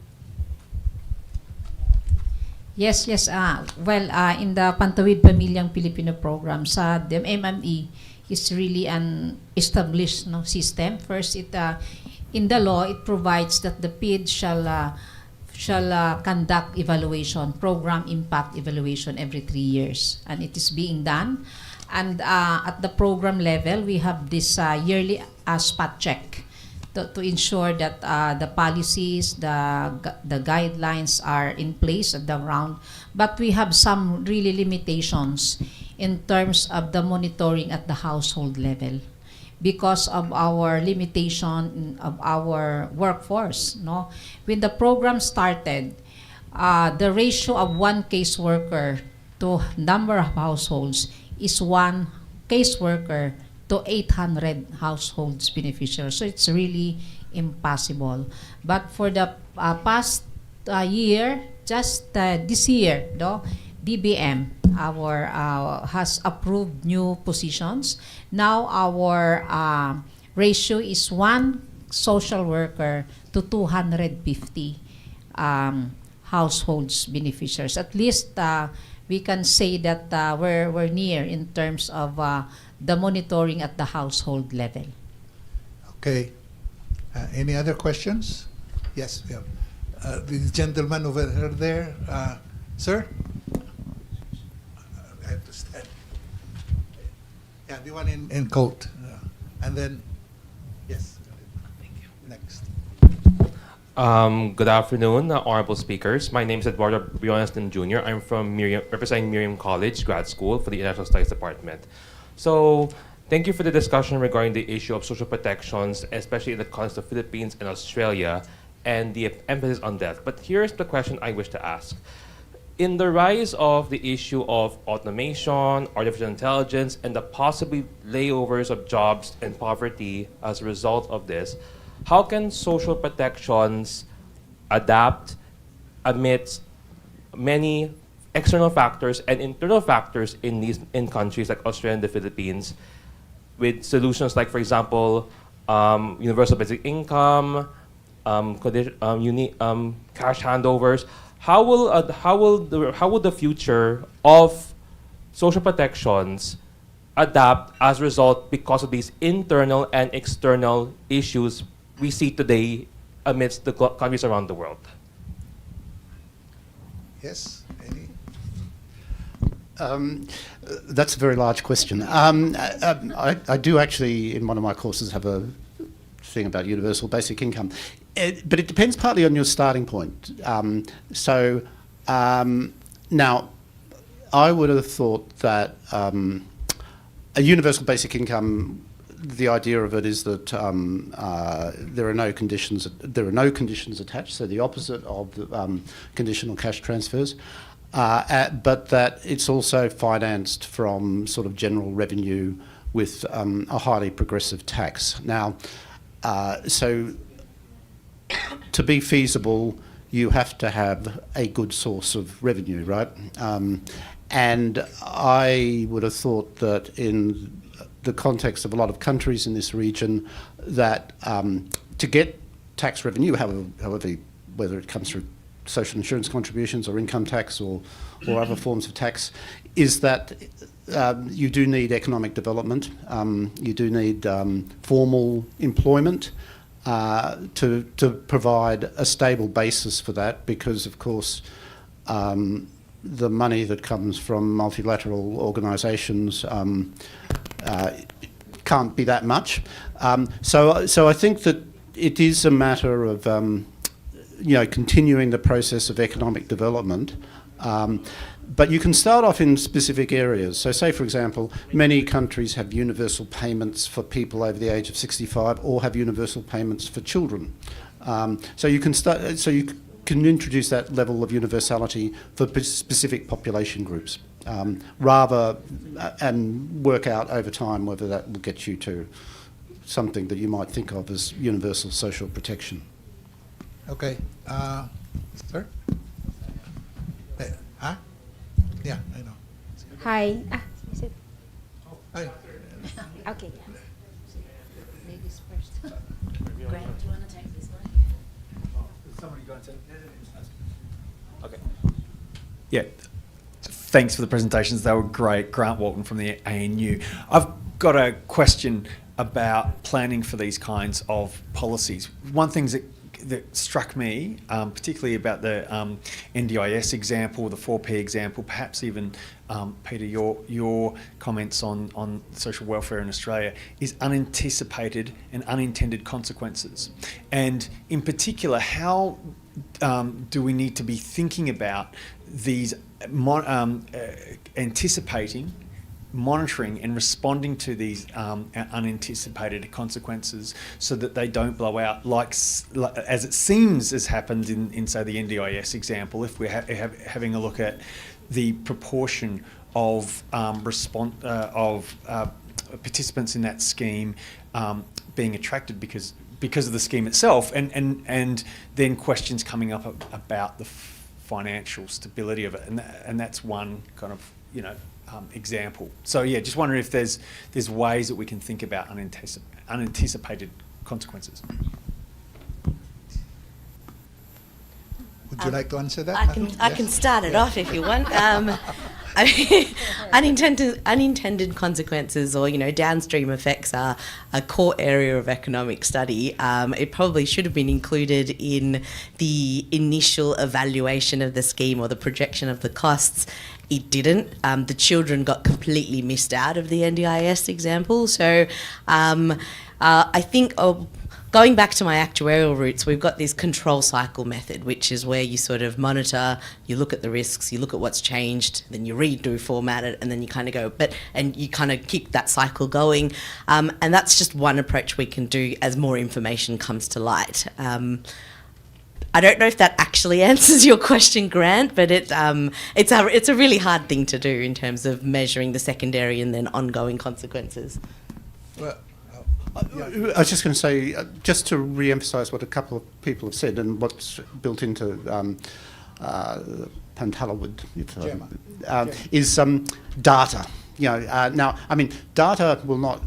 Yes. In the Pantawid Pamilyang Pilipino programs, the MME is really an established system. First, in the law, it provides that the PID shall conduct evaluation, program impact evaluation every 3 years, and it is being done. And at the program level, we have this yearly spot check to ensure that the policies, the guidelines are in place at the ground. But we have some really limitations in terms of the monitoring at the household level. because of our limitation of our workforce. No? When the program started, the ratio of one caseworker to number of households is one caseworker to 800 households beneficiaries. So it's really impossible. But for the past year, just this year, DBM has approved new positions. Now our ratio is one social worker to 250 households beneficiaries. At least we can say that we're near in terms of the monitoring at the household level. Okay. Any other questions? Yes, we have the gentleman over there. Sir? I have to stand. Yeah, the one in coat. And then, yes. Thank you. Next. Good afternoon, honorable speakers. My name is Eduardo Briones Jr. I'm from representing Miriam College Grad School for the International Studies Department. So, thank you for the discussion regarding the issue of social protections, especially in the context of Philippines and Australia, and the emphasis on that. But here's the question I wish to ask. In the rise of the issue of automation, artificial intelligence, and the possibly layovers of jobs and poverty as a result of this, how can social protections adapt amidst many external factors and internal factors in countries like Australia and the Philippines, with solutions like, for example, universal basic income, cash handovers? How will the future of social protections adapt as a result because of these internal and external issues we see today amidst the countries around the world? Yes. Any? That's a very large question. I do actually, in one of my courses, have a thing about universal basic income. But it depends partly on your starting point. Now, I would have thought that a universal basic income, the idea of it is that there are no conditions attached, so the opposite of the, conditional cash transfers, but that it's also financed from sort of general revenue with a highly progressive tax. Now, so to be feasible, you have to have a good source of revenue, right? And I would have thought that in the context of a lot of countries in this region, that to get tax revenue, however, whether it comes through social insurance contributions or income tax or other forms of tax, is that you do need economic development, you do need formal employment, to provide a stable basis for that, because of course the money that comes from multilateral organisations can't be that much. So I think that it is a matter of continuing the process of economic development. But you can start off in specific areas. So say, for example, many countries have universal payments for people over the age of 65 or have universal payments for children. So you can introduce that level of universality for specific population groups, rather and work out over time whether that will get you to something that you might think of as universal social protection. Okay. Sir? Huh? Yeah, I know. Hi. Is it? Hi. Okay. Ladies first. Grant, do you want to take this one? Somebody going to take it? Okay. Yeah. Thanks for the presentations. They were great. Grant Walton from the ANU. I've got a question about planning for these kinds of policies. One thing that struck me, particularly about the NDIS example, the 4P example, perhaps even, Peter, your comments on social welfare in Australia, is unanticipated and unintended consequences. And in particular, how do we need to be thinking about these anticipating monitoring and responding to these unanticipated consequences so that they don't blow out as it seems has happened in say the NDIS example. If we're having a look at the proportion of participants in that scheme being attracted because of the scheme itself, and then questions coming up about the financial stability of it, and that's one kind of example. So yeah, just wondering if there's ways that we can think about unanticipated consequences. Would you like to answer that? I can start it off if you want. Unintended consequences or downstream effects are a core area of economic study. It probably should have been included in the initial evaluation of the scheme or the projection of the costs. It didn't. The children got completely missed out of the NDIS example. So I think going back to my actuarial roots, we've got this control cycle method, which is where you sort of monitor, you look at the risks, you look at what's changed, then you redo, format it, and then you kind of go, and you kind of keep that cycle going. And that's just one approach we can do as more information comes to light. I don't know if that actually answers your question, Grant, but it's a really hard thing to do in terms of measuring the secondary and then ongoing consequences. Well, I was just going to say, just to re-emphasise what a couple of people have said and what's built into Pantalawood, is data. Now, I mean, data will not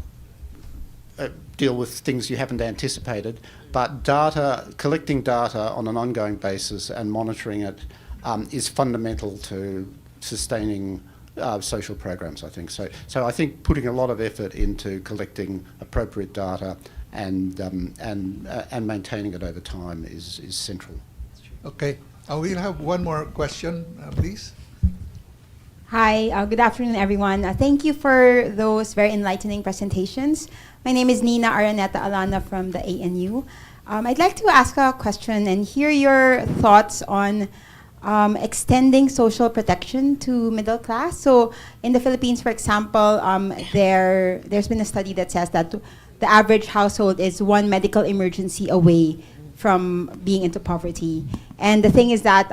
deal with things you haven't anticipated, but collecting data on an ongoing basis and monitoring it is fundamental to sustaining social programs, I think. So I think putting a lot of effort into collecting appropriate data and maintaining it over time is central. Okay. We'll have one more question, please. Hi, good afternoon, everyone. Thank you for those very enlightening presentations. My name is Nina Araneta Alana from the ANU. I'd like to ask a question and hear your thoughts on extending social protection to middle class. So in the Philippines, for example, there's been a study that says that the average household is one medical emergency away from being into poverty. And the thing is that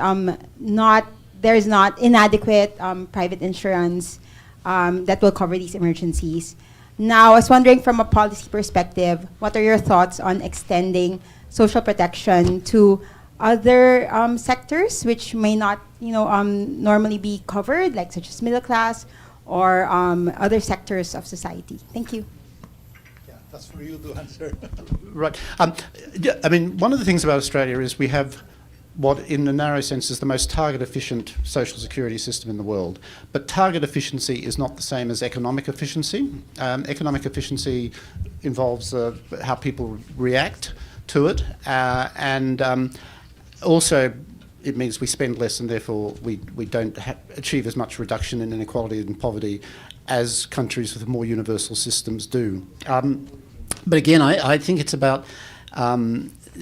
there is not inadequate private insurance that will cover these emergencies. Now, I was wondering from a policy perspective, what are your thoughts on extending social protection to other sectors which may not, normally be covered, like such as middle class or other sectors of society? Thank you. Yeah, that's for you to answer. Right. I mean, one of the things about Australia is we have what, in a narrow sense, is the most target-efficient social security system in the world. But target efficiency is not the same as economic efficiency. Economic efficiency involves how people react to it, and also it means we spend less and therefore we don't achieve as much reduction in inequality and poverty as countries with more universal systems do. But again, I think it's about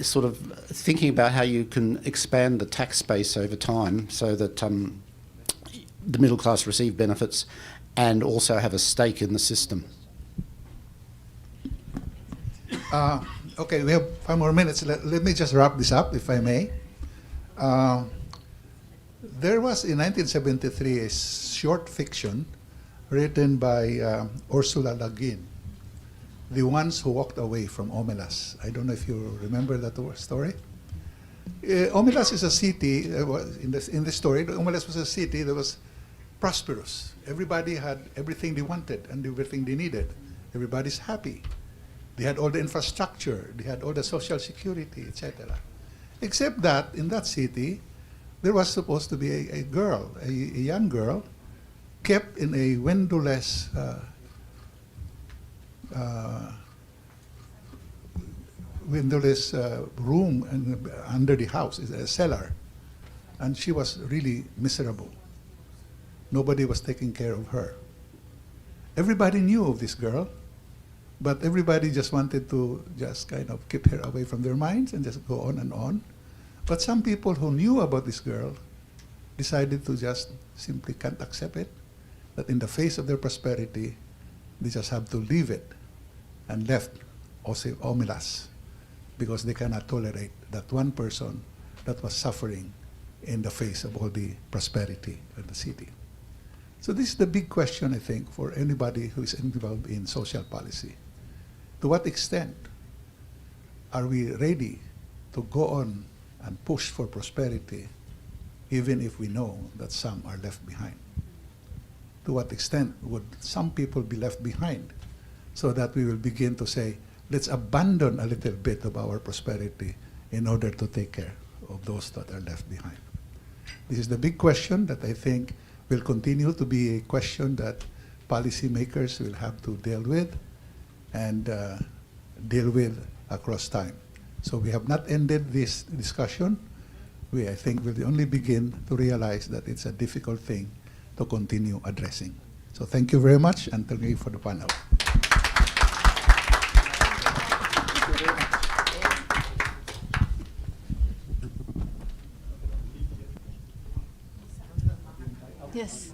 sort of thinking about how you can expand the tax base over time so that the middle class receive benefits and also have a stake in the system. Okay, we have 5 more minutes. Let me just wrap this up, if I may. There was in 1973 a short fiction written by Ursula Le Guin, The Ones Who Walked Away from Omelas. I don't know if you remember that story. Omelas is a city, in the story, Omelas was a city that was prosperous. Everybody had everything they wanted and everything they needed. Everybody's happy. They had all the infrastructure, they had all the social security, etc. Except that in that city, there was supposed to be a girl, a young girl, kept in a windowless room under the house, a cellar. And she was really miserable. Nobody was taking care of her. Everybody knew of this girl, but everybody just wanted to just kind of keep her away from their minds and just go on and on. But some people who knew about this girl decided to just simply can't accept it. that in the face of their prosperity, they just have to leave it and left omilas because they cannot tolerate that one person that was suffering in the face of all the prosperity of the city. So this is the big question, I think, for anybody who is involved in social policy. To what extent are we ready to go on and push for prosperity even if we know that some are left behind? To what extent would some people be left behind so that we will begin to say, let's abandon a little bit of our prosperity in order to take care of those that are left behind? This is the big question that I think will continue to be a question that policymakers will have to deal with and deal with across time. So we have not ended this discussion. We, I think, will only begin to realize that it's a difficult thing to continue addressing. So thank you very much, and thank you for the panel. Yes.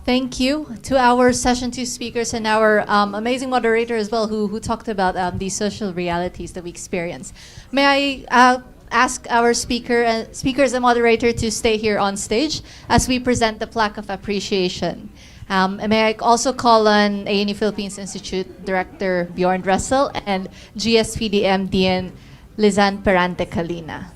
Thank you to our session 2 speakers and our amazing moderator as well who talked about these social realities that we experience. May I ask our speakers and moderator to stay here on stage as we present the plaque of appreciation. And may I also call on ANU Philippines Institute Director Bjorn Russell and GSPDM Dean Lizan Perante Calina.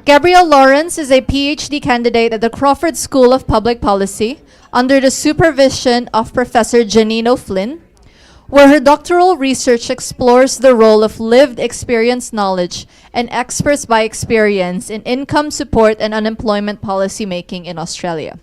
Gabrielle Lawrence is a PhD candidate at the Crawford School of Public Policy under the supervision of Professor Janino Flynn, where her doctoral research explores the role of lived experience knowledge and experts by experience in income support and unemployment policy making in Australia.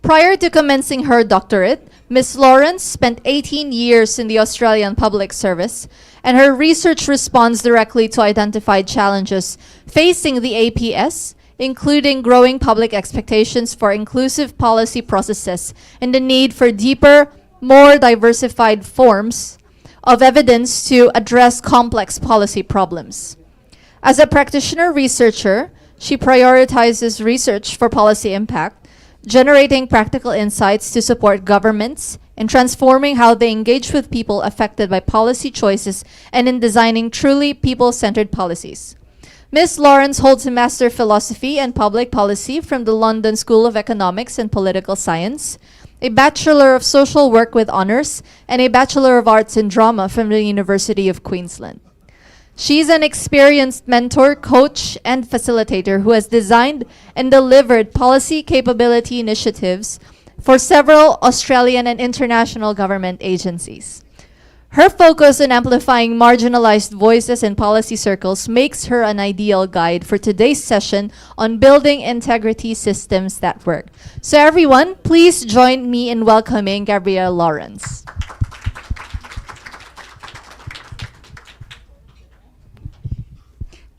Prior to commencing her doctorate, Ms. Lawrence spent 18 years in the Australian Public Service, and her research responds directly to identified challenges facing the APS, including growing public expectations for inclusive policy processes and the need for deeper, more diversified forms of evidence to address complex policy problems. As a practitioner researcher, she prioritizes research for policy impact, generating practical insights to support governments in transforming how they engage with people affected by policy choices and in designing truly people-centered policies. Ms. Lawrence holds a Master of Philosophy and Public Policy from the London School of Economics and Political Science, a Bachelor of Social Work with Honours, and a Bachelor of Arts in Drama from the University of Queensland. She's an experienced mentor, coach, and facilitator who has designed and delivered policy capability initiatives for several Australian and international government agencies. Her focus on amplifying marginalized voices in policy circles makes her an ideal guide for today's session on building integrity systems that work. So everyone, please join me in welcoming Gabrielle Lawrence.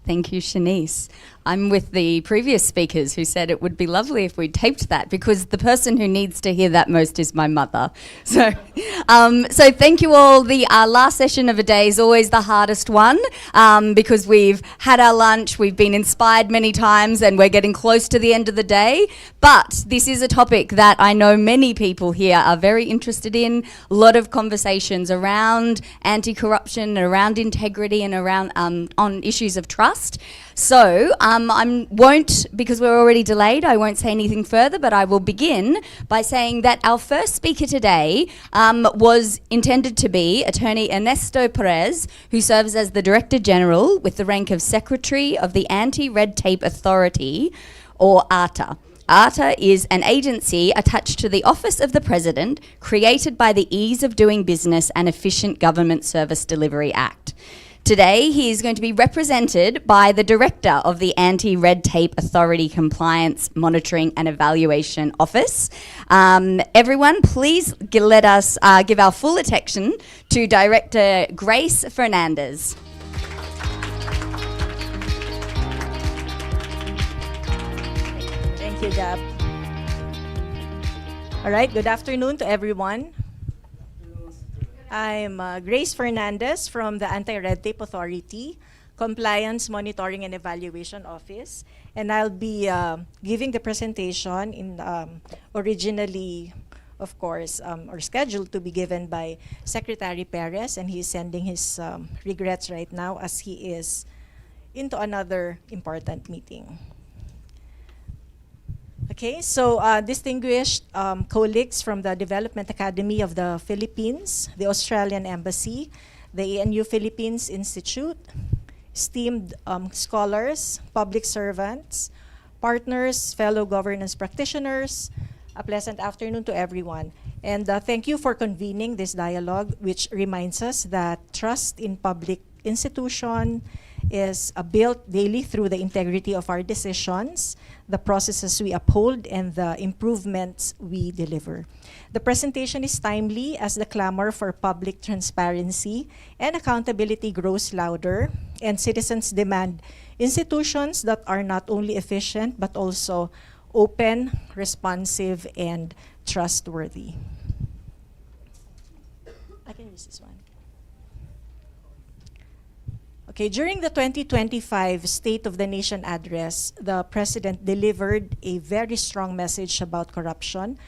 Thank you, Shanice. I'm with the previous speakers who said it would be lovely if we taped that, because the person who needs to hear that most is my mother. So thank you all. The last session of a day is always the hardest one because we've had our lunch, we've been inspired many times, and we're getting close to the end of the day. But this is a topic that I know many people here are very interested in. A lot of conversations around anti-corruption, around integrity, and around on issues of trust. So I won't, because we're already delayed, I won't say anything further, but I will begin by saying that our first speaker today was intended to be Attorney Ernesto Perez, who serves as the Director General with the rank of Secretary of the Anti-Red Tape Authority, or ARTA. ARTA is an agency attached to the Office of the President, created by the Ease of Doing Business and Efficient Government Service Delivery Act. Today, he is going to be represented by the Director of the Anti-Red Tape Authority Compliance Monitoring and Evaluation Office. Everyone, please let us give our full attention to Director Grace Fernandez. Thank you, Gab. All right, good afternoon to everyone. I'm Grace Fernandez from the Anti-Red Tape Authority, Compliance Monitoring and Evaluation Office, and I'll be giving the presentation in originally, of course, or scheduled to be given by Secretary Perez, and he's sending his regrets right now as he is into another important meeting. Okay, so distinguished colleagues from the Development Academy of the Philippines, the Australian Embassy, the ANU Philippines Institute, esteemed scholars, public servants, partners, fellow governance practitioners, a pleasant afternoon to everyone. And thank you for convening this dialogue, which reminds us that trust in public institution is built daily through the integrity of our decisions, the processes we uphold, and the improvements we deliver. The presentation is timely as the clamor for public transparency and accountability grows louder, and citizens demand institutions that are not only efficient but also open, responsive, and trustworthy. I can use this one. Okay, during the 2025 State of the Nation address, the President delivered a very strong message about corruption,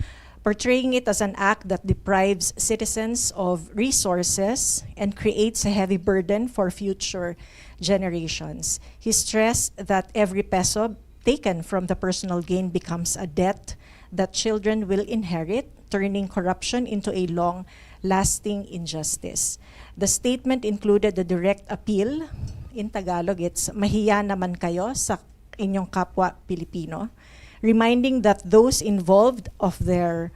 portraying it as an act that deprives citizens of resources and creates a heavy burden for future generations. He stressed that every peso taken from the personal gain becomes a debt that children will inherit, turning corruption into a long-lasting injustice. The statement included the direct appeal. In Tagalog, it's mahiya naman kayo sa inyong kapwa Pilipino, reminding that those involved of their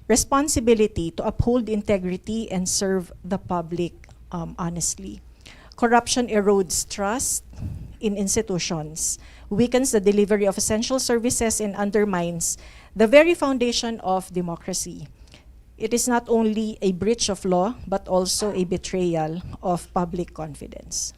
responsibility to uphold integrity and serve the public honestly. Corruption erodes trust in institutions, weakens the delivery of essential services, and undermines the very foundation of democracy. It is not only a breach of law, but also a betrayal of public confidence.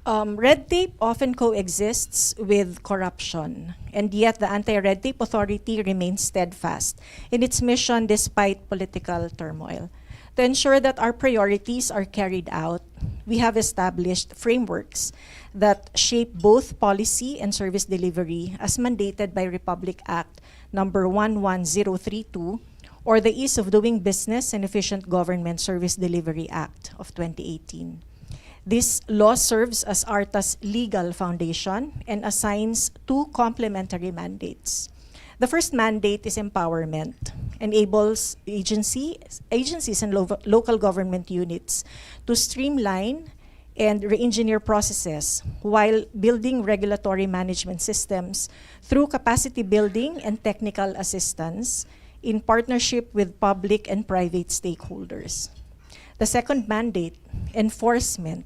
Red tape often coexists with corruption, and yet the Anti-Red Tape Authority remains steadfast in its mission despite political turmoil. To ensure that our priorities are carried out, we have established frameworks that shape both policy and service delivery as mandated by Republic Act number 11032, or the Ease of Doing Business and Efficient Government Service Delivery Act of 2018. This law serves as ARTA's legal foundation and assigns two complementary mandates. The first mandate is empowerment, enables agencies and local government units to streamline and re-engineer processes while building regulatory management systems through capacity building and technical assistance in partnership with public and private stakeholders. The second mandate, enforcement,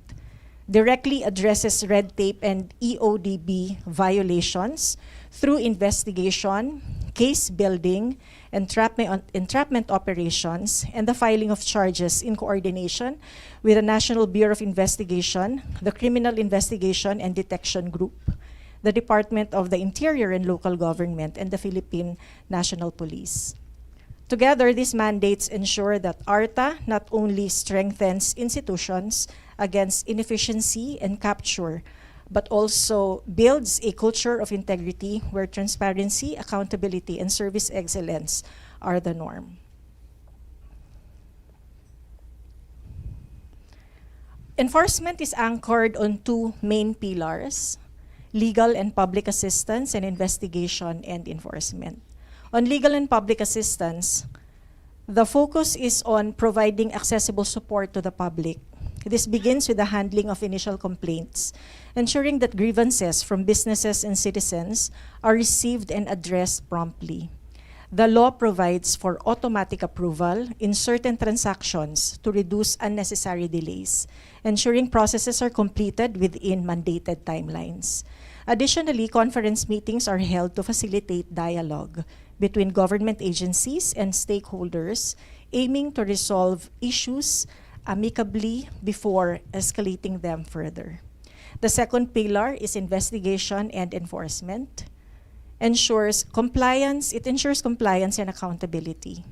directly addresses red tape and EODB violations through investigation, case building, entrapment operations, and the filing of charges in coordination with the National Bureau of Investigation, the Criminal Investigation and Detection Group, the Department of the Interior and Local Government, and the Philippine National Police. Together, these mandates ensure that ARTA not only strengthens institutions against inefficiency and capture, but also builds a culture of integrity where transparency, accountability, and service excellence are the norm. Enforcement is anchored on two main pillars: legal and public assistance, and investigation and enforcement. On legal and public assistance, the focus is on providing accessible support to the public. This begins with the handling of initial complaints, ensuring that grievances from businesses and citizens are received and addressed promptly. The law provides for automatic approval in certain transactions to reduce unnecessary delays, ensuring processes are completed within mandated timelines. Additionally, conference meetings are held to facilitate dialogue between government agencies and stakeholders, aiming to resolve issues amicably before escalating them further. The second pillar is investigation and enforcement. It ensures compliance and accountability.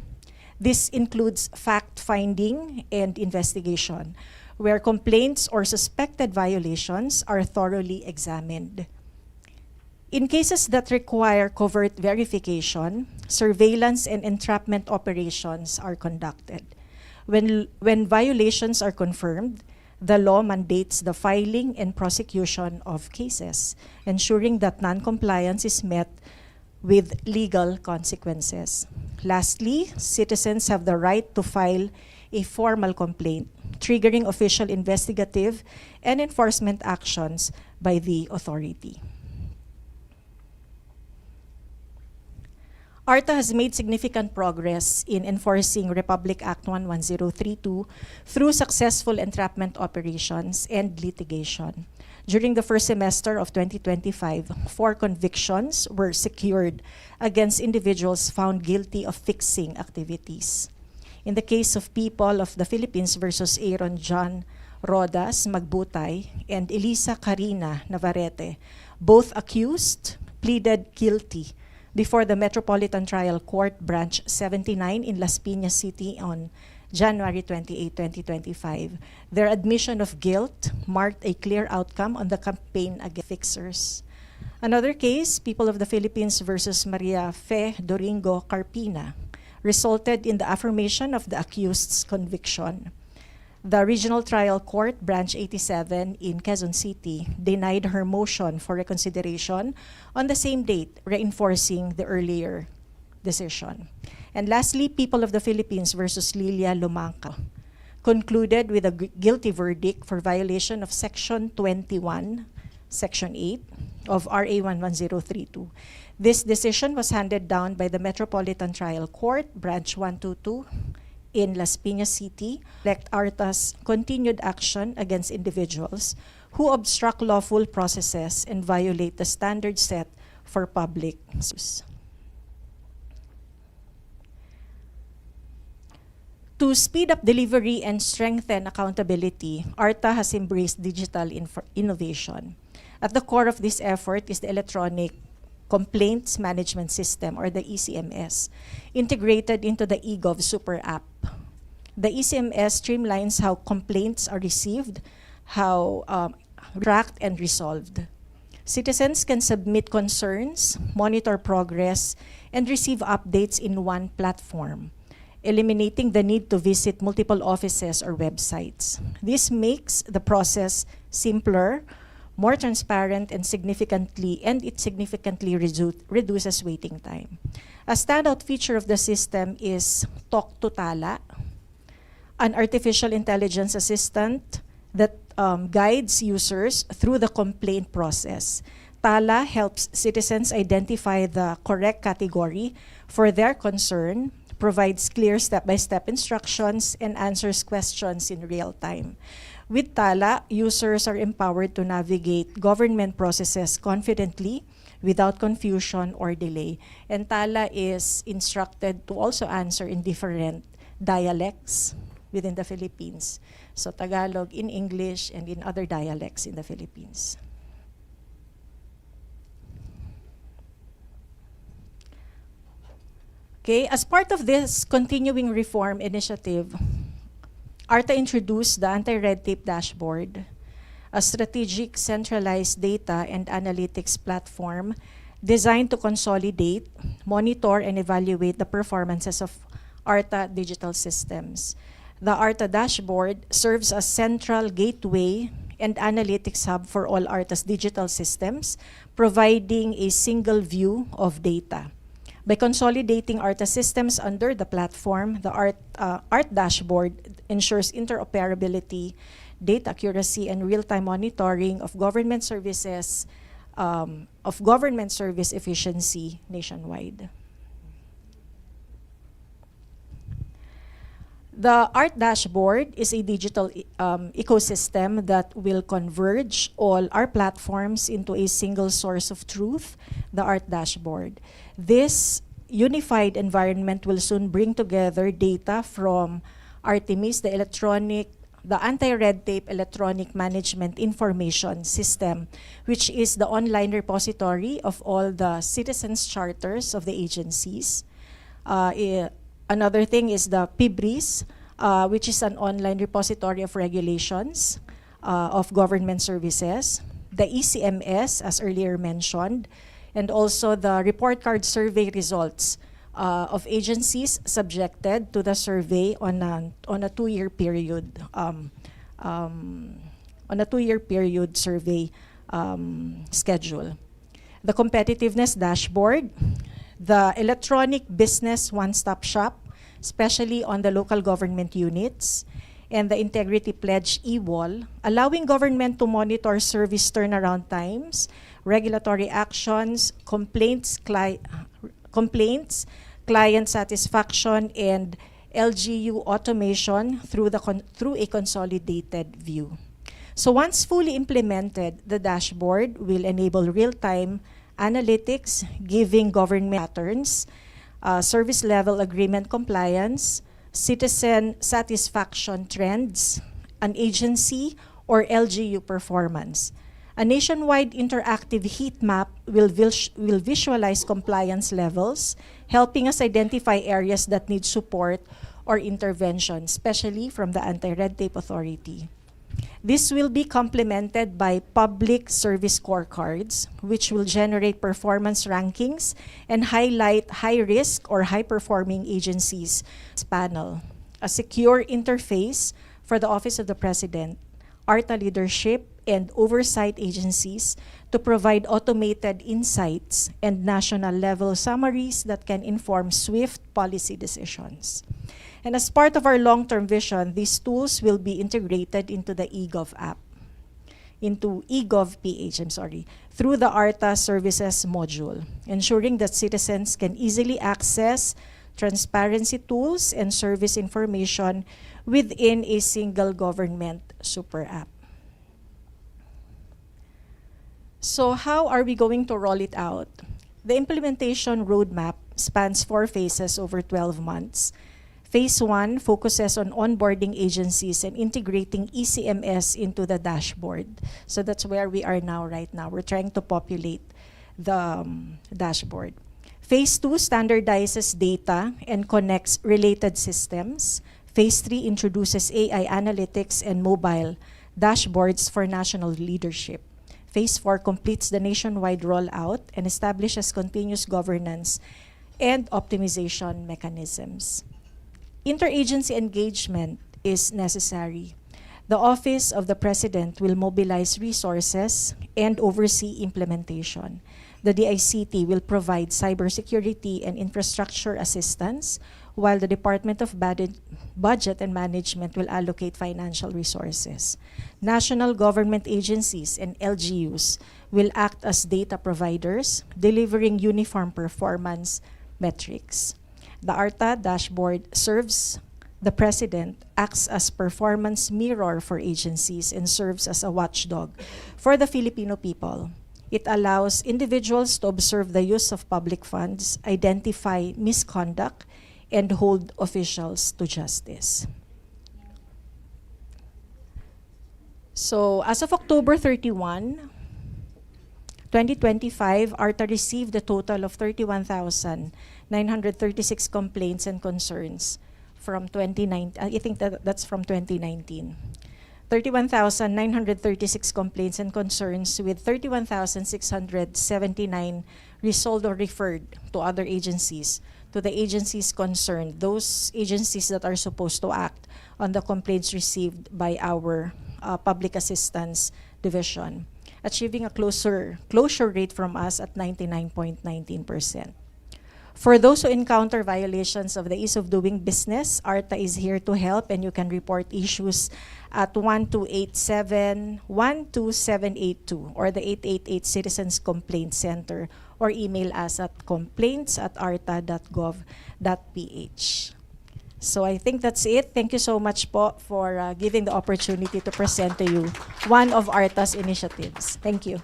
This includes fact-finding and investigation, where complaints or suspected violations are thoroughly examined. In cases that require covert verification, surveillance and entrapment operations are conducted. When violations are confirmed, the law mandates the filing and prosecution of cases, ensuring that non-compliance is met with legal consequences. Lastly, citizens have the right to file a formal complaint, triggering official investigative and enforcement actions by the authority. ARTA has made significant progress in enforcing Republic Act 11032 through successful entrapment operations and litigation. During the first semester of 2025, 4 convictions were secured against individuals found guilty of fixing activities. In the case of People of the Philippines versus Aaron John Rodas Magbutay and Elisa Karina Navarrete, both accused pleaded guilty before the Metropolitan Trial Court Branch 79 in Las Piñas City on January 28, 2025. Their admission of guilt marked a clear outcome on the campaign against fixers. Another case, People of the Philippines versus Maria Fe Doringo Carpina, resulted in the affirmation of the accused's conviction. The Regional Trial Court, Branch 87 in Quezon City, denied her motion for reconsideration on the same date, reinforcing the earlier decision. And lastly, People of the Philippines versus Lilia Lumangka, concluded with a guilty verdict for violation of Section 21, Section 8 of RA 11032. This decision was handed down by the Metropolitan Trial Court, Branch 122 in Las Piñas City, reflect ARTA's continued action against individuals who obstruct lawful processes and violate the standards set for public use. To speed up delivery and strengthen accountability, ARTA has embraced digital innovation. At the core of this effort is the Electronic Complaints Management System, or the ECMS, integrated into the eGov Super App. The ECMS streamlines how complaints are received, how tracked and resolved. Citizens can submit concerns, monitor progress, and receive updates in one platform, eliminating the need to visit multiple offices or websites. This makes the process simpler, more transparent, and it significantly reduces waiting time. A standout feature of the system is Talk to Tala, an artificial intelligence assistant that guides users through the complaint process. Tala helps citizens identify the correct category for their concern, provides clear step-by-step instructions, and answers questions in real time. With Tala, users are empowered to navigate government processes confidently without confusion or delay. And Tala is instructed to also answer in different dialects within the Philippines. So Tagalog, in English, and in other dialects in the Philippines. Okay, as part of this continuing reform initiative, ARTA introduced the Anti-Red Tape Dashboard, a strategic centralized data and analytics platform designed to consolidate, monitor, and evaluate the performances of ARTA digital systems. The ARTA dashboard serves as central gateway and analytics hub for all ARTA's digital systems, providing a single view of data. By consolidating ARTA systems under the platform, the ART dashboard ensures interoperability, data accuracy, and real-time monitoring of government services, of government service efficiency nationwide. The ART dashboard is a digital ecosystem that will converge all our platforms into a single source of truth, the ART dashboard. This unified environment will soon bring together data from Artemis, the anti-red tape electronic management information system, which is the online repository of all the citizens' charters of the agencies. Another thing is the PIBRIS, which is an online repository of regulations of government services. The ECMS, as earlier mentioned, and also the report card survey results of agencies subjected to the survey on a 2-year period, survey schedule. The competitiveness dashboard, the electronic business one-stop shop, especially on the local government units, and the Integrity Pledge e-wall, allowing government to monitor service turnaround times, regulatory actions, complaints, client satisfaction, and LGU automation through a consolidated view. So once fully implemented, the dashboard will enable real-time analytics, giving government patterns, service level agreement compliance, citizen satisfaction trends, an agency or LGU performance. A nationwide interactive heat map will visualize compliance levels, helping us identify areas that need support or intervention, especially from the Anti-Red Tape Authority. This will be complemented by public service scorecards, which will generate performance rankings and highlight high-risk or high-performing agencies panel. A secure interface for the Office of the President, ARTA leadership, and oversight agencies to provide automated insights and national-level summaries that can inform swift policy decisions. And as part of our long-term vision, these tools will be integrated into the eGov app, into eGov PH, through the ARTA services module, ensuring that citizens can easily access transparency tools and service information within a single government super app. So how are we going to roll it out? The implementation roadmap spans 4 phases over 12 months. Phase 1 focuses on onboarding agencies and integrating ECMS into the dashboard. So that's where we are now, right now. We're trying to populate the dashboard. Phase 2 standardizes data and connects related systems. Phase 3 introduces AI analytics and mobile dashboards for national leadership. Phase 4 completes the nationwide rollout and establishes continuous governance and optimization mechanisms. Interagency engagement is necessary. The Office of the President will mobilize resources and oversee implementation. The DICT will provide cybersecurity and infrastructure assistance, while the Department of Budget and Management will allocate financial resources. National government agencies and LGUs will act as data providers, delivering uniform performance metrics. The ARTA dashboard serves the President, acts as performance mirror for agencies, and serves as a watchdog for the Filipino people. It allows individuals to observe the use of public funds, identify misconduct, and hold officials to justice. So as of October 31, 2025, ARTA received a total of 31,936 complaints and concerns from 2019. I think that's from 2019. 31,936 complaints and concerns, with 31,679 resolved or referred to other agencies, to the agencies concerned, those agencies that are supposed to act on the complaints received by our Public Assistance Division, achieving a closure rate from us at 99.19%. For those who encounter violations of the ease of doing business, ARTA is here to help, and you can report issues at 1287-12782 or the 888 Citizens Complaint Center, or email us at complaints@arta.gov.ph. So I think that's it. Thank you so much po for giving the opportunity to present to you one of ARTA's initiatives. Thank you.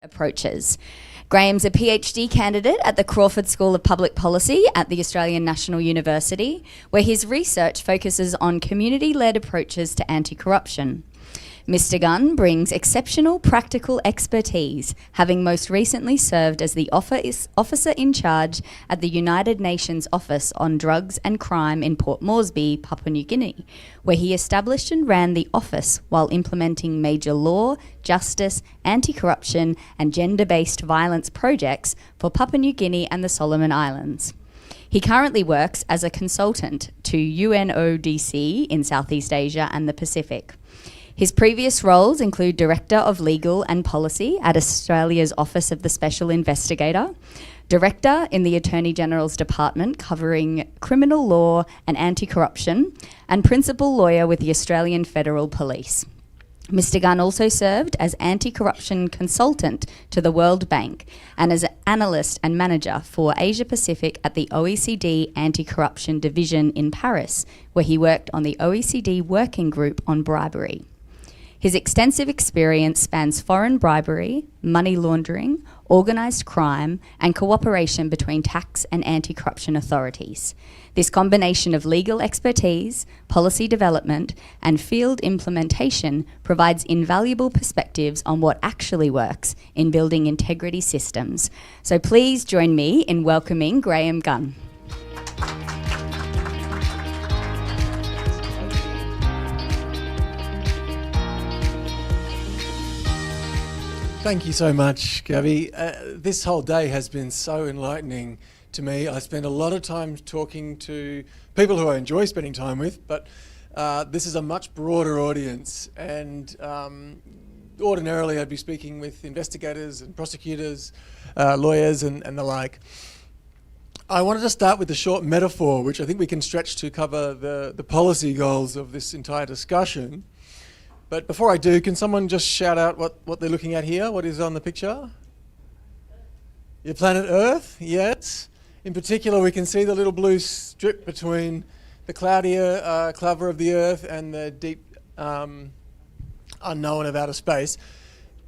Approaches. Graham's a PhD candidate at the Crawford School of Public Policy at the Australian National University, where his research focuses on community-led approaches to anti-corruption. Mr. Gunn brings exceptional practical expertise, having most recently served as the officer in charge at the United Nations Office on Drugs and Crime in Port Moresby, Papua New Guinea, where he established and ran the office while implementing major law, justice, anti-corruption and gender-based violence projects for Papua New Guinea and the Solomon Islands. He currently works as a consultant to UNODC in Southeast Asia and the Pacific. His previous roles include Director of Legal and Policy at Australia's Office of the Special Investigator, Director in the Attorney General's Department covering criminal law and anti-corruption, and Principal Lawyer with the Australian Federal Police. Mr. Gunn also served as anti-corruption consultant to the World Bank and as analyst and manager for Asia Pacific at the OECD Anti-Corruption Division in Paris, where he worked on the OECD Working Group on Bribery. His extensive experience spans foreign bribery, money laundering, organised crime, and cooperation between tax and anti-corruption authorities. This combination of legal expertise, policy development, and field implementation provides invaluable perspectives on what actually works in building integrity systems. So please join me in welcoming Graham Gunn. Thank you so much, Gabby. This whole day has been so enlightening to me. I spend a lot of time talking to people who I enjoy spending time with, but this is a much broader audience, and ordinarily I'd be speaking with investigators and prosecutors, lawyers and the like. I wanted to start with a short metaphor, which I think we can stretch to cover the policy goals of this entire discussion. But before I do, can someone just shout out what they're looking at here? What is on the picture? Your planet Earth, yes. In particular, we can see the little blue strip between the cloudier cover of the Earth and the deep unknown of outer space.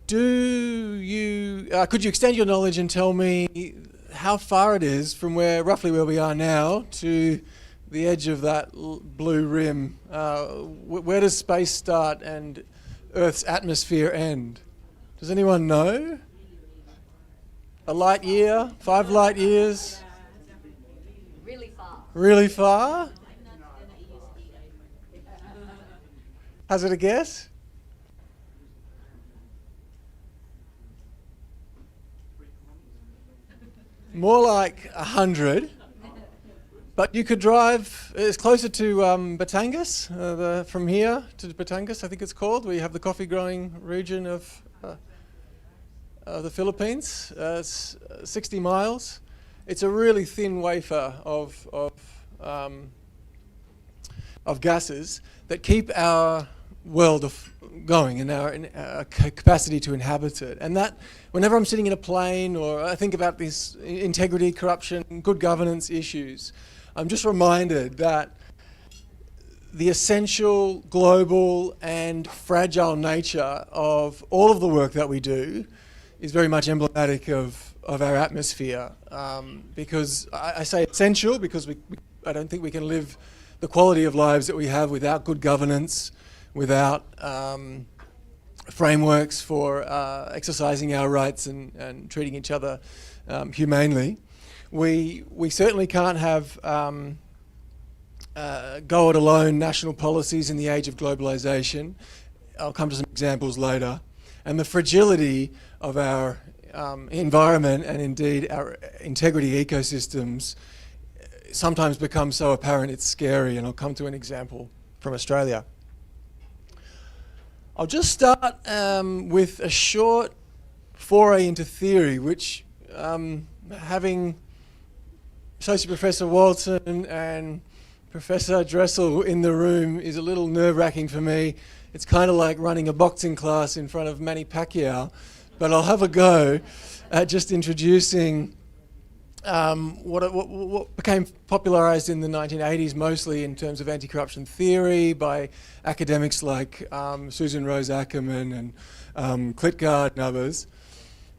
Could you extend your knowledge and tell me how far it is from roughly where we are now to the edge of that blue rim? Where does space start and Earth's atmosphere end? Does anyone know? A light year? 5 light years? Really far. Really far? Hazard a guess? More like 100. But you could drive, it's closer to Batangas, from here to Batangas, I think it's called, where you have the coffee growing region of the Philippines. It's 60 miles. It's a really thin wafer of gases that keep our world going and our capacity to inhabit it. And that, whenever I'm sitting in a plane or I think about these integrity, corruption, good governance issues, I'm just reminded that the essential, global and fragile nature of all of the work that we do is very much emblematic of our atmosphere. Because I say essential because I don't think we can live the quality of lives that we have without good governance, without frameworks for exercising our rights and treating each other humanely. We certainly can't have go-it-alone national policies in the age of globalisation. I'll come to some examples later. And the fragility of our environment and indeed our integrity ecosystems sometimes becomes so apparent it's scary, and I'll come to an example from Australia. I'll just start with a short foray into theory, which having Associate Professor Walton and Professor Dressel in the room is a little nerve-wracking for me. It's kind of like running a boxing class in front of Manny Pacquiao, but I'll have a go at just introducing what became popularized in the 1980s mostly in terms of anti-corruption theory by academics like Susan Rose Ackerman and Klitgaard and others,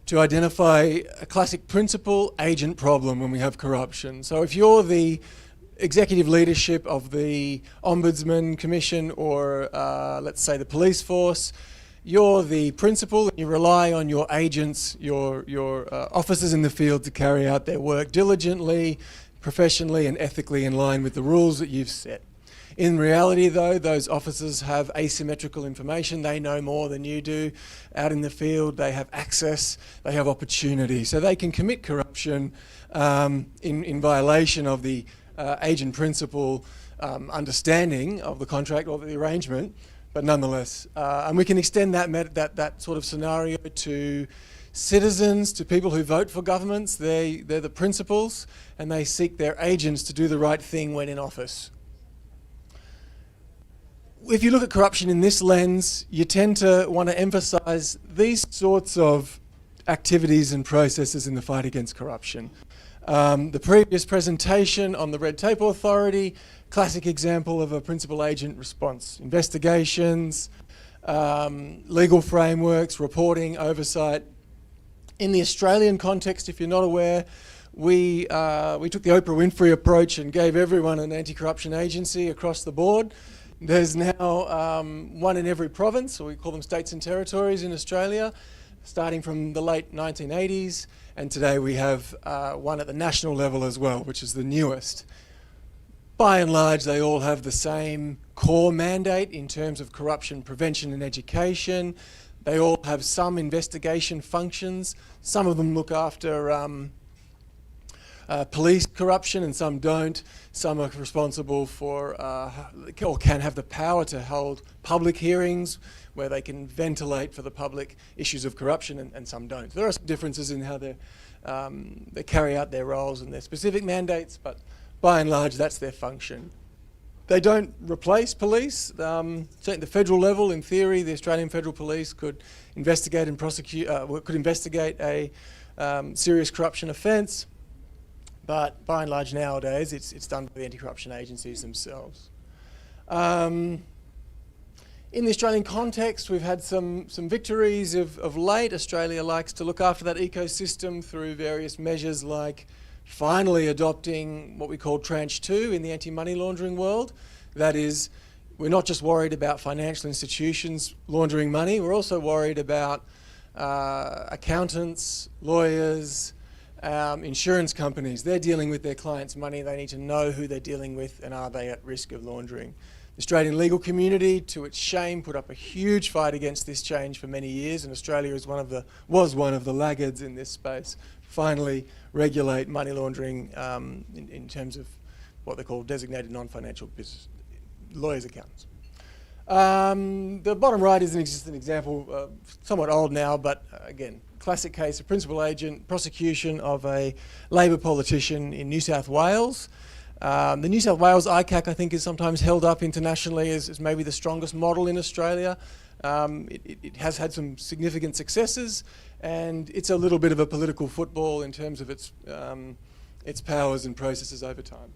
to identify a classic principal agent problem when we have corruption. So if you're the executive leadership of the Ombudsman Commission or let's say the police force, you're the principal and you rely on your agents, your officers in the field to carry out their work diligently, professionally and ethically in line with the rules that you've set. In reality though, those officers have asymmetrical information. They know more than you do. Out in the field, they have access, they have opportunity. So they can commit corruption in violation of the agent principal understanding of the contract or the arrangement, but nonetheless. And we can extend that sort of scenario to citizens, to people who vote for governments. They're the principals and they seek their agents to do the right thing when in office. If you look at corruption in this lens, you tend to want to emphasize these sorts of activities and processes in the fight against corruption. The previous presentation on the Red Tape Authority, classic example of a principal agent response. Investigations, legal frameworks, reporting, oversight. In the Australian context, if you're not aware, we took the Oprah Winfrey approach and gave everyone an anti-corruption agency across the board. There's now one in every province, or we call them states and territories in Australia, starting from the late 1980s, and today we have one at the national level as well, which is the newest. By and large, they all have the same core mandate in terms of corruption prevention and education. They all have some investigation functions. Some of them look after police corruption and some don't. Some are responsible for or can have the power to hold public hearings where they can ventilate for the public issues of corruption, and some don't. There are some differences in how they carry out their roles and their specific mandates, but by and large that's their function. They don't replace police. Certainly at the federal level, in theory, the Australian Federal Police could investigate and prosecute, could investigate a serious corruption offence, but by and large nowadays it's done by the anti-corruption agencies themselves. In the Australian context, we've had some victories of late. Australia likes to look after that ecosystem through various measures like finally adopting what we call Tranche 2 in the anti-money laundering world. That is, we're not just worried about financial institutions laundering money, we're also worried about accountants, lawyers, insurance companies. They're dealing with their clients' money. They need to know who they're dealing with and are they at risk of laundering. The Australian legal community, to its shame, put up a huge fight against this change for many years, and Australia was one of the laggards in this space. Finally regulate money laundering in terms of what they call designated non-financial business lawyers' accountants. The bottom right is just an example, somewhat old now, but again, classic case of principal agent prosecution of a Labor politician in New South Wales. The New South Wales ICAC, I think, is sometimes held up internationally as maybe the strongest model in Australia. It has had some significant successes, and it's a little bit of a political football in terms of its powers and processes over time.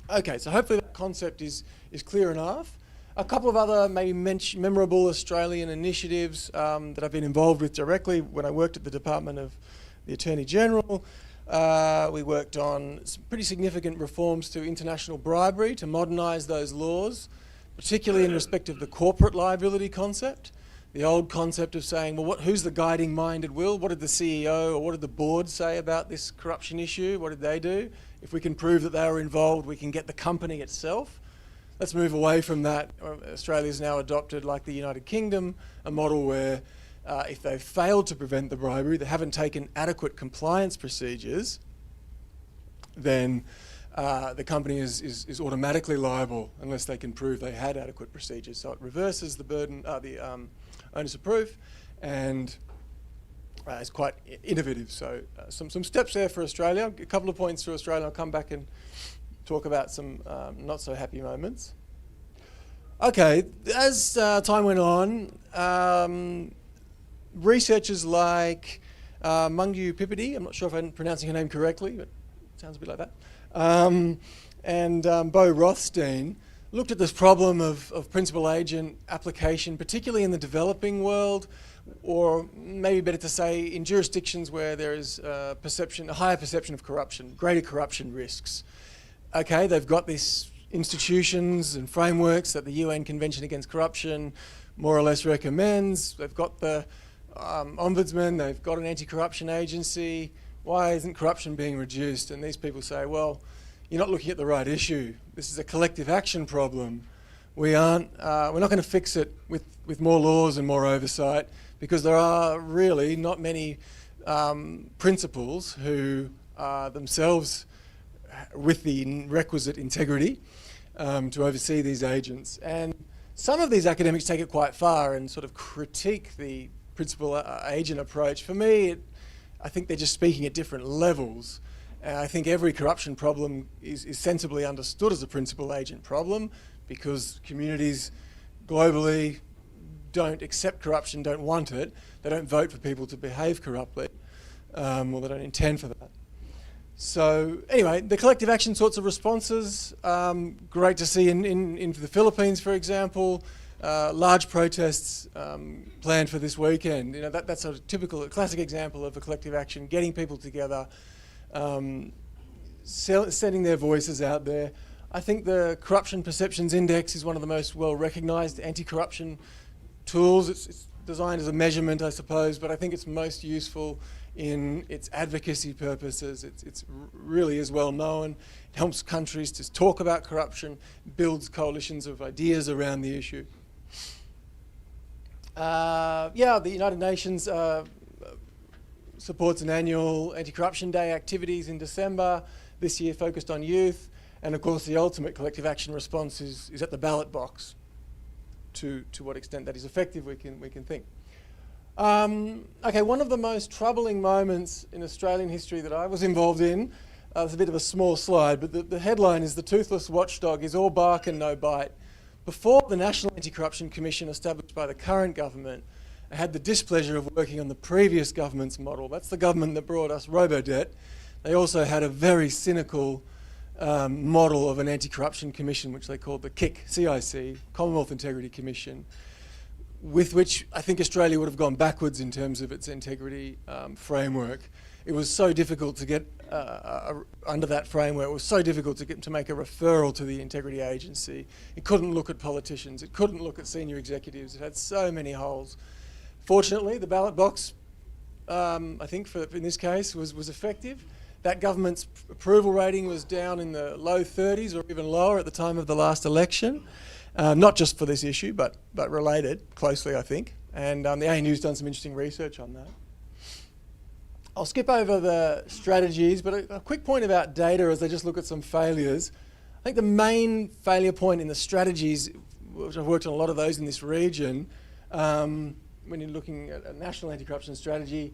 Okay, so hopefully that concept is clear enough. A couple of other maybe memorable Australian initiatives that I've been involved with directly when I worked at the Department of the Attorney General. We worked on some pretty significant reforms to international bribery to modernise those laws, particularly in respect of the corporate liability concept. The old concept of saying, well, who's the guiding mind at will? What did the CEO or what did the board say about this corruption issue? What did they do? If we can prove that they were involved, we can get the company itself. Let's move away from that. Australia's now adopted, like the United Kingdom, a model where if they've failed to prevent the bribery, they haven't taken adequate compliance procedures, then the company is automatically liable unless they can prove they had adequate procedures. So it reverses the burden, the onus of proof, and it's quite innovative. So some steps there for Australia. A couple of points for Australia. I'll come back and talk about some not so happy moments. Okay, as time went on, researchers like Mungu Pipidi, I'm not sure if I'm pronouncing her name correctly, but it sounds a bit like that, and Bo Rothstein looked at this problem of principal agent application, particularly in the developing world, or maybe better to say in jurisdictions where there is a higher perception of corruption, greater corruption risks. Okay, they've got these institutions and frameworks that the UN Convention Against Corruption more or less recommends. They've got the ombudsman, they've got an anti-corruption agency. Why isn't corruption being reduced? And these people say, well, you're not looking at the right issue. This is a collective action problem. We're not going to fix it with more laws and more oversight, because there are really not many principals who are themselves with the requisite integrity to oversee these agents. And some of these academics take it quite far and sort of critique the principal agent approach. For me, I think they're just speaking at different levels. I think every corruption problem is sensibly understood as a principal agent problem, because communities globally don't accept corruption, don't want it. They don't vote for people to behave corruptly, or they don't intend for that. So anyway, the collective action sorts of responses, great to see in the Philippines, for example, large protests planned for this weekend. You know, that's a classic example of a collective action, getting people together, setting their voices out there. I think the Corruption Perceptions Index is one of the most well-recognised anti-corruption tools. It's designed as a measurement, I suppose, but I think it's most useful in its advocacy purposes. It's really is well known. It helps countries to talk about corruption, builds coalitions of ideas around the issue. Yeah, the United Nations supports an annual anti-corruption day activities in December, this year focused on youth, and of course the ultimate collective action response is at the ballot box. To what extent that is effective, we can think. Okay, one of the most troubling moments in Australian history that I was involved in, it's a bit of a small slide, but the headline is "The Toothless Watchdog is all bark and no bite." Before the National Anti-Corruption Commission established by the current government, I had the displeasure of working on the previous government's model. That's the government that brought us robo-debt. They also had a very cynical model of an anti-corruption commission, which they called the CIC, Commonwealth Integrity Commission, with which I think Australia would have gone backwards in terms of its integrity framework. It was so difficult to get under that framework. It was so difficult to make a referral to the integrity agency. It couldn't look at politicians. It couldn't look at senior executives. It had so many holes. Fortunately, the ballot box, I think in this case, was effective. That government's approval rating was down in the low 30s or even lower at the time of the last election. Not just for this issue, but related closely, I think. And the ANU's done some interesting research on that. I'll skip over the strategies, but a quick point about data as I just look at some failures. I think the main failure point in the strategies, which I've worked on a lot of those in this region, when you're looking at a national anti-corruption strategy,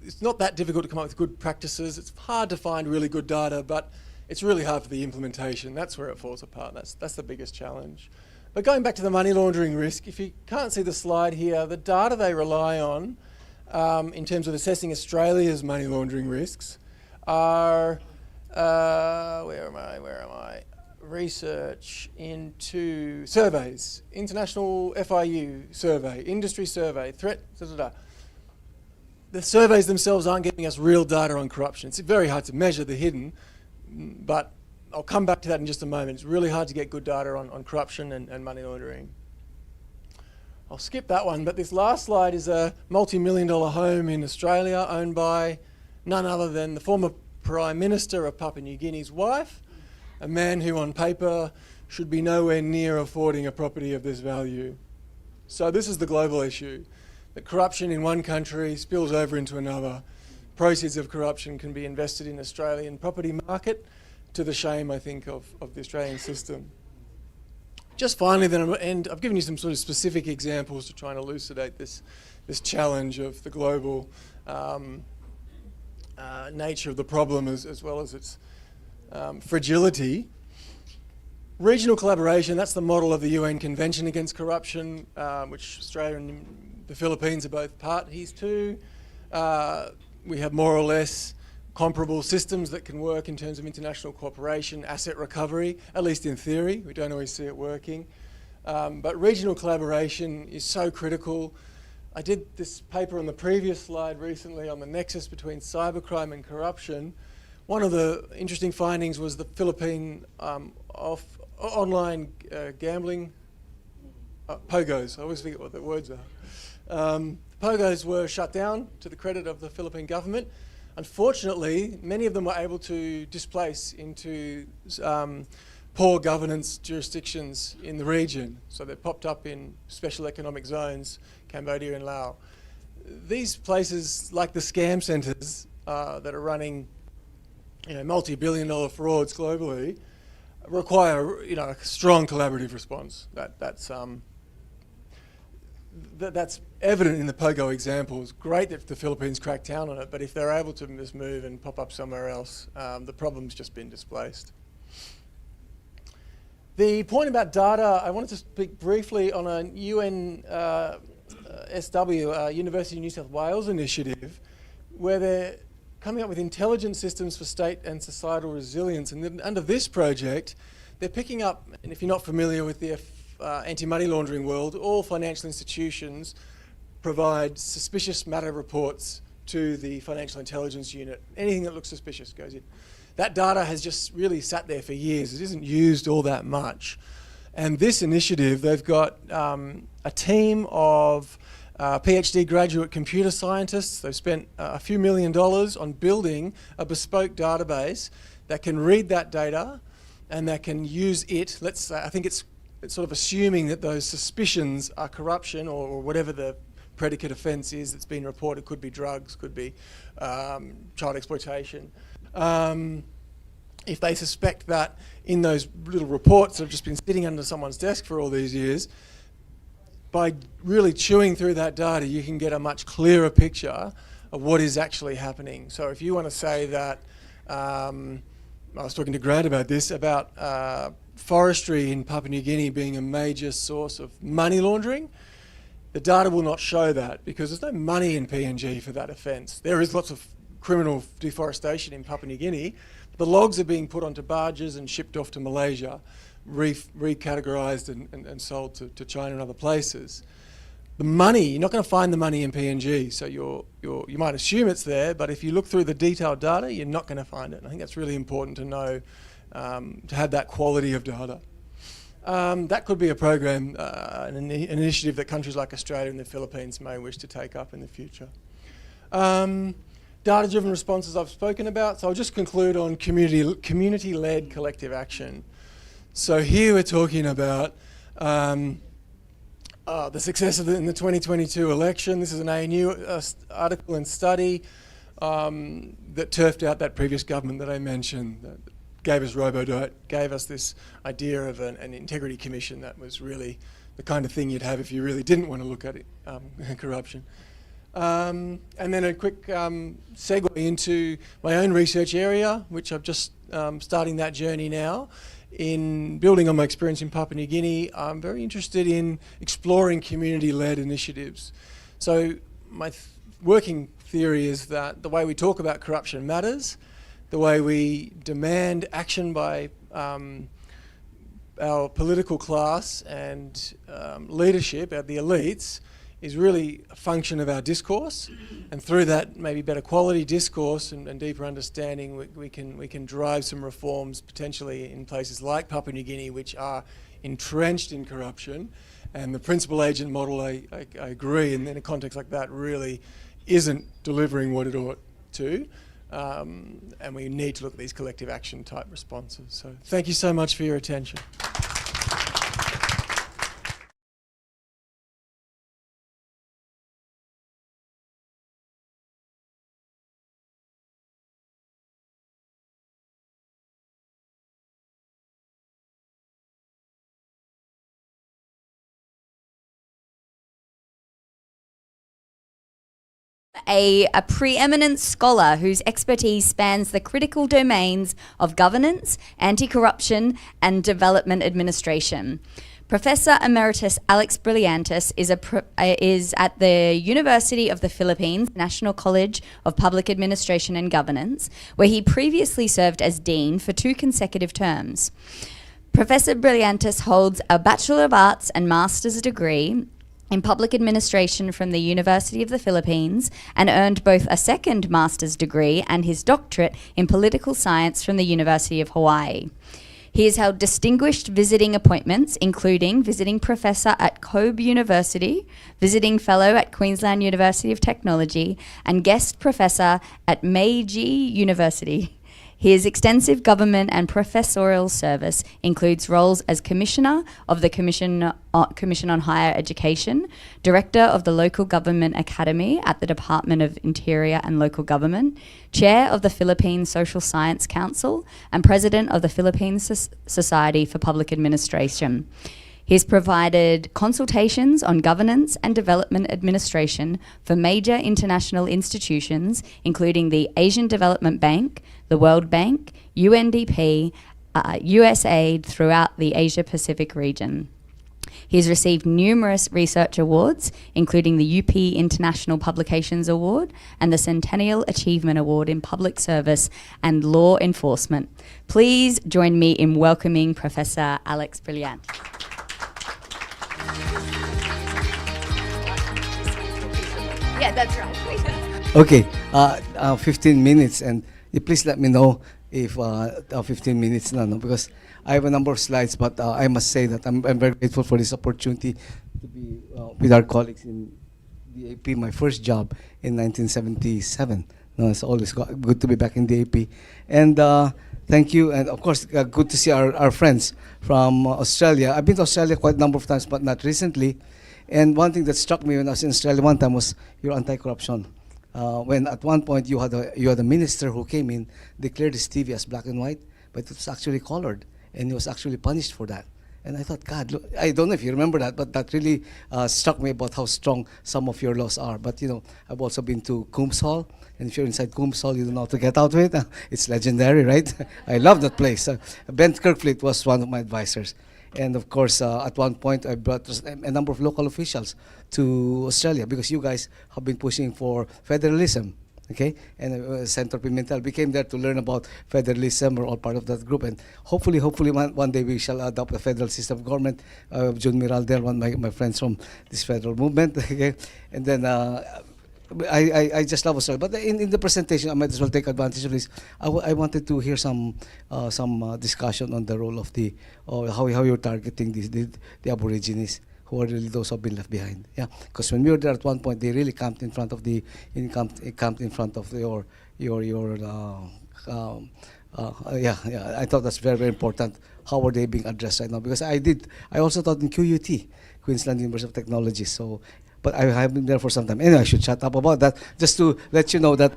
it's not that difficult to come up with good practices. It's hard to find really good data, but it's really hard for the implementation. That's where it falls apart. That's the biggest challenge. But going back to the money laundering risk, if you can't see the slide here, the data they rely on in terms of assessing Australia's money laundering risks are, where am I? Research into surveys, international FIU survey, industry survey, threat, The surveys themselves aren't giving us real data on corruption. It's very hard to measure the hidden, but I'll come back to that in just a moment. It's really hard to get good data on corruption and money laundering. I'll skip that one, but this last slide is a multi-million-dollar home in Australia owned by none other than the former Prime Minister of Papua New Guinea's wife, a man who on paper should be nowhere near affording a property of this value. So this is the global issue, that corruption in one country spills over into another. Proceeds of corruption can be invested in the Australian property market, to the shame, I think, of the Australian system. Just finally, then, and I've given you some sort of specific examples to try and elucidate this challenge of the global nature of the problem as well as its fragility. Regional collaboration, that's the model of the UN Convention Against Corruption, which Australia and the Philippines are both parties to. We have more or less comparable systems that can work in terms of international cooperation, asset recovery, at least in theory. We don't always see it working. But regional collaboration is so critical. I did this paper on the previous slide recently on the nexus between cybercrime and corruption. One of the interesting findings was the Philippine online gambling, POGOs, I always forget what the words are. POGOs were shut down to the credit of the Philippine government. Unfortunately, many of them were able to displace into poor governance jurisdictions in the region. So they popped up in special economic zones, Cambodia and Laos. These places, like the scam centres that are running multi-billion-dollar frauds globally, require a strong collaborative response. That's evident in the POGO example. It's great that the Philippines cracked down on it, but if they're able to just move and pop up somewhere else, the problem's just been displaced. The point about data, I wanted to speak briefly on a UNSW, University of New South Wales initiative, where they're coming up with intelligent systems for state and societal resilience. And then under this project, they're picking up, and if you're not familiar with the anti-money laundering world, all financial institutions provide suspicious matter reports to the Financial Intelligence Unit. Anything that looks suspicious goes in. That data has just really sat there for years. It isn't used all that much. And this initiative, they've got a team of PhD graduate computer scientists. They've spent a few $1 million on building a bespoke database that can read that data and that can use it. Let's say, I think it's it's sort of assuming that those suspicions are corruption or whatever the predicate offence is that's been reported. Could be drugs, could be child exploitation. If they suspect that in those little reports that have just been sitting under someone's desk for all these years, by really chewing through that data, you can get a much clearer picture of what is actually happening. So if you want to say that, I was talking to Grant about this, about forestry in Papua New Guinea being a major source of money laundering, the data will not show that because there's no money in PNG for that offence. There is lots of criminal deforestation in Papua New Guinea. The logs are being put onto barges and shipped off to Malaysia, recategorised and sold to China and other places. The money, you're not going to find the money in PNG, so you might assume it's there, but if you look through the detailed data, you're not going to find it. And I think that's really important to know, to have that quality of data. That could be a program, an initiative that countries like Australia and the Philippines may wish to take up in the future. Data-driven responses I've spoken about, so I'll just conclude on community-led collective action. So here we're talking about the success in the 2022 election. This is an ANU article and study that turfed out that previous government that I mentioned, that gave us Robodote, gave us this idea of an integrity commission that was really the kind of thing you'd have if you really didn't want to look at it, corruption. And then a quick segue into my own research area, which I'm just starting that journey now. In building on my experience in Papua New Guinea, I'm very interested in exploring community-led initiatives. So my working theory is that the way we talk about corruption matters, the way we demand action by our political class and leadership, the elites, is really a function of our discourse, and through that maybe better quality discourse and deeper understanding we can drive some reforms potentially in places like Papua New Guinea, which are entrenched in corruption. And the principal agent model, I agree, and in a context like that really isn't delivering what it ought to, and we need to look at these collective action type responses. So thank you so much for your attention. A preeminent scholar whose expertise spans the critical domains of governance, anti-corruption, and development administration. Professor Emeritus Alex Brilliantis is at the University of the Philippines, National College of Public Administration and Governance, where he previously served as Dean for 2 consecutive terms. Professor Brilliantis holds a Bachelor of Arts and Master's degree in Public Administration from the University of the Philippines and earned both a second master's degree and his doctorate in Political Science from the University of Hawaii. He has held distinguished visiting appointments, including visiting professor at Kobe University, visiting fellow at Queensland University of Technology, and guest professor at Meiji University. His extensive government and professorial service includes roles as Commissioner of the Commission on Higher Education, Director of the Local Government Academy at the Department of Interior and Local Government, Chair of the Philippine Social Science Council, and President of the Philippine Society for Public Administration. He's provided consultations on governance and development administration for major international institutions, including the Asian Development Bank, the World Bank, UNDP, USAID throughout the Asia-Pacific region. He's received numerous research awards, including the UP International Publications Award and the Centennial Achievement Award in Public Service and Law Enforcement. Please join me in welcoming Professor Alex Brilliant. Yeah, that's right. Okay, 15 minutes, and please let me know if 15 minutes no, because I have a number of slides, but I must say that I'm very grateful for this opportunity to be with our colleagues in the AP, my first job in 1977. No, it's always good to be back in the AP. And Thank you, and of course, good to see our friends from Australia. I've been to Australia quite a number of times, but not recently. And one thing that struck me when I was in Australia one time was your anti-corruption. When at one point you had a minister who came in, declared his TV as black and white, but it was actually colored, and he was actually punished for that. And I thought, God, look, I don't know if you remember that, but that really struck me about how strong some of your laws are. But you know, I've also been to Coombs Hall, and if you're inside Coombs Hall, you don't know how to get out of it. It's legendary, right? I love that place. Ben Kirkfleet was one of my advisors. And of course, at one point, I brought a number of local officials to Australia because you guys have been pushing for federalism. Okay, and Senator Pimentel, we came there to learn about federalism. We're all part of that group, and hopefully one day we shall adopt a federal system of government. Jun Miralder, one of my friends from this federal movement. Okay, and then I just love Australia. But in the presentation, I might as well take advantage of this. I wanted to hear some discussion on the role of how you're targeting the Aborigines, who are really those who have been left behind. Yeah, because when we were there at one point, they really camped in front of your I thought that's very, very important. How are they being addressed right now? Because I also taught in QUT, Queensland University of Technology. So, but I have been there for some time. Anyway, I should shut up about that. Just to let you know that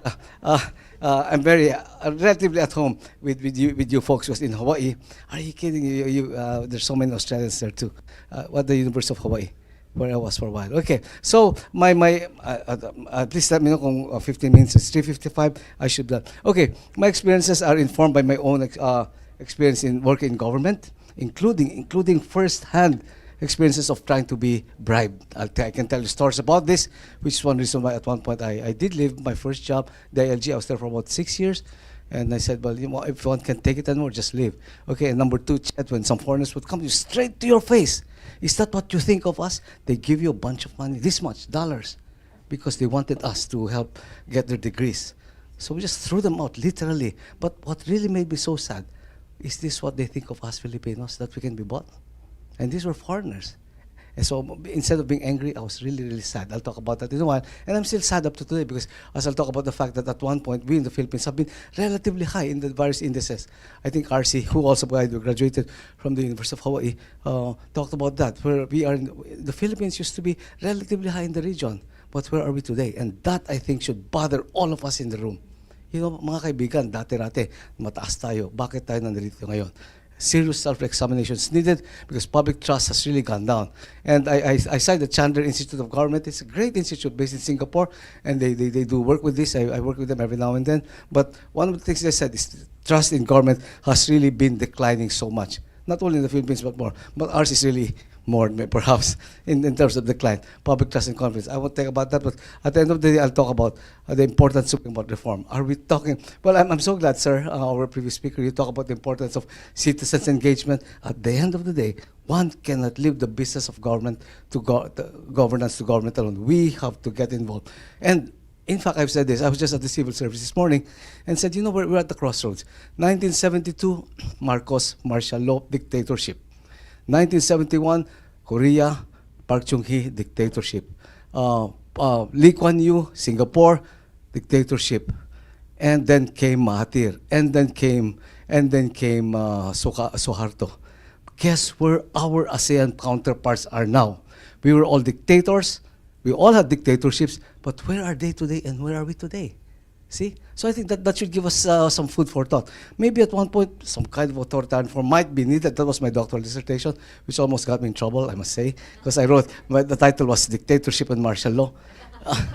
I'm very relatively at home with you folks who's in Hawaii. Are you kidding? There's so many Australians there too. What the University of Hawaii, where I was for a while. Okay, so please let me know kung 15 minutes. It's 3:55. I should be done. Okay, my experiences are informed by my own experience in working in government, including first-hand experiences of trying to be bribed. I can tell you stories about this, which is one reason why at one point I did leave my first job, the ILG. I was there for about 6 years. And I said, well, you know, if one can take it anymore, just leave. Okay, and number two, Chet, when some foreigners would come to you straight to your face, is that what you think of us? They give you a bunch of money, this much, dollars, because they wanted us to help get their degrees. So we just threw them out, literally. But what really made me so sad, is this what they think of us Filipinos, that we can be bought? And these were foreigners. And so instead of being angry, I was really, really sad. I'll talk about that in a while. And I'm still sad up to today because as I'll talk about the fact that at one point, we in the Philippines have been relatively high in the various indices. I think RC, who also graduated from the University of Hawaii, talked about that, where we are, the Philippines used to be relatively high in the region. But where are we today? And that, I think, should bother all of us in the room. You know, mga kaibigan, dati-rate, mataas tayo. Bakit tayo nandito ngayon? Serious self-examination is needed because public trust has really gone down. And I cite the Chandler Institute of Government. It's a great institute based in Singapore, and they do work with this. I work with them every now and then. But one of the things they said is trust in government has really been declining so much. Not only in the Philippines, but more. But ours is really more, perhaps, in terms of decline. Public trust and confidence. I won't talk about that, but at the end of the day, I'll talk about the importance of about reform. Are we talking? Well, I'm so glad, sir, our previous speaker, you talk about the importance of citizens' engagement. At the end of the day, one cannot leave the business of government to governance to government alone. We have to get involved. And in fact, I've said this. I was just at the civil service this morning and said, you know, we're at the crossroads. 1972, Marcos, martial law, dictatorship. 1971, Korea, Park Chung-hee, dictatorship. Lee Kuan Yew, Singapore, dictatorship. And then came Mahathir. And then came Suharto. Guess where our ASEAN counterparts are now? We were all dictators. We all had dictatorships. But where are they today and where are we today? See? So I think that should give us some food for thought. Maybe at one point, some kind of authoritarian form might be needed. That was my doctoral dissertation, which almost got me in trouble, I must say, because I wrote, the title was Dictatorship and Martial Law.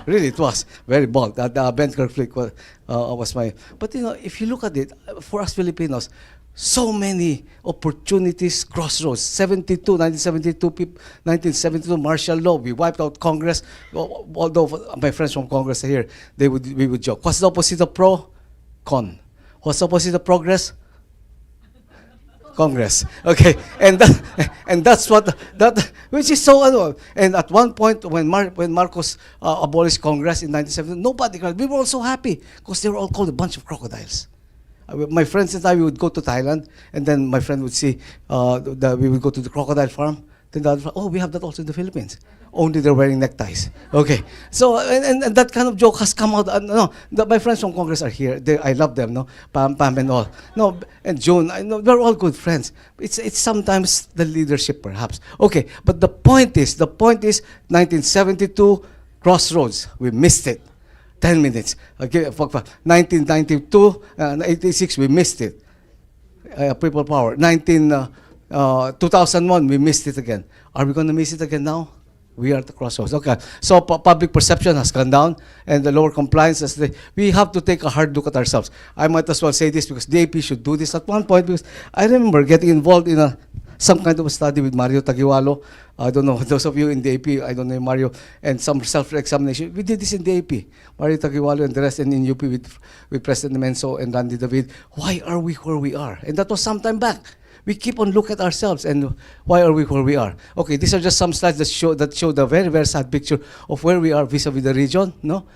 Really, it was very bold. Ben Kirkfleet was my... But, you know, if you look at it, for us Filipinos, so many opportunities, crossroads. 1972, martial law. We wiped out Congress. Although my friends from Congress are here, we would joke. What's the opposite of pro? Con. What's the opposite of progress? Congress. Okay, and that's what which is so. And at one point, when Marcos abolished Congress in 1970, nobody cried. We were all so happy because they were all called a bunch of crocodiles. My friends and I, we would go to Thailand, and then my friend would see we would go to the crocodile farm. Then the other, oh, we have that also in the Philippines. Only they're wearing neckties. Okay. So, and that kind of joke has come out. No, my friends from Congress are here. I love them, no? Pam and all. No, and June, I know, we're all good friends. It's sometimes the leadership, perhaps. Okay, but the point is, 1972, Crossroads, we missed it. 10 minutes. Okay, 1992, 86, we missed it. People power. 2001, we missed it again. Are we going to miss it again now? We are at the crossroads. Okay, so public perception has gone down, and the lower compliance we have to take a hard look at ourselves. I might as well say this because DAP should do this at one point, because I remember getting involved in some kind of a study with Mario Taguiwalo. I don't know, those of you in DAP, I don't know Mario, and some self-examination. We did this in DAP. Mario Taguiwalo and the rest, and in UP with President Menso and Randy David. Why are we where we are? And that was some time back. We keep on looking at ourselves and why are we where we are? Okay, these are just some slides that show the very, very sad picture of where we are vis-a-vis the region, no?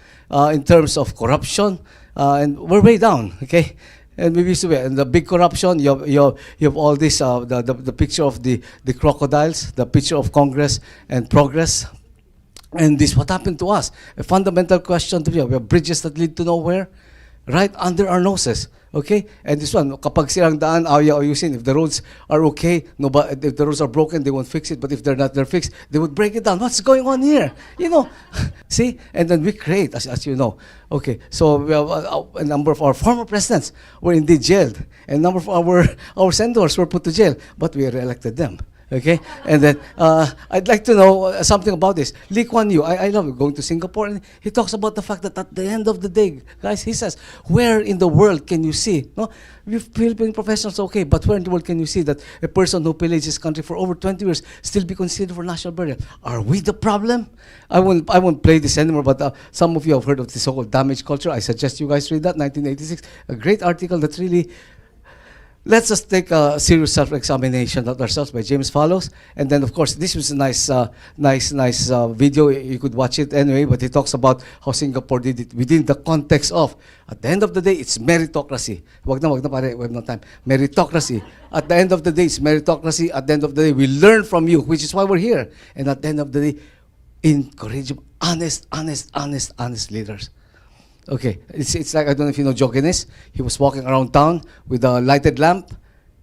In terms of corruption, and we're way down, okay? And we used to be, and the big corruption, you have all this, the picture of the crocodiles, the picture of Congress and progress. And this, what happened to us? A fundamental question to me, we have bridges that lead to nowhere, right under our noses. Okay? And this one, kapag silang daan, ayusin. If the roads are okay, if the roads are broken, they won't fix it. But if they're fixed, they would break it down. What's going on here? You know? See? And then we create, as you know. Okay, so we have a number of our former presidents were indeed jailed. And a number of our senators were put to jail. But we re-elected them. Okay, and then I'd like to know something about this. Lee Kuan Yew, I love going to Singapore, and he talks about the fact that at the end of the day, guys, he says, where in the world can you see? No, we've Philippine professionals, okay, but where in the world can you see that a person who pillaged his country for over 20 years still be considered for national burial? Are we the problem? I won't play this anymore, but some of you have heard of the so-called damage culture. I suggest you guys read that, 1986, a great article that really. Let's just take a serious self-examination of ourselves by James Fallows. And then, of course, this was a nice video. You could watch it anyway, but he talks about how Singapore did it within the context of, at the end of the day, it's meritocracy. Wag na pare, we have no time. Meritocracy. At the end of the day, it's meritocracy. At the end of the day, we learn from you, which is why we're here. And at the end of the day, encourage honest leaders. Okay, it's like, I don't know if you know Jogenes. He was walking around town with a lighted lamp.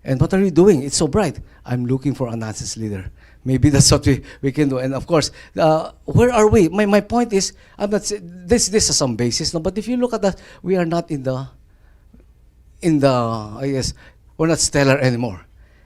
And what are you doing? It's so bright. I'm looking for an honest leader. Maybe that's what we can do. And of course, where are we? My point is, I'm not saying, this is some basis, no? But if you look at that, we are not in the, I guess, we're not stellar anymore.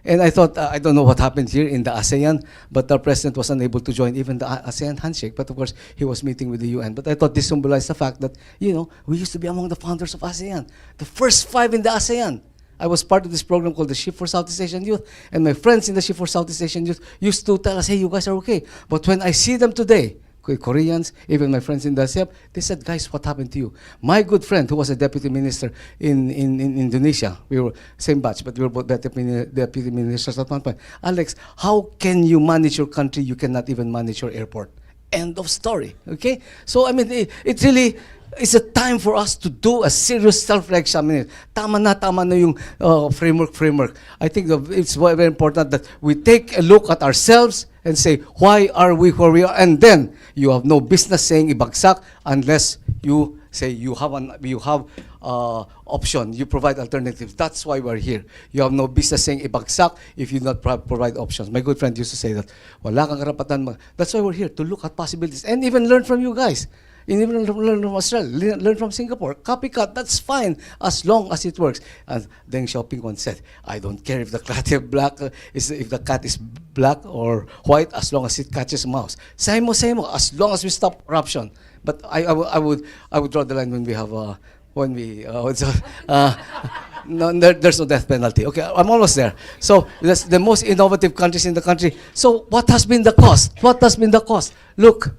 And I thought, I don't know what happened here in the ASEAN, but our president was unable to join even the ASEAN handshake. But of course, he was meeting with the UN. But I thought this symbolized the fact that, you know, we used to be among the founders of ASEAN, the first 5 in the ASEAN. I was part of this program called the Ship for Southeast Asian Youth. And my friends in the Ship for Southeast Asian Youth used to tell us, hey, you guys are okay. But when I see them today, Koreans, even my friends in the ASEAN, they said, guys, what happened to you? My good friend, who was a deputy minister in Indonesia, we were same batch, but we were both deputy ministers at one point. Alex, how can you manage your country? You cannot even manage your airport. End of story, okay? So, I mean, it really is a time for us to do a serious self-examination. Tama na yung framework. I think it's very important that we take a look at ourselves and say, why are we where we are? And then you have no business saying ibagsak unless you say you have option, you provide alternatives. That's why we're here. You have no business saying ibagsak if you not provide options. My good friend used to say that. Wala kang karapatan. That's why we're here, to look at possibilities and even learn from you guys. And even learn from Australia, learn from Singapore. Copycat, that's fine as long as it works. And Deng Xiaoping once said, I don't care if the cat if the cat is black or white, as long as it catches a mouse. Same mo, as long as we stop corruption. But I would draw the line when we have no, there's no death penalty. Okay, I'm almost there. So that's the most innovative countries in the country. So what has been the cost? What has been the cost? Look.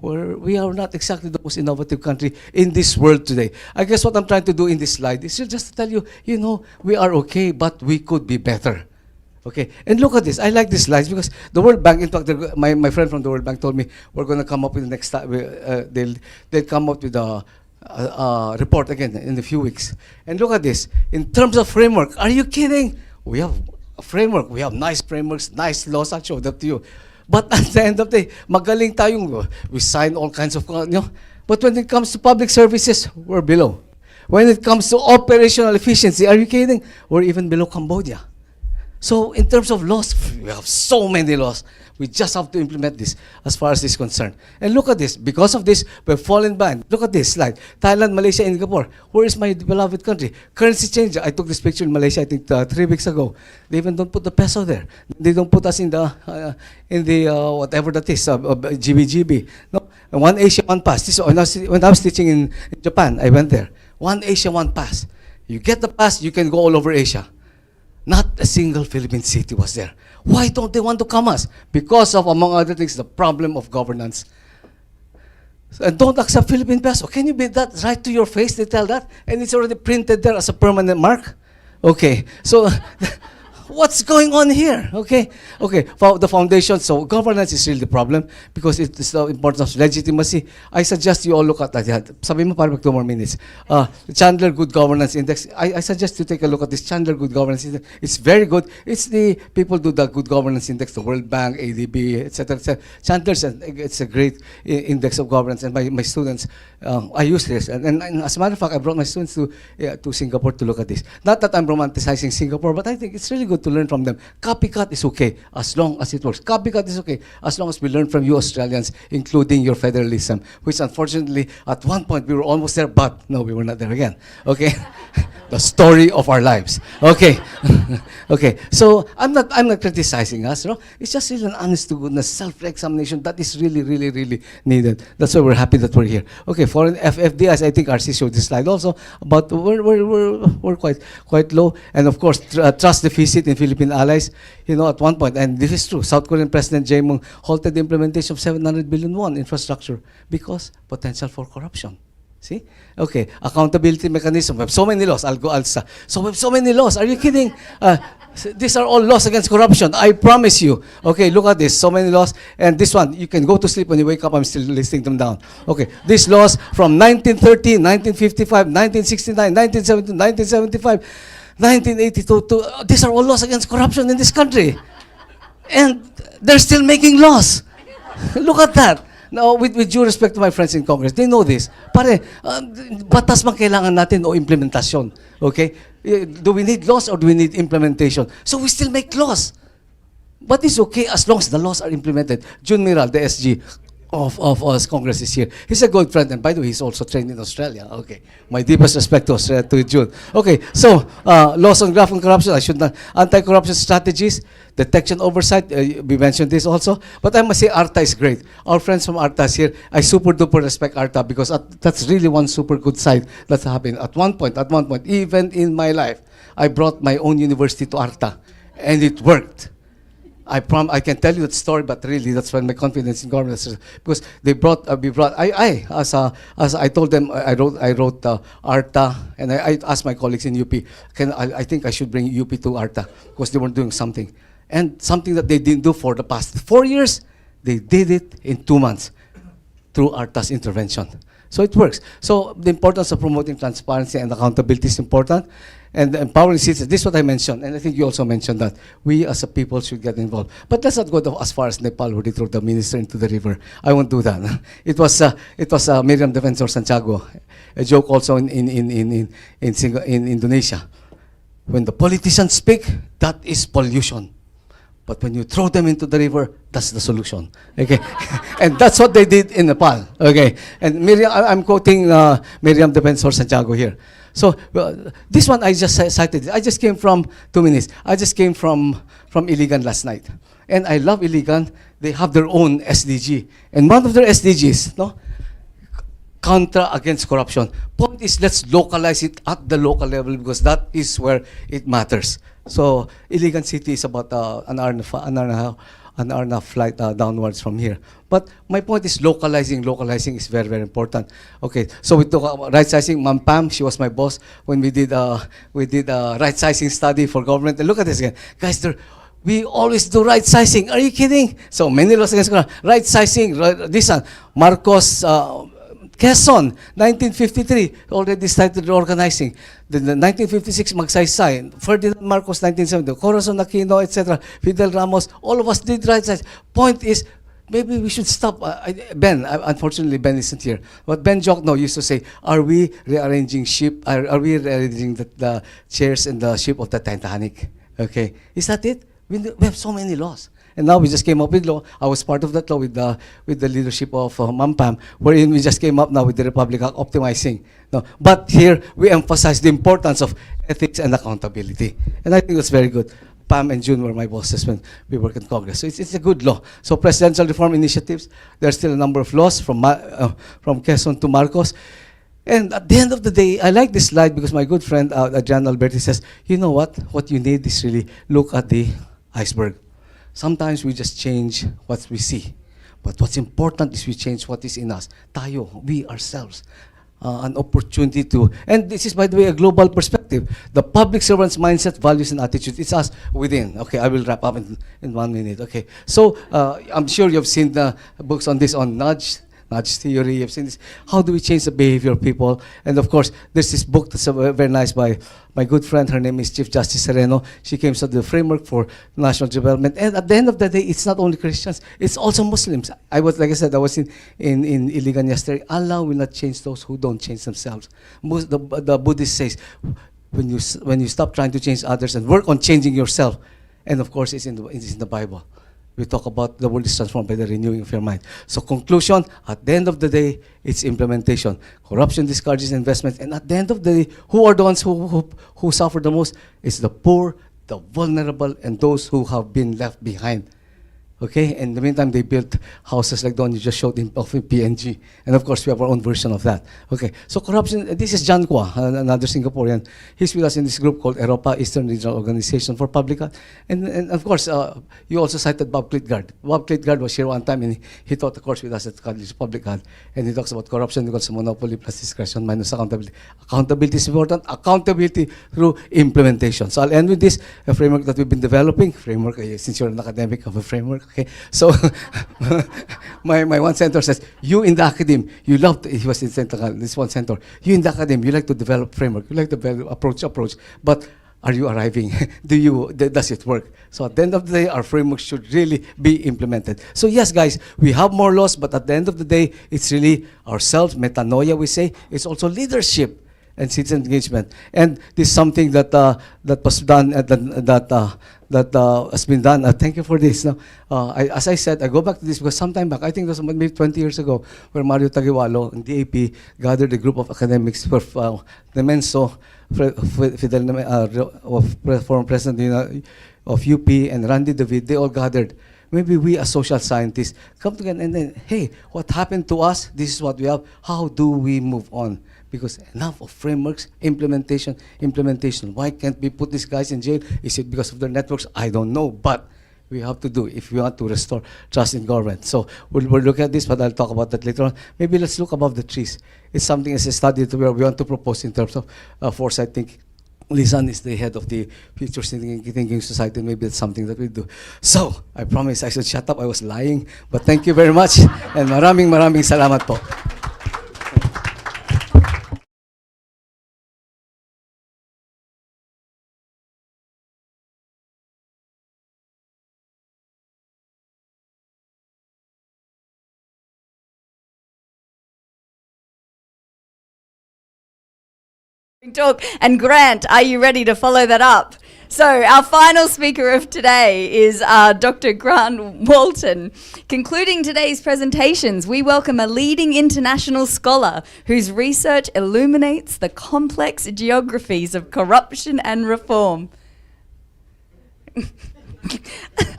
We are not exactly the most innovative country in this world today. I guess what I'm trying to do in this slide is just to tell you, you know, we are okay, but we could be better. Okay, and look at this. I like these slides because the World Bank, in fact, my friend from the World Bank told me we're going to come up with the next time. They'll come up with a report again in a few weeks. And look at this. In terms of framework, are you kidding? We have a framework. We have nice frameworks, nice laws. I'll show that to you. But at the end of the day, magaling tayong, we sign all kinds of, but when it comes to public services, we're below. When it comes to operational efficiency, are you kidding? We're even below Cambodia. So in terms of laws, we have so many laws. We just have to implement this as far as this is concerned. And look at this. Because of this, we've fallen behind. Look at this slide. Thailand, Malaysia, and Singapore. Where is my beloved country? Currency change. I took this picture in Malaysia, I think 3 weeks ago. They even don't put the peso there. They don't put us in the whatever that is, GBGB. No, and one Asia, one pass. This, when I was teaching in Japan, I went there. One Asia, one pass. You get the pass, you can go all over Asia. Not a single Philippine city was there. Why don't they want to come us? Because of, among other things, the problem of governance. And don't accept Philippine peso. Can you be that right to your face? They tell that, and it's already printed there as a permanent mark. Okay, so what's going on here? Okay, for the foundation. So governance is really the problem because it is the importance of legitimacy. I suggest you all look at that. Sabi mo para 2 more minutes. Chandler Good Governance Index. I suggest you take a look at this Chandler Good Governance Index. It's very good. It's the people do the Good Governance Index, the World Bank, ADB, etc. Chandler's, it's a great index of governance. And my students, I use this. And as a matter of fact, I brought my students to Singapore to look at this. Not that I'm romanticizing Singapore, but I think it's really good to learn from them. Copycat is okay as long as it works. Copycat is okay as long as we learn from you Australians, including your federalism, which unfortunately at one point we were almost there, but no, we were not there again. Okay, the story of our lives. Okay, okay. So I'm not criticizing us. No, it's just really an honest to goodness self-examination that is really, really, really needed. That's why we're happy that we're here. Okay, foreign FDIs. I think RC showed this slide also, but we're quite low, and of course trust deficit in Philippine allies, at one point, and this is true, South Korean President Jae-myung halted the implementation of 700 billion won infrastructure because potential for corruption. See? Okay, accountability mechanism. We have so many laws. So we have so many laws. Are you kidding? These are all laws against corruption. I promise you. Okay, look at this. So many laws. And this one, you can go to sleep when you wake up. I'm still listing them down. Okay, these laws from 1930, 1955, 1969, 1970, 1975, 1982, these are all laws against corruption in this country. And they're still making laws. Look at that. Now, with due respect to my friends in Congress, they know this. Pare, batas man kailangan natin o implementasyon. Okay? Do we need laws or do we need implementation? So we still make laws. But it's okay as long as the laws are implemented. Jun Miral, the SG of us, Congress is here. He's a good friend, and by the way, he's also trained in Australia. Okay, my deepest respect to Australia, to June. Okay, so laws on graft and corruption. I should not anti-corruption strategies, detection oversight. We mentioned this also, but I must say ARTA is great. Our friends from ARTA is here. I super duper respect ARTA because that's really one super good side that's happened. At one point, even in my life, I brought my own university to ARTA, and it worked. I can tell you that story, but really that's when my confidence in government, because they brought, as I told them, I wrote ARTA, and I asked my colleagues in UP, I think I should bring UP to ARTA, because they weren't doing something. And something that they didn't do for the past 4 years, they did it in 2 months through ARTA's intervention. So it works. So the importance of promoting transparency and accountability is important. And empowering citizens, this is what I mentioned, and I think you also mentioned that we as a people should get involved. But let's not go as far as Nepal, where they threw the minister into the river. I won't do that. It was Miriam Defensor Santiago, a joke also in Indonesia. When the politicians speak, that is pollution. But when you throw them into the river, that's the solution. Okay, and that's what they did in Nepal. Okay, and Miriam, I'm quoting Miriam Defensor Santiago here. So this one I just cited. I just came from 2 minutes. I just came from Iligan last night, and I love Iligan. They have their own SDG, and one of their SDGs, contra against corruption. Point is, let's localize it at the local level because that is where it matters. So Iligan City is about an hour and a half flight downwards from here. But my point is localizing is very, very important. Okay, so we took right sizing. Ma'am Pam, she was my boss when we did right sizing study for government. And look at this again, guys. We always do right sizing. Are you kidding? So many laws against right sizing. This one, Marcos. Quezon, 1953, already started organizing. The 1956, Magsaysay, Ferdinand Marcos, 1970, Corazon Aquino, etc., Fidel Ramos, all of us did right sides. Point is, maybe we should stop. Ben, unfortunately, Ben isn't here. But Ben Jokno used to say, are we rearranging ship? Are we rearranging the chairs in the ship of the Titanic? Okay, is that it? We have so many laws. And now we just came up with law. I was part of that law with the leadership of Mampam, wherein we just came up now with the Republic Act optimizing. No, but here we emphasize the importance of ethics and accountability. And I think that's very good. Pam and June were my bosses when we worked in Congress. So it's a good law. So presidential reform initiatives, there's still a number of laws from Quezon to Marcos. And at the end of the day, I like this slide because my good friend Adrian Alberti says, you know what? What you need is really look at the iceberg. Sometimes we just change what we see. But what's important is we change what is in us. Tayo, we ourselves. An opportunity to, and this is, by the way, a global perspective. The public servant's mindset, values, and attitudes, it's us within. Okay, I will wrap up in 1 minute. Okay, so I'm sure you've seen the books on this, on nudge theory. You've seen this. How do we change the behavior of people? And of course, there's this book that's very nice by my good friend. Her name is Chief Justice Sereno. She came to the framework for national development. And at the end of the day, it's not only Christians, it's also Muslims. I was, like I said, I was in Iligan yesterday. Allah will not change those who don't change themselves. The Buddhist says, when you stop trying to change others and work on changing yourself, and of course, it's in the Bible. We talk about the world is transformed by the renewing of your mind. So conclusion, at the end of the day, it's implementation. Corruption discourages investment. And at the end of the day, who are the ones who suffer the most? It's the poor, the vulnerable, and those who have been left behind. Okay, in the meantime, they built houses like the one you just showed in PNG. And of course, we have our own version of that. Okay, so corruption, this is John Kwa, another Singaporean. He's with us in this group called EROPA, Eastern Regional Organization for Public Health. And of course, you also cited Bob Klitgard. Bob Klitgard was here one time and he taught a course with us at College of Public Health. And he talks about corruption because monopoly plus discretion minus accountability. Accountability is important. Accountability through implementation. So I'll end with this, a framework that we've been developing. Framework, since you're an academic of a framework. Okay, so my one center says, you in the academe, you love, he was in this one center, you in the academe, you like to develop framework, you like to develop approach, but are you arriving? Does it work? So at the end of the day, our framework should really be implemented. So yes, guys, we have more laws, but at the end of the day, it's really ourselves, metanoia we say, it's also leadership and citizen engagement. And this is something that was done, that has been done. Thank you for this. As I said, I go back to this because sometime back, I think it was maybe 20 years ago, where Mario Tagiwalo and DAP gathered a group of academics for Nemenso, former president of UP, and Randy David. They all gathered. Maybe we as social scientists come together and then, hey, what happened to us? This is what we have. How do we move on? Because enough of frameworks, implementation. Why can't we put these guys in jail? Is it because of their networks? I don't know, but we have to do if we want to restore trust in government. So we'll look at this, but I'll talk about that later on. Maybe let's look above the trees. It's something as a study that we want to propose in terms of foresight thinking. Lisan is the head of the Future Thinking Society, and maybe it's something that we do. So, I promise I should shut up. I was lying. But thank you very much, and maraming salamat po. Talk. And Grant, are you ready to follow that up? So our final speaker of today is Dr. Grant Walton. Concluding today's presentations, we welcome a leading international scholar whose research illuminates the complex geographies of corruption and reform.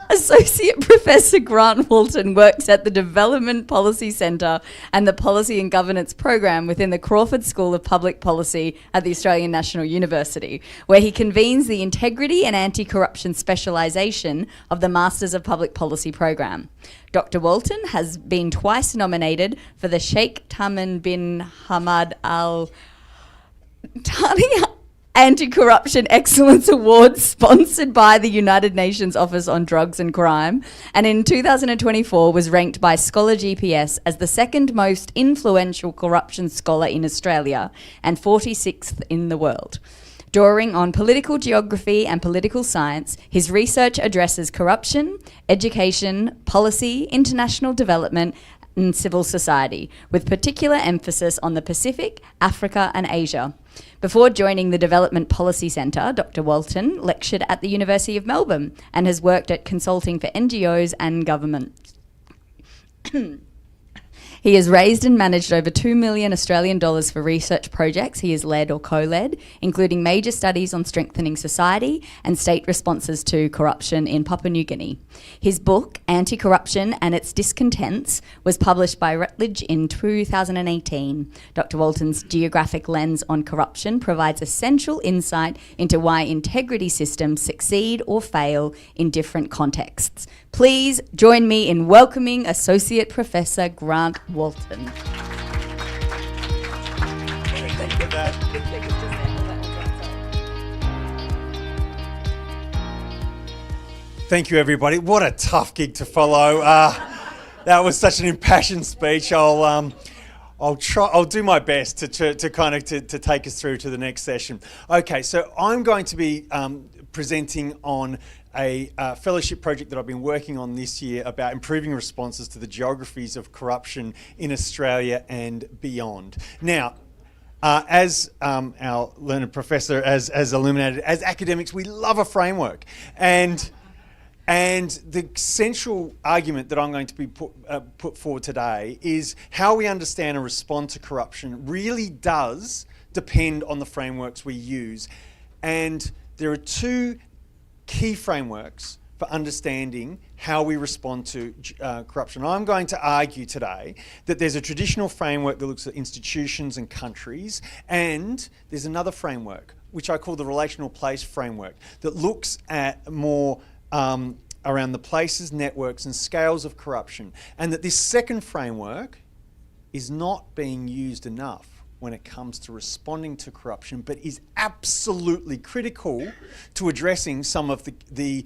Associate Professor Grant Walton works at the Development Policy Centre and the Policy and Governance Program within the Crawford School of Public Policy at the Australian National University, where he convenes the Integrity and Anti-Corruption Specialisation of the Masters of Public Policy Program. Dr. Walton has been twice nominated for the Sheikh Tamim bin Hamad Al Thani Anti-Corruption Excellence Award sponsored by the United Nations Office on Drugs and Crime, and in 2024 was ranked by Scholar GPS as the second most influential corruption scholar in Australia and 46th in the world. Drawing on political geography and political science, his research addresses corruption, education, policy, international development, and civil society, with particular emphasis on the Pacific, Africa, and Asia. Before joining the Development Policy Centre, Dr. Walton lectured at the University of Melbourne and has worked at consulting for NGOs and government. He has raised and managed over $2 million Australian dollars for research projects he has led or co-led, including major studies on strengthening society and state responses to corruption in Papua New Guinea. His book, Anti-Corruption and Its Discontents, was published by Routledge in 2018. Dr. Walton's geographic lens on corruption provides essential insight into why integrity systems succeed or fail in different contexts. Please join me in welcoming Associate Professor Grant Walton. Thank you, everybody. What a tough gig to follow. That was such an impassioned speech. I'll do my best to take us through to the next session. Okay, so I'm going to be presenting on a fellowship project that I've been working on this year about improving responses to the geographies of corruption in Australia and beyond. Now, as our learned professor has illuminated, as academics, we love a framework. And the central argument that I'm going to be put forward today is how we understand and respond to corruption really does depend on the frameworks we use. And there are two key frameworks for understanding how we respond to corruption. I'm going to argue today that there's a traditional framework that looks at institutions and countries, and there's another framework, which I call the relational place framework, that looks at more around the places, networks, and scales of corruption. And that this second framework is not being used enough when it comes to responding to corruption, but is absolutely critical to addressing some of the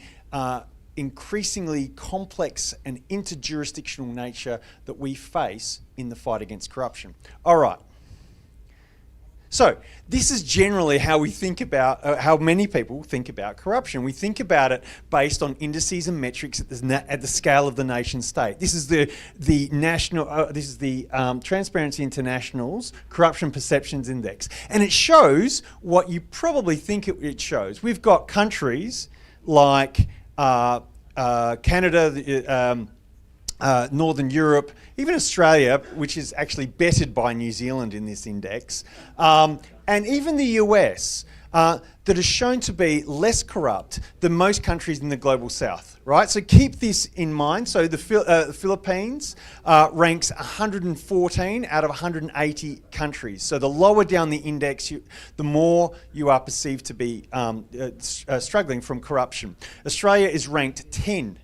increasingly complex and interjurisdictional nature that we face in the fight against corruption. All right. So this is generally how we think about, how many people think about corruption. We think about it based on indices and metrics at the scale of the nation state. This is the Transparency International's Corruption Perceptions Index, and it shows what you probably think it shows. We've got countries like Canada, Northern Europe, even Australia, which is actually bettered by New Zealand in this index, and even the US, that is shown to be less corrupt than most countries in the global south, right? So keep this in mind. So the Philippines ranks 114 out of 180 countries. So the lower down the index, the more you are perceived to be struggling from corruption. Australia is ranked 10.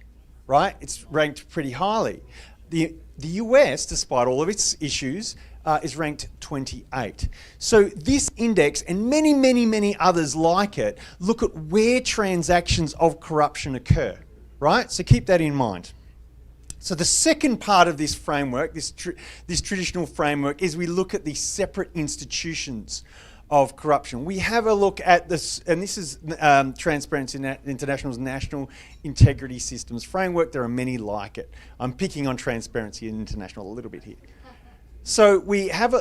Right? It's ranked pretty highly. The US, despite all of its issues, is ranked 28. So this index and many, many, many others like it look at where transactions of corruption occur, right? So keep that in mind. So the second part of this framework, this traditional framework, is we look at the separate institutions of corruption. We have a look at this, and this is Transparency International's National Integrity Systems Framework. There are many like it. I'm picking on Transparency International a little bit here. So we have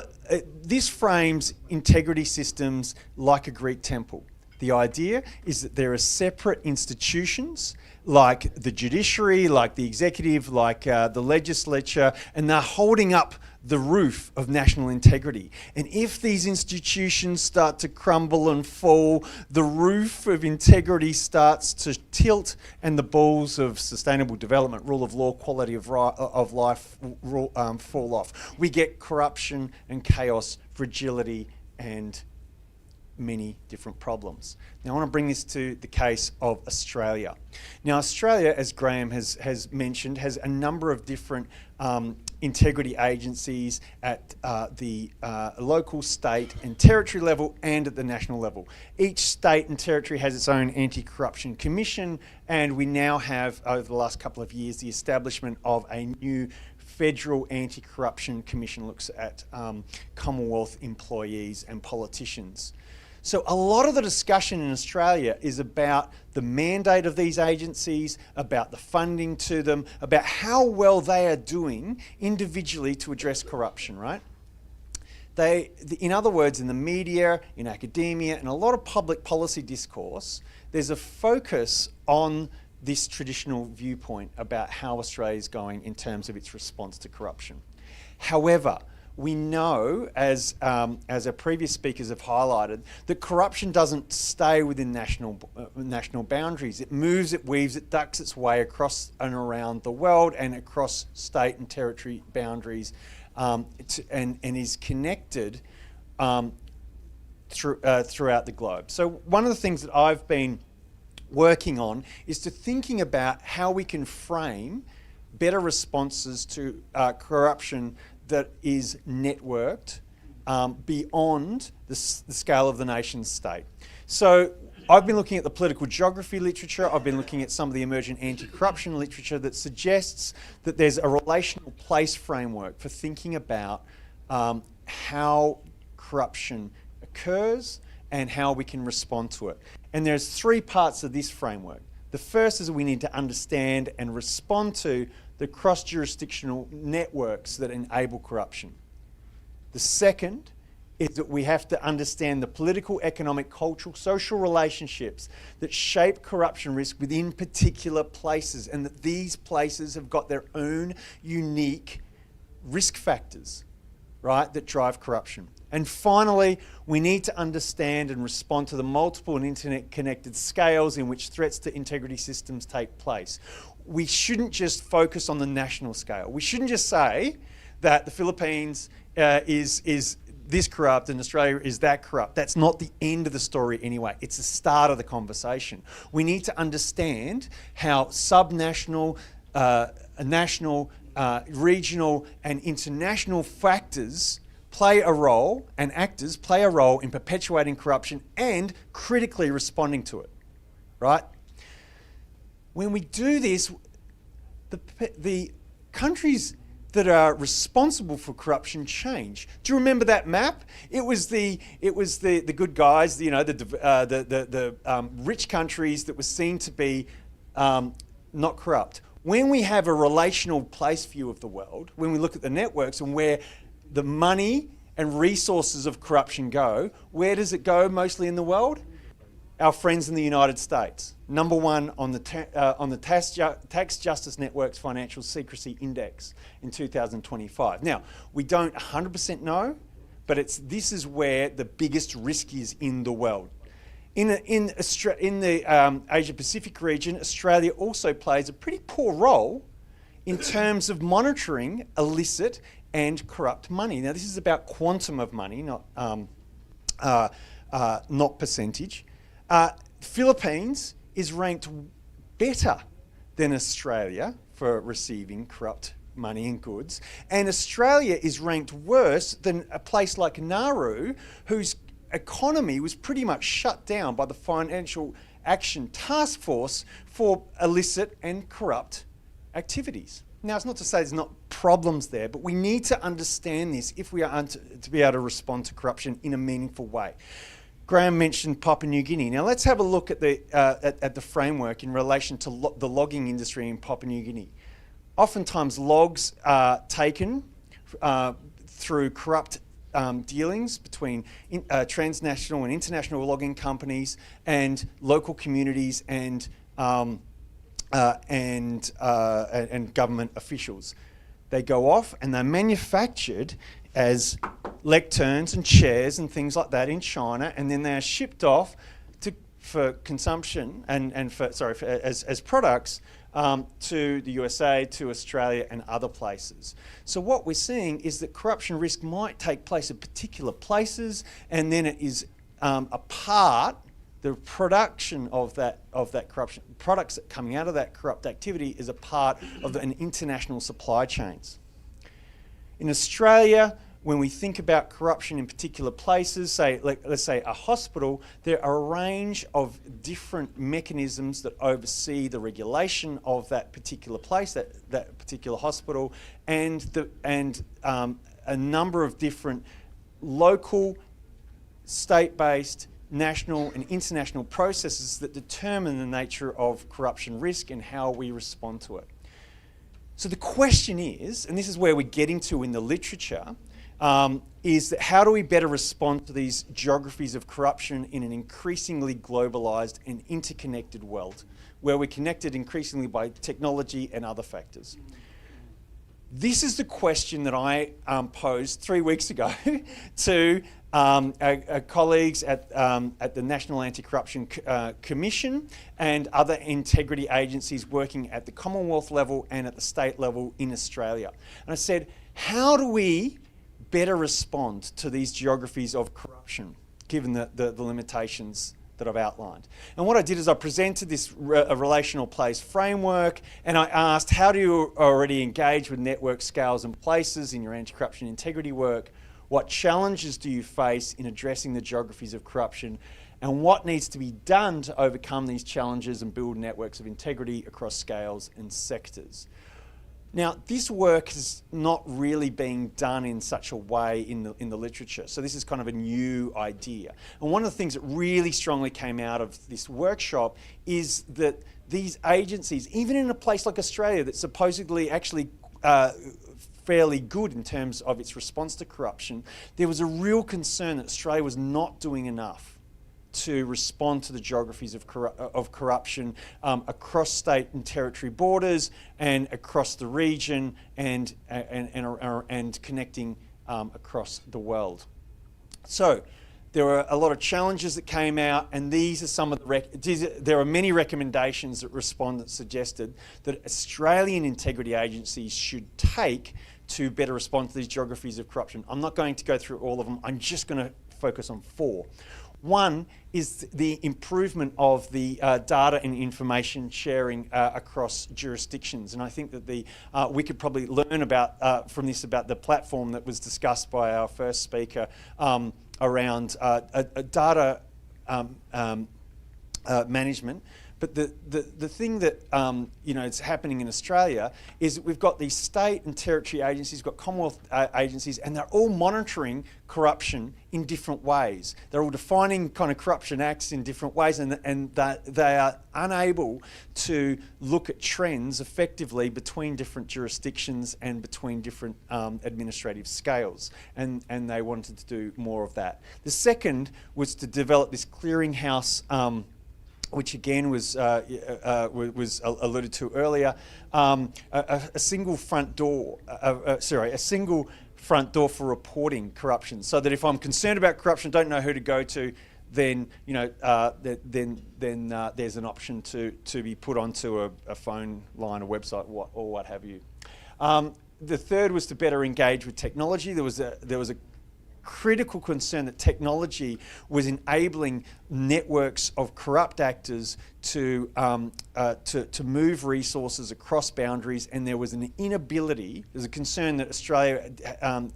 this frames integrity systems like a Greek temple. The idea is that there are separate institutions like the judiciary, like the executive, like the legislature, and they're holding up the roof of national integrity. And if these institutions start to crumble and fall, the roof of integrity starts to tilt and the balls of sustainable development, rule of law, quality of life fall off. We get corruption and chaos, fragility, and many different problems. Now I want to bring this to the case of Australia. Now Australia, as Graham has mentioned, has a number of different integrity agencies at the local, state and territory level and at the national level. Each state and territory has its own anti-corruption commission, and we now have, over the last couple of years, the establishment of a new federal anti-corruption commission, looks at Commonwealth employees and politicians. So a lot of the discussion in Australia is about the mandate of these agencies, about the funding to them, about how well they are doing individually to address corruption, right? In other words, in the media, in academia, and a lot of public policy discourse, there's a focus on this traditional viewpoint about how Australia is going in terms of its response to corruption. However, we know, as our previous speakers have highlighted, that corruption doesn't stay within national boundaries. It moves, it weaves, it ducks its way across and around the world and across state and territory boundaries, and is connected throughout the globe. So one of the things that I've been working on is to thinking about how we can frame better responses to corruption that is networked beyond the scale of the nation state. So I've been looking at the political geography literature, I've been looking at some of the emergent anti-corruption literature that suggests that there's a relational place framework for thinking about how corruption occurs and how we can respond to it. And there's three parts of this framework. The first is we need to understand and respond to the cross-jurisdictional networks that enable corruption. The second is that we have to understand the political, economic, cultural, social relationships that shape corruption risk within particular places, and that these places have got their own unique risk factors, right, that drive corruption. And finally, we need to understand and respond to the multiple and internet-connected scales in which threats to integrity systems take place. We shouldn't just focus on the national scale. We shouldn't just say that the Philippines is this corrupt and Australia is that corrupt. That's not the end of the story anyway. It's the start of the conversation. We need to understand how subnational, national, regional and international factors play a role, and actors play a role in perpetuating corruption and critically responding to it, right? When we do this, the countries that are responsible for corruption change. Do you remember that map? It was the good guys, you know, the rich countries that were seen to be not corrupt. When we have a relational place view of the world, when we look at the networks and where the money and resources of corruption go, where does it go mostly in the world? Our friends in the United States. Number one on the Tax Justice Network's Financial Secrecy Index in 2025. Now, we don't 100% know, but this is where the biggest risk is in the world. In the Asia-Pacific region, Australia also plays a pretty poor role in terms of monitoring illicit and corrupt money. Now, this is about quantum of money, not percentage. Philippines is ranked better than Australia for receiving corrupt money and goods, and Australia is ranked worse than a place like Nauru, whose economy was pretty much shut down by the Financial Action Task Force for illicit and corrupt activities. Now, it's not to say there's not problems there, but we need to understand this if we are to be able to respond to corruption in a meaningful way. Graham mentioned Papua New Guinea. Now, let's have a look at the framework in relation to the logging industry in Papua New Guinea. Oftentimes, logs are taken through corrupt dealings between transnational and international logging companies and local communities and government officials. They go off and they're manufactured as lecterns and chairs and things like that in China, and then they are shipped off for consumption as products to the USA, to Australia and other places. So what we're seeing is that corruption risk might take place at particular places, and then it is the production of that corruption, products that coming out of that corrupt activity is a part of an international supply chains. In Australia, when we think about corruption in particular places, let's say a hospital, there are a range of different mechanisms that oversee the regulation of that particular place, that particular hospital, and a number of different local, state-based, national and international processes that determine the nature of corruption risk and how we respond to it. So the question is, and this is where we're getting to in the literature, is that how do we better respond to these geographies of corruption in an increasingly globalised and interconnected world, where we're connected increasingly by technology and other factors? This is the question that I posed 3 weeks ago to colleagues at the National Anti-Corruption Commission and other integrity agencies working at the Commonwealth level and at the state level in Australia. And I said, how do we better respond to these geographies of corruption, given the limitations that I've outlined? And what I did is I presented this relational place framework, and I asked, how do you already engage with network scales and places in your anti-corruption integrity work? What challenges do you face in addressing the geographies of corruption? And what needs to be done to overcome these challenges and build networks of integrity across scales and sectors? Now, this work is not really being done in such a way in the literature. So this is kind of a new idea. And one of the things that really strongly came out of this workshop is that these agencies, even in a place like Australia that's supposedly actually fairly good in terms of its response to corruption, there was a real concern that Australia was not doing enough to respond to the geographies of corruption across state and territory borders and across the region and connecting across the world. So there were a lot of challenges that came out, and these are some of there are many recommendations that respondents suggested that Australian integrity agencies should take to better respond to these geographies of corruption. I'm not going to go through all of them. I'm just going to focus on 4. One is the improvement of the data and information sharing across jurisdictions. And I think that we could probably learn from this about the platform that was discussed by our first speaker around data management. But the thing that is happening in Australia is that we've got these state and territory agencies, we've got Commonwealth agencies, and they're all monitoring corruption in different ways. They're all defining kind of corruption acts in different ways, and they are unable to look at trends effectively between different jurisdictions and between different administrative scales. And they wanted to do more of that. The second was to develop this clearinghouse, which again was alluded to earlier, a single front door, a single front door for reporting corruption, so that if I'm concerned about corruption, don't know who to go to, then there's an option to be put onto a phone line, a website, or what have you. The third was to better engage with technology. There was a critical concern that technology was enabling networks of corrupt actors to move resources across boundaries, and there was an inability, there's a concern that Australia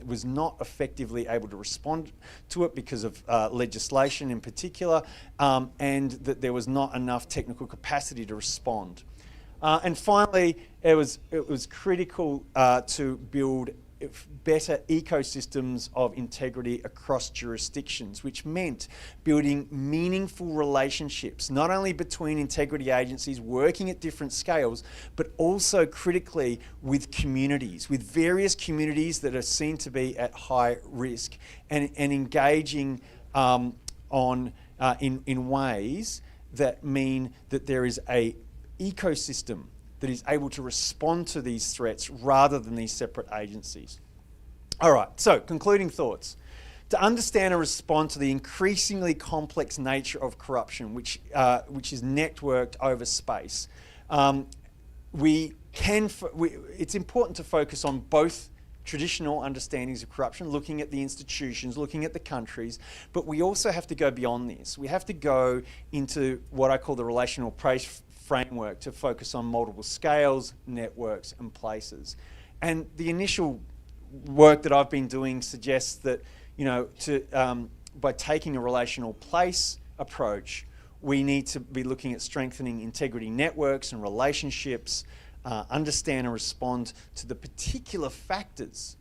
was not effectively able to respond to it because of legislation in particular, and that there was not enough technical capacity to respond. And finally, it was critical to build better ecosystems of integrity across jurisdictions, which meant building meaningful relationships, not only between integrity agencies working at different scales, but also critically with communities, with various communities that are seen to be at high risk, and engaging in ways that mean that there is a ecosystem that is able to respond to these threats rather than these separate agencies. All right, so concluding thoughts. To understand and respond to the increasingly complex nature of corruption, which is networked over space, it's important to focus on both traditional understandings of corruption, looking at the institutions, looking at the countries, but we also have to go beyond this. We have to go into what I call the relational approach framework to focus on multiple scales, networks, and places. And the initial work that I've been doing suggests that, by taking a relational place approach, we need to be looking at strengthening integrity networks and relationships, understand and respond to the particular factors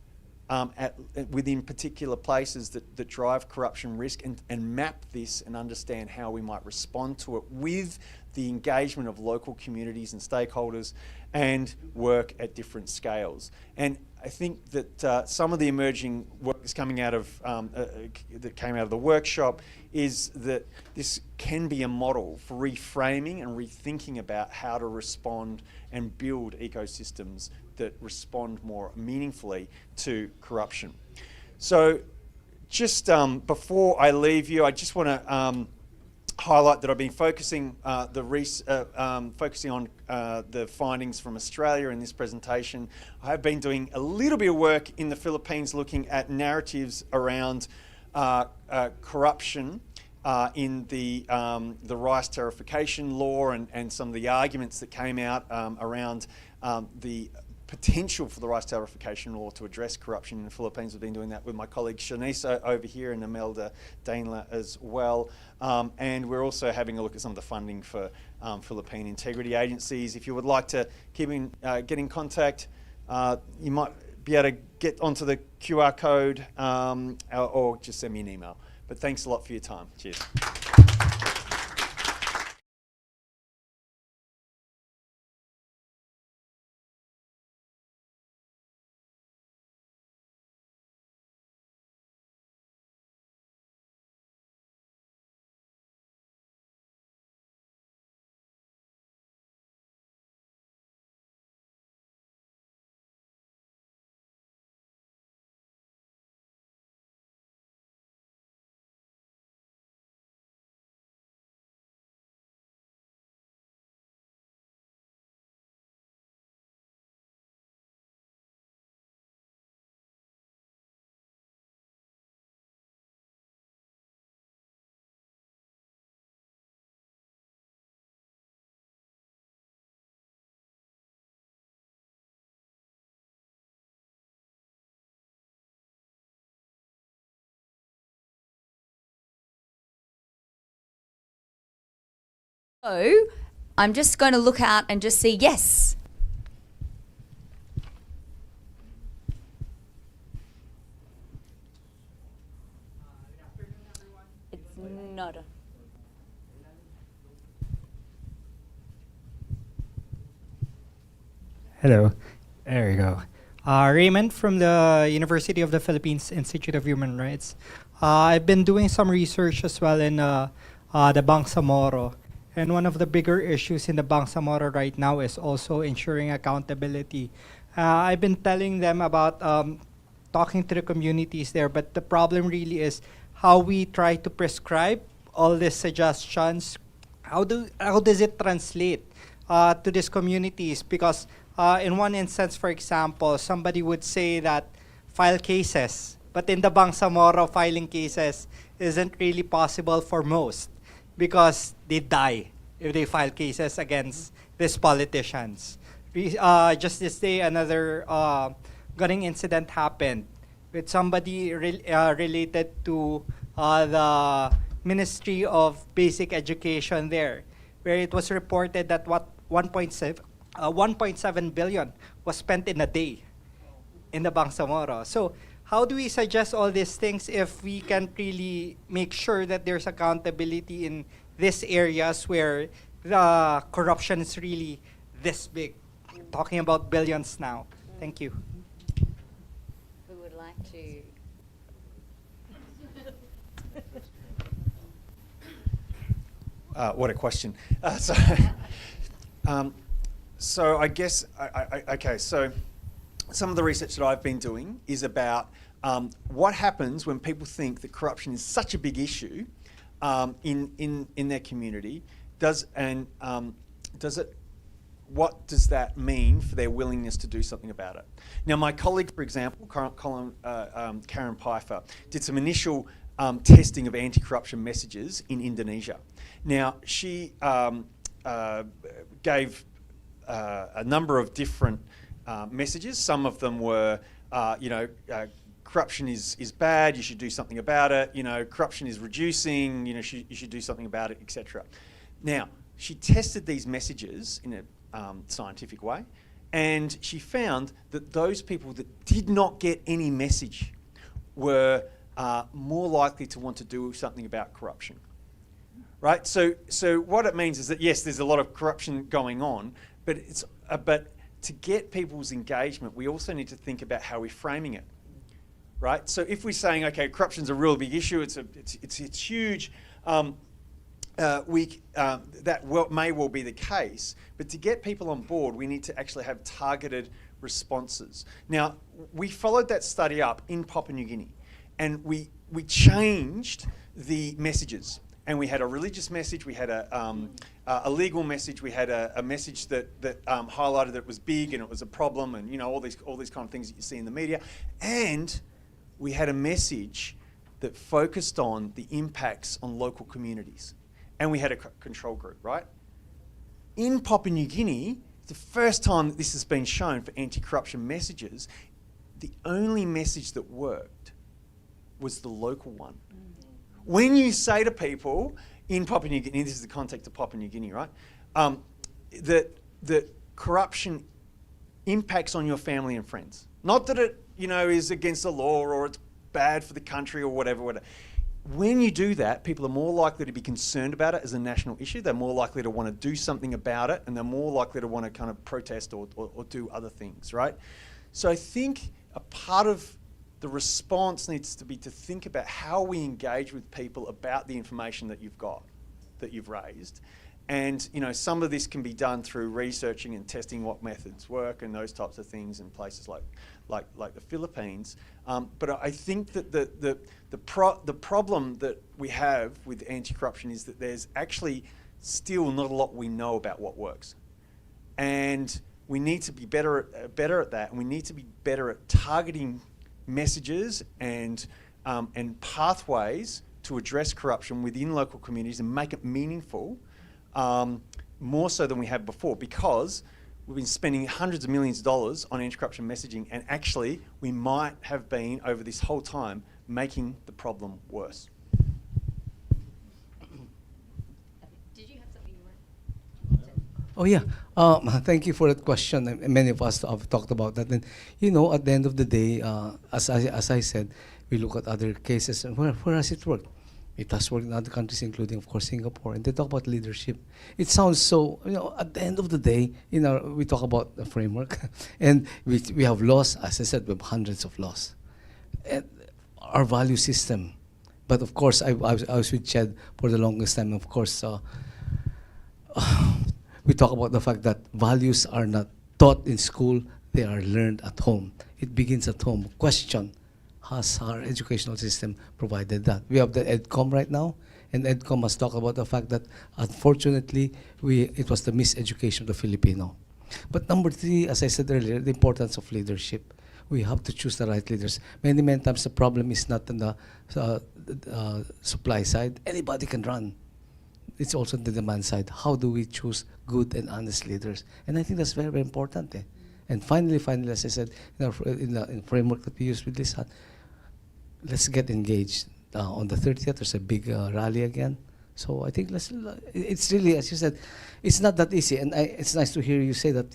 within particular places that drive corruption risk, and map this and understand how we might respond to it with the engagement of local communities and stakeholders, and work at different scales. And I think that some of the emerging work that's coming out of that came out of the workshop is that this can be a model for reframing and rethinking about how to respond and build ecosystems that respond more meaningfully to corruption. So just before I leave you, I just want to highlight that I've been focusing on the findings from Australia in this presentation. I have been doing a little bit of work in the Philippines looking at narratives around corruption in the rice tariffication law, and some of the arguments that came out around the potential for the rice tariffication law to address corruption in the Philippines. We've been doing that with my colleague Shanice over here, and Imelda Dainler as well. And we're also having a look at some of the funding for Philippine integrity agencies. If you would like to get in contact, you might be able to get onto the QR code or just send me an email. But thanks a lot for your time. Cheers. So I'm just going to look out and just see yes. It's not a... Hello, there you go. Raymond from the University of the Philippines Institute of Human Rights. I've been doing some research as well in the Bangsamoro. And one of the bigger issues in the Bangsamoro right now is also ensuring accountability. I've been telling them about talking to the communities there, but the problem really is how we try to prescribe all these suggestions. How does it translate to these communities? Because in one instance, for example, somebody would say that file cases, but in the Bangsamoro, filing cases isn't really possible for most, because they die if they file cases against these politicians. Just this day, another gunning incident happened with somebody related to the Ministry of Basic Education there, where it was reported that 1.7 billion was spent in a day in the Bangsamoro. So how do we suggest all these things if we can't really make sure that there's accountability in these areas where the corruption is really this big? Talking about billions now. Thank you. Who would like to? What a question. So I guess, okay, so some of the research that I've been doing is about what happens when people think that corruption is such a big issue in their community. What does that mean for their willingness to do something about it? Now, my colleague, for example, Karen Pfeiffer, did some initial testing of anti-corruption messages in Indonesia. Now, she gave a number of different messages. Some of them were corruption is bad, you should do something about it, corruption is reducing, you should do something about it, etc. Now, she tested these messages in a scientific way, and she found that those people that did not get any message were more likely to want to do something about corruption. Right? So what it means is that, yes, there's a lot of corruption going on, but to get people's engagement, we also need to think about how we're framing it. Right? So if we're saying, okay, corruption's a real big issue, it's huge, that may well be the case, but to get people on board, we need to actually have targeted responses. Now, we followed that study up in Papua New Guinea, and we changed the messages. And we had a religious message, we had a legal message, we had a message that highlighted that it was big and it was a problem, and all these kind of things that you see in the media. And we had a message that focused on the impacts on local communities. And we had a control group, right? In Papua New Guinea, the first time that this has been shown for anti-corruption messages, the only message that worked was the local one. When you say to people in Papua New Guinea, this is the context of Papua New Guinea, right? That corruption impacts on your family and friends. Not that it, is against the law or it's bad for the country or whatever. When you do that, people are more likely to be concerned about it as a national issue. They're more likely to want to do something about it, and they're more likely to want to kind of protest or do other things, right? So I think a part of the response needs to be to think about how we engage with people about the information that you've got, that you've raised. And some of this can be done through researching and testing what methods work and those types of things in places like the Philippines. But I think that the problem that we have with anti-corruption is that there's actually still not a lot we know about what works. And we need to be better at that, and we need to be better at targeting messages and pathways to address corruption within local communities and make it meaningful, more so than we have before, because we've been spending hundreds of millions of dollars on anti-corruption messaging, and actually we might have been, over this whole time, making the problem worse. Did you have something you were? Oh yeah, thank you for that question. And many of us have talked about that. And at the end of the day, as I said, we look at other cases and where has it worked? It has worked in other countries, including of course Singapore. And they talk about leadership. It sounds so. At the end of the day, we talk about the framework, and we have laws. As I said, we have hundreds of laws, and our value system. But of course, I was with Ched for the longest time. Of course. We talk about the fact that values are not taught in school, they are learned at home. It begins at home. Question, has our educational system provided that? We have the EDCOM right now, and EDCOM has talked about the fact that unfortunately, it was the miseducation of the Filipino. But number three, as I said earlier, the importance of leadership. We have to choose the right leaders. Many times the problem is not on the supply side. Anybody can run. It's also the demand side. How do we choose good and honest leaders? And I think that's very, very important. And finally, as I said, in the framework that we use with this, let's get engaged. On the 30th, there's a big rally again. So I think it's really, as you said, it's not that easy. And it's nice to hear you say that,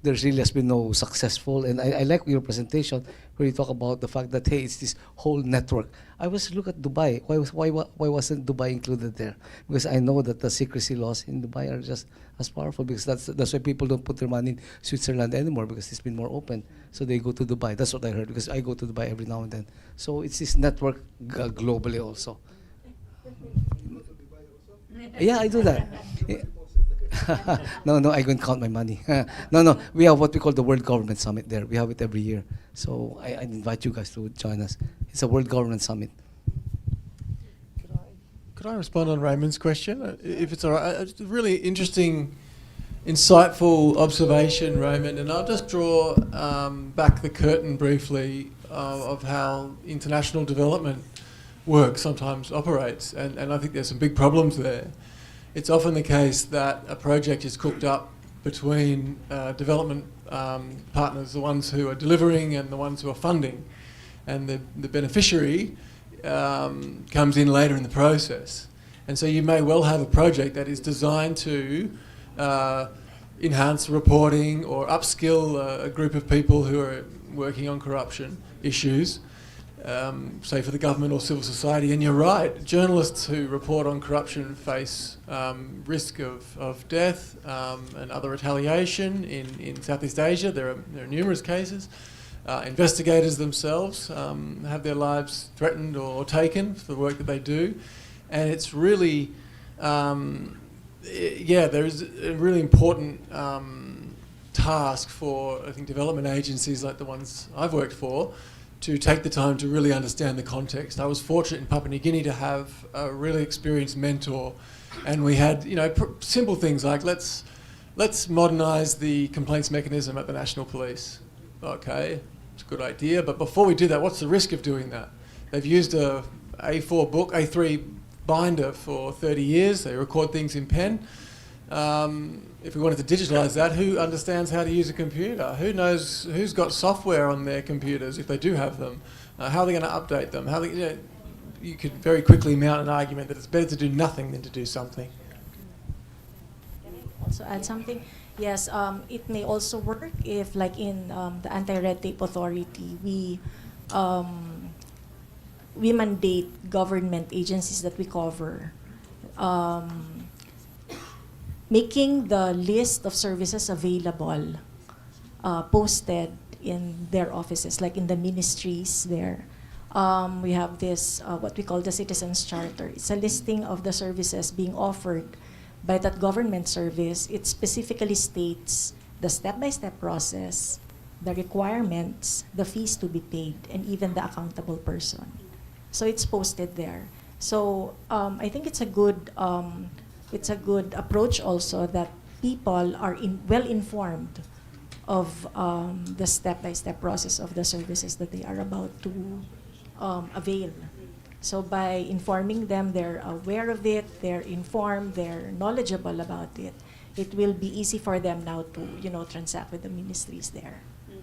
there really has been no successful. And I like your presentation where you talk about the fact that, hey, it's this whole network. I was look at Dubai. Why wasn't Dubai included there? Because I know that the secrecy laws in Dubai are just as powerful, because that's why people don't put their money in Switzerland anymore, because it's been more open. So they go to Dubai. That's what I heard, because I go to Dubai every now and then. So it's this network globally also. Yeah, I do that. No, I can count my money. No, we have what we call the World Government Summit there. We have it every year. So I invite you guys to join us. It's a World Government Summit. Could I respond on Raymond's question, if it's all right? It's a really interesting, insightful observation, Raymond, and I'll just draw back the curtain briefly of how international development work sometimes operates, and I think there's some big problems there. It's often the case that a project is cooked up between development partners, the ones who are delivering and the ones who are funding. And the beneficiary comes in later in the process. And so you may well have a project that is designed to enhance reporting or upskill a group of people who are working on corruption issues, say for the government or civil society. And you're right, journalists who report on corruption face risk of death and other retaliation in Southeast Asia. There are numerous cases. Investigators themselves have their lives threatened or taken for the work that they do. And it's really, there is a really important task for, I think, development agencies like the ones I've worked for to take the time to really understand the context. I was fortunate in Papua New Guinea to have a really experienced mentor, and we had, simple things like let's modernise the complaints mechanism at the National Police. Okay, it's a good idea, but before we do that, what's the risk of doing that? They've used a A3 binder for 30 years. They record things in pen. If we wanted to digitalise that, who understands how to use a computer? Who knows who's got software on their computers if they do have them? How are they going to update them? You could very quickly mount an argument that it's better to do nothing than to do something. Can I also add something? Yes, it may also work if, like in the Anti-Red Tape Authority, we mandate government agencies that we cover, making the list of services available posted in their offices, like in the ministries there. We have this, what we call the Citizens Charter. It's a listing of the services being offered by that government service. It specifically states the step-by-step process, the requirements, the fees to be paid, and even the accountable person. So it's posted there. So I think it's a good approach also that people are well informed of the step-by-step process of the services that they are about to avail. So by informing them, they're aware of it, they're informed, they're knowledgeable about it. It will be easy for them now to transact with the ministries there.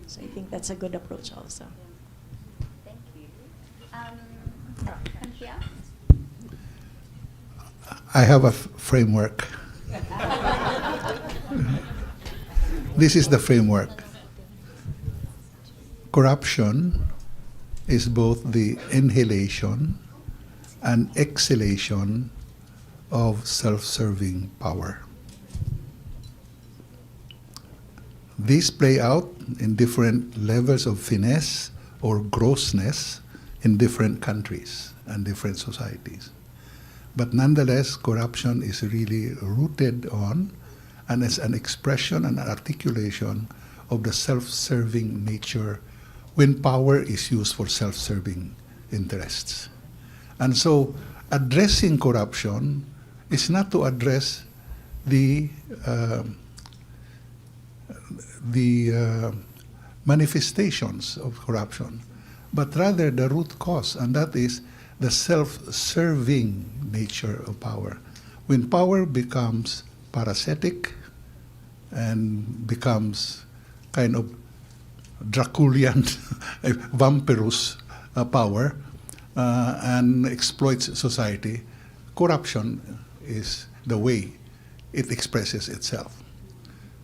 So I think that's a good approach also. Thank you. Here? I have a framework. This is the framework. Corruption is both the inhalation and exhalation of self-serving power. These play out in different levels of finesse or grossness in different countries and different societies. But nonetheless, corruption is really rooted on and is an expression and an articulation of the self-serving nature when power is used for self-serving interests. And so addressing corruption is not to address the manifestations of corruption, but rather the root cause, and that is the self-serving nature of power. When power becomes parasitic and becomes kind of Draculian, vampirous power and exploits society, corruption is the way it expresses itself.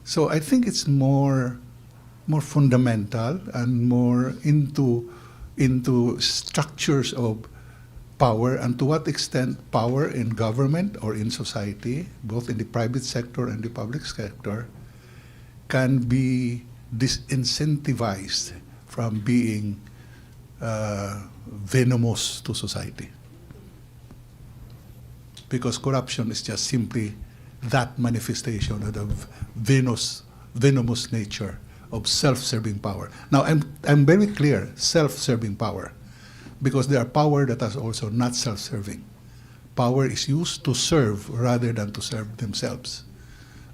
So I think it's more fundamental and more into structures of power, and to what extent power in government or in society, both in the private sector and the public sector, can be disincentivized from being venomous to society. Because corruption is just simply that manifestation of the venomous nature of self-serving power. Now, I'm very clear, self-serving power, because there are power that is also not self-serving. Power is used to serve rather than to serve themselves.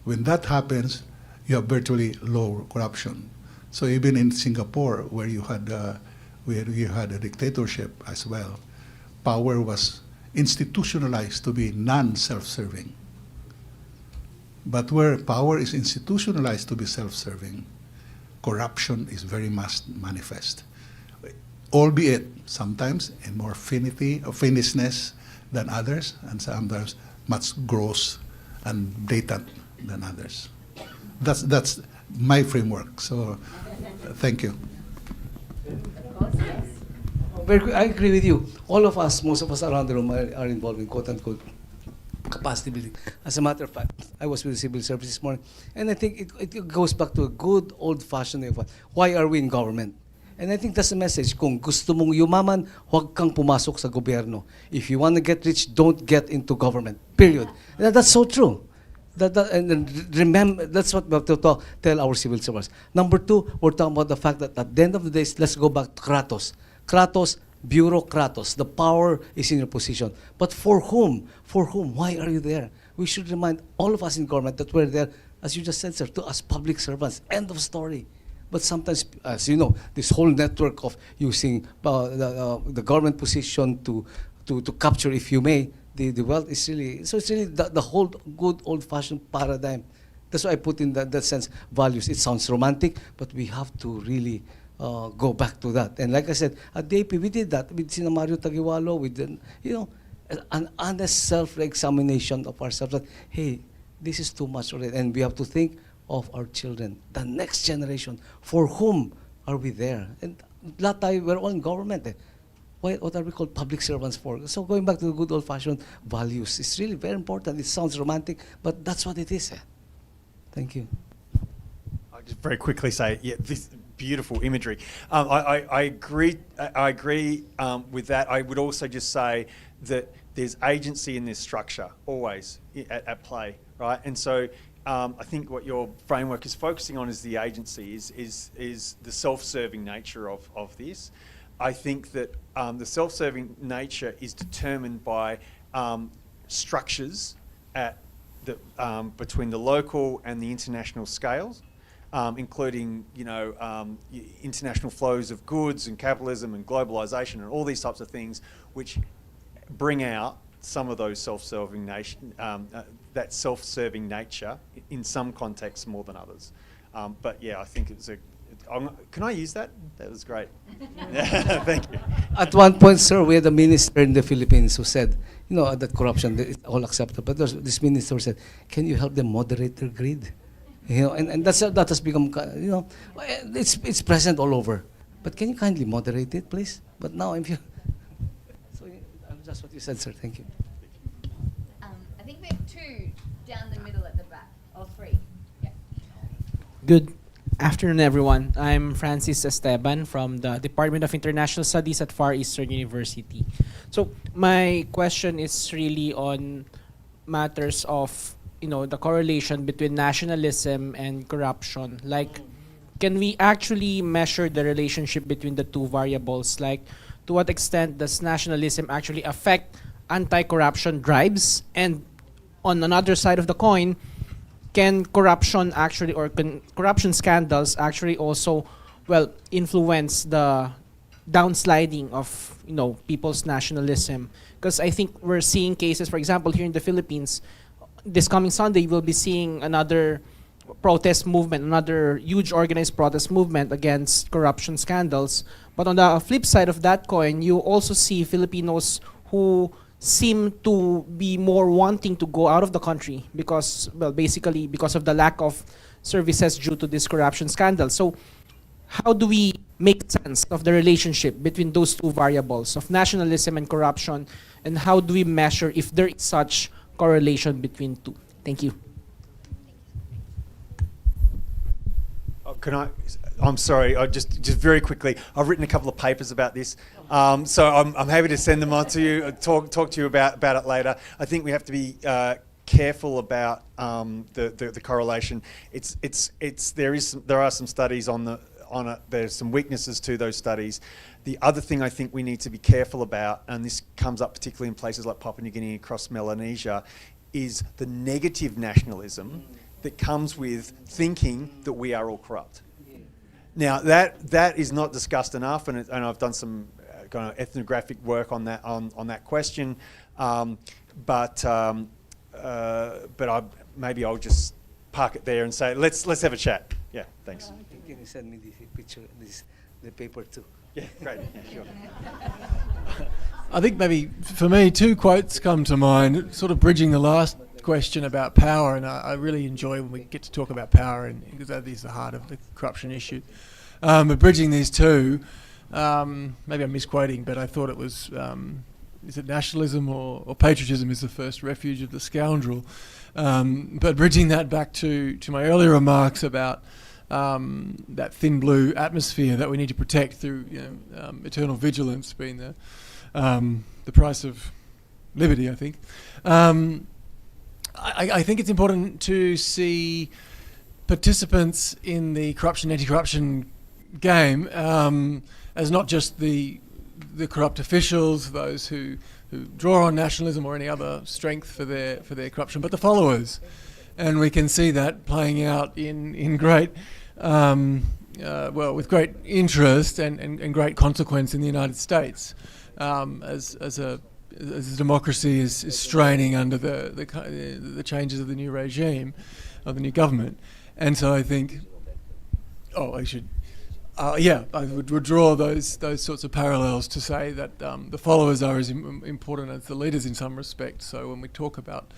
When that happens, you have virtually low corruption. So even in Singapore, where you had a dictatorship as well, power was institutionalized to be non-self-serving. But where power is institutionalized to be self-serving, corruption is very much manifest, albeit sometimes in more finity or finishness than others, and sometimes much gross and blatant than others. That's my framework. So, thank you. I agree with you. All of us, most of us around the room are involved in quote-unquote capacity building. As a matter of fact, I was with the civil service this morning, and I think it goes back to a good old-fashioned way of why are we in government? And I think that's the message. Kung gusto mong yumaman, huwag kang pumasok sa gobyerno. If you want to get rich, don't get into government. Period. And that's so true. And remember, that's what we have to tell our civil servants. Number two, we're talking about the fact that at the end of the day, let's go back to Kratos. Kratos, bureaucratos. The power is in your position. But for whom? For whom? Why are you there? We should remind all of us in government that we're there, as you just said, sir, to us public servants. End of story. But sometimes, as you know, this whole network of using the government position to capture, if you may, the wealth is really, so it's really the whole good old-fashioned paradigm. That's why I put in that sense values. It sounds romantic, but we have to really go back to that. And like I said, at the AP, we did that with Sina Mario Tagiwalo, with an honest self-examination of ourselves that, hey, this is too much already. And we have to think of our children, the next generation. For whom are we there? And lahat tayo, we're all in government. What are we called public servants for? So going back to the good old-fashioned values, it's really very important. It sounds romantic, but that's what it is. Thank you. I'll just very quickly say, yeah, this beautiful imagery. I agree. I agree with that. I would also just say that there's agency in this structure always at play, right? And so I think what your framework is focusing on is the agency, is the self-serving nature of this. I think that the self-serving nature is determined by structures at between the local and the international scales, including international flows of goods and capitalism and globalization and all these types of things, which bring out some of those self-serving that self-serving nature in some contexts more than others. But yeah, I think it's can I use that? That was great. Thank you. At one point, sir, we had a minister in the Philippines who said, that corruption is all acceptable. But this minister said, can you help them moderate their greed? And that has become, it's present all over. But can you kindly moderate it, please? But now, if you, so that's what you said, sir. Thank you. I think we have two down the middle at the back, or three. Yeah. Good afternoon, everyone. I'm Francis Esteban from the Department of International Studies at Far Eastern University. So my question is really on matters of the correlation between nationalism and corruption. Like, can we actually measure the relationship between the two variables? Like, to what extent does nationalism actually affect anti-corruption drives? And on another side of the coin, can corruption actually, or can corruption scandals actually also, influence the downsliding of, people's nationalism? Because I think we're seeing cases, for example, here in the Philippines, this coming Sunday, we'll be seeing another protest movement, another huge organized protest movement against corruption scandals. But on the flip side of that coin, you also see Filipinos who seem to be more wanting to go out of the country because, basically because of the lack of services due to this corruption scandal. So how do we make sense of the relationship between those two variables of nationalism and corruption, and how do we measure if there is such correlation between two? Thank you. I'm sorry, just very quickly, I've written a couple of papers about this, so I'm happy to send them on to you, talk to you about it later. I think we have to be careful about the correlation. There are some studies on it. There's some weaknesses to those studies. The other thing I think we need to be careful about, and this comes up particularly in places like Papua New Guinea and across Melanesia, is the negative nationalism that comes with thinking that we are all corrupt. Now that is not discussed enough, and I've done some kind of ethnographic work on that question, but maybe I'll just park it there and say, let's have a chat. Yeah, thanks. Can you send me the picture, the paper too? Yeah, great. Yeah, sure. I think maybe for me 2 quotes come to mind, sort of bridging the last question about power, and I really enjoy when we get to talk about power, and because that is the heart of the corruption issue. But bridging these two, maybe I'm misquoting, but I thought it was, is it nationalism or patriotism is the first refuge of the scoundrel? But bridging that back to my earlier remarks about that thin blue atmosphere that we need to protect through eternal vigilance being the price of liberty, I think. I think it's important to see participants in the corruption, anti-corruption game as not just the corrupt officials, those who draw on nationalism or any other strength for their corruption, but the followers. And we can see that playing out in great, with great interest and great consequence in the United States, as a democracy is straining under the changes of the new regime, of the new government. And so I think, I would draw those sorts of parallels to say that the followers are as important as the leaders in some respects. So when we talk about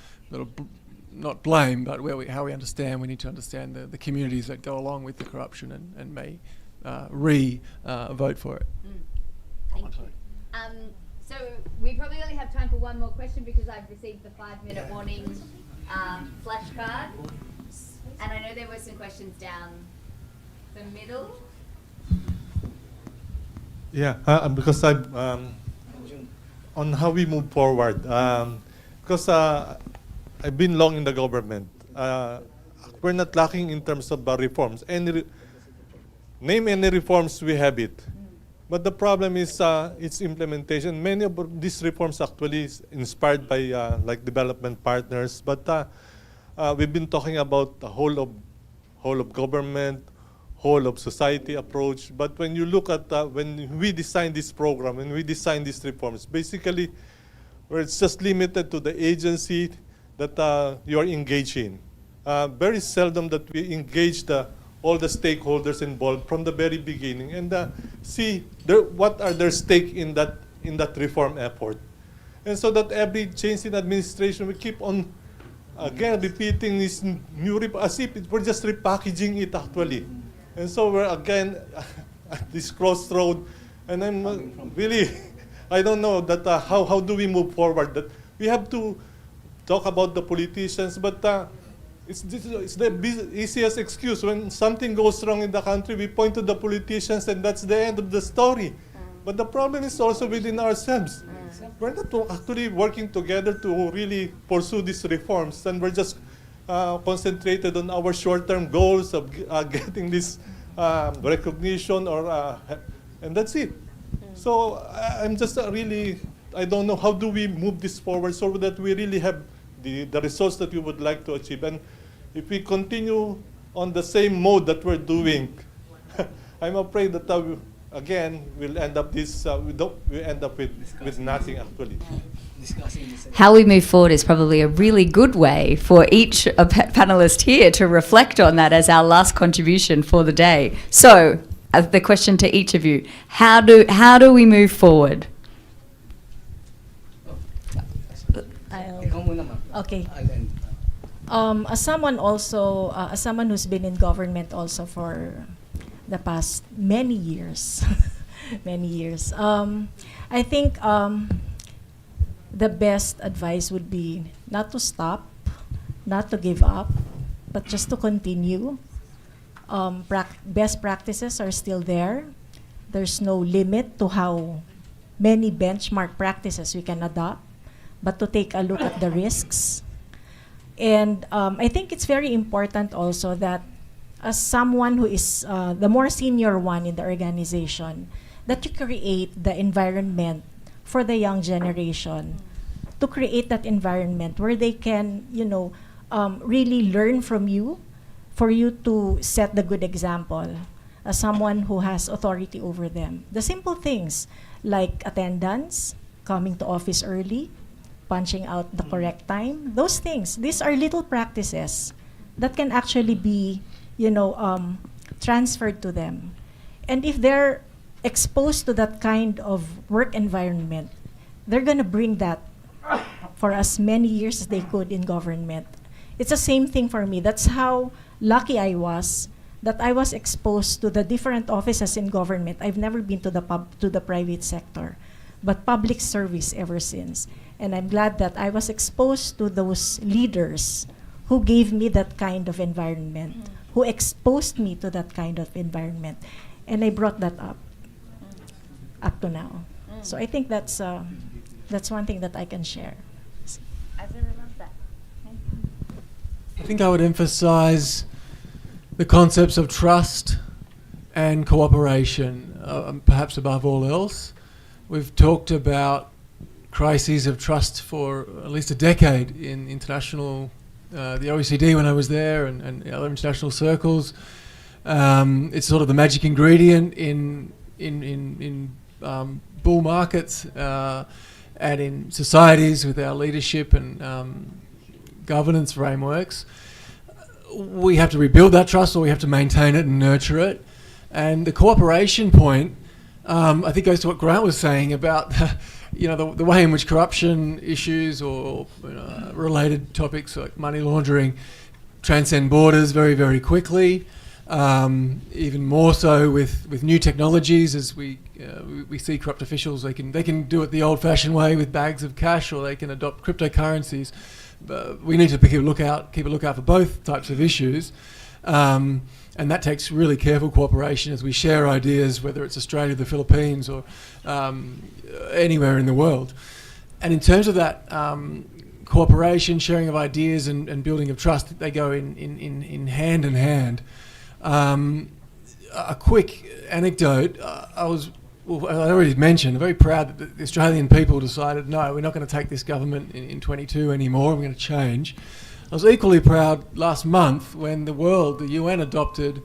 not blame, but how we understand, we need to understand the communities that go along with the corruption and may vote for it. Thank you. So we probably only have time for one more question because I've received the 5-minute warning flashcard. And I know there were some questions down the middle. Yeah, because I'm on how we move forward. Because I've been long in the government. We're not lacking in terms of reforms. Name any reforms, we have it. But the problem is its implementation. Many of these reforms actually is inspired by like development partners. But we've been talking about the whole of government, whole of society approach. But when you look at when we design this program, when we design these reforms, basically where it's just limited to the agency that you are engaged in. Very seldom that we engage all the stakeholders involved from the very beginning and see what are their stake in that reform effort. And so that every change in administration, we keep on again repeating this new as if we're just repackaging it actually. And so we're again at this crossroad, and I'm really, I don't know that how do we move forward. That we have to talk about the politicians, but it's the easiest excuse. When something goes wrong in the country, we point to the politicians, and that's the end of the story. But the problem is also within ourselves. We're not actually working together to really pursue these reforms, and we're just concentrated on our short-term goals of getting this recognition, and that's it. So I'm just really, I don't know how do we move this forward so that we really have the results that we would like to achieve. And if we continue on the same mode that we're doing, I'm afraid that again we'll end up we end up with nothing actually. How we move forward is probably a really good way for each panelist here to reflect on that as our last contribution for the day. So, the question to each of you: how do we move forward? Okay. As someone who's been in government also for the past many years, I think the best advice would be not to stop, not to give up, but just to continue. Best practices are still there. There's no limit to how many benchmark practices we can adopt, but to take a look at the risks. And I think it's very important also that as someone who is the more senior one in the organization, that you create the environment for the young generation, to create that environment where they can, really learn from you, for you to set the good example as someone who has authority over them. The simple things like attendance, coming to office early, punching out the correct time, those things. These are little practices that can actually be, transferred to them. And if they're exposed to that kind of work environment, they're going to bring that for as many years as they could in government. It's the same thing for me. That's how lucky I was that I was exposed to the different offices in government. I've never been to the private sector, but public service ever since. And I'm glad that I was exposed to those leaders who gave me that kind of environment, who exposed me to that kind of environment. And I brought that up to now. So I think that's one thing that I can share. I think I would emphasize the concepts of trust and cooperation, perhaps above all else. We've talked about crises of trust for at least a decade in international, the OECD when I was there, and other international circles. It's sort of the magic ingredient in bull markets and in societies with our leadership and governance frameworks. We have to rebuild that trust, or we have to maintain it and nurture it. And the cooperation point, I think, goes to what Grant was saying about the way in which corruption issues or related topics like money laundering transcend borders very, very quickly. Even more so with new technologies, as we see corrupt officials, they can do it the old-fashioned way with bags of cash, or they can adopt cryptocurrencies. But we need to keep a lookout for both types of issues, and that takes really careful cooperation as we share ideas, whether it's Australia, the Philippines, or anywhere in the world. And in terms of that cooperation, sharing of ideas, and building of trust, they go in hand in hand. A quick anecdote, I already mentioned, I'm very proud that the Australian people decided, no, we're not going to take this government in 22 anymore, we're going to change. I was equally proud last month when the UN adopted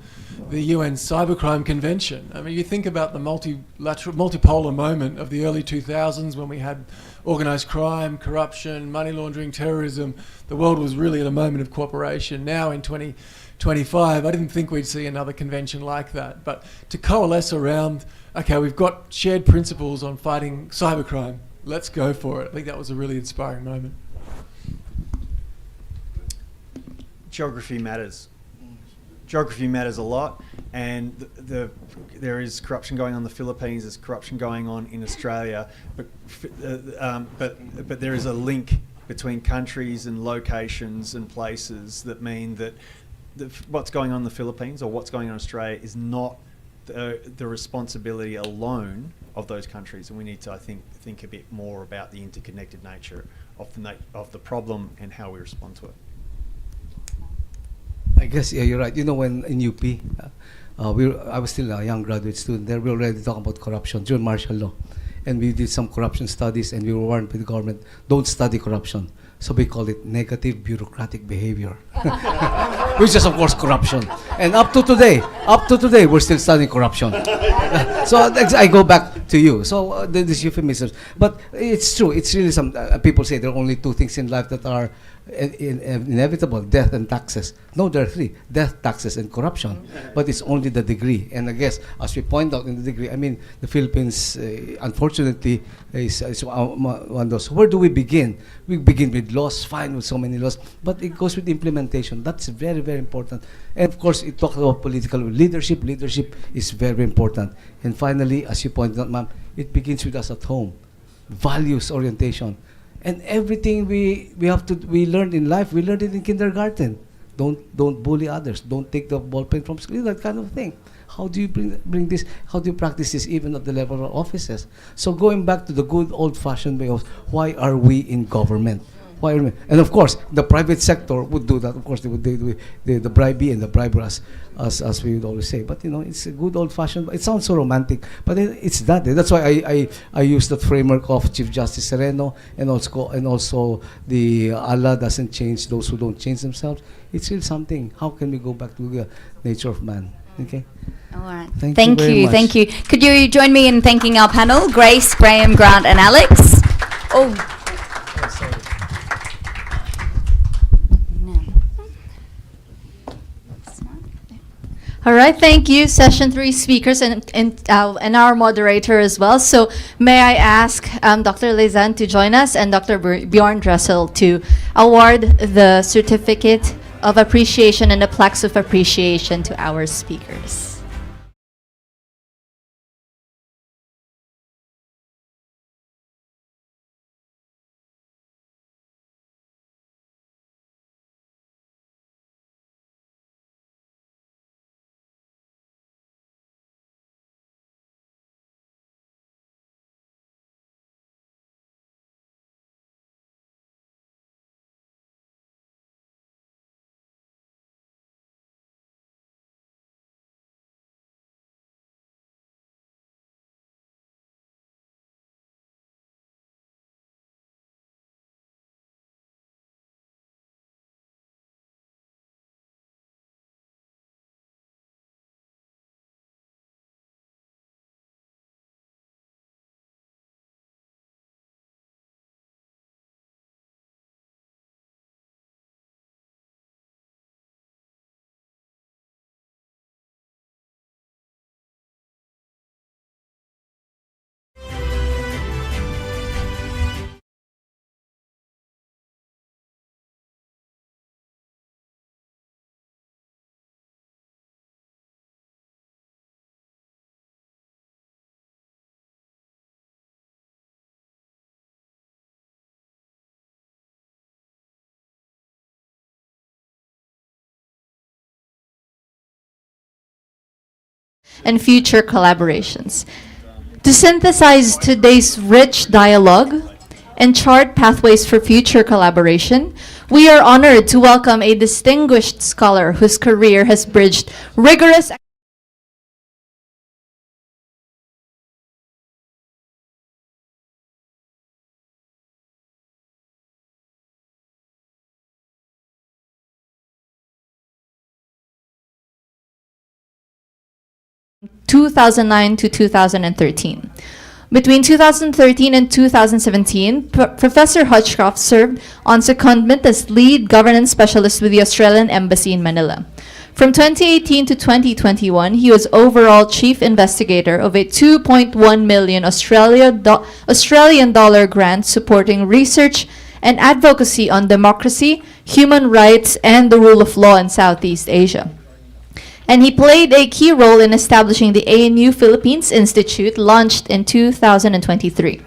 the UN Cybercrime Convention. I mean, you think about the multipolar moment of the early 2000s when we had organised crime, corruption, money laundering, terrorism. The world was really at a moment of cooperation. Now in 2025, I didn't think we'd see another convention like that. But to coalesce around, okay, we've got shared principles on fighting cybercrime, let's go for it. I think that was a really inspiring moment. Geography matters. Geography matters a lot, and there is corruption going on in the Philippines. There's corruption going on in Australia, but there is a link between countries and locations and places that mean that what's going on in the Philippines or what's going on in Australia is not the responsibility alone of those countries, and we need to, I think a bit more about the interconnected nature of the problem and how we respond to it. I guess, yeah, you're right. When in UP, I was still a young graduate student there, we were already talking about corruption during martial law. And we did some corruption studies, and we were warned by the government, don't study corruption. So we call it negative bureaucratic behavior, which is, of course, corruption. And up to today, we're still studying corruption. So I go back to you. So this euphemism. But it's true. It's really some, people say there are only two things in life that are inevitable, death and taxes. No, there are three: death, taxes, and corruption. But it's only the degree. And I guess, as we point out in the degree, I mean, the Philippines, unfortunately, is one of those. Where do we begin? We begin with laws, fine, with so many laws, but it goes with implementation. That's very, very important. And of course, it talks about political leadership. Leadership is very, very important. And finally, as you pointed out, ma'am, it begins with us at home. Values orientation. And everything we learned in life, we learned it in kindergarten. Don't bully others. Don't take the ball pen from school. That kind of thing. How do you bring this? How do you practice this even at the level of offices? So going back to the good old-fashioned way of why are we in government? Why are we? And of course, the private sector would do that. Of course, they would do the bribey and the briber, as we would always say. But it's a good old-fashioned. It sounds so romantic, but it's that. That's why I use that framework of Chief Justice Sereno, and also the Allah doesn't change those who don't change themselves. It's really something. How can we go back to the nature of man? Okay. All right. Thank you. Thank you. Could you join me in thanking our panel, Grace, Graham, Grant, and Alex? Oh. Sorry. All right, thank you, Session 3 speakers and our moderator as well. So may I ask Dr. Lezan to join us and Dr. Bjorn Dressel to award the certificate of appreciation and the plaques of appreciation to our speakers. And future collaborations. To synthesize today's rich dialogue and chart pathways for future collaboration, we are honored to welcome a distinguished scholar whose career has bridged rigorous 2009 to 2013. Between 2013 and 2017, Professor Hutchcroft served on secondment as lead governance specialist with the Australian Embassy in Manila. From 2018 to 2021, he was overall chief investigator of a 2.1 million Australian dollar grant supporting research and advocacy on democracy, human rights, and the rule of law in Southeast Asia. And he played a key role in establishing the ANU Philippines Institute, launched in 2023.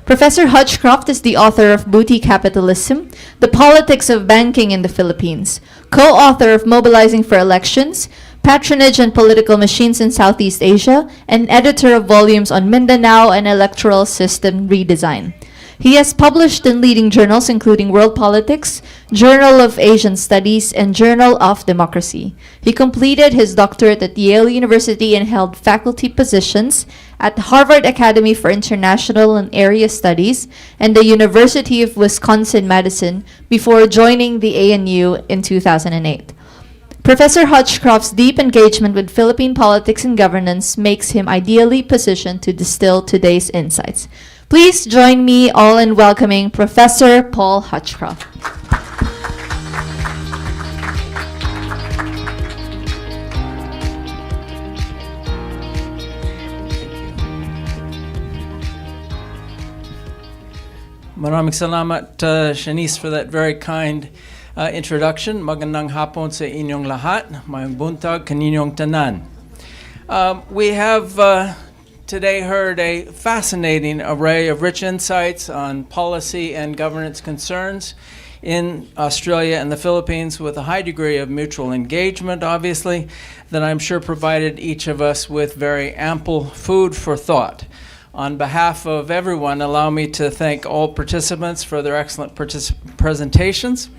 Professor Hutchcroft is the author of Booty Capitalism, The Politics of Banking in the Philippines, co-author of Mobilizing for Elections, Patronage and Political Machines in Southeast Asia, and editor of volumes on Mindanao and Electoral System Redesign. He has published in leading journals including World Politics, Journal of Asian Studies, and Journal of Democracy. He completed his doctorate at Yale University and held faculty positions at Harvard Academy for International and Area Studies and the University of Wisconsin-Madison before joining the ANU in 2008. Professor Hutchcroft's deep engagement with Philippine politics and governance makes him ideally positioned to distill today's insights. Please join me all in welcoming Professor Paul Hutchcroft. Maraming salamat, Shanice, for that very kind introduction. Magandang hapon sa inyong lahat. Mayong buntag kaninyong tanan. We have today heard a fascinating array of rich insights on policy and governance concerns in Australia and the Philippines, with a high degree of mutual engagement, obviously, that I'm sure provided each of us with very ample food for thought. On behalf of everyone, allow me to thank all participants for their excellent presentations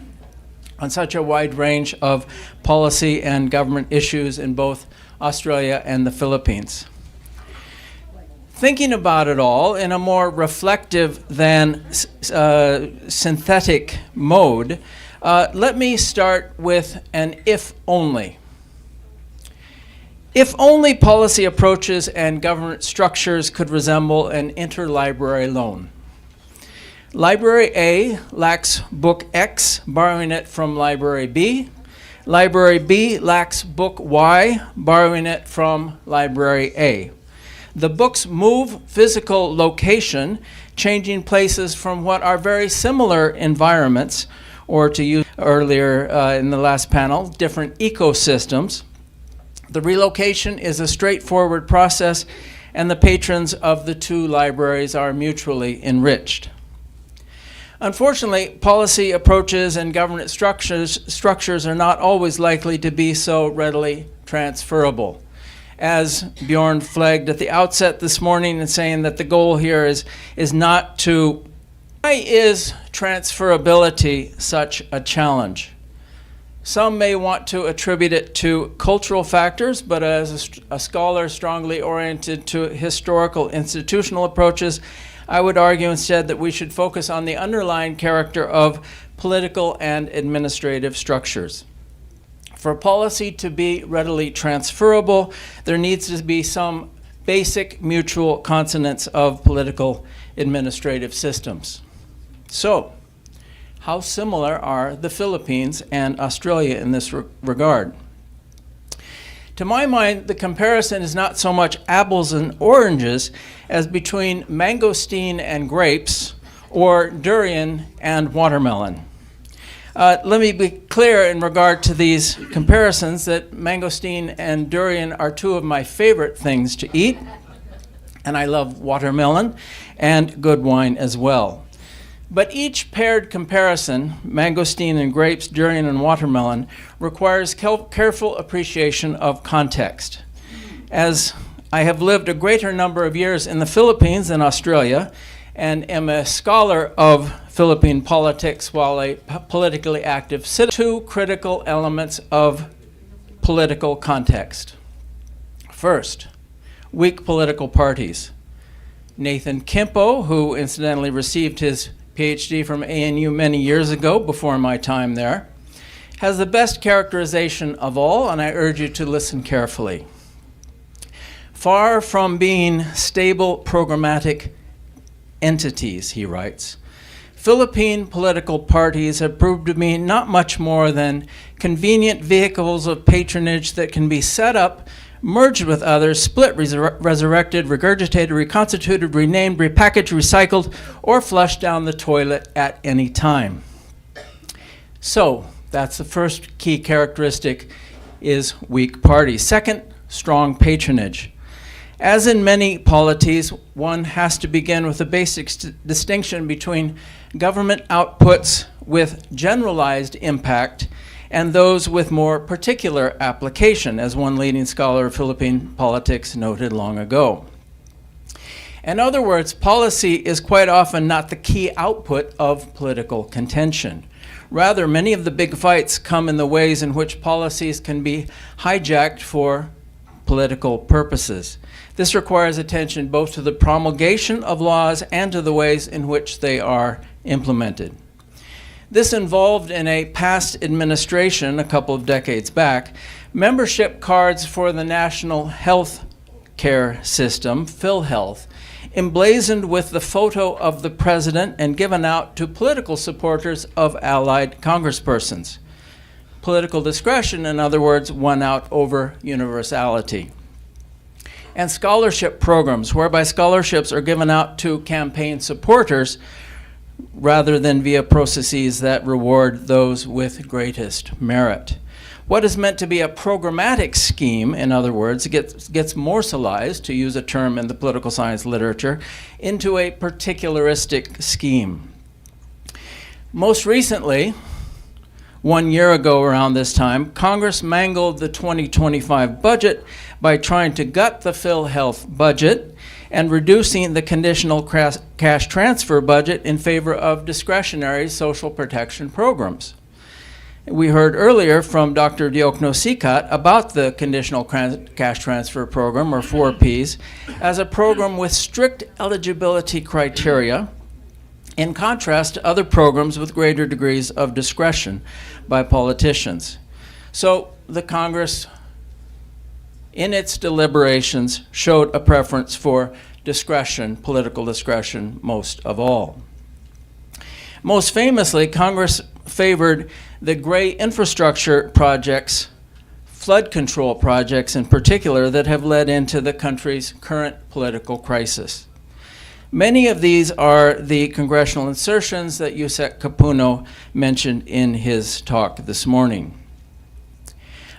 on such a wide range of policy and government issues in both Australia and the Philippines. Thinking about it all in a more reflective than synthetic mode, let me start with an if only. If only policy approaches and government structures could resemble an interlibrary loan. Library A lacks book X, borrowing it from Library B. Library B lacks book Y, borrowing it from Library A. The books move physical location, changing places from what are very similar environments, or to use earlier in the last panel, different ecosystems. The relocation is a straightforward process, and the patrons of the two libraries are mutually enriched. Unfortunately, policy approaches and governance structures are not always likely to be so readily transferable. As Bjorn flagged at the outset this morning in saying that the goal here is not to... Why is transferability such a challenge? Some may want to attribute it to cultural factors, but as a scholar strongly oriented to historical institutional approaches, I would argue instead that we should focus on the underlying character of political and administrative structures. For policy to be readily transferable, there needs to be some basic mutual consonance of political administrative systems. So, how similar are the Philippines and Australia in this regard? To my mind, the comparison is not so much apples and oranges as between mangosteen and grapes or durian and watermelon. Let me be clear in regard to these comparisons that mangosteen and durian are two of my favorite things to eat, and I love watermelon and good wine as well. But each paired comparison, mangosteen and grapes, durian and watermelon, requires careful appreciation of context. As I have lived a greater number of years in the Philippines than Australia, and am a scholar of Philippine politics while a politically active citizen, two critical elements of political context. First, weak political parties. Nathan Kimpo, who incidentally received his PhD from ANU many years ago, before my time there, has the best characterization of all, and I urge you to listen carefully. Far from being stable programmatic entities, he writes, Philippine political parties have proved to be not much more than convenient vehicles of patronage that can be set up, merged with others, split, resurrected, regurgitated, reconstituted, renamed, repackaged, recycled, or flushed down the toilet at any time. So, that's the first key characteristic, is weak parties. Second, strong patronage. As in many polities, one has to begin with a basic distinction between government outputs with generalized impact and those with more particular application, as one leading scholar of Philippine politics noted long ago. In other words, policy is quite often not the key output of political contention. Rather, many of the big fights come in the ways in which policies can be hijacked for political purposes. This requires attention both to the promulgation of laws and to the ways in which they are implemented. This involved, in a past administration a couple of decades back, membership cards for the National Health Care System, PhilHealth, emblazoned with the photo of the president and given out to political supporters of allied congresspersons. Political discretion, in other words, won out over universality. And scholarship programs, whereby scholarships are given out to campaign supporters rather than via processes that reward those with greatest merit. What is meant to be a programmatic scheme, in other words, gets morselized, to use a term in the political science literature, into a particularistic scheme. Most recently, 1 year ago around this time, Congress mangled the 2025 budget by trying to gut the PhilHealth budget and reducing the conditional cash transfer budget in favor of discretionary social protection programs. We heard earlier from Dr. Diokno Sikat about the conditional cash transfer program, or 4Ps, as a program with strict eligibility criteria, in contrast to other programs with greater degrees of discretion by politicians. So the Congress, in its deliberations, showed a preference for discretion, political discretion, most of all. Most famously, Congress favored the gray infrastructure projects, flood control projects in particular, that have led into the country's current political crisis. Many of these are the congressional insertions that Yusek Capuno mentioned in his talk this morning.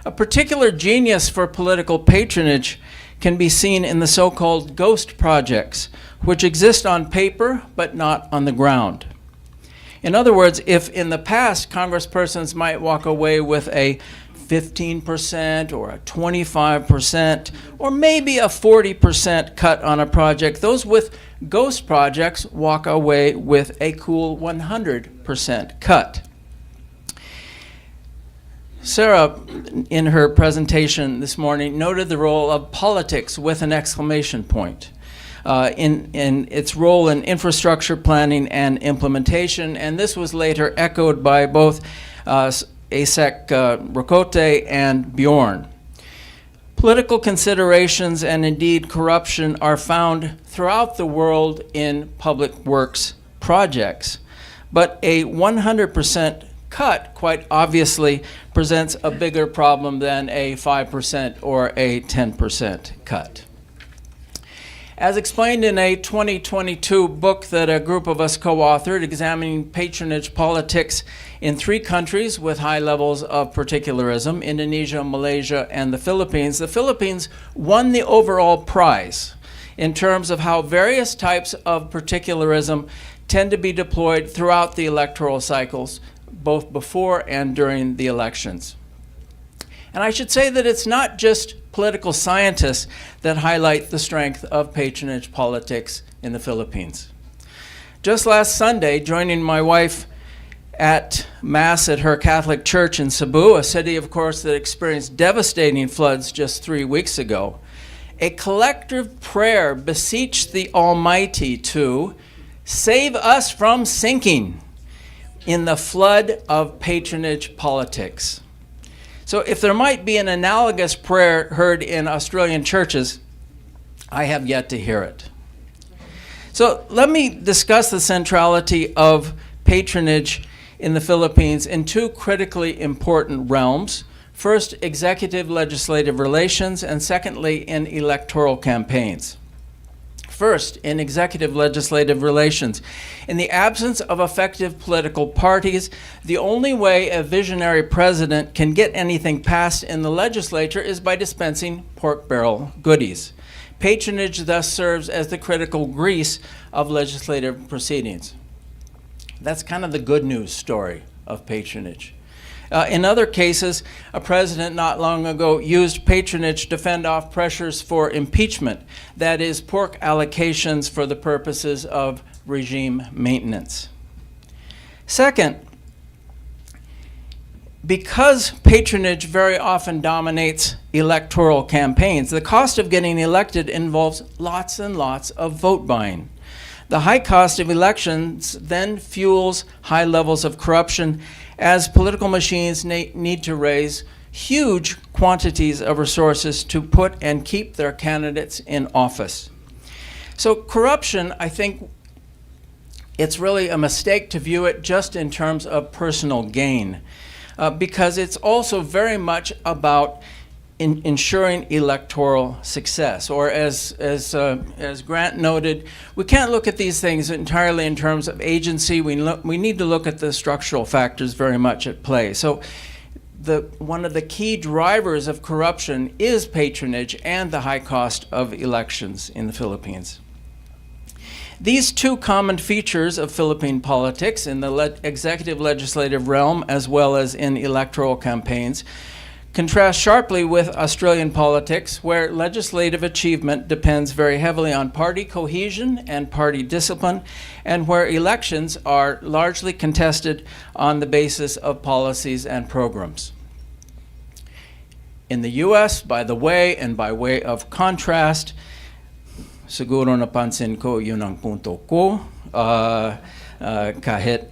A particular genius for political patronage can be seen in the so-called ghost projects, which exist on paper but not on the ground. In other words, if in the past congresspersons might walk away with a 15% or a 25% or maybe a 40% cut on a project, those with ghost projects walk away with a cool 100% cut. Sarah, in her presentation this morning, noted the role of politics with an exclamation point in its role in infrastructure planning and implementation, and this was later echoed by both Asek Rokote and Bjorn. Political considerations and indeed corruption are found throughout the world in public works projects, but a 100% cut quite obviously presents a bigger problem than a 5% or a 10% cut. As explained in a 2022 book that a group of us co-authored examining patronage politics in 3 countries with high levels of particularism, Indonesia, Malaysia, and the Philippines won the overall prize in terms of how various types of particularism tend to be deployed throughout the electoral cycles, both before and during the elections. And I should say that it's not just political scientists that highlight the strength of patronage politics in the Philippines. Just last Sunday, joining my wife at Mass at her Catholic church in Cebu, a city, of course, that experienced devastating floods just 3 weeks ago, a collective prayer beseeched the Almighty to save us from sinking in the flood of patronage politics. So if there might be an analogous prayer heard in Australian churches, I have yet to hear it. So let me discuss the centrality of patronage in the Philippines in 2 critically important realms. First, executive-legislative relations, and secondly, in electoral campaigns. First, in executive-legislative relations. In the absence of effective political parties, the only way a visionary president can get anything passed in the legislature is by dispensing pork barrel goodies. Patronage thus serves as the critical grease of legislative proceedings. That's kind of the good news story of patronage. In other cases, a president not long ago used patronage to fend off pressures for impeachment, that is, pork allocations for the purposes of regime maintenance. Second, because patronage very often dominates electoral campaigns, the cost of getting elected involves lots and lots of vote buying. The high cost of elections then fuels high levels of corruption, as political machines need to raise huge quantities of resources to put and keep their candidates in office. So corruption, I think it's really a mistake to view it just in terms of personal gain, because it's also very much about ensuring electoral success. Or as Grant noted, we can't look at these things entirely in terms of agency. We need to look at the structural factors very much at play. So one of the key drivers of corruption is patronage and the high cost of elections in the Philippines. These 2 common features of Philippine politics in the executive legislative realm as well as in electoral campaigns contrast sharply with Australian politics, where legislative achievement depends very heavily on party cohesion and party discipline, and where elections are largely contested on the basis of policies and programs. In the US, by the way, and by way of contrast, siguro napansin ko yun ang punto ko, kahit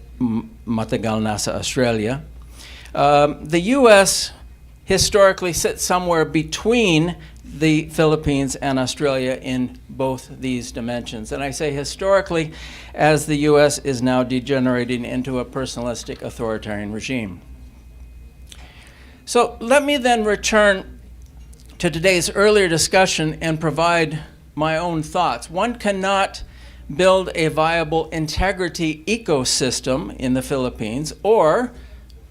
matagal na sa Australia. The US historically sits somewhere between the Philippines and Australia in both these dimensions. And I say historically, as the US is now degenerating into a personalistic authoritarian regime. So let me then return to today's earlier discussion and provide my own thoughts. One cannot build a viable integrity ecosystem in the Philippines, or,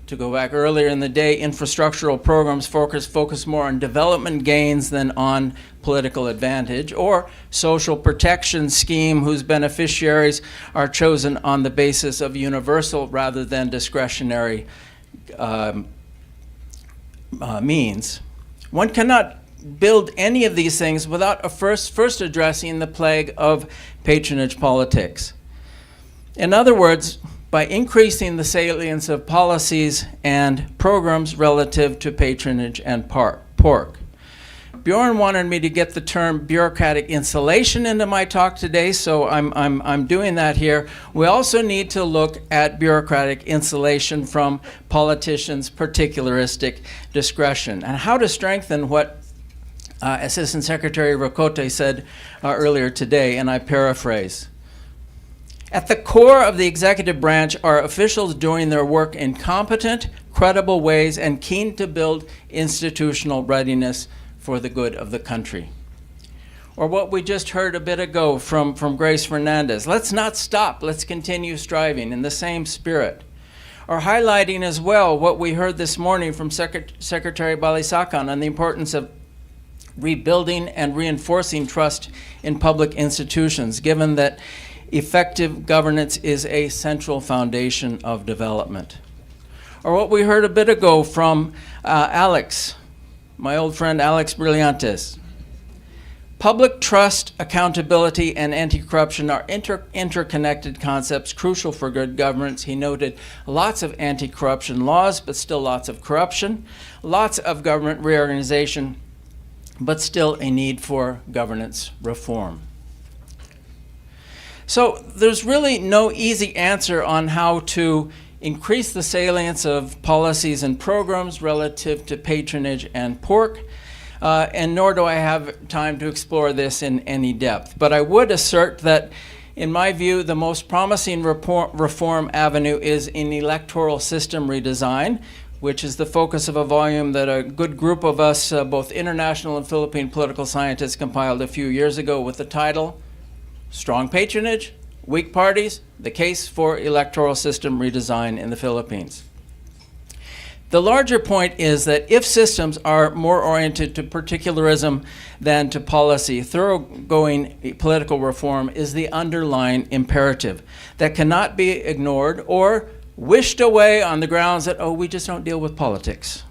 to go back earlier in the day, infrastructural programs focus more on development gains than on political advantage, or social protection scheme whose beneficiaries are chosen on the basis of universal rather than discretionary means. One cannot build any of these things without first addressing the plague of patronage politics. In other words, by increasing the salience of policies and programs relative to patronage and pork. Bjorn wanted me to get the term bureaucratic insulation into my talk today, so I'm doing that here. We also need to look at bureaucratic insulation from politicians' particularistic discretion and how to strengthen what Assistant Secretary Rocote said earlier today, and I paraphrase. At the core of the executive branch are officials doing their work in competent, credible ways and keen to build institutional readiness for the good of the country. Or what we just heard a bit ago from Grace Fernandez. Let's not stop, let's continue striving in the same spirit. Or highlighting as well what we heard this morning from Secretary Balisacan on the importance of rebuilding and reinforcing trust in public institutions, given that effective governance is a central foundation of development. Or what we heard a bit ago from Alex, my old friend Alex Brillantes. Public trust, accountability, and anti-corruption are interconnected concepts crucial for good governance. He noted lots of anti-corruption laws, but still lots of corruption, lots of government reorganization, but still a need for governance reform. So there's really no easy answer on how to increase the salience of policies and programs relative to patronage and pork, and nor do I have time to explore this in any depth. But I would assert that, in my view, the most promising reform avenue is in electoral system redesign, which is the focus of a volume that a good group of us, both international and Philippine political scientists, compiled a few years ago with the title, Strong Patronage, Weak Parties, The Case for Electoral System Redesign in the Philippines. The larger point is that if systems are more oriented to particularism than to policy, thoroughgoing political reform is the underlying imperative that cannot be ignored or wished away on the grounds that, oh, we just don't deal with politics.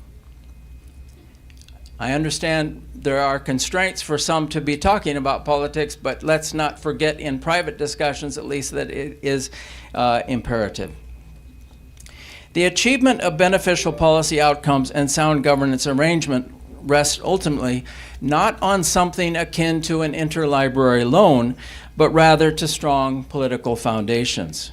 I understand there are constraints for some to be talking about politics, but let's not forget in private discussions, at least, that it is imperative. The achievement of beneficial policy outcomes and sound governance arrangement rests ultimately not on something akin to an interlibrary loan, but rather to strong political foundations.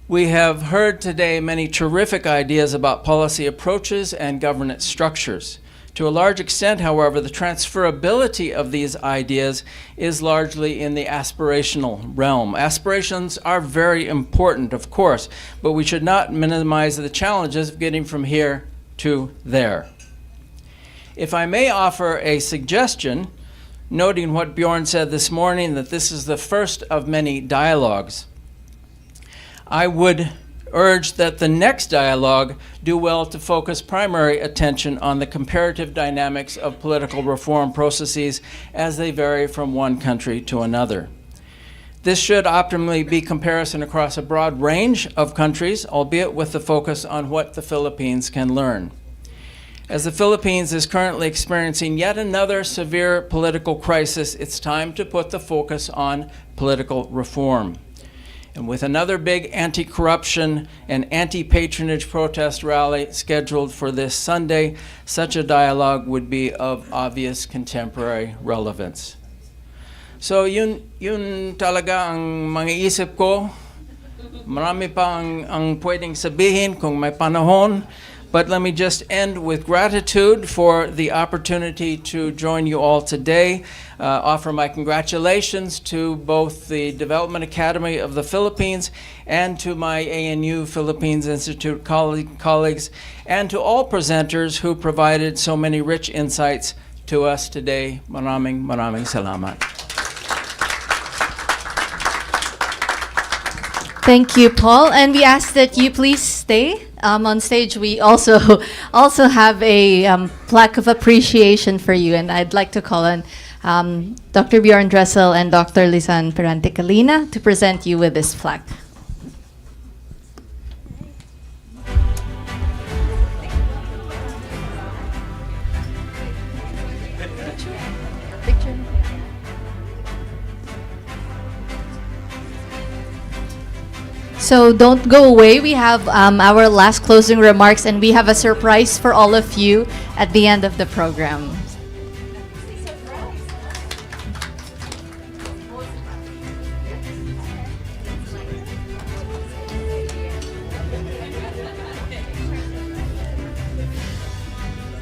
We have heard today many terrific ideas about policy approaches and governance structures. To a large extent, however, the transferability of these ideas is largely in the aspirational realm. Aspirations are very important, of course, but we should not minimize the challenges of getting from here to there. If I may offer a suggestion, noting what Bjorn said this morning, that this is the first of many dialogues, I would urge that the next dialogue do well to focus primary attention on the comparative dynamics of political reform processes as they vary from one country to another. This should optimally be comparison across a broad range of countries, albeit with the focus on what the Philippines can learn. As the Philippines is currently experiencing yet another severe political crisis, it's time to put the focus on political reform. And with another big anti-corruption and anti-patronage protest rally scheduled for this Sunday, such a dialogue would be of obvious contemporary relevance. So yun talaga ang mangiisip ko. Marami pa ang pwedeng sabihin kung may panahon. But let me just end with gratitude for the opportunity to join you all today. Offer my congratulations to both the Development Academy of the Philippines and to my ANU Philippines Institute colleagues, and to all presenters who provided so many rich insights to us today. Maraming salamat. Thank you, Paul. And we ask that you please stay. On stage, we also have a plaque of appreciation for you. And I'd like to call on Dr. Bjorn Dressel and Dr. Lisan Perante-Calina to present you with this plaque. So don't go away. We have our last closing remarks, and we have a surprise for all of you at the end of the program.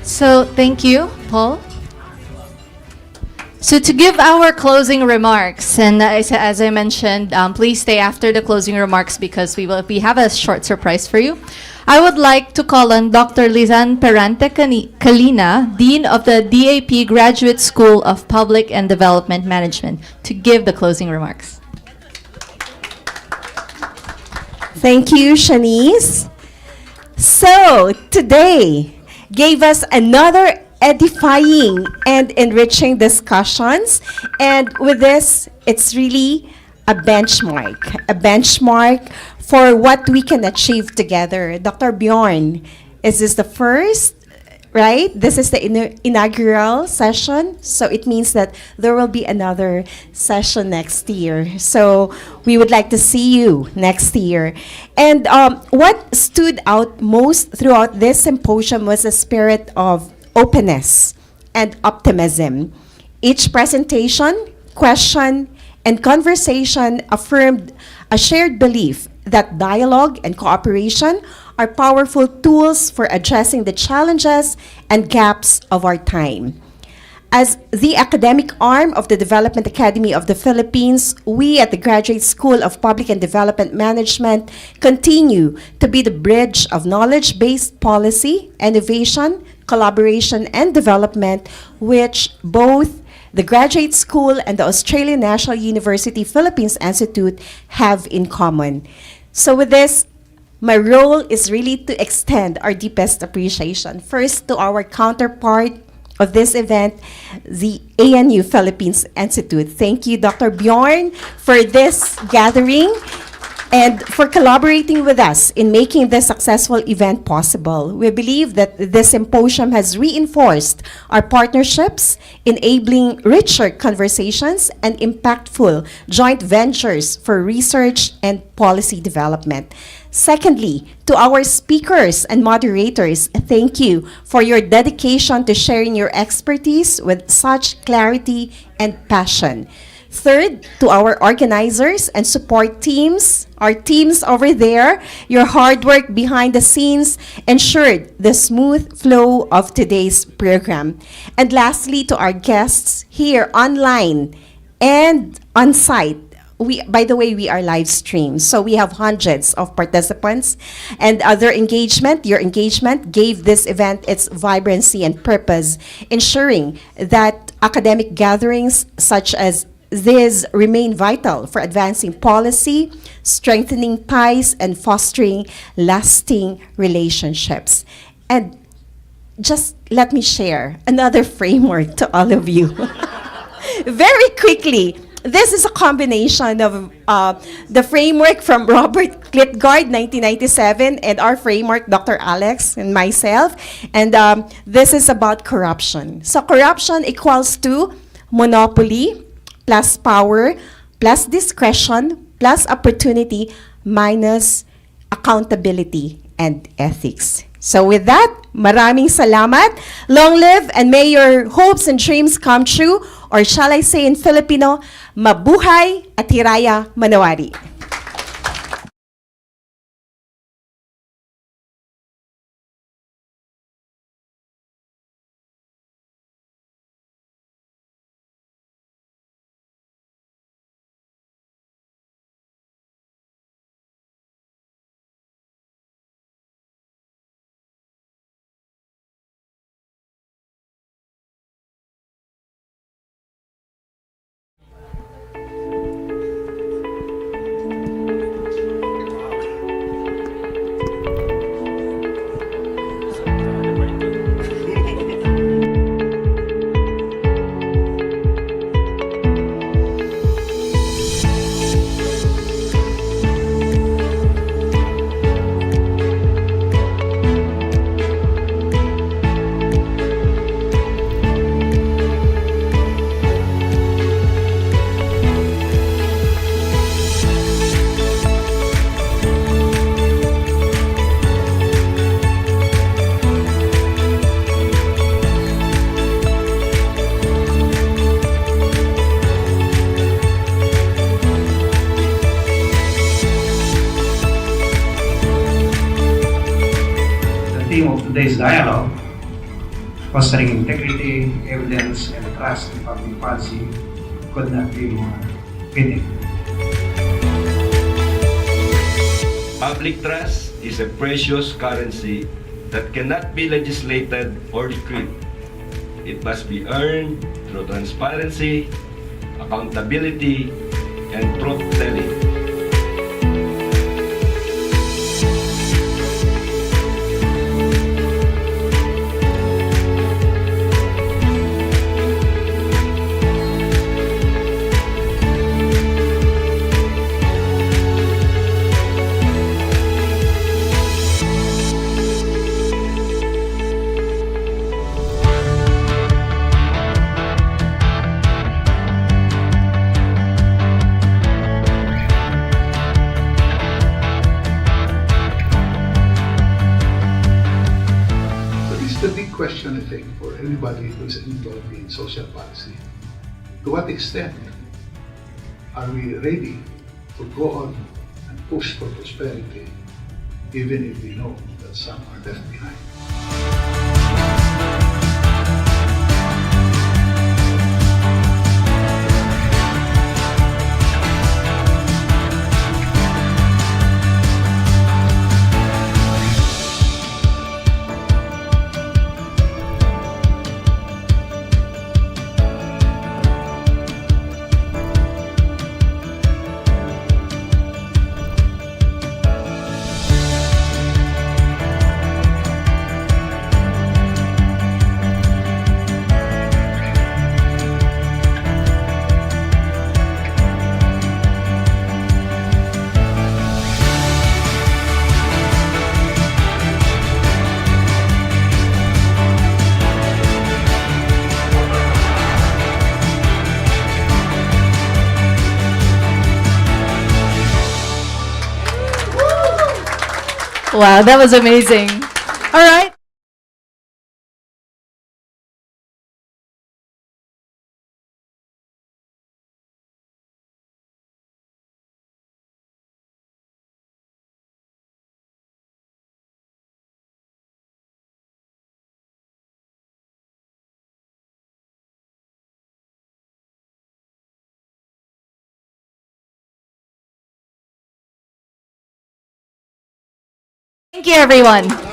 So thank you, Paul. So to give our closing remarks, and as I mentioned, please stay after the closing remarks because we have a short surprise for you. I would like to call on Dr. Lisan Perante-Calina, Dean of the DAP Graduate School of Public and Development Management, to give the closing remarks. Thank you, Shanice. So today gave us another edifying and enriching discussions, and with this, it's really a benchmark for what we can achieve together. Dr. Bjorn, is this the first, right? This is the inaugural session, so it means that there will be another session next year. So we would like to see you next year. And what stood out most throughout this symposium was the spirit of openness and optimism. Each presentation, question, and conversation affirmed a shared belief that dialogue and cooperation are powerful tools for addressing the challenges and gaps of our time. As the academic arm of the Development Academy of the Philippines, we at the Graduate School of Public and Development Management continue to be the bridge of knowledge-based policy, innovation, collaboration, and development, which both the Graduate School and the Australian National University Philippines Institute have in common. So with this, my role is really to extend our deepest appreciation, first to our counterpart of this event, the ANU Philippines Institute. Thank you, Dr. Bjorn, for this gathering and for collaborating with us in making this successful event possible. We believe that this symposium has reinforced our partnerships, enabling richer conversations and impactful joint ventures for research and policy development. Secondly, to our speakers and moderators, thank you for your dedication to sharing your expertise with such clarity and passion. Third, to our organizers and support teams, our teams over there, your hard work behind the scenes ensured the smooth flow of today's program. And lastly, to our guests here online and on site. By the way, we are live streamed, so we have hundreds of participants, and your engagement gave this event its vibrancy and purpose, ensuring that academic gatherings such as these remain vital for advancing policy, strengthening ties, and fostering lasting relationships. And just let me share another framework to all of you. Very quickly, this is a combination of the framework from Robert Klitgard, 1997, and our framework, Dr. Alex and myself. And this is about corruption. So corruption equals to monopoly plus power plus discretion plus opportunity minus accountability and ethics. So with that, maraming salamat. Long live and may your hopes and dreams come true, or shall I say in Filipino, mabuhay at hiraya manawari. today's dialogue, fostering integrity, evidence, and trust in public policy could not be more fitting. Public trust is a precious currency that cannot be legislated or decreed. It must be earned through transparency, accountability, and truth-telling. Question, I think, for everybody who is involved in social policy. To what extent are we ready to go on and push for prosperity, even if we know that some are left behind? Wow, that was amazing. All right. Thank you, everyone.